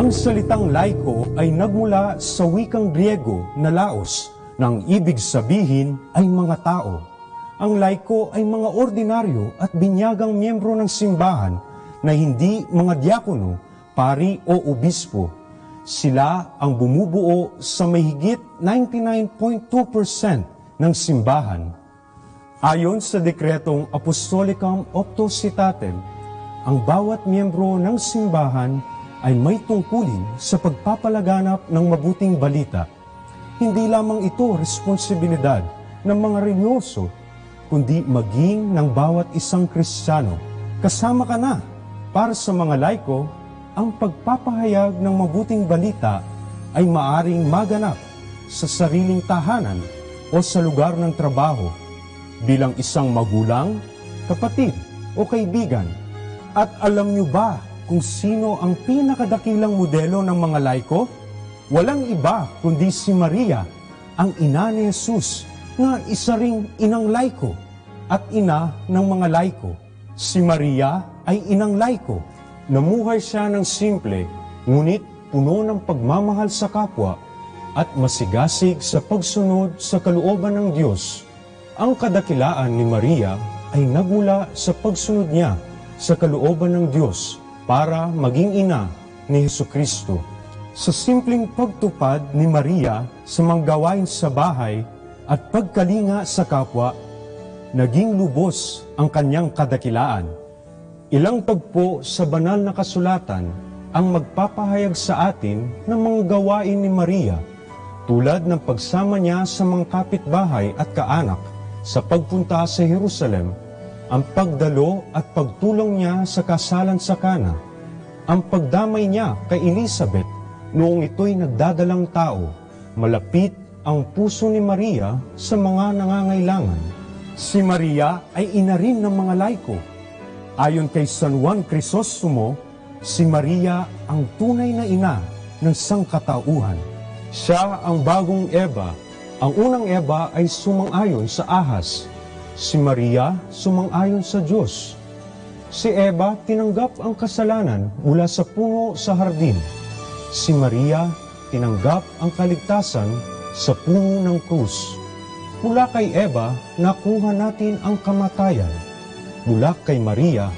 Ang salitang laiko ay nagmula sa wikang Griego na laos, na ang ibig sabihin ay mga tao. Ang laiko ay mga ordinaryo at binyagang miyembro ng simbahan na hindi mga diakono, pari o obispo. Sila ang bumubuo sa mahigit 99.2% ng simbahan. Ayon sa dekretong Apostolicam Optocitatem, ang bawat miyembro ng simbahan ay may tungkulin sa pagpapalaganap ng mabuting balita. Hindi lamang ito responsibilidad ng mga religyoso, kundi maging ng bawat isang Kristiyano. Kasama ka na para sa mga laiko. Ang pagpapahayag ng mabuting balita ay maaring maganap sa sariling tahanan o sa lugar ng trabaho, bilang isang magulang, kapatid o kaibigan. At alam niyo ba kung sino ang pinakadakilang modelo ng mga laiko? Walang iba kundi si Maria, ang ina ni Jesus, na isa ring inang laiko at ina ng mga laiko. Si Maria ay inang laiko. Namuhay siya ng simple, ngunit puno ng pagmamahal sa kapwa at masigasig sa pagsunod sa kalooban ng Diyos. Ang kadakilaan ni Maria ay nagmula sa pagsunod niya sa kalooban ng Diyos para maging ina ni Hesukristo. Sa simpleng pagtupad ni Maria sa mga gawain sa bahay at pagkalinga sa kapwa, naging lubos ang kanyang kadakilaan. Ilang tagpo sa banal na kasulatan ang magpapahayag sa atin ng mga gawain ni Maria, tulad ng pagsama niya sa mga kapitbahay at kaanak sa pagpunta sa Jerusalem, ang pagdalo at pagtulong niya sa kasalan sa Kana, ang pagdamay niya kay Elizabeth noong ito'y nagdadalang tao. Malapit ang puso ni Maria sa mga nangangailangan. Si Maria ay ina rin ng mga laiko. Ayon kay San Juan Crisostomo, si Maria ang tunay na ina ng sangkatauhan. Siya ang bagong Eva. Ang unang Eva ay sumang-ayon sa ahas. Si Maria sumang-ayon sa Diyos. Si Eva tinanggap ang kasalanan mula sa puno sa hardin. Si Maria tinanggap ang kaligtasan sa puno ng krus. Mula kay Eva, nakuha natin ang kamatayan. Mula kay Maria,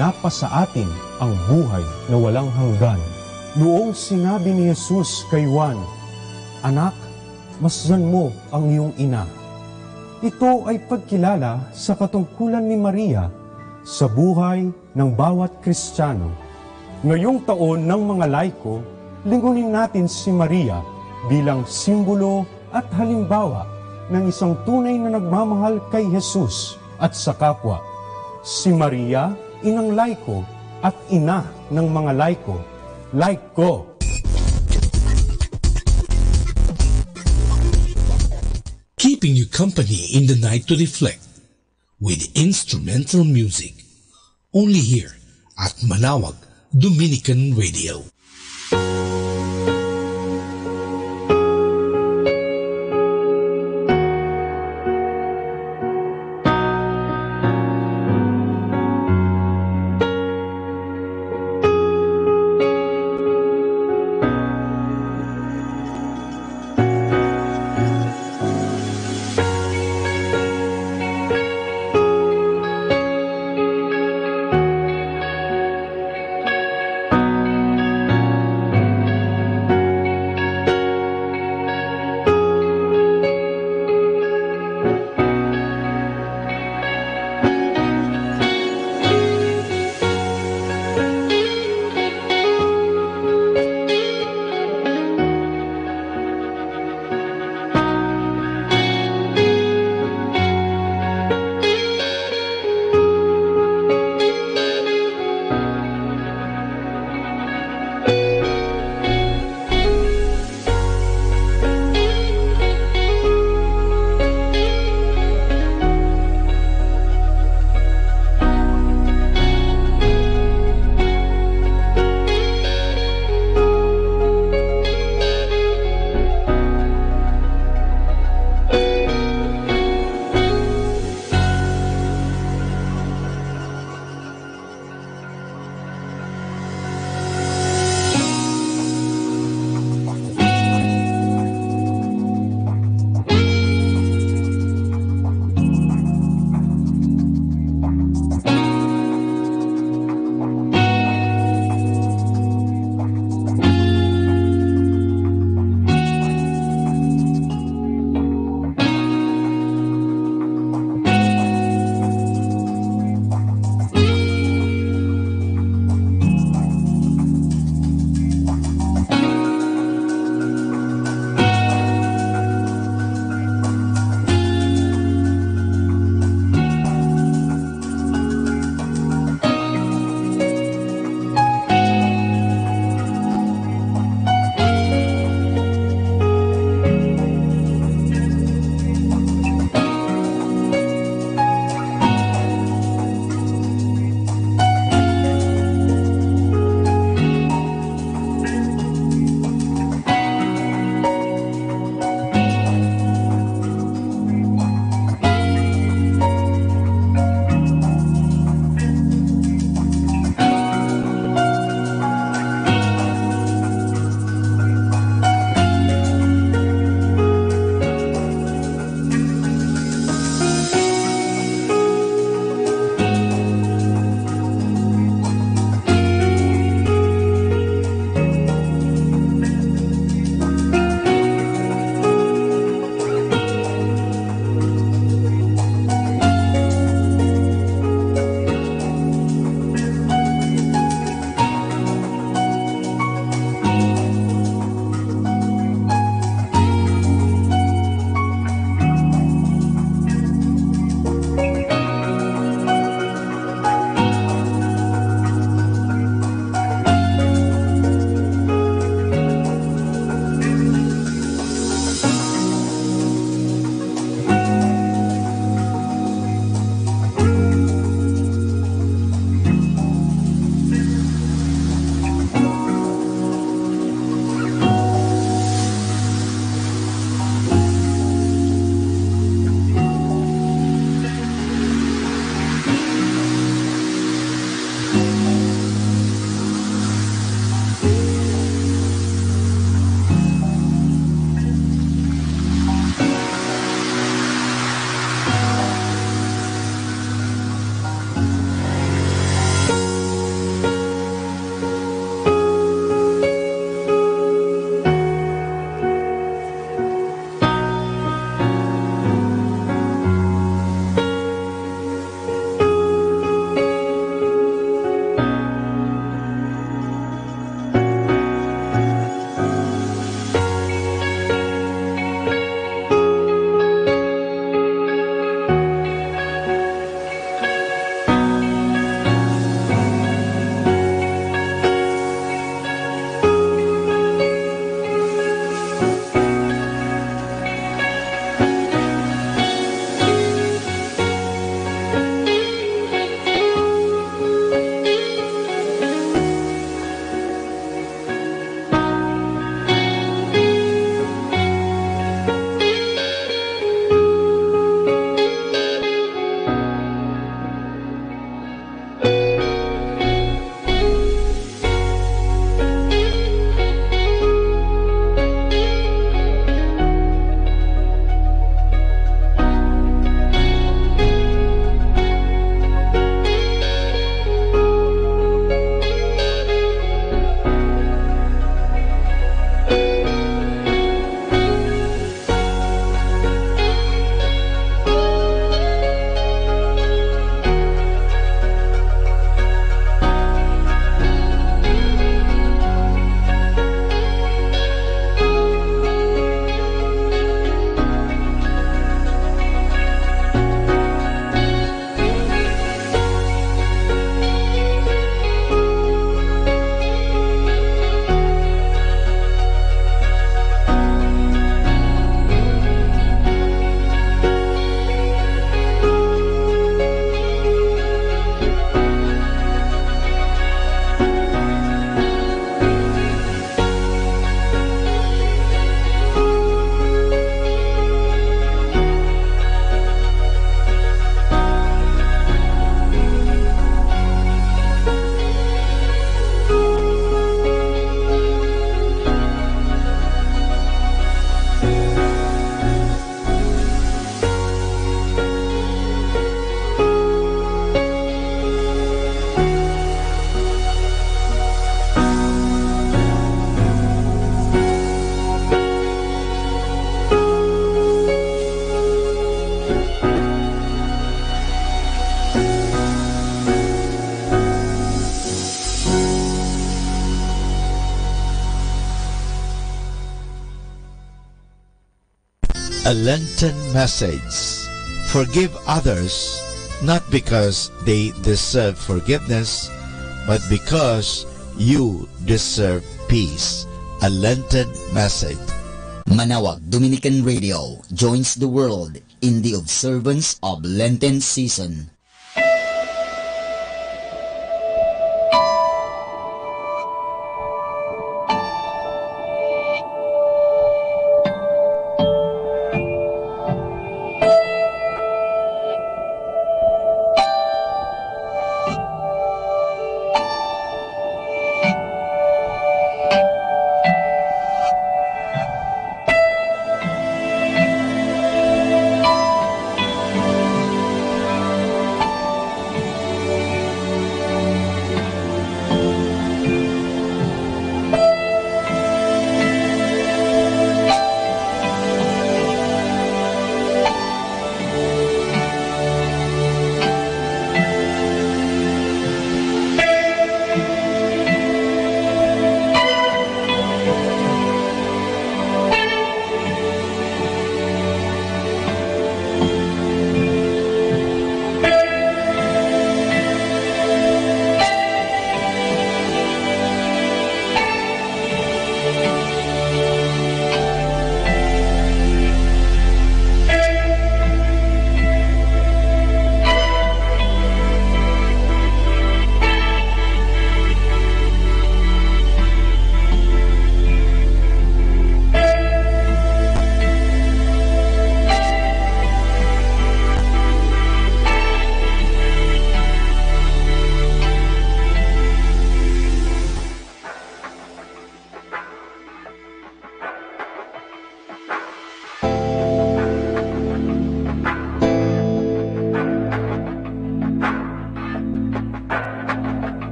napasa atin ang buhay na walang hanggan. Noong sinabi ni Jesus kay Juan, "Anak, masdan mo ang iyong ina." Ito ay pagkilala sa katungkulan ni Maria sa buhay ng bawat Kristiyano. Ngayong taon ng mga laiko, lingkunin natin si Maria bilang simbolo at halimbawa ng isang tunay na nagmamahal kay Jesus at sa kapwa. Si Maria, inang laiko at ina ng mga laiko. Laiko! Keeping you company in the night to reflect with instrumental music. Only here at Manawag Dominican Radio. a Lenten message. Forgive others, not because they deserve forgiveness, but because you deserve peace. A Lenten message. Manawag Dominican Radio joins the world in the observance of Lenten season.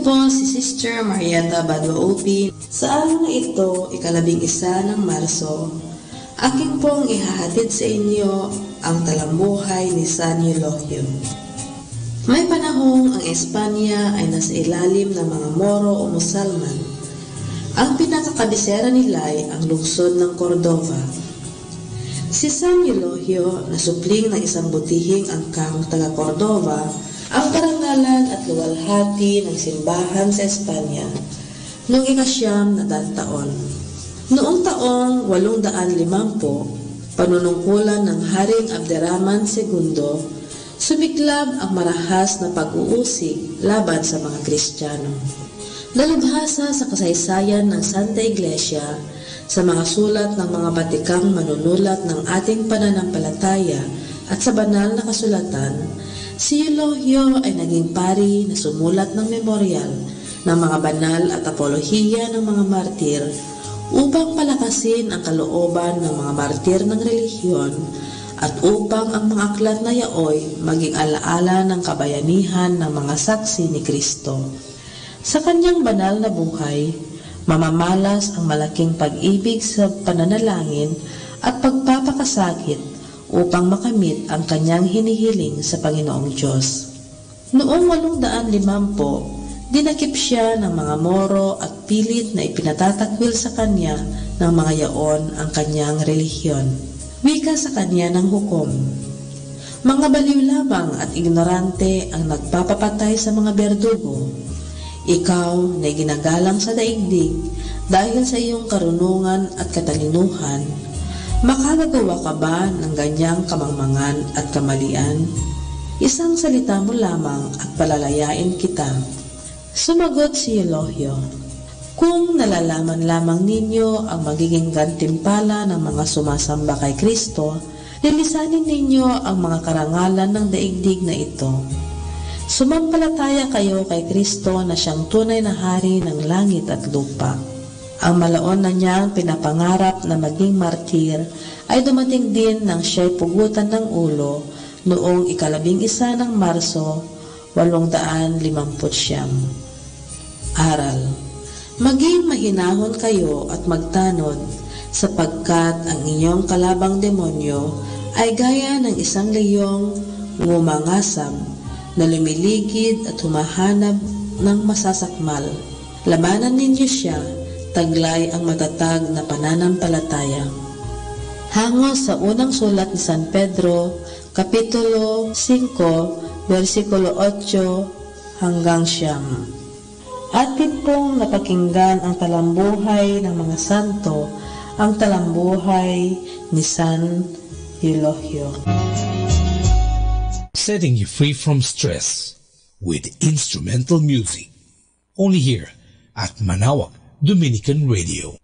po si Sister Marieta Badwa-Upi. Sa araw na ito, ika-11 ng Marso, aking pong ihahatid sa inyo ang talambuhay ni San Eulogio. May panahong ang Espanya ay nasa ilalim ng mga Moro o Musalman. Ang pinakakabisera nila ay ang lungsod ng Cordova. Si San Eulogio, na supling ng isang butihing angkang taga Cordova, ang karangalan at luwalhati ng simbahan sa Espanya noong ika-9 na taon. Noong taong 850, panunungkulan ng Haring Abderrahman II, sumiklab ang marahas na pag-uusig laban sa mga Kristiyano. Dalubhasa sa kasaysayan ng Santa Iglesia, sa mga sulat ng mga batikang manunulat ng ating pananampalataya At sa banal na kasulatan, si Eulogio ay naging pari na sumulat ng memoryal ng mga banal at apolohiya ng mga martir upang palakasin ang kalooban ng mga martir ng relihiyon at upang ang mga aklat na yaoy maging alaala ng kabayanihan ng mga saksi ni Kristo. Sa kanyang banal na buhay, mamamalas ang malaking pag-ibig sa pananalangin at pagpapakasakit upang makamit ang kanyang hinihiling sa Panginoong Diyos. Noong 850, dinakip siya ng mga Moro at pilit na ipinatatakwil sa kanya ng mga yaon ang kanyang relihiyon. Wika sa kanya ng hukom. Mga baliw lamang at ignorante ang nagpapapatay sa mga berdugo. Ikaw na ginagalang sa daigdig dahil sa iyong karunungan at katalinuhan, makagagawa ka ba ng ganyang kamangmangan at kamalian? Isang salita mo lamang at palalayain kita. Sumagot si Eulogio, kung nalalaman lamang ninyo ang magiging gantimpala ng mga sumasamba kay Kristo, lilisanin ninyo ang mga karangalan ng daigdig na ito. Sumampalataya kayo kay Kristo na siyang tunay na hari ng langit at lupa. Ang malaon na niyang pinapangarap na maging martir ay dumating din nang siya'y pugutan ng ulo noong 11 ng Marso, 850. Aral. Maging mahinahon kayo at magtanod, sapagkat ang inyong kalabang demonyo ay gaya ng isang leyong ngumangasam na lumiligid at humahanap ng masasakmal. Labanan ninyo siya, taglay ang matatag na pananampalataya. Hango sa unang sulat ni San Pedro, Kapitulo 5, versikulo 8 hanggang 9. Atin pong napakinggan ang talambuhay ng mga santo, ang talambuhay ni San Eulogio. Setting you free from stress with instrumental music. Only here at Manawag Dominican Radio.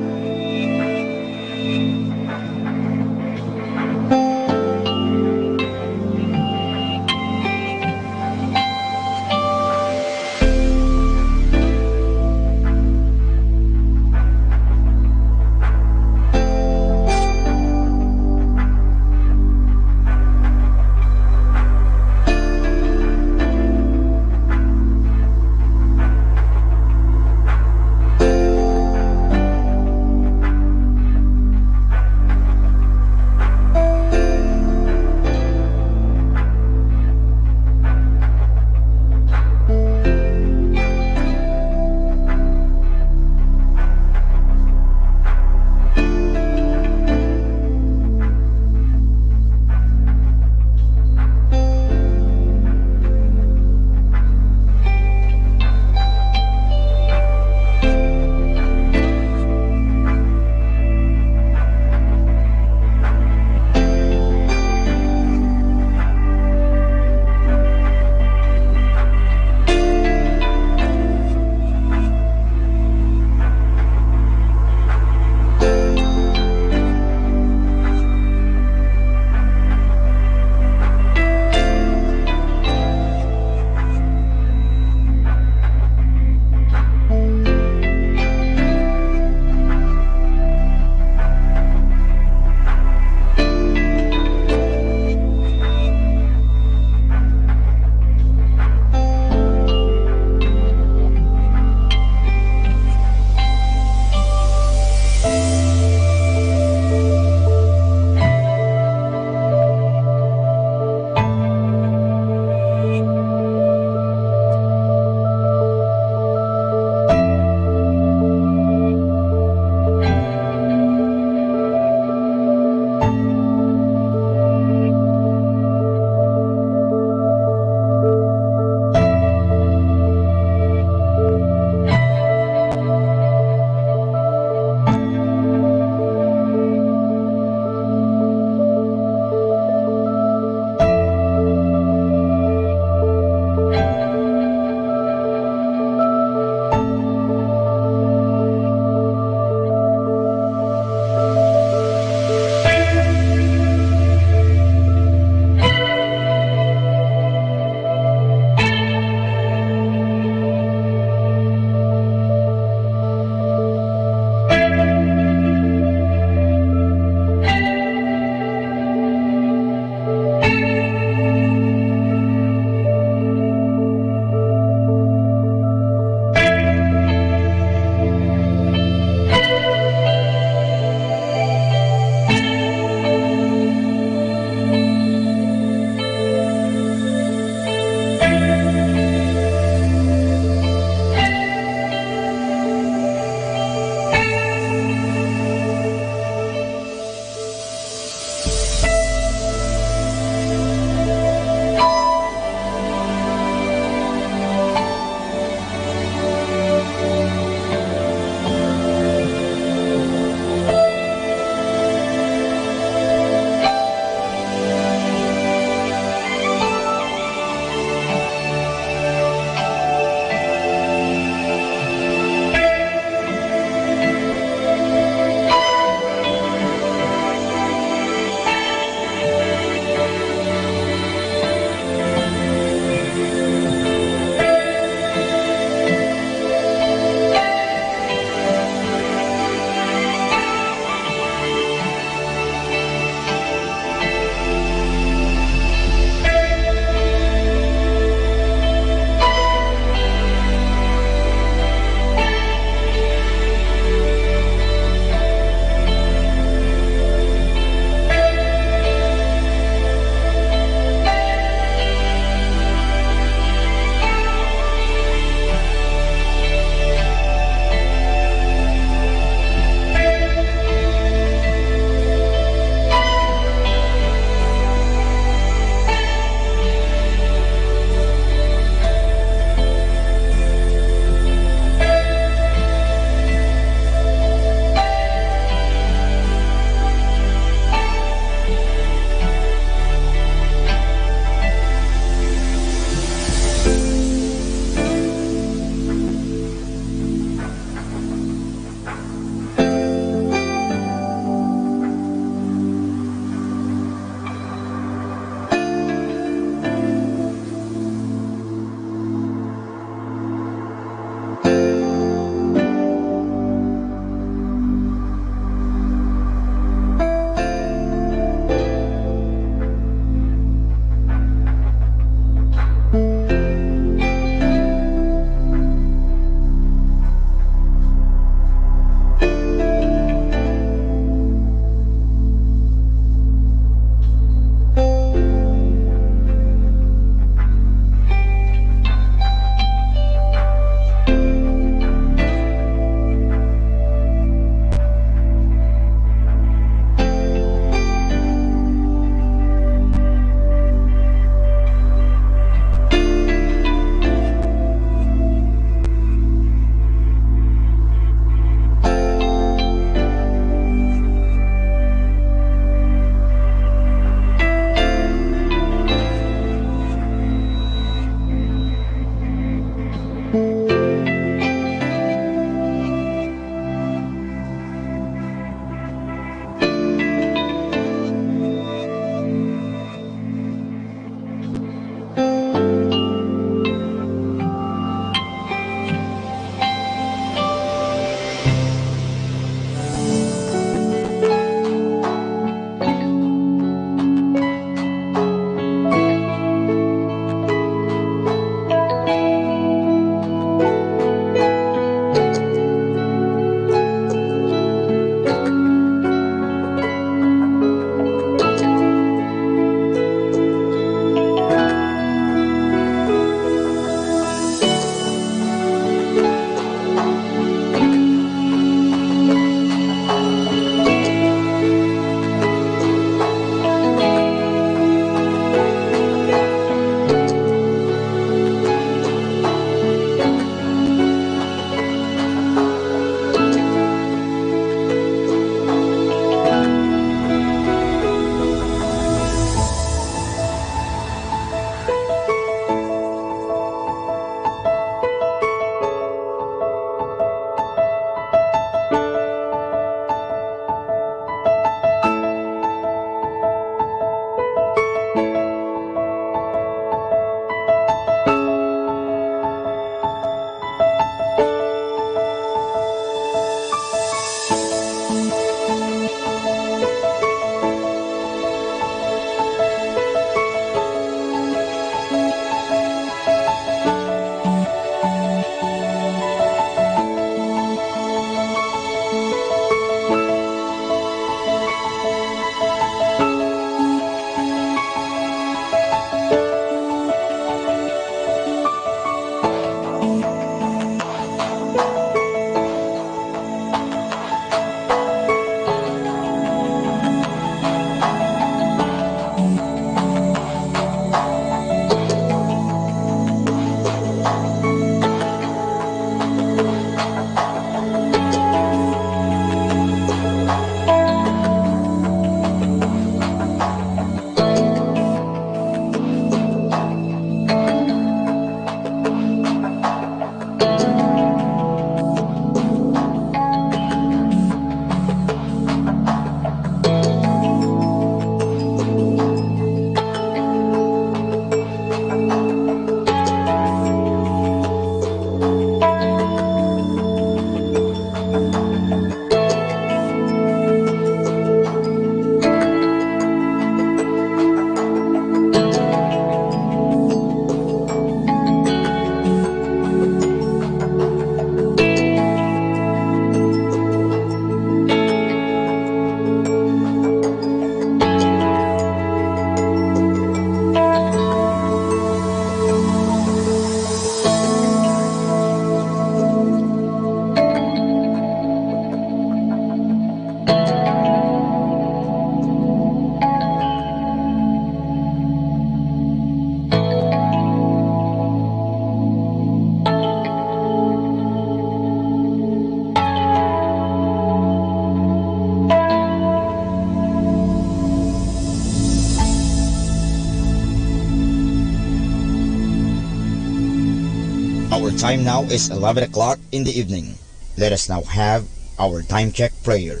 time now is 11 o'clock in the evening. Let us now have our time check prayer.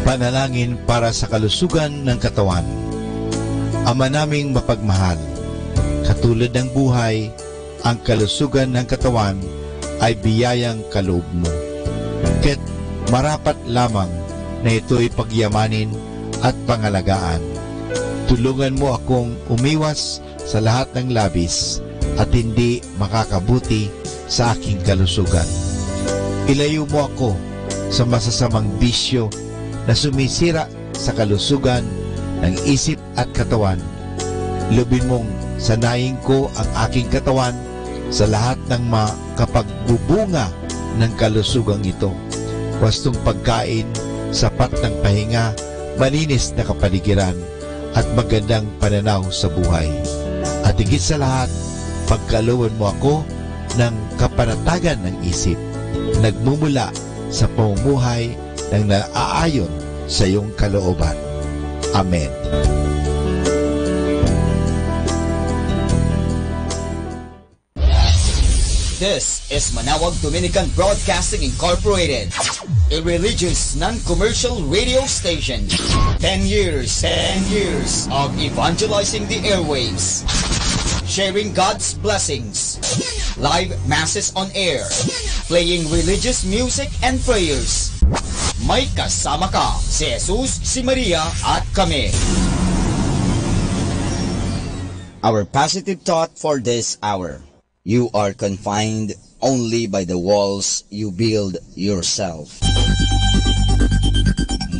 Panalangin para sa kalusugan ng katawan. Ama naming mapagmahal, katulad ng buhay, ang kalusugan ng katawan ay biyayang kaloob mo. Kaya't marapat lamang na ito'y pagyamanin at pangalagaan. Tulungan mo akong umiwas sa lahat ng labis at hindi makakabuti sa aking kalusugan. Ilayo mo ako sa masasamang bisyo na sumisira sa kalusugan ng isip at katawan. Lubin mong sanayin ko ang aking katawan sa lahat ng makapagbubunga ng kalusugang ito. Wastong pagkain, sapat ng pahinga, malinis na kapaligiran, at magandang pananaw sa buhay. At higit sa lahat, pagkalooban mo ako ng kapanatagan ng isip, nagmumula sa pamumuhay ng naaayon sa iyong kalooban. Amen. This is Manawag Dominican Broadcasting Incorporated, a religious non-commercial radio station. 10 years of evangelizing the airwaves, sharing God's blessings, live masses on air, playing religious music and prayers. May kasama ka, si Jesus, si Maria, at kami. Our positive thought for this hour. You are confined only by the walls you build yourself.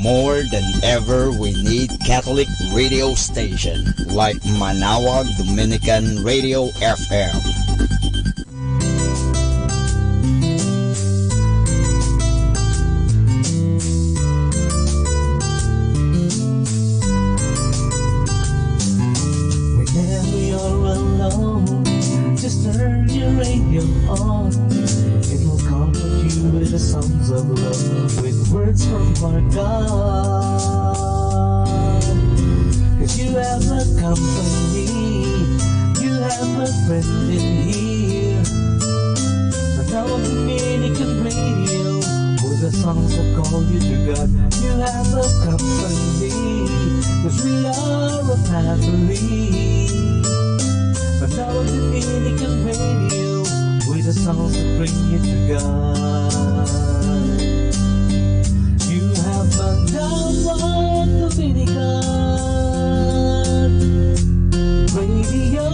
More than ever, we need Catholic radio station like Manawag Dominican Radio FM. Whenever you're alone, just turn your radio on. It will comfort you with the songs of love, with words from our God. 'Cause you have a company, you have a friend in here. Manawag Dominican Radio, with the songs that call you to God. You have a company, 'cause we are a family. Manawag Dominican Radio, with the songs that bring you to God. You have Manawag Dominican Radio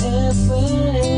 FM.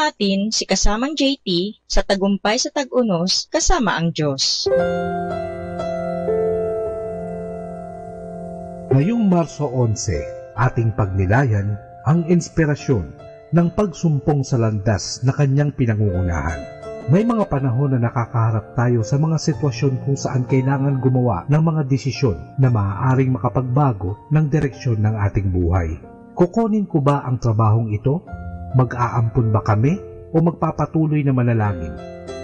natin si kasamang JT sa Tagumpay sa Tag-Unos kasama ang Diyos. Ngayong Marso 11, ating pagnilayan ang inspirasyon ng pagsumpong sa landas na kanyang pinangungunahan. May mga panahon na nakakaharap tayo sa mga sitwasyon kung saan kailangan gumawa ng mga desisyon na maaaring makapagbago ng direksyon ng ating buhay. Kukunin ko ba ang trabahong ito? Mag-aampun ba kami? O magpapatuloy na manalangin?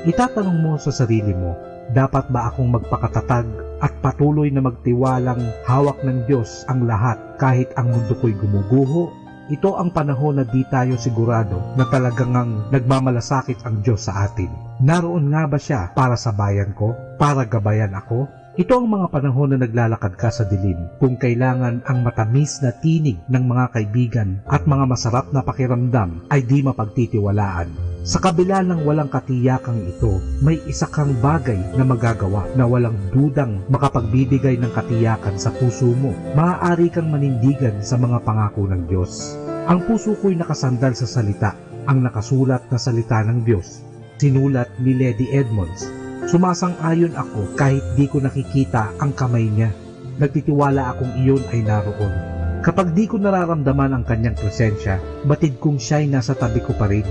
Itatanong mo sa sarili mo, dapat ba akong magpakatatag at patuloy na magtiwalang hawak ng Diyos ang lahat kahit ang mundo ko'y gumuguho? Ito ang panahon na di tayo sigurado na talagang nagmamalasakit ang Diyos sa atin. Naroon nga ba siya para sa bayan ko? Para gabayan ako? Ito ang mga panahon na naglalakad ka sa dilim kung kailangan ang matamis na tinig ng mga kaibigan at mga masarap na pakiramdam ay di mapagtitiwalaan. Sa kabila ng walang katiyakang ito, may isa kang bagay na magagawa na walang dudang makapagbibigay ng katiyakan sa puso mo. Maaari kang manindigan sa mga pangako ng Diyos. Ang puso ko'y nakasandal sa salita, ang nakasulat na salita ng Diyos. Sinulat ni Lady Edmonds. Sumasang-ayon ako kahit di ko nakikita ang kamay niya. Nagtitiwala akong iyon ay naroon. Kapag di ko nararamdaman ang kanyang presensya, batid kong siya'y nasa tabi ko pa rin.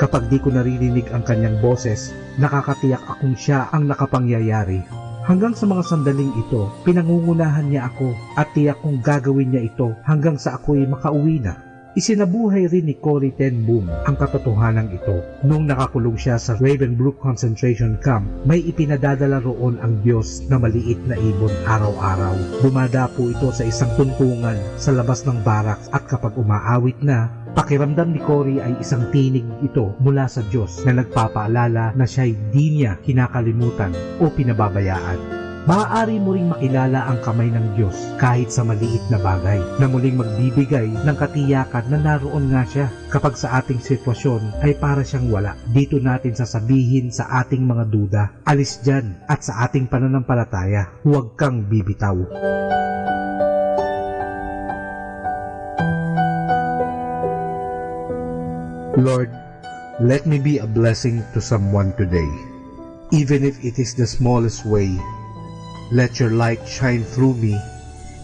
Kapag di ko naririnig ang kanyang boses, nakakatiyak akong siya ang nakapangyayari. Hanggang sa mga sandaling ito, pinangungunahan niya ako at tiyak kong gagawin niya ito hanggang sa ako'y makauwi na. Isinabuhay rin ni Corrie ten Boom ang katotohanan ito. Nung nakakulong siya sa Ravenbrook Concentration Camp, may ipinadadala roon ang Diyos na maliit na ibon araw-araw. Dumadapo ito sa isang tuntungan sa labas ng barracks at kapag umaawit na, pakiramdam ni Corrie ay isang tinig ito mula sa Diyos na nagpapaalala na siya'y di niya kinakalimutan o pinababayaan. Maaari mo ring makilala ang kamay ng Diyos kahit sa maliit na bagay na muling magbibigay ng katiyakan na naroon nga siya. Kapag sa ating sitwasyon ay para siyang wala, dito natin sasabihin sa ating mga duda, alis dyan, at sa ating pananampalataya, huwag kang bibitaw. Lord, let me be a blessing to someone today. Even if it is the smallest way, let your light shine through me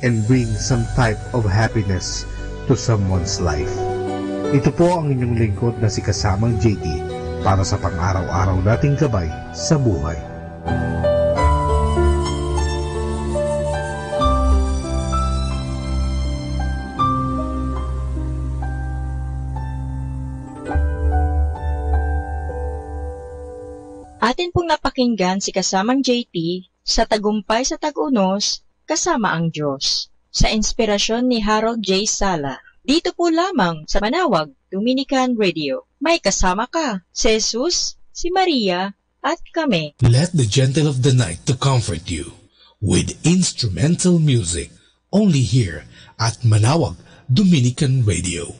and bring some type of happiness to someone's life. Ito po ang inyong lingkod na si Kasamang JT para sa pang-araw-araw nating gabay sa buhay. Atin pong napakinggan si Kasamang JT sa Tagumpay sa Tag-Unos, kasama ang Diyos. Sa inspirasyon ni Harold J. Sala. Dito po lamang sa Manawag Dominican Radio. May kasama ka, si Jesus, si Maria, at kami. Let the gentle of the night to comfort you with instrumental music. Only here at Manawag Dominican Radio.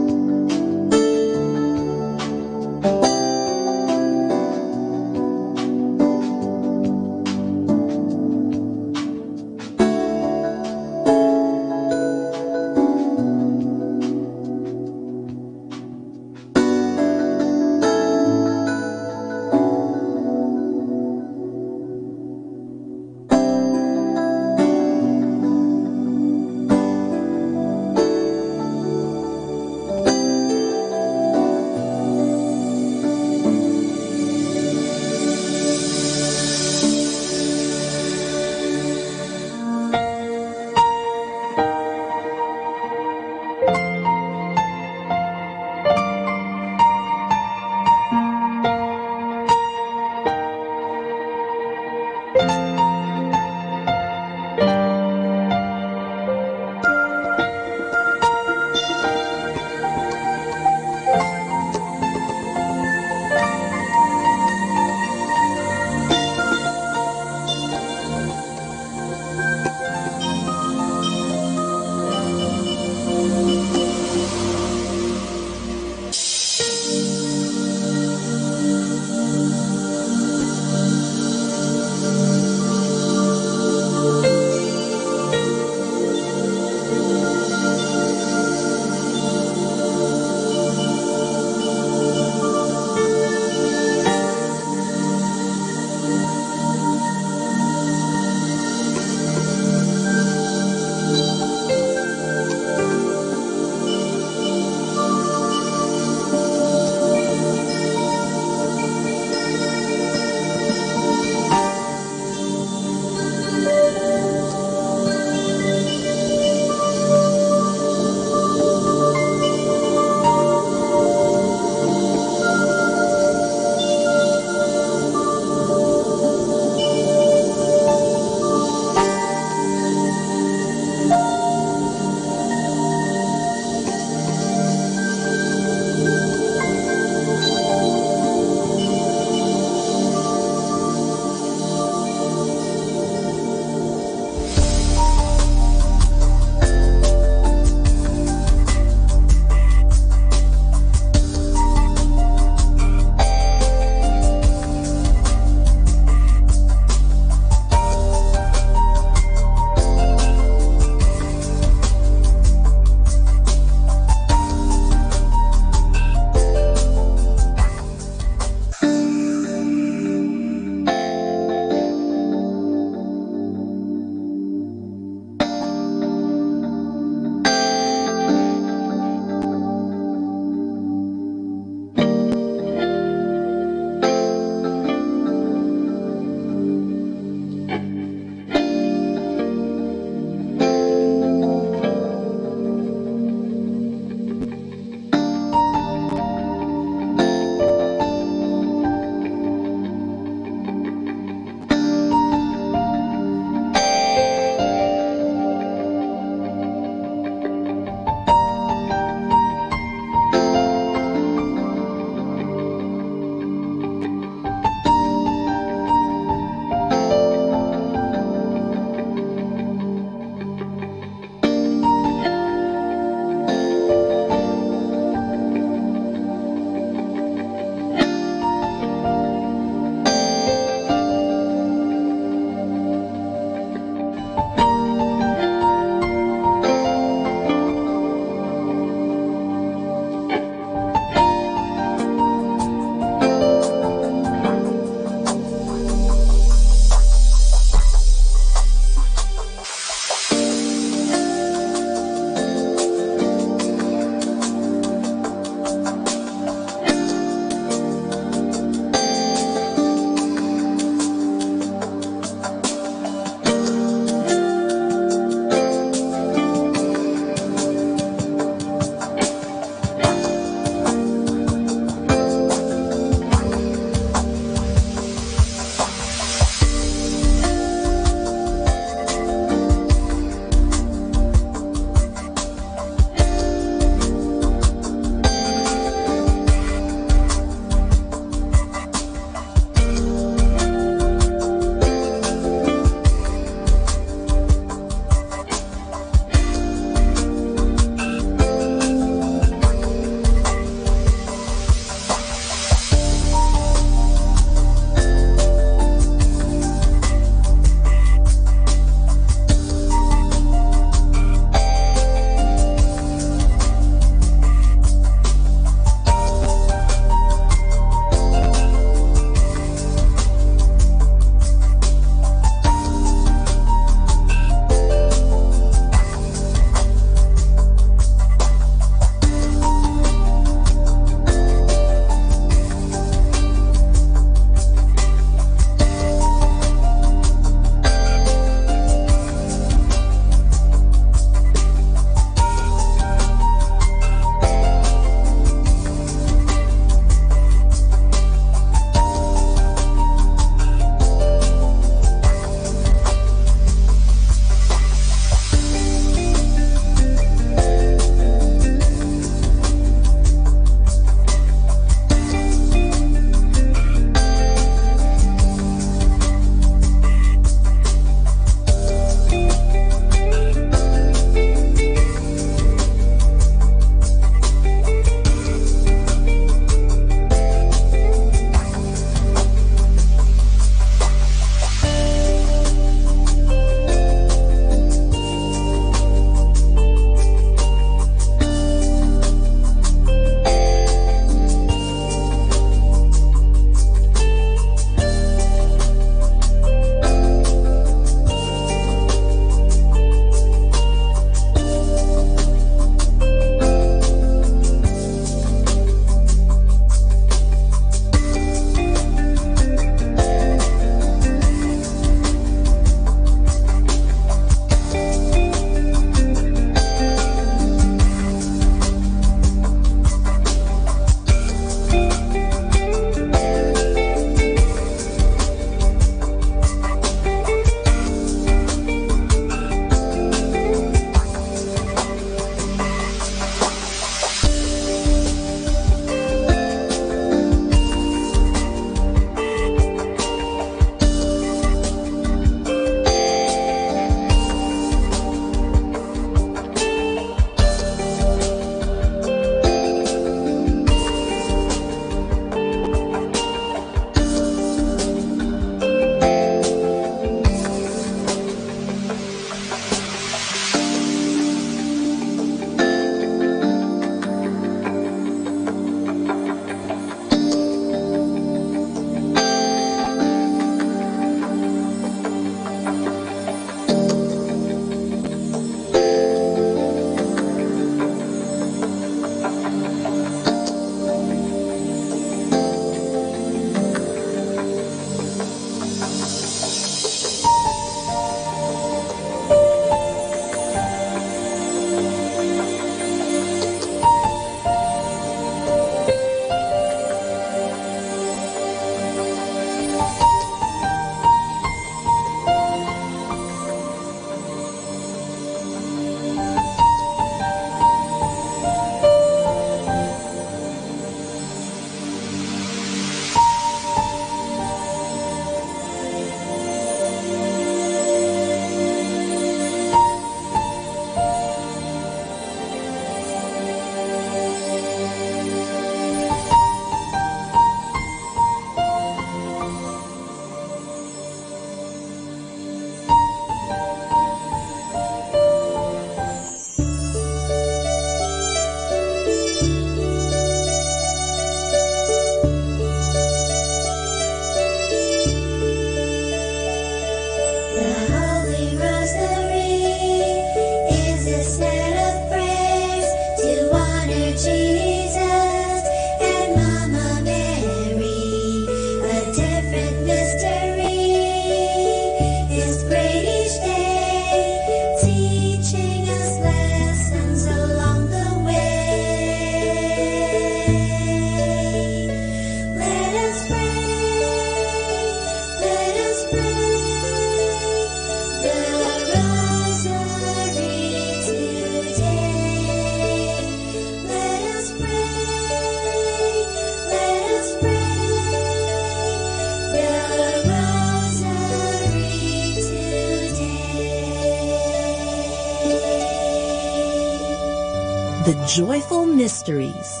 The Joyful Mysteries.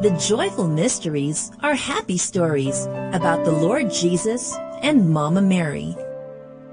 The joyful mysteries are happy stories about the Lord Jesus and Mama Mary.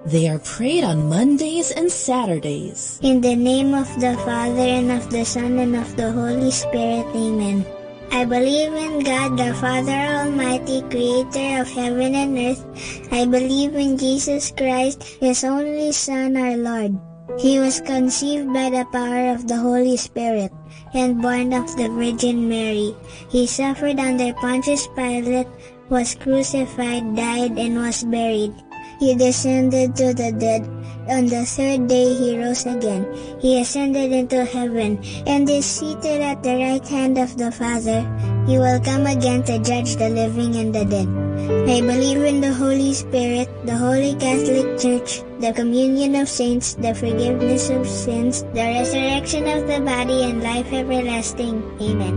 They are prayed on Mondays and Saturdays. In the name of the Father, and of the Son, and of the Holy Spirit. Amen. I believe in God, the Father Almighty, creator of heaven and earth. I believe in Jesus Christ, His only Son, our Lord. He was conceived by the power of the Holy Spirit and born of the Virgin Mary. He suffered under Pontius Pilate, was crucified, died, and was buried. He descended to the dead. On the third day he rose again. He ascended into heaven and is seated at the right hand of the Father. He will come again to judge the living and the dead. I believe in the Holy Spirit, the Holy Catholic Church, the communion of saints, the forgiveness of sins, the resurrection of the body, and life everlasting. Amen.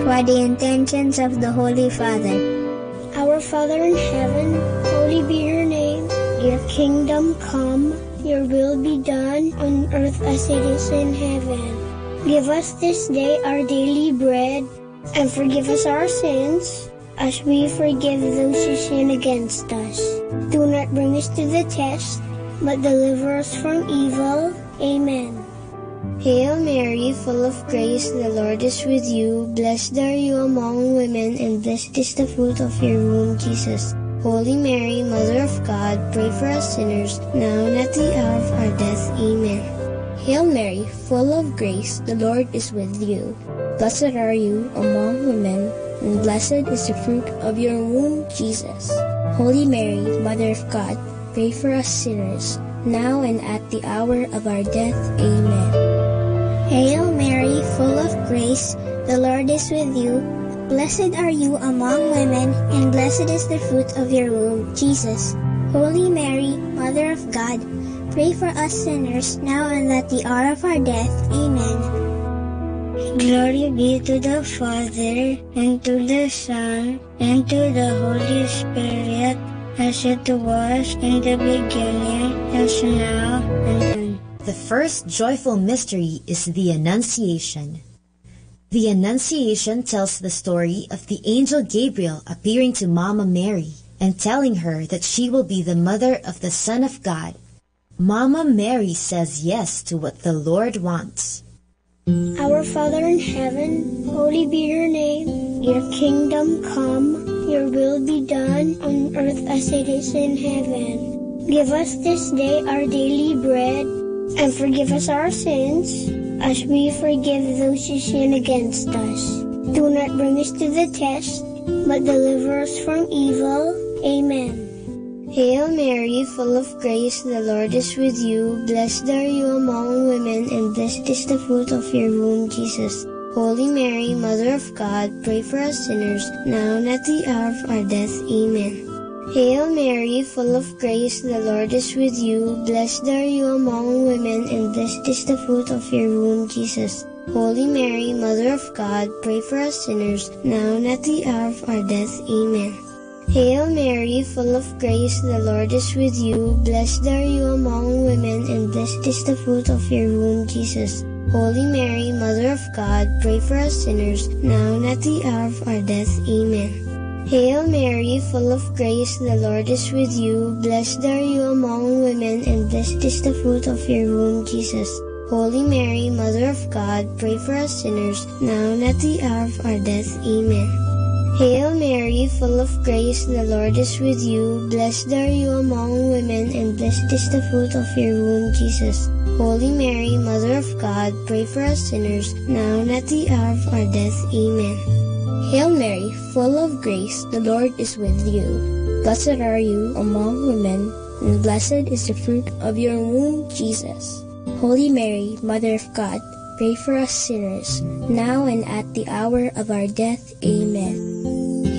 For the intentions of the Holy Father. Our Father in heaven, holy be your name. Your kingdom come, your will be done on earth as it is in heaven. Give us this day our daily bread, and forgive us our sins, as we forgive those who sin against us. Do not bring us to the test, but deliver us from evil. Amen. Hail Mary, full of grace, the Lord is with you. Blessed are you among women, and blessed is the fruit of your womb, Jesus. Holy Mary, Mother of God, pray for us sinners, now and at the hour of our death. Amen. Hail Mary, full of grace, the Lord is with you. Blessed are you among women, and blessed is the fruit of your womb, Jesus. Holy Mary, Mother of God, pray for us sinners, now and at the hour of our death. Amen. Hail Mary, full of grace, the Lord is with you. Blessed are you among women, and blessed is the fruit of your womb, Jesus. Holy Mary, Mother of God, pray for us sinners, now and at the hour of our death. Amen. Glory be to the Father, and to the Son, and to the Holy Spirit, as it was in the beginning, as now, and then. The first joyful mystery is the Annunciation. The Annunciation tells the story of the angel Gabriel appearing to Mama Mary and telling her that she will be the mother of the Son of God. Mama Mary says yes to what the Lord wants. Our Father in heaven, holy be your name. Your kingdom come, your will be done on earth as it is in heaven. Give us this day our daily bread, and forgive us our sins, as we forgive those who sin against us. Do not bring us to the test, but deliver us from evil. Amen. Hail Mary, full of grace, the Lord is with you. Blessed are you among women, and blessed is the fruit of your womb, Jesus. Holy Mary, Mother of God, pray for us sinners, now and at the hour of our death. Amen. Hail Mary, full of grace, the Lord is with you. Blessed are you among women, and blessed is the fruit of your womb, Jesus. Holy Mary, Mother of God, pray for us sinners, now and at the hour of our death. Amen. Hail Mary, full of grace, the Lord is with you. Blessed are you among women, and blessed is the fruit of your womb, Jesus. Holy Mary, Mother of God, pray for us sinners, now and at the hour of our death. Amen. Hail Mary, full of grace, the Lord is with you. Blessed are you among women, and blessed is the fruit of your womb, Jesus. Holy Mary, Mother of God, pray for us sinners, now and at the hour of our death. Amen. Hail Mary, full of grace, the Lord is with you. Blessed are you among women, and blessed is the fruit of your womb, Jesus. Holy Mary, Mother of God, pray for us sinners, now and at the hour of our death. Amen. Hail Mary, full of grace, the Lord is with you. Blessed are you among women, and blessed is the fruit of your womb, Jesus. Holy Mary, Mother of God, pray for us sinners, now and at the hour of our death. Amen.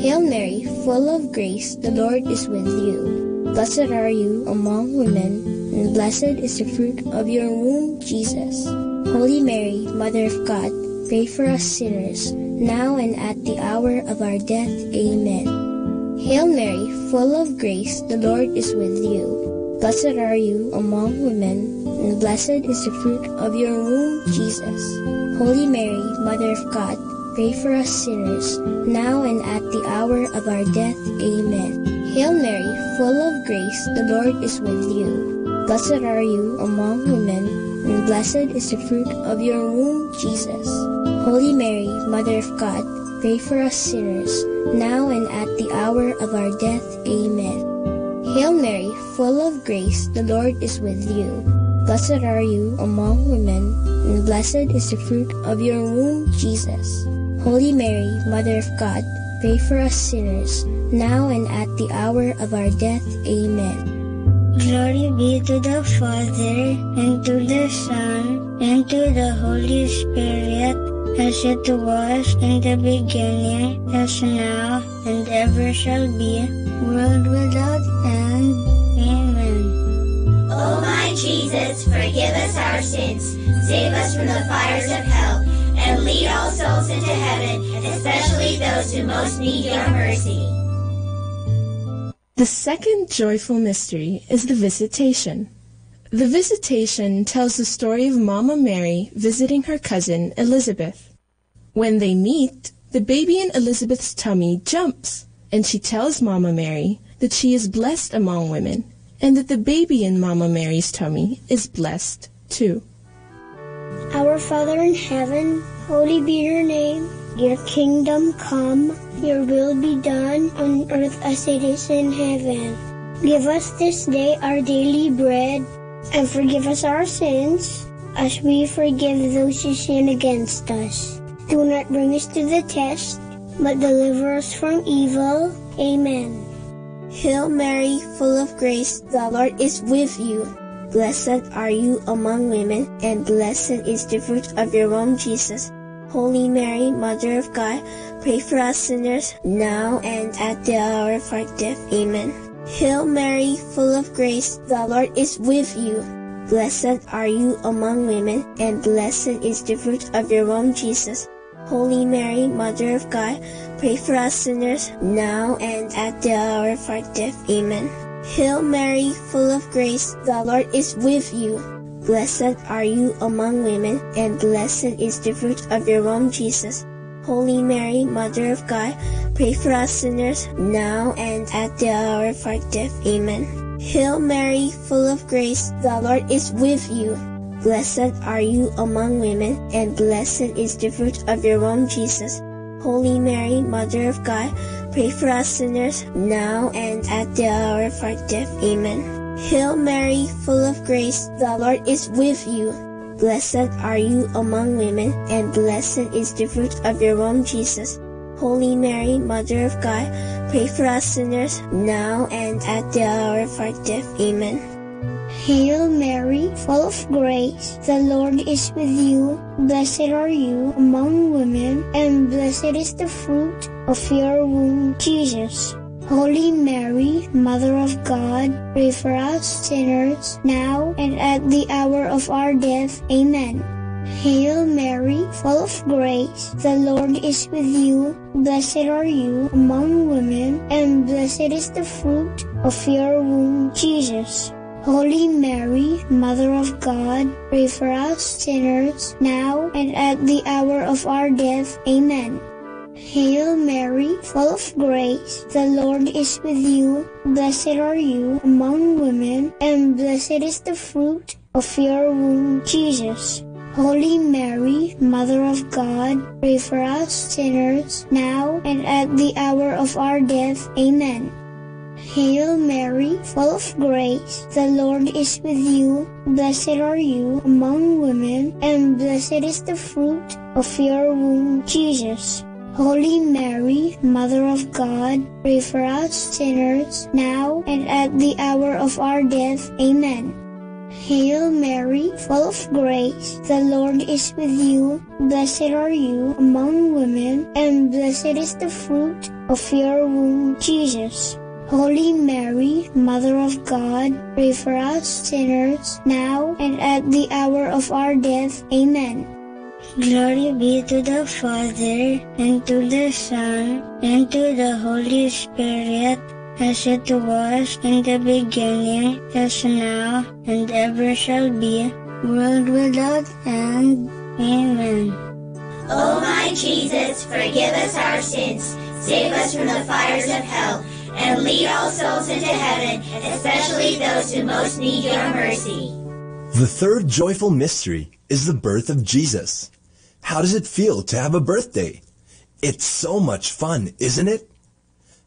Hail Mary, full of grace, the Lord is with you. Blessed are you among women, and blessed is the fruit of your womb, Jesus. Holy Mary, Mother of God, pray for us sinners, now and at the hour of our death. Amen. Hail Mary, full of grace, the Lord is with you. Blessed are you among women, and blessed is the fruit of your womb, Jesus. Holy Mary, Mother of God, pray for us sinners, now and at the hour of our death. Amen. Hail Mary, full of grace, the Lord is with you. Blessed are you among women, and blessed is the fruit of your womb, Jesus. Holy Mary, Mother of God, pray for us sinners, now and at the hour of our death. Amen. Hail Mary, full of grace, the Lord is with you. Blessed are you among women, and blessed is the fruit of your womb, Jesus. Holy Mary, Mother of God, pray for us sinners, now and at the hour of our death. Amen. Glory be to the Father, and to the Son, and to the Holy Spirit, as it was in the beginning, as now, and ever shall be, world without end. Amen. O my Jesus, forgive us our sins, save us from the fires of hell, and lead all souls into heaven, especially those who most need your mercy. The second joyful mystery is the Visitation. The Visitation tells the story of Mama Mary visiting her cousin Elizabeth. When they meet, the baby in Elizabeth's tummy jumps, and she tells Mama Mary that she is blessed among women, and that the baby in Mama Mary's tummy is blessed too. Our Father in heaven, holy be your name. Your kingdom come, your will be done on earth as it is in heaven. Give us this day our daily bread, and forgive us our sins, as we forgive those who sin against us. Do not bring us to the test, but deliver us from evil. Amen. Hail Mary, full of grace, the Lord is with you. Blessed are you among women, and blessed is the fruit of your womb, Jesus. Holy Mary, Mother of God, pray for us sinners, now and at the hour of our death. Amen. Hail Mary, full of grace, the Lord is with you. Blessed are you among women, and blessed is the fruit of your womb, Jesus. Holy Mary, Mother of God, pray for us sinners, now and at the hour of our death. Amen. Hail Mary, full of grace, the Lord is with you. Blessed are you among women, and blessed is the fruit of your womb, Jesus. Holy Mary, Mother of God, pray for us sinners, now and at the hour of our death. Amen. Hail Mary, full of grace, the Lord is with you. Blessed are you among women, and blessed is the fruit of your womb, Jesus. Holy Mary, Mother of God, pray for us sinners, now and at the hour of our death. Amen. Hail Mary, full of grace, the Lord is with you. Blessed are you among women, and blessed is the fruit of your womb, Jesus. Holy Mary, Mother of God, pray for us sinners, now and at the hour of our death. Amen. Hail Mary, full of grace, the Lord is with you. Blessed are you among women, and blessed is the fruit of your womb, Jesus. Holy Mary, Mother of God, pray for us sinners, now and at the hour of our death. Amen. Hail Mary, full of grace, the Lord is with you. Blessed are you among women, and blessed is the fruit of your womb, Jesus. Holy Mary, Mother of God, pray for us sinners, now and at the hour of our death. Amen. Hail Mary, full of grace, the Lord is with you. Blessed are you among women, and blessed is the fruit of your womb, Jesus. Holy Mary, Mother of God, pray for us sinners, now and at the hour of our death. Amen. Hail Mary, full of grace, the Lord is with you. Blessed are you among women, and blessed is the fruit of your womb, Jesus. Holy Mary, Mother of God, pray for us sinners, now and at the hour of our death. Amen. Hail Mary, full of grace, the Lord is with you. Blessed are you among women, and blessed is the fruit of your womb, Jesus. Holy Mary, Mother of God, pray for us sinners, now and at the hour of our death. Amen. Glory be to the Father, and to the Son, and to the Holy Spirit, as it was in the beginning, is now, and ever shall be, world without end. Amen. O my Jesus, forgive us our sins, save us from the fires of hell, and lead all souls into heaven, especially those who most need your mercy. The third joyful mystery is the birth of Jesus. How does it feel to have a birthday? It's so much fun, isn't it?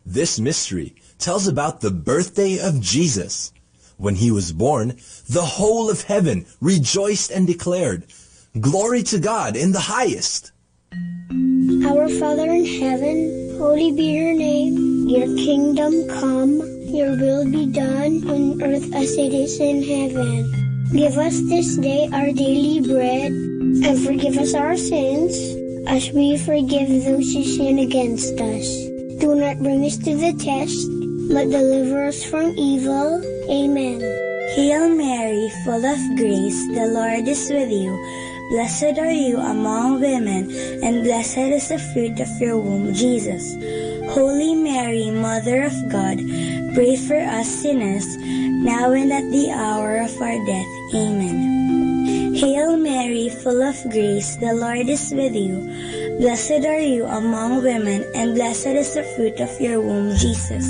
This mystery tells about the birthday of Jesus. When he was born, the whole of heaven rejoiced and declared, "Glory to God in the highest." Our Father in heaven, holy be your name. Your kingdom come, your will be done on earth as it is in heaven. Give us this day our daily bread, and forgive us our sins, as we forgive those who sin against us. Do not bring us to the test, but deliver us from evil. Amen. Hail Mary, full of grace, the Lord is with you. Blessed are you among women, and blessed is the fruit of your womb, Jesus. Holy Mary, Mother of God, pray for us sinners, now and at the hour of our death. Amen. Hail Mary, full of grace, the Lord is with you. Blessed are you among women, and blessed is the fruit of your womb, Jesus.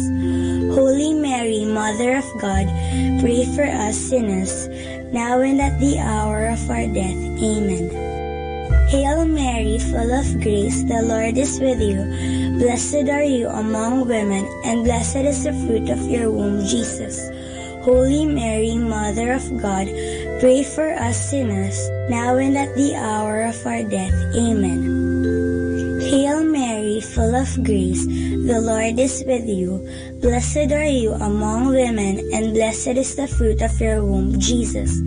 Holy Mary, Mother of God, pray for us sinners, now and at the hour of our death. Amen. Hail Mary, full of grace, the Lord is with you. Blessed are you among women, and blessed is the fruit of your womb, Jesus. Holy Mary, Mother of God, pray for us sinners, now and at the hour of our death. Amen. Hail Mary, full of grace, the Lord is with you. Blessed are you among women, and blessed is the fruit of your womb, Jesus.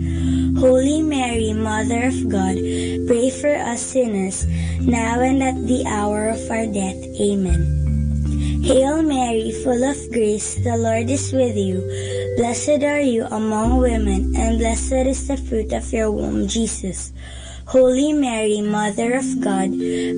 Holy Mary, Mother of God, pray for us sinners, now and at the hour of our death. Amen. Hail Mary, full of grace, the Lord is with you. Blessed are you among women, and blessed is the fruit of your womb, Jesus. Holy Mary, Mother of God,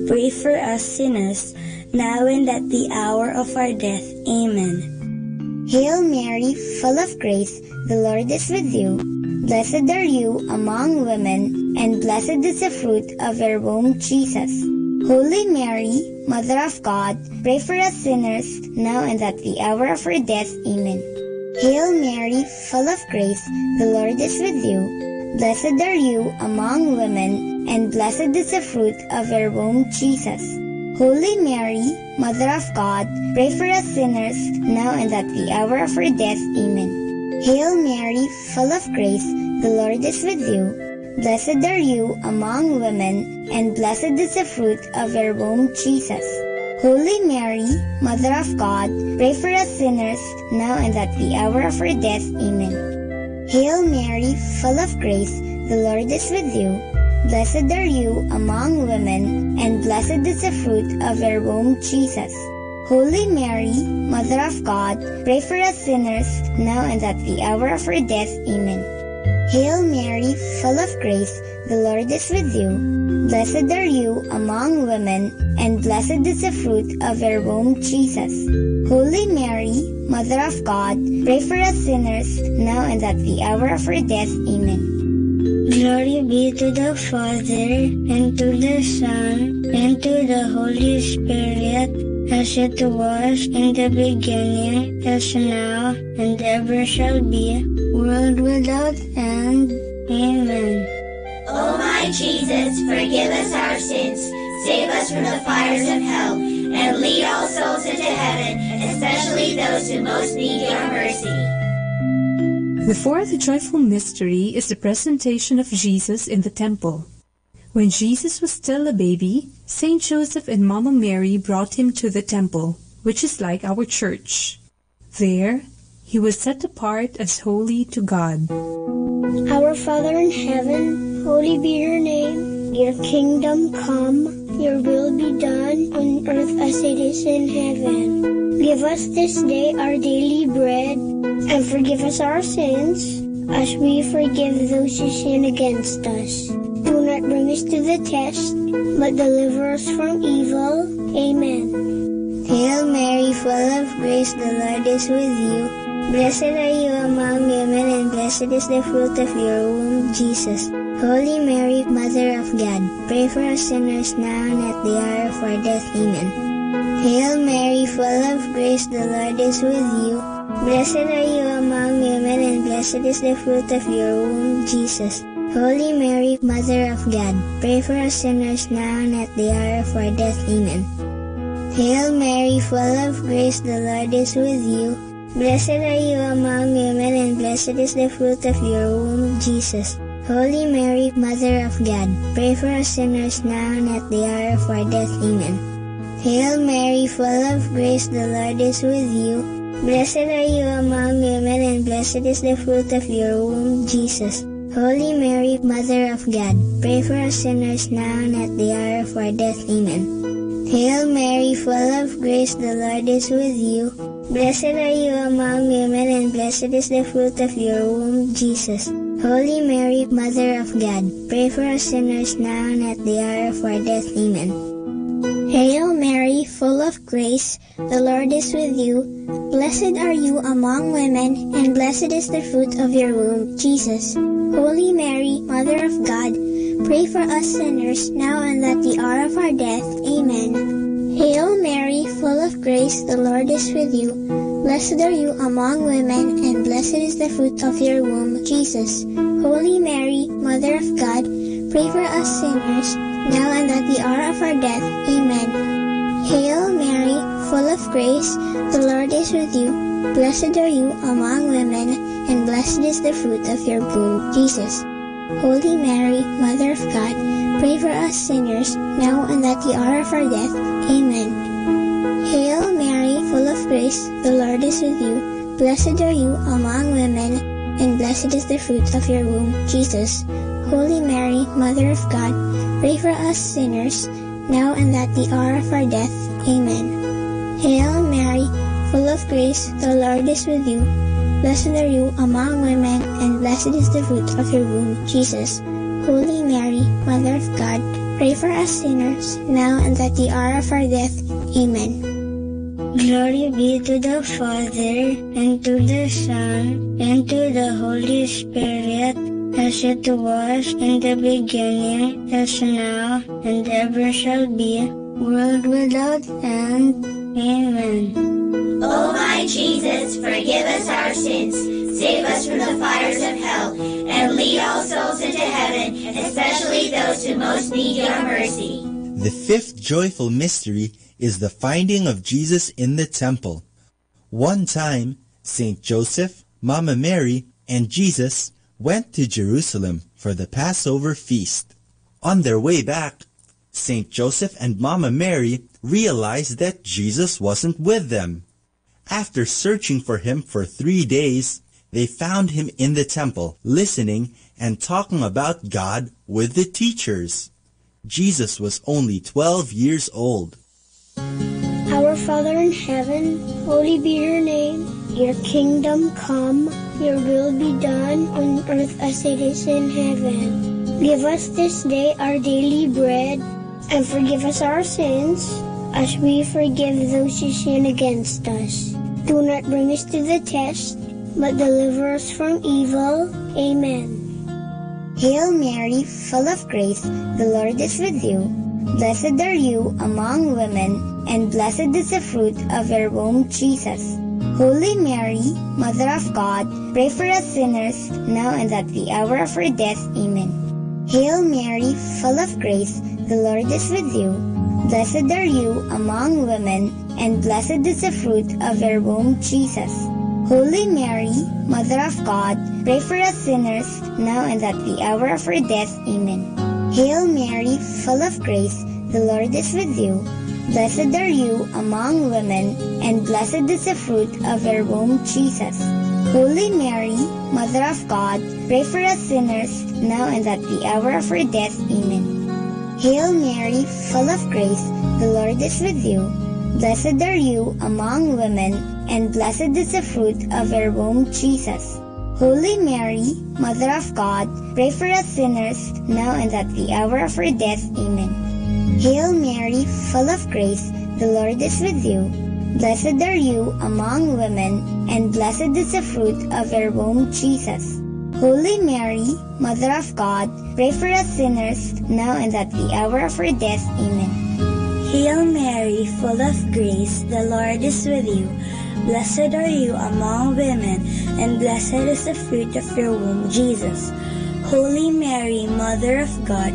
pray for us sinners, now and at the hour of our death. Amen. Hail Mary, full of grace, the Lord is with you. Blessed are you among women, and blessed is the fruit of your womb, Jesus. Holy Mary, Mother of God, pray for us sinners, now and at the hour of our death. Amen. Hail Mary, full of grace, the Lord is with you. Blessed are you among women, and blessed is the fruit of your womb, Jesus. Holy Mary, Mother of God, pray for us sinners, now and at the hour of our death. Amen. Hail Mary, full of grace, the Lord is with you. Blessed are you among women, and blessed is the fruit of your womb, Jesus. Holy Mary, Mother of God, pray for us sinners, now and at the hour of our death. Amen. Hail Mary, full of grace, the Lord is with you. Blessed are you among women, and blessed is the fruit of your womb, Jesus. Holy Mary, Mother of God, pray for us sinners, now and at the hour of our death. Amen. Hail Mary, full of grace, the Lord is with you. Blessed are you among women, and blessed is the fruit of your womb, Jesus. Holy Mary, Mother of God, pray for us sinners, now and at the hour of our death. Amen. Glory be to the Father, and to the Son, and to the Holy Spirit, as it was in the beginning, is now, and ever shall be, world without end. Amen. O my Jesus, forgive us our sins, save us from the fires of hell, and lead all souls into heaven, especially those who most need your mercy. The fourth joyful mystery is the presentation of Jesus in the temple. When Jesus was still a baby, Saint Joseph and Mama Mary brought him to the temple, which is like our church. There, he was set apart as holy to God. Our Father in heaven, holy be your name. Your kingdom come, your will be done on earth as it is in heaven. Give us this day our daily bread, and forgive us our sins, as we forgive those who sin against us. Do not bring us to the test, but deliver us from evil. Amen. Hail Mary, full of grace, the Lord is with you. Blessed are you among women, and blessed is the fruit of your womb, Jesus. Holy Mary, Mother of God, pray for us sinners now and at the hour of our death. Amen. Hail Mary, full of grace, the Lord is with you. Blessed are you among women, and blessed is the fruit of your womb, Jesus. Holy Mary, Mother of God, pray for us sinners now and at the hour of our death. Amen. Hail Mary, full of grace, the Lord is with you. Blessed are you among women, and blessed is the fruit of your womb, Jesus. Holy Mary, Mother of God, pray for us sinners now and at the hour of our death. Amen. Hail Mary, full of grace, the Lord is with you. Blessed are you among women, and blessed is the fruit of your womb, Jesus. Holy Mary, Mother of God, pray for us sinners now and at the hour of our death. Amen. Hail Mary, full of grace, the Lord is with you. Blessed are you among women, and blessed is the fruit of your womb, Jesus. Holy Mary, Mother of God, pray for us sinners now and at the hour of our death. Amen. Hail Mary, full of grace, the Lord is with you. Blessed are you among women, and blessed is the fruit of your womb, Jesus. Holy Mary, Mother of God, pray for us sinners now and at the hour of our death. Amen. Hail Mary, full of grace, the Lord is with you. Blessed are you among women, and blessed is the fruit of your womb, Jesus. Holy Mary, Mother of God, pray for us sinners, now and at the hour of our death. Amen. Hail Mary, full of grace, the Lord is with you. Blessed are you among women, and blessed is the fruit of your womb, Jesus. Holy Mary, Mother of God, pray for us sinners, now and at the hour of our death. Amen. Hail Mary, full of grace, the Lord is with you. Blessed are you among women, and blessed is the fruit of your womb, Jesus. Holy Mary, Mother of God, pray for us sinners, now and at the hour of our death. Amen. Hail Mary, full of grace, the Lord is with you. Blessed are you among women, and blessed is the fruit of your womb, Jesus. Holy Mary, Mother of God, pray for us sinners, now and at the hour of our death. Amen. Glory be to the Father, and to the Son, and to the Holy Spirit, as it was in the beginning, is now, and ever shall be, world without end. Amen. O my Jesus, forgive us our sins, save us from the fires of hell, and lead all souls into heaven, especially those who most need your mercy. The fifth joyful mystery is the finding of Jesus in the temple. One time, Saint Joseph, Mama Mary, and Jesus went to Jerusalem for the Passover feast. On their way back, Saint Joseph and Mama Mary realized that Jesus wasn't with them. After searching for him for 3 days, they found him in the temple, listening and talking about God with the teachers. Jesus was only 12 years old. Our Father in heaven, holy be your name. Your kingdom come, your will be done on earth as it is in heaven. Give us this day our daily bread, and forgive us our sins, as we forgive those who sin against us. Do not bring us to the test, but deliver us from evil. Amen. Hail Mary, full of grace, the Lord is with you. Blessed are you among women, and blessed is the fruit of your womb, Jesus. Holy Mary, Mother of God, pray for us sinners, now and at the hour of our death. Amen. Hail Mary, full of grace, the Lord is with you. Blessed are you among women, and blessed is the fruit of your womb, Jesus. Holy Mary, Mother of God, pray for us sinners, now and at the hour of our death. Amen. Hail Mary, full of grace, the Lord is with you. Blessed are you among women, and blessed is the fruit of your womb, Jesus. Holy Mary, Mother of God, pray for us sinners, now and at the hour of our death. Amen. Hail Mary, full of grace, the Lord is with you. Blessed are you among women, and blessed is the fruit of your womb, Jesus. Holy Mary, Mother of God, pray for us sinners, now and at the hour of our death. Amen. Hail Mary, full of grace, the Lord is with you. Blessed are you among women, and blessed is the fruit of your womb, Jesus. Holy Mary, Mother of God, pray for us sinners, now and at the hour of our death. Amen. Hail Mary, full of grace, the Lord is with you. Blessed are you among women, and blessed is the fruit of your womb, Jesus. Holy Mary, Mother of God,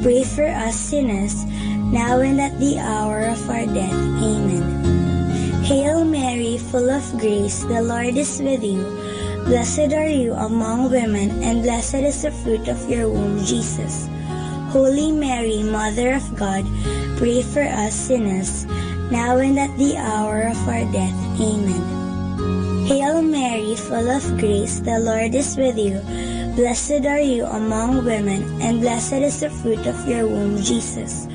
pray for us sinners, now and at the hour of our death. Amen. Hail Mary, full of grace, the Lord is with you. Blessed are you among women, and blessed is the fruit of your womb, Jesus. Holy Mary, Mother of God, pray for us sinners, now and at the hour of our death. Amen. Hail Mary, full of grace, the Lord is with you. Blessed are you among women, and blessed is the fruit of your womb, Jesus.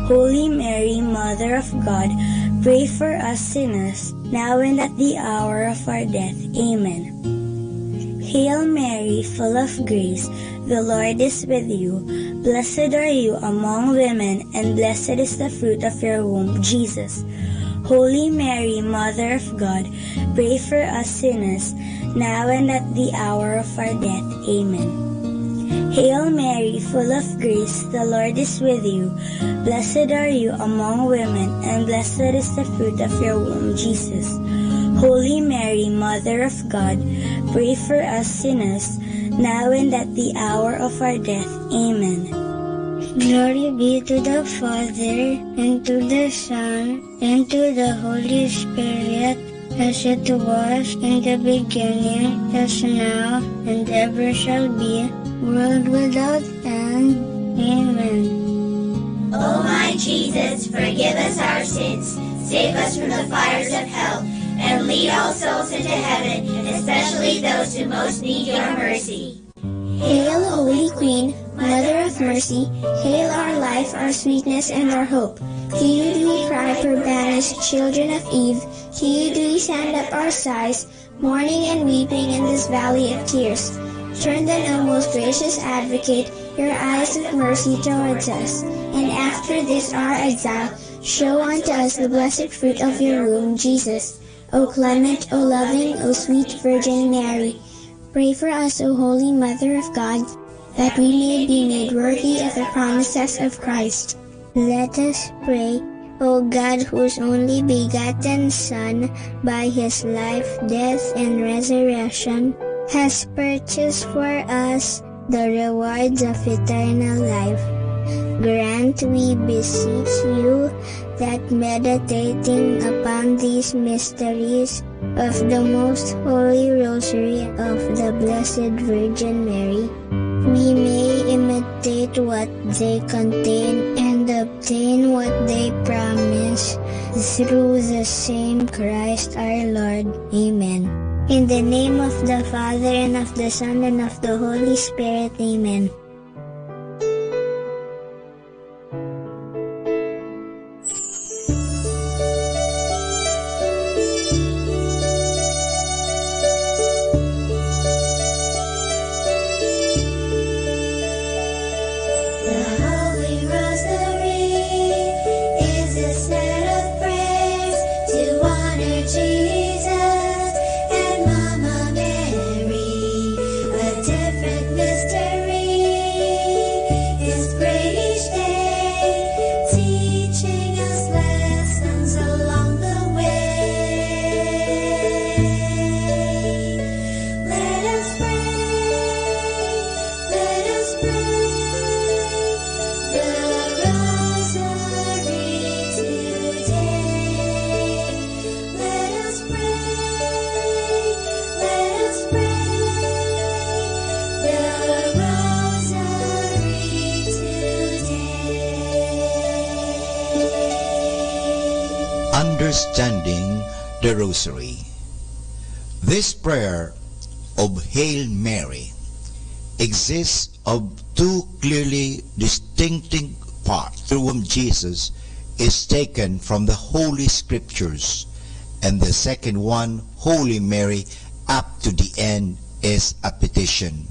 Holy Mary, Mother of God, pray for us sinners, now and at the hour of our death. Amen. Hail Mary, full of grace, the Lord is with you. Blessed are you among women, and blessed is the fruit of your womb, Jesus. Holy Mary, Mother of God, pray for us sinners, now and at the hour of our death. Amen. Hail Mary, full of grace, the Lord is with you. Blessed are you among women, and blessed is the fruit of your womb, Jesus. Holy Mary, Mother of God, pray for us sinners, now and at the hour of our death. Amen. Glory be to the Father, and to the Son, and to the Holy Spirit, as it was in the beginning, as now, and ever shall be, world without end. Amen. O my Jesus, forgive us our sins, save us from the fires of hell, and lead all souls into heaven, especially those who most need your mercy. Hail, Holy Queen, Mother of Mercy, hail our life, our sweetness, and our hope. To you do we cry, poor banished children of Eve. To you do we send up our sighs, mourning and weeping in this valley of tears. Turn then, O most gracious Advocate, your eyes of mercy towards us, and after this our exile, show unto us the blessed fruit of your womb, Jesus. O clement, O loving, O sweet Virgin Mary, pray for us, O Holy Mother of God, that we may be made worthy of the promises of Christ. Let us pray. O God, whose only begotten Son, by his life, death, and resurrection, has purchased for us the rewards of eternal life, grant, we beseech you, that meditating upon these mysteries of the most holy rosary of the Blessed Virgin Mary, we may imitate what they contain and obtain what they promise, through the same Christ our Lord. Amen. In the name of the Father, and of the Son, and of the Holy Spirit. Amen. Understanding the Rosary. This prayer of Hail Mary exists of two clearly distinctive parts. The womb Jesus is taken from the Holy Scriptures, and the second one, Holy Mary, up to the end is a petition.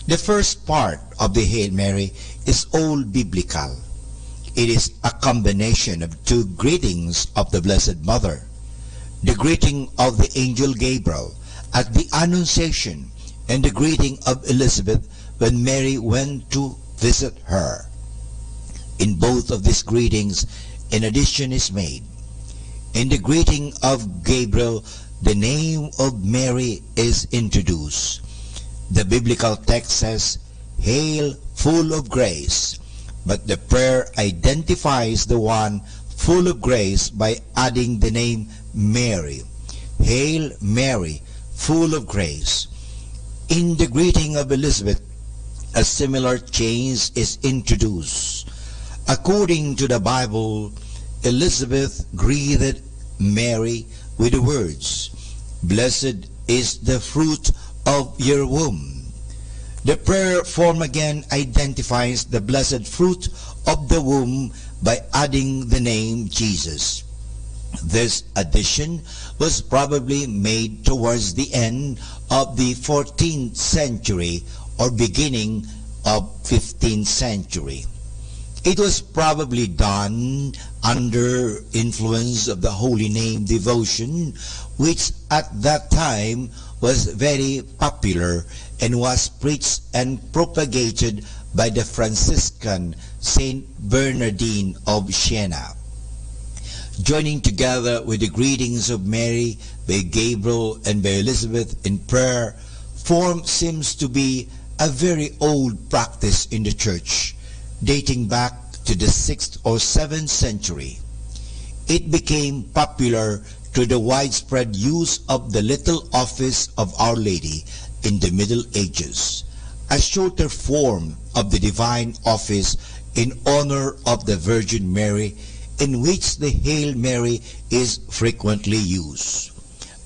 The first part of the Hail Mary is all biblical. It is a combination of two greetings of the Blessed Mother, the greeting of the angel Gabriel at the Annunciation, and the greeting of Elizabeth when Mary went to visit her. In both of these greetings, an addition is made. In the greeting of Gabriel, the name of Mary is introduced. The biblical text says, "Hail, full of grace," but the prayer identifies the one full of grace by adding the name Mary. Hail Mary, full of grace. In the greeting of Elizabeth, a similar change is introduced. According to the Bible, Elizabeth greeted Mary with the words, "Blessed is the fruit of your womb." The prayer form again identifies the blessed fruit of the womb by adding the name Jesus. This addition was probably made towards the end of the 14th century or beginning of 15th century. It was probably done under influence of the holy name devotion, which at that time was very popular and was preached and propagated by the Franciscan Saint Bernardine of Siena. Joining together with the greetings of Mary by Gabriel and by Elizabeth in prayer form seems to be a very old practice in the church, dating back to the 6th or 7th century. It became popular through the widespread use of the little office of Our Lady in the Middle Ages, a shorter form of the divine office in honor of the Virgin Mary, in which the Hail Mary is frequently used.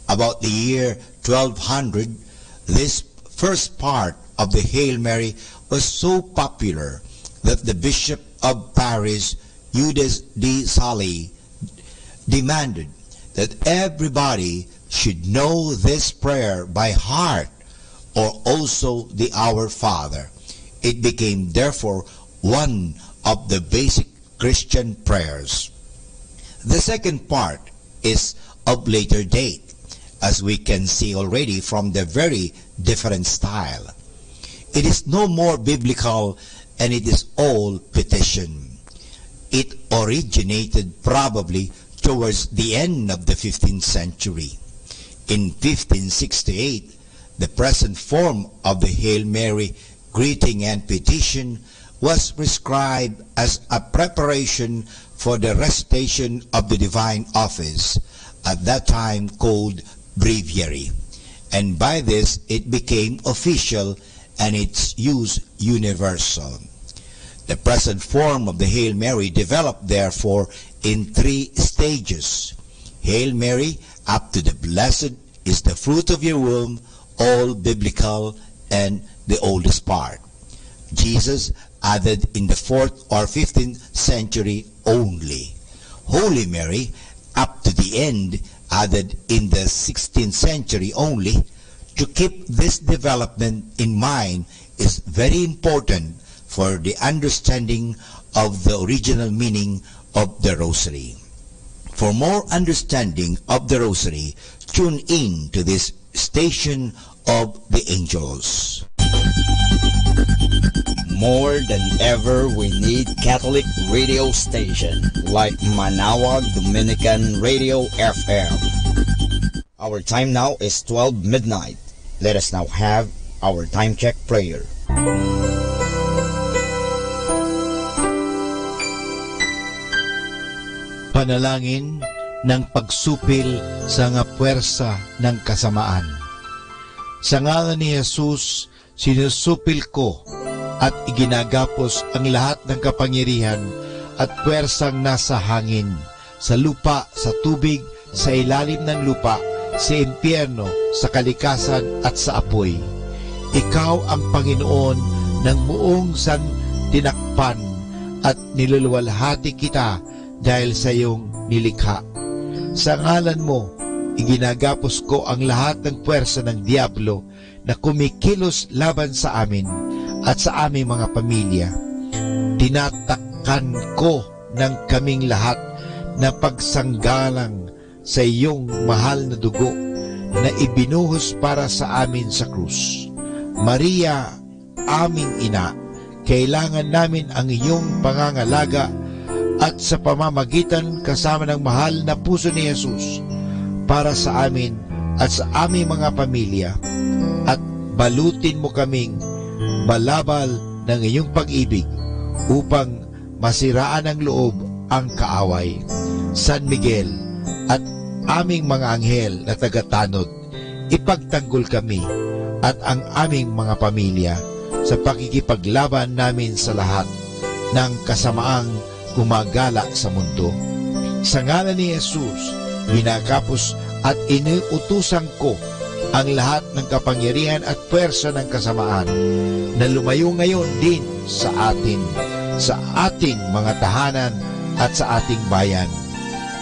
About the year 1200, this first part of the Hail Mary was so popular that the Bishop of Paris, Eudes de Sailly, demanded that everybody should know this prayer by heart, or also the Our Father. It became therefore one of the basic Christian prayers. The second part is of later date, as we can see already from the very different style. It is no more biblical, and it is all petition. It originated probably towards the end of the 15th century. In 1568, the present form of the Hail Mary greeting and petition was prescribed as a preparation for the recitation of the divine office, at that time called breviary, and by this it became official and its use universal. The present form of the Hail Mary developed therefore in 3 stages. Hail Mary up to the blessed is the fruit of your womb, all biblical and the oldest part. Jesus added in the 4th or 15th century only. Holy Mary up to the end added in the 16th century only. To keep this development in mind is very important for the understanding of the original meaning of the Rosary. For more understanding of the Rosary, tune in to this station of the angels. More than ever, we need Catholic radio station like Manaoag Dominican Radio FM. Our time now is 12 midnight. Let us now have our time check prayer. Panalangin ng pagsupil sa nga puwersa ng kasamaan. Sa ngalan ni Jesus, sinusupil ko at iginagapos ang lahat ng kapangyarihan at puwersang nasa hangin, sa lupa, sa tubig, sa ilalim ng lupa, sa impyerno, sa kalikasan at sa apoy. Ikaw ang Panginoon ng buong santinakpan at niluluwalhati kita dahil sa iyong nilikha. Sa ngalan mo, iginagapos ko ang lahat ng puwersa ng Diablo na kumikilos laban sa amin at sa aming mga pamilya. Tinatakpan ko ng kaming lahat na pagsanggalang sa iyong mahal na dugo na ibinuhos para sa amin sa krus. Maria, aming ina, kailangan namin ang iyong pangangalaga at sa pamamagitan kasama ng mahal na puso ni Jesus para sa amin at sa aming mga pamilya, at balutin mo kaming balabal ng iyong pag-ibig upang masiraan ng loob ang kaaway. San Miguel at aming mga anghel na tagatanod, ipagtanggol kami at ang aming mga pamilya sa pakikipaglaban namin sa lahat ng kasamaang gumagala sa mundo. Sa ngalan ni Jesus, hinakapos at iniutusan ko ang lahat ng kapangyarihan at pwersa ng kasamaan na lumayo ngayon din sa atin, sa ating mga tahanan at sa ating bayan,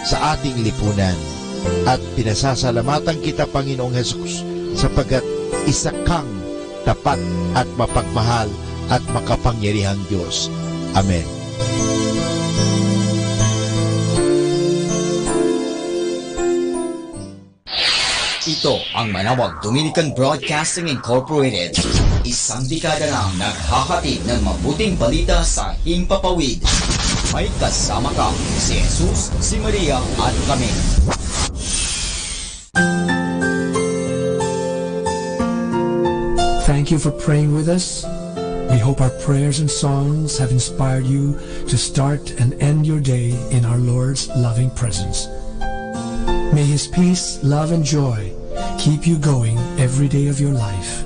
sa ating lipunan. At pinasasalamatan kita, Panginoong Jesus, sapagkat isa kang tapat at mapagmahal at makapangyarihang Diyos. Amen. Ito ang Manawag Dominican Broadcasting Incorporated. Isang dekada na naghahatid ng mabuting balita sa himpapawid. May kasama ka, si Jesus, si Maria at kami. Thank you for praying with us. We hope our prayers and songs have inspired you to start and end your day in our Lord's loving presence. May His peace, love, and joy keep you going every day of your life.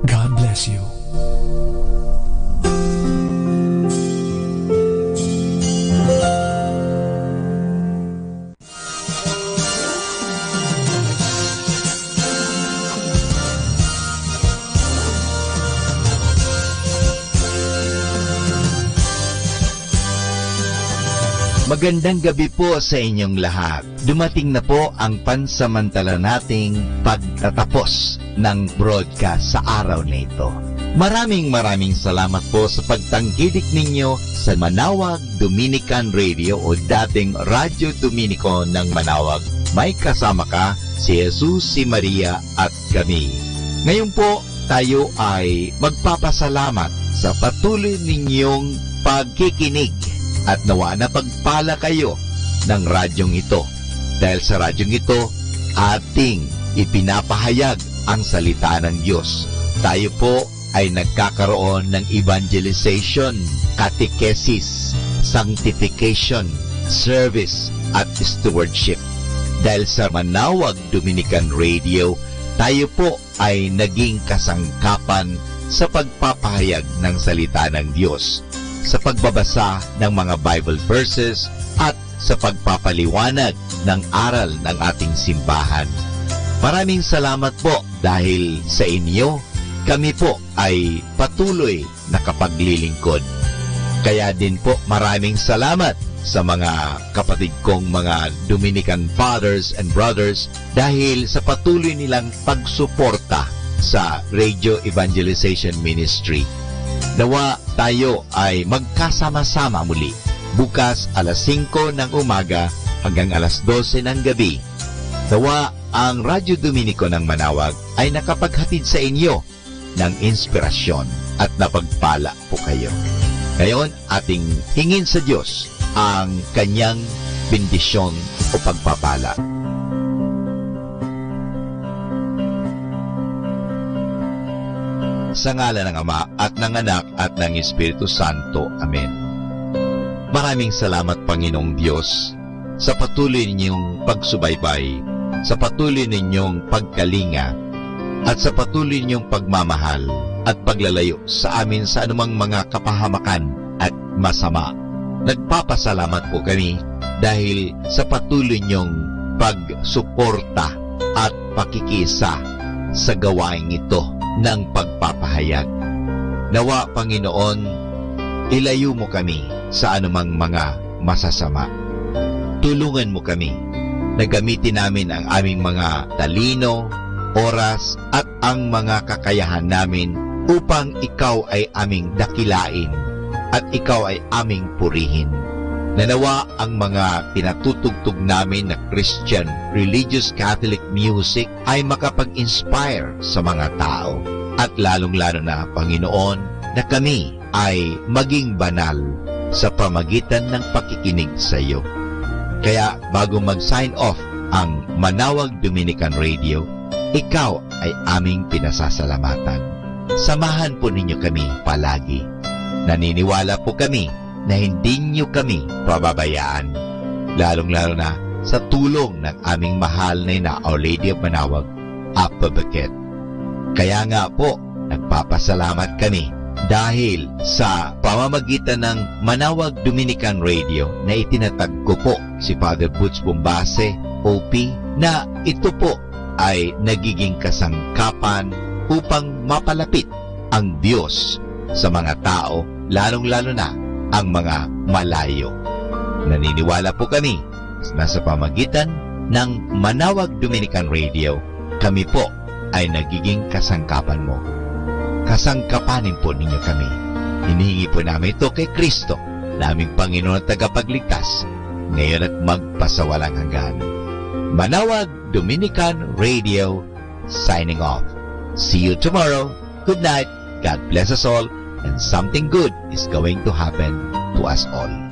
God bless you. Magandang gabi po sa inyong lahat. Dumating na po ang pansamantala nating pagtatapos ng broadcast sa araw na ito. Maraming salamat po sa pagtangkilik ninyo sa Manawag Dominican Radio o dating Radyo Dominico ng Manawag. May kasama ka, si Jesus, si Maria at kami. Ngayon po, tayo ay magpapasalamat sa patuloy ninyong pagkikinig at nawa na pagpala kayo ng radyong ito. Dahil sa radyong ito, ating ipinapahayag ang salita ng Diyos. Tayo po ay nagkakaroon ng evangelization, catechesis, sanctification, service at stewardship. Dahil sa Manawag Dominican Radio, tayo po ay naging kasangkapan sa pagpapahayag ng salita ng Diyos, sa pagbabasa ng mga Bible verses at sa pagpapaliwanag ng aral ng ating simbahan. Maraming salamat po dahil sa inyo, kami po ay patuloy nakapaglilingkod. Kaya din po maraming salamat sa mga kapatid kong mga Dominican fathers and brothers dahil sa patuloy nilang pagsuporta sa Radio Evangelization Ministry. Nawa tayo ay magkasama-sama muli bukas alas 5 ng umaga hanggang alas 12 ng gabi. Nawa ang Radyo Dominico ng Manawag ay nakapaghatid sa inyo ng inspirasyon at napagpala po kayo. Ngayon, ating hingin sa Diyos ang kanyang bendisyon o pagpapala. Sa ngalan ng Ama at ng Anak at ng Espiritu Santo. Amen. Maraming salamat, Panginoong Diyos, sa patuloy ninyong pagsubaybay, sa patuloy ninyong pagkalinga, at sa patuloy ninyong pagmamahal at paglalayo sa amin sa anumang mga kapahamakan at masama. Nagpapasalamat po kami dahil sa patuloy ninyong pagsuporta at pakikisa sa gawain ito ng pagpapahayag. Nawa, Panginoon, ilayo mo kami sa anumang mga masasama. Tulungan mo kami na gamitin namin ang aming mga talino, oras at ang mga kakayahan namin upang ikaw ay aming dakilain at ikaw ay aming purihin. Nanawa ang mga pinatutugtog namin na Christian religious Catholic music ay makapag-inspire sa mga tao. At lalong-lalo na, Panginoon, na kami ay maging banal sa pamagitan ng pakikinig sa iyo. Kaya bago mag-sign off ang Manawag Dominican Radio, ikaw ay aming pinasasalamatan. Samahan po ninyo kami palagi. Naniniwala po kami na hindi nyo kami pababayaan. Lalong-lalo na sa tulong ng aming mahal na Our Lady of Manawag, Apabakit. Kaya nga po, nagpapasalamat kami dahil sa pamamagitan ng Manawag Dominican Radio na itinatag ko po si Father Butch Bombase, OP, na ito po ay nagiging kasangkapan upang mapalapit ang Diyos sa mga tao, lalong-lalo na ang mga malayo. Naniniwala po kami na sa pamagitan ng Manawag Dominican Radio, kami po ay nagiging kasangkapan mo. Kasangkapanin po ninyo kami. Hinihingi po namin ito kay Kristo, naming Panginoon at tagapagligtas, ngayon at magpasawalang hanggan. Manawag Dominican Radio, signing off. See you tomorrow. Good night. God bless us all, and something good is going to happen to us all.